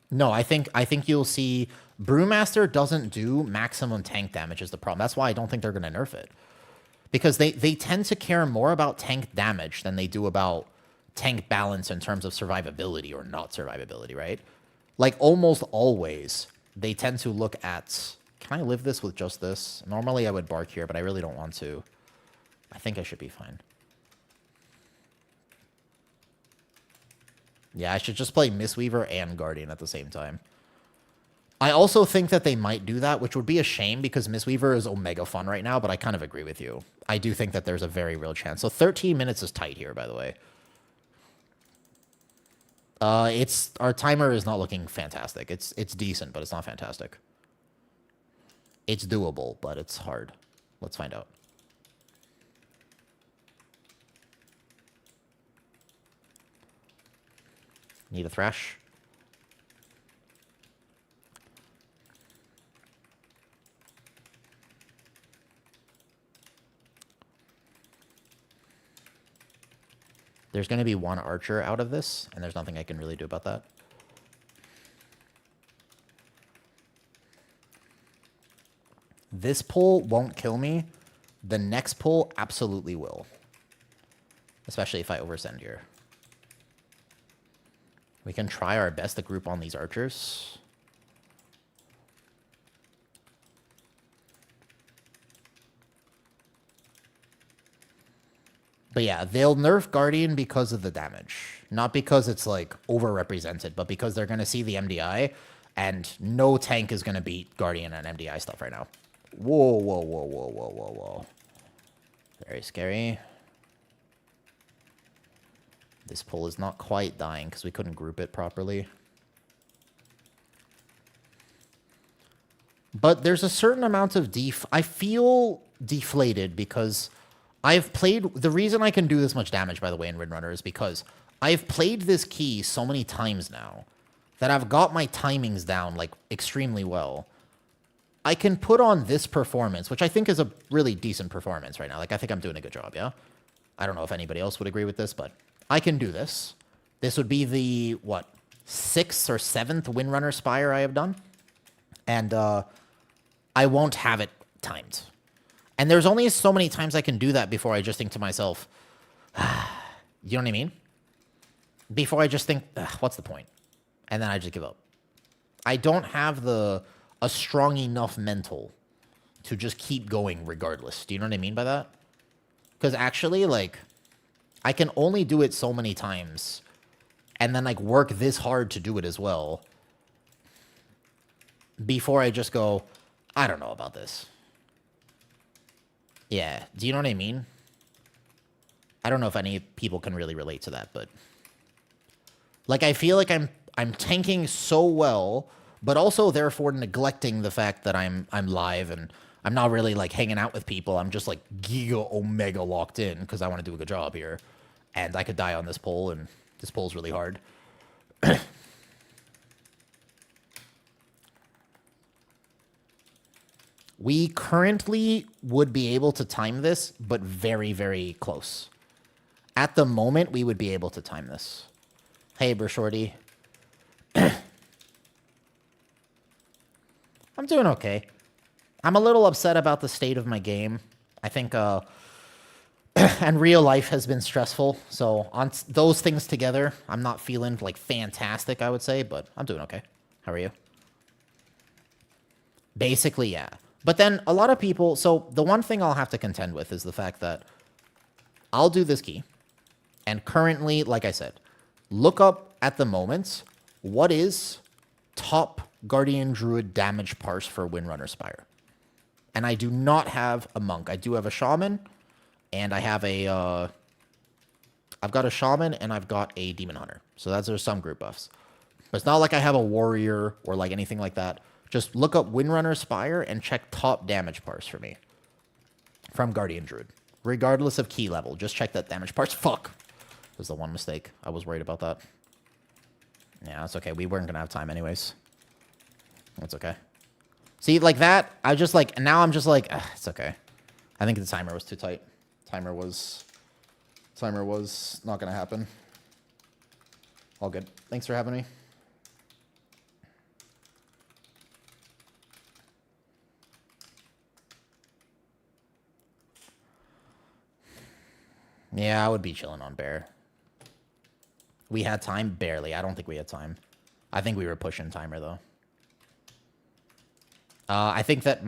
S2: No, I think you'll see Brewmaster doesn't do maximum tank damage is the problem. That's why I don't think they're going to nerf it. Because they tend to care more about tank damage than they do about tank balance in terms of survivability or not survivability, right? Like, almost always, they tend to look at, can I live this with just this? Normally, I would bark here, but I really don't want to. I think I should be fine. Yeah, I should just play Mistweaver and Guardian at the same time. I also think that they might do that, which would be a shame because Mistweaver is omega fun right now, but I kind of agree with you. I do think that there's a very real chance. So 13 minutes is tight here, by the way. Our timer is not looking fantastic. It's decent, but it's not fantastic. It's doable, but it's hard. Let's find out. Need a thrash. There's going to be one archer out of this, and there's nothing I can really do about that. This pull won't kill me. The next pull absolutely will. Especially if I oversend here. We can try our best to group on these archers. But yeah, they'll nerf Guardian because of the damage. Not because it's, like, overrepresented, but because they're going to see the MDI, and no tank is going to beat Guardian and MDI stuff right now. Whoa, whoa, whoa, whoa, whoa, whoa, whoa. Very scary. This pull is not quite dying because we couldn't group it properly. But there's a certain amount of I feel deflated because I've played... The reason I can do this much damage, by the way, in Windrunner is because I've played this key so many times now that I've got my timings down, like, extremely well. I can put on this performance, which I think is a really decent performance right now. Like, I think I'm doing a good job, yeah? I don't know if anybody else would agree with this, but I can do this. This would be the, what, 6th or 7th Windrunner Spire I have done. And I won't have it timed. And there's only so many times I can do that before I just think to myself, you know what I mean? Before I just think, what's the point? And then I just give up. I don't have a strong enough mental to just keep going regardless. Do you know what I mean by that? Because actually, like, I can only do it so many times and then, like, work this hard to do it as well before I just go, I don't know about this. Yeah, do you know what I mean? I don't know if any people can really relate to that, but... Like, I feel like I'm tanking so well, but also, therefore, neglecting the fact that I'm live and I'm not really, like, hanging out with people. I'm just, like, giga omega locked in because I want to do a good job here. And I could die on this pole, and this pole's really hard. We currently would be able to time this, but very, very close. At the moment, we would be able to time this. Hey, Shorty. I'm doing okay. I'm a little upset about the state of my game. I think, and real life has been stressful. So on those things together, I'm not feeling, like, fantastic, I would say, but I'm doing okay. How are you? Basically, yeah. But then a lot of people... So the one thing I'll have to contend with is the fact that I'll do this key. And currently, like I said, look up at the moment what is top Guardian Druid damage parse for Windrunner Spire. And I do not have a monk. I do have a shaman, and I have I've got a shaman, and I've got a demon hunter. So those are some group buffs. But it's not like I have a warrior or like anything like that. Just look up Windrunner Spire and check top damage parse for me. From Guardian Druid. Regardless of key level. Just check that damage parse. Fuck. Was the one mistake. I was worried about that. Yeah, that's okay. We weren't going to have time anyways. That's okay. See, like that, I just like, now I'm just like, it's okay. I think the timer was too tight. Timer was not going to happen. All good. Thanks for having me. Yeah, I would be chilling on Bear. We had time? Barely. I don't think we had time. I think we were pushing timer, though. I think that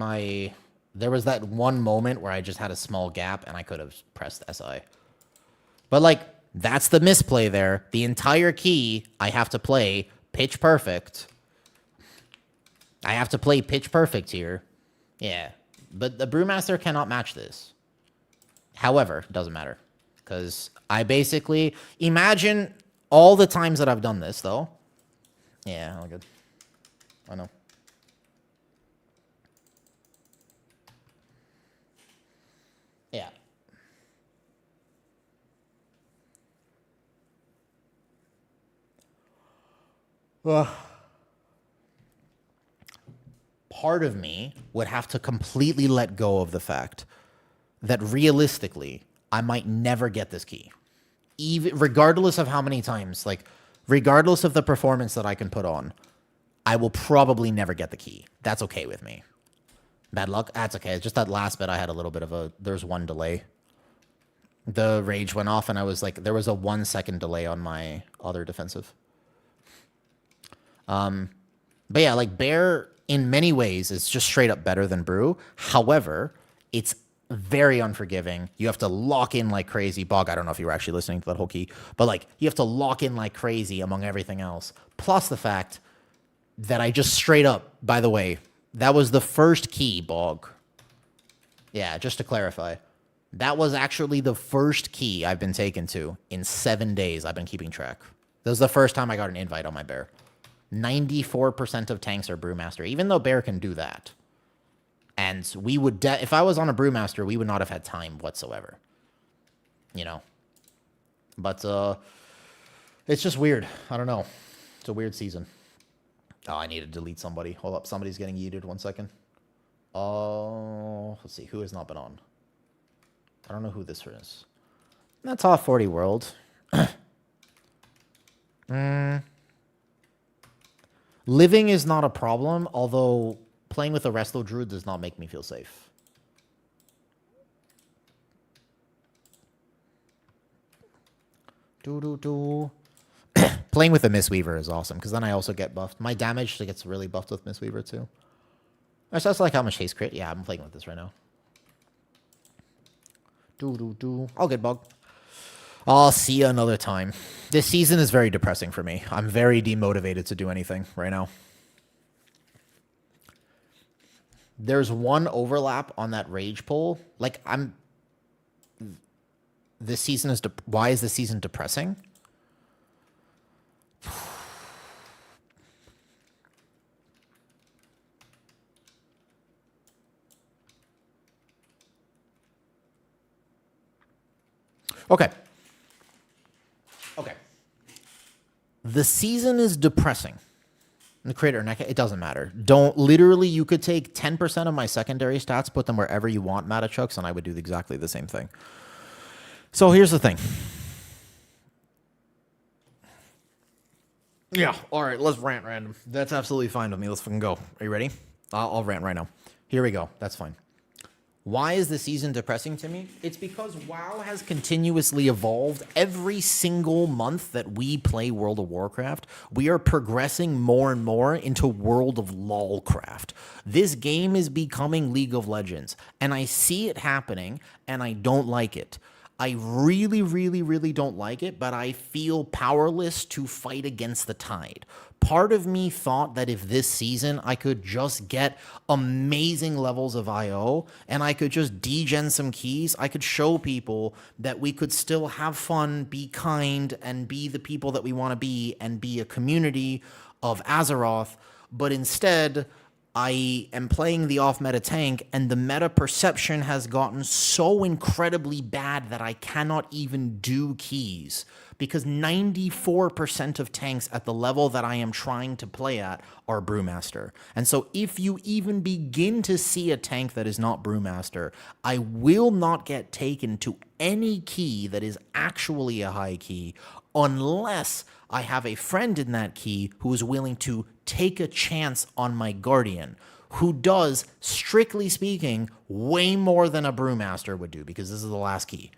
S2: there was that one moment where I just had a small gap and I could have pressed SI. But, like, that's the misplay there. The entire key, I have to play pitch perfect. I have to play pitch perfect here. Yeah. But the Brewmaster cannot match this. However, it doesn't matter. Because I basically... Imagine all the times that I've done this, though. Yeah, all good. I know. Yeah. Part of me would have to completely let go of the fact that realistically, I might never get this key. Even regardless of how many times, like, regardless of the performance that I can put on, I will probably never get the key. That's okay with me. Bad luck? That's okay. It's just that last bit I had a little bit of there's one delay. The rage went off and I was like, there was a 1 second delay on my other defensive. But yeah, like Bear in many ways is just straight up better than Brew. However, it's very unforgiving. You have to lock in like crazy. Bog, I don't know if you were actually listening to that whole key, but like you have to lock in like crazy among everything else. Plus the fact that I just straight up, by the way, that was the first key, Bog. Yeah, just to clarify. That was actually the first key I've been taken to in 7 days. I've been keeping track. That was the first time I got an invite on my Bear. 94% of tanks are Brewmaster, even though Bear can do that. And we would, if I was on a Brewmaster, we would not have had time whatsoever. You know? But, it's just weird. I don't know. It's a weird season. Oh, I need to delete somebody. Hold up. Somebody's getting yeeted. 1 second. Oh, let's see. Who has not been on? I don't know who this is. That's off 40 world. Living is not a problem, although playing with a Resto Druid does not make me feel safe. Playing with a Mistweaver is awesome, because then I also get buffed. My damage gets really buffed with Mistweaver, too. I just like how much haste crit. Yeah, I'm playing with this right now. All good, Bug. I'll see you another time. This season is very depressing for me. I'm very demotivated to do anything right now. There's one overlap on that rage pull. Like, this season is... Why is this season depressing? Okay. Okay. The season is depressing. The creator, it doesn't matter. Literally, you could take 10% of my secondary stats, put them wherever you want, Matachucks, and I would do exactly the same thing. So here's the thing. Yeah, all right, let's rant random. That's absolutely fine with me. Let's fucking go. Are you ready? I'll rant right now. Here we go. That's fine. Why is the season depressing to me? It's because WoW has continuously evolved. Every single month that we play World of Warcraft, we are progressing more and more into World of LOLcraft. This game is becoming League of Legends, and I see it happening, and I don't like it. I really, really, really don't like it, but I feel powerless to fight against the tide. Part of me thought that if this season I could just get amazing levels of IO and I could just degen some keys, I could show people that we could still have fun, be kind, and be the people that we want to be and be a community of Azeroth, but instead I am playing the off-meta tank, and the meta perception has gotten so incredibly bad that I cannot even do keys, because 94% of tanks at the level that I am trying to play at are Brewmaster. And so if you even begin to see a tank that is not Brewmaster, I will not get taken to any key that is actually a high key unless I have a friend in that key who is willing to take a chance on my Guardian, who does, strictly speaking, way more than a Brewmaster would do, because this is the last key.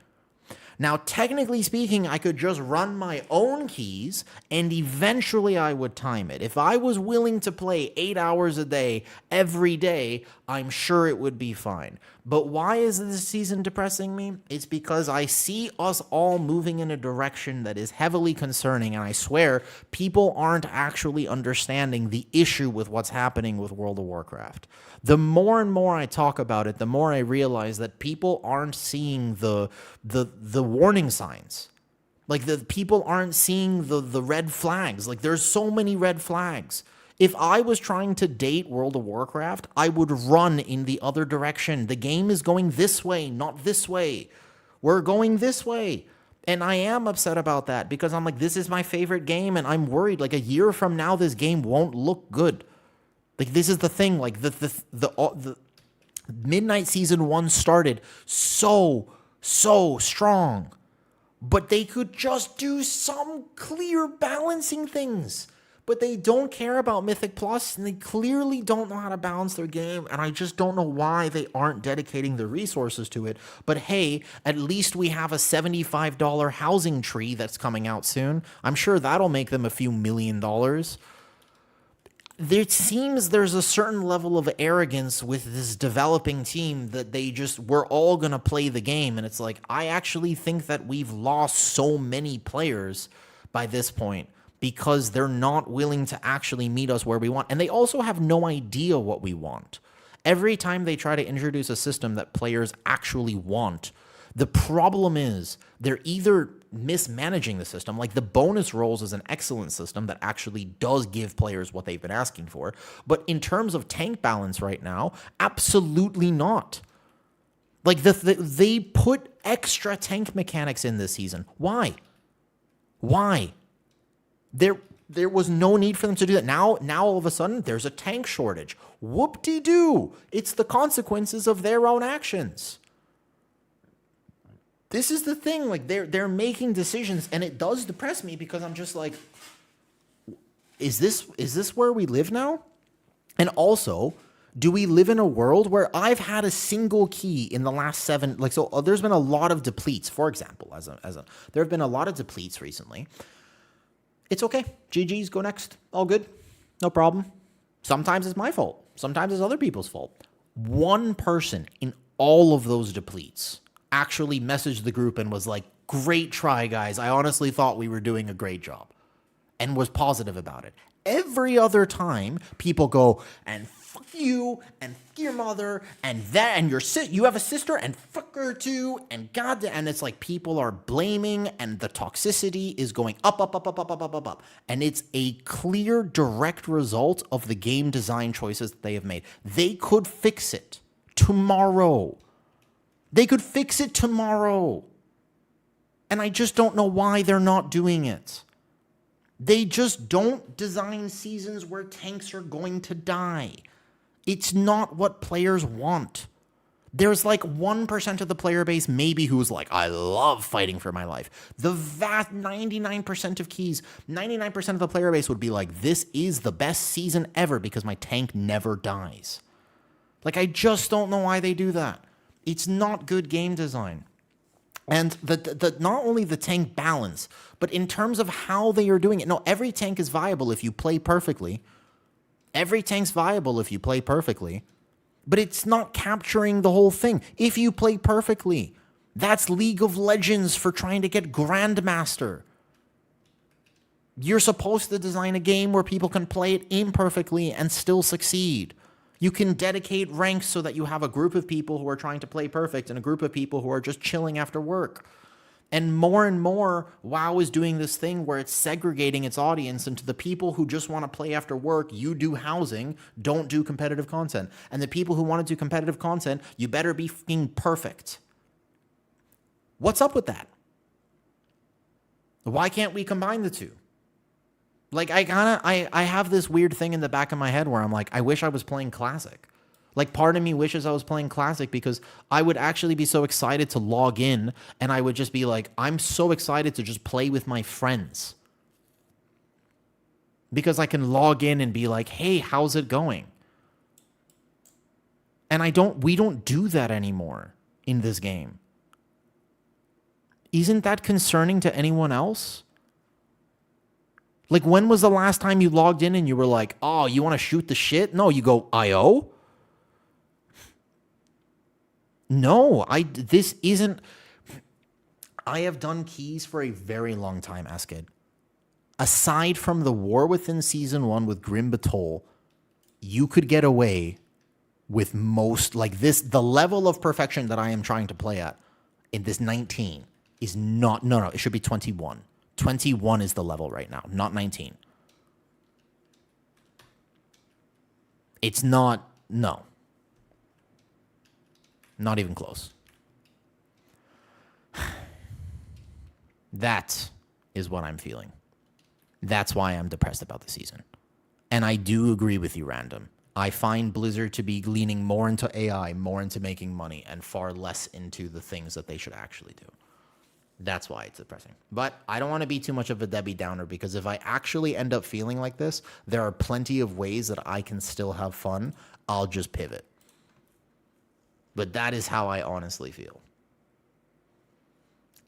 S2: Now, technically speaking, I could just run my own keys, and eventually I would time it. If I was willing to play 8 hours a day, every day, I'm sure it would be fine. But why is this season depressing me? It's because I see us all moving in a direction that is heavily concerning, and I swear, people aren't actually understanding the issue with what's happening with World of Warcraft. The more and more I talk about it, the more I realize that people aren't seeing the warning signs. Like, the people aren't seeing the red flags. Like, there's so many red flags. If I was trying to date World of Warcraft, I would run in the other direction. The game is going this way, not this way. We're going this way. And I am upset about that, because I'm like, this is my favorite game, and I'm worried, like, a year from now, this game won't look good. Like, this is the thing, like, the Midnight Season 1 started so strong, but they could just do some clear balancing things. But they don't care about Mythic Plus, and they clearly don't know how to balance their game, and I just don't know why they aren't dedicating the resources to it. But hey, at least we have a $75 housing tree that's coming out soon. I'm sure that'll make them a few $1 million. There seems there's a certain level of arrogance with this developing team that we're all going to play the game. And it's like, I actually think that we've lost so many players by this point because they're not willing to actually meet us where we want. And they also have no idea what we want. Every time they try to introduce a system that players actually want, the problem is they're either mismanaging the system, like the bonus rolls is an excellent system that actually does give players what they've been asking for, but in terms of tank balance right now, absolutely not. Like, they put extra tank mechanics in this season. Why? There was no need for them to do that. Now all of a sudden, there's a tank shortage. Whoop-de-doo. It's the consequences of their own actions. This is the thing, like, they're making decisions, and it does depress me, because I'm just like, is this where we live now? And also, do we live in a world where I've had a single key in the last 7, like, so there's been a lot of depletes, for example, there have been a lot of depletes recently. It's okay. GG's, go next. All good. No problem. Sometimes it's my fault. Sometimes it's other people's fault. One person in all of those depletes actually messaged the group and was like, great try, guys. I honestly thought we were doing a great job, and was positive about it. Every other time, people go, and fuck you, and fuck your mother, and that, and you have a sister, and fuck her too, and god, and it's like people are blaming, and the toxicity is going up. And it's a clear, direct result of the game design choices that they have made. They could fix it tomorrow. And I just don't know why they're not doing it. They just don't design seasons where tanks are going to die. It's not what players want. There's like 1% of the player base maybe who's like, I love fighting for my life. The vast 99% of keys, 99% of the player base would be like, this is the best season ever because my tank never dies. Like, I just don't know why they do that. It's not good game design. And the not only the tank balance, but in terms of how they are doing it. No, every tank is viable if you play perfectly. Every tank's viable if you play perfectly. But it's not capturing the whole thing. If you play perfectly, that's League of Legends for trying to get Grandmaster. You're supposed to design a game where people can play it imperfectly and still succeed. You can dedicate ranks so that you have a group of people who are trying to play perfect and a group of people who are just chilling after work. And more, WoW is doing this thing where it's segregating its audience into the people who just want to play after work, you do housing, don't do competitive content. And the people who want to do competitive content, you better be fucking perfect. What's up with that? Why can't we combine the two? Like, I have this weird thing in the back of my head where I'm like, I wish I was playing Classic. Like, part of me wishes I was playing Classic because I would actually be so excited to log in and I would just be like, I'm so excited to just play with my friends. Because I can log in and be like, hey, how's it going? And we don't do that anymore in this game. Isn't that concerning to anyone else? Like, when was the last time you logged in and you were like, oh, you want to shoot the shit? No, you go, IO? No, this isn't. I have done keys for a very long time, Asked. Aside from the War Within Season 1 with Grim Batol, you could get away with most, like this, the level of perfection that I am trying to play at in this 19 is not, no, it should be 21. 21 is the level right now, not 19. It's not, no. Not even close. That is what I'm feeling. That's why I'm depressed about the season. And I do agree with you, Random. I find Blizzard to be leaning more into AI, more into making money, and far less into the things that they should actually do. That's why it's depressing. But I don't want to be too much of a Debbie Downer, because if I actually end up feeling like this, there are plenty of ways that I can still have fun. I'll just pivot. But that is how I honestly feel.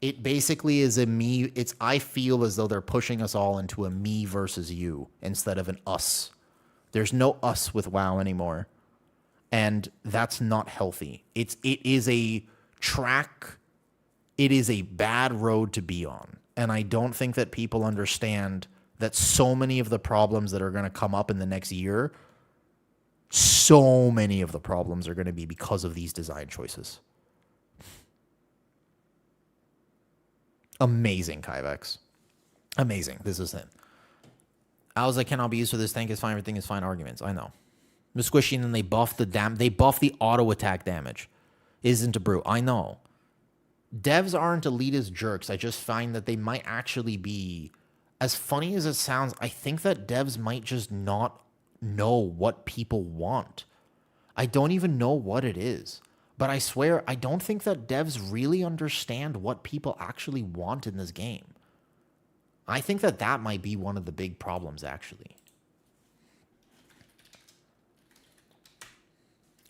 S2: It basically is a me. I feel as though they're pushing us all into a me versus you instead of an us. There's no us with WoW anymore. And that's not healthy. It is a track. It is a bad road to be on. And I don't think that people understand that so many of the problems that are going to come up in the next year, so many of the problems are going to be because of these design choices. Amazing, Kyvex. Amazing. This is it. Owlslight cannot be used for this. Tank is fine. Everything is fine. Arguments. I know. The squishy, and then they buff the auto attack damage. Isn't a brew. I know. Devs aren't elitist jerks. I just find that they might actually be, as funny as it sounds, I think that devs might just not know what people want. I don't even know what it is. But I swear, I don't think that devs really understand what people actually want in this game. I think that that might be one of the big problems, actually.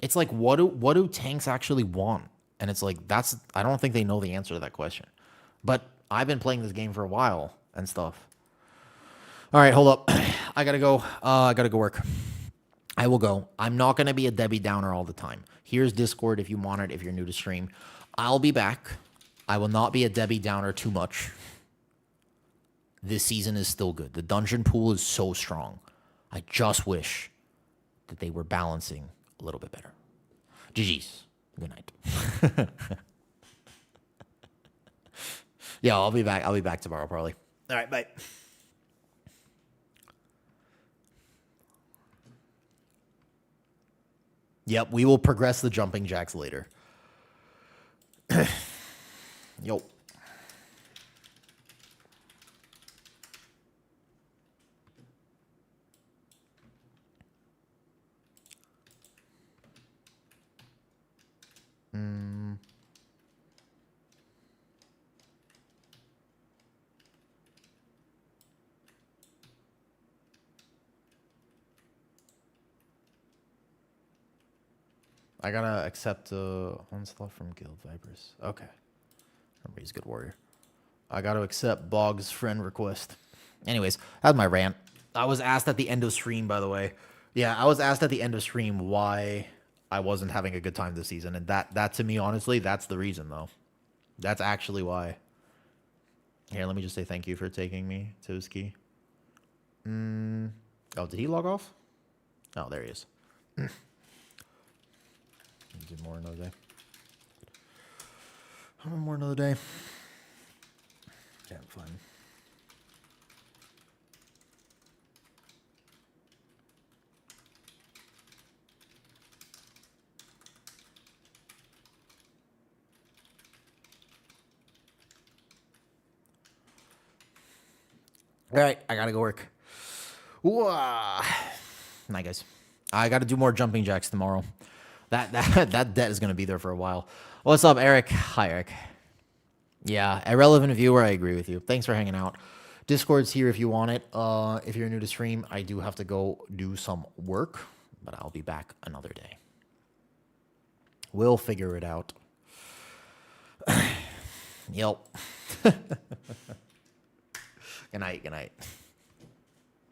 S2: It's like, what do tanks actually want? And it's like, I don't think they know the answer to that question. But I've been playing this game for a while and stuff. All right, hold up. I gotta go. I gotta go work. I will go. I'm not going to be a Debbie Downer all the time. Here's Discord if you want it, if you're new to stream. I'll be back. I will not be a Debbie Downer too much. This season is still good. The dungeon pool is so strong. I just wish that they were balancing a little bit better. GG's. Good night. Yeah, I'll be back. I'll be back tomorrow probably. All right, bye. Yep, we will progress the jumping jacks later. Yo. I gotta accept onslaught from Guild Vipers. Okay. He's a good warrior. I gotta accept Bog's friend request. Anyways, that's my rant. I was asked at the end of stream, by the way. Yeah, I was asked at the end of stream why I wasn't having a good time this season. And that to me, honestly, that's the reason, though. That's actually why. Here, let me just say thank you for taking me to his key. Oh, did he log off? Oh, there he is. Do more another day. More another day. Can't find. All right, I gotta go work. Whoa. Night, guys. I gotta do more jumping jacks tomorrow. That debt is gonna be there for a while. What's up, Eric? Hi, Eric. Yeah, irrelevant viewer. I agree with you. Thanks for hanging out. Discord's here if you want it. If you're new to stream, I do have to go do some work, but I'll be back another day. We'll figure it out. Yep. Good night. Good night.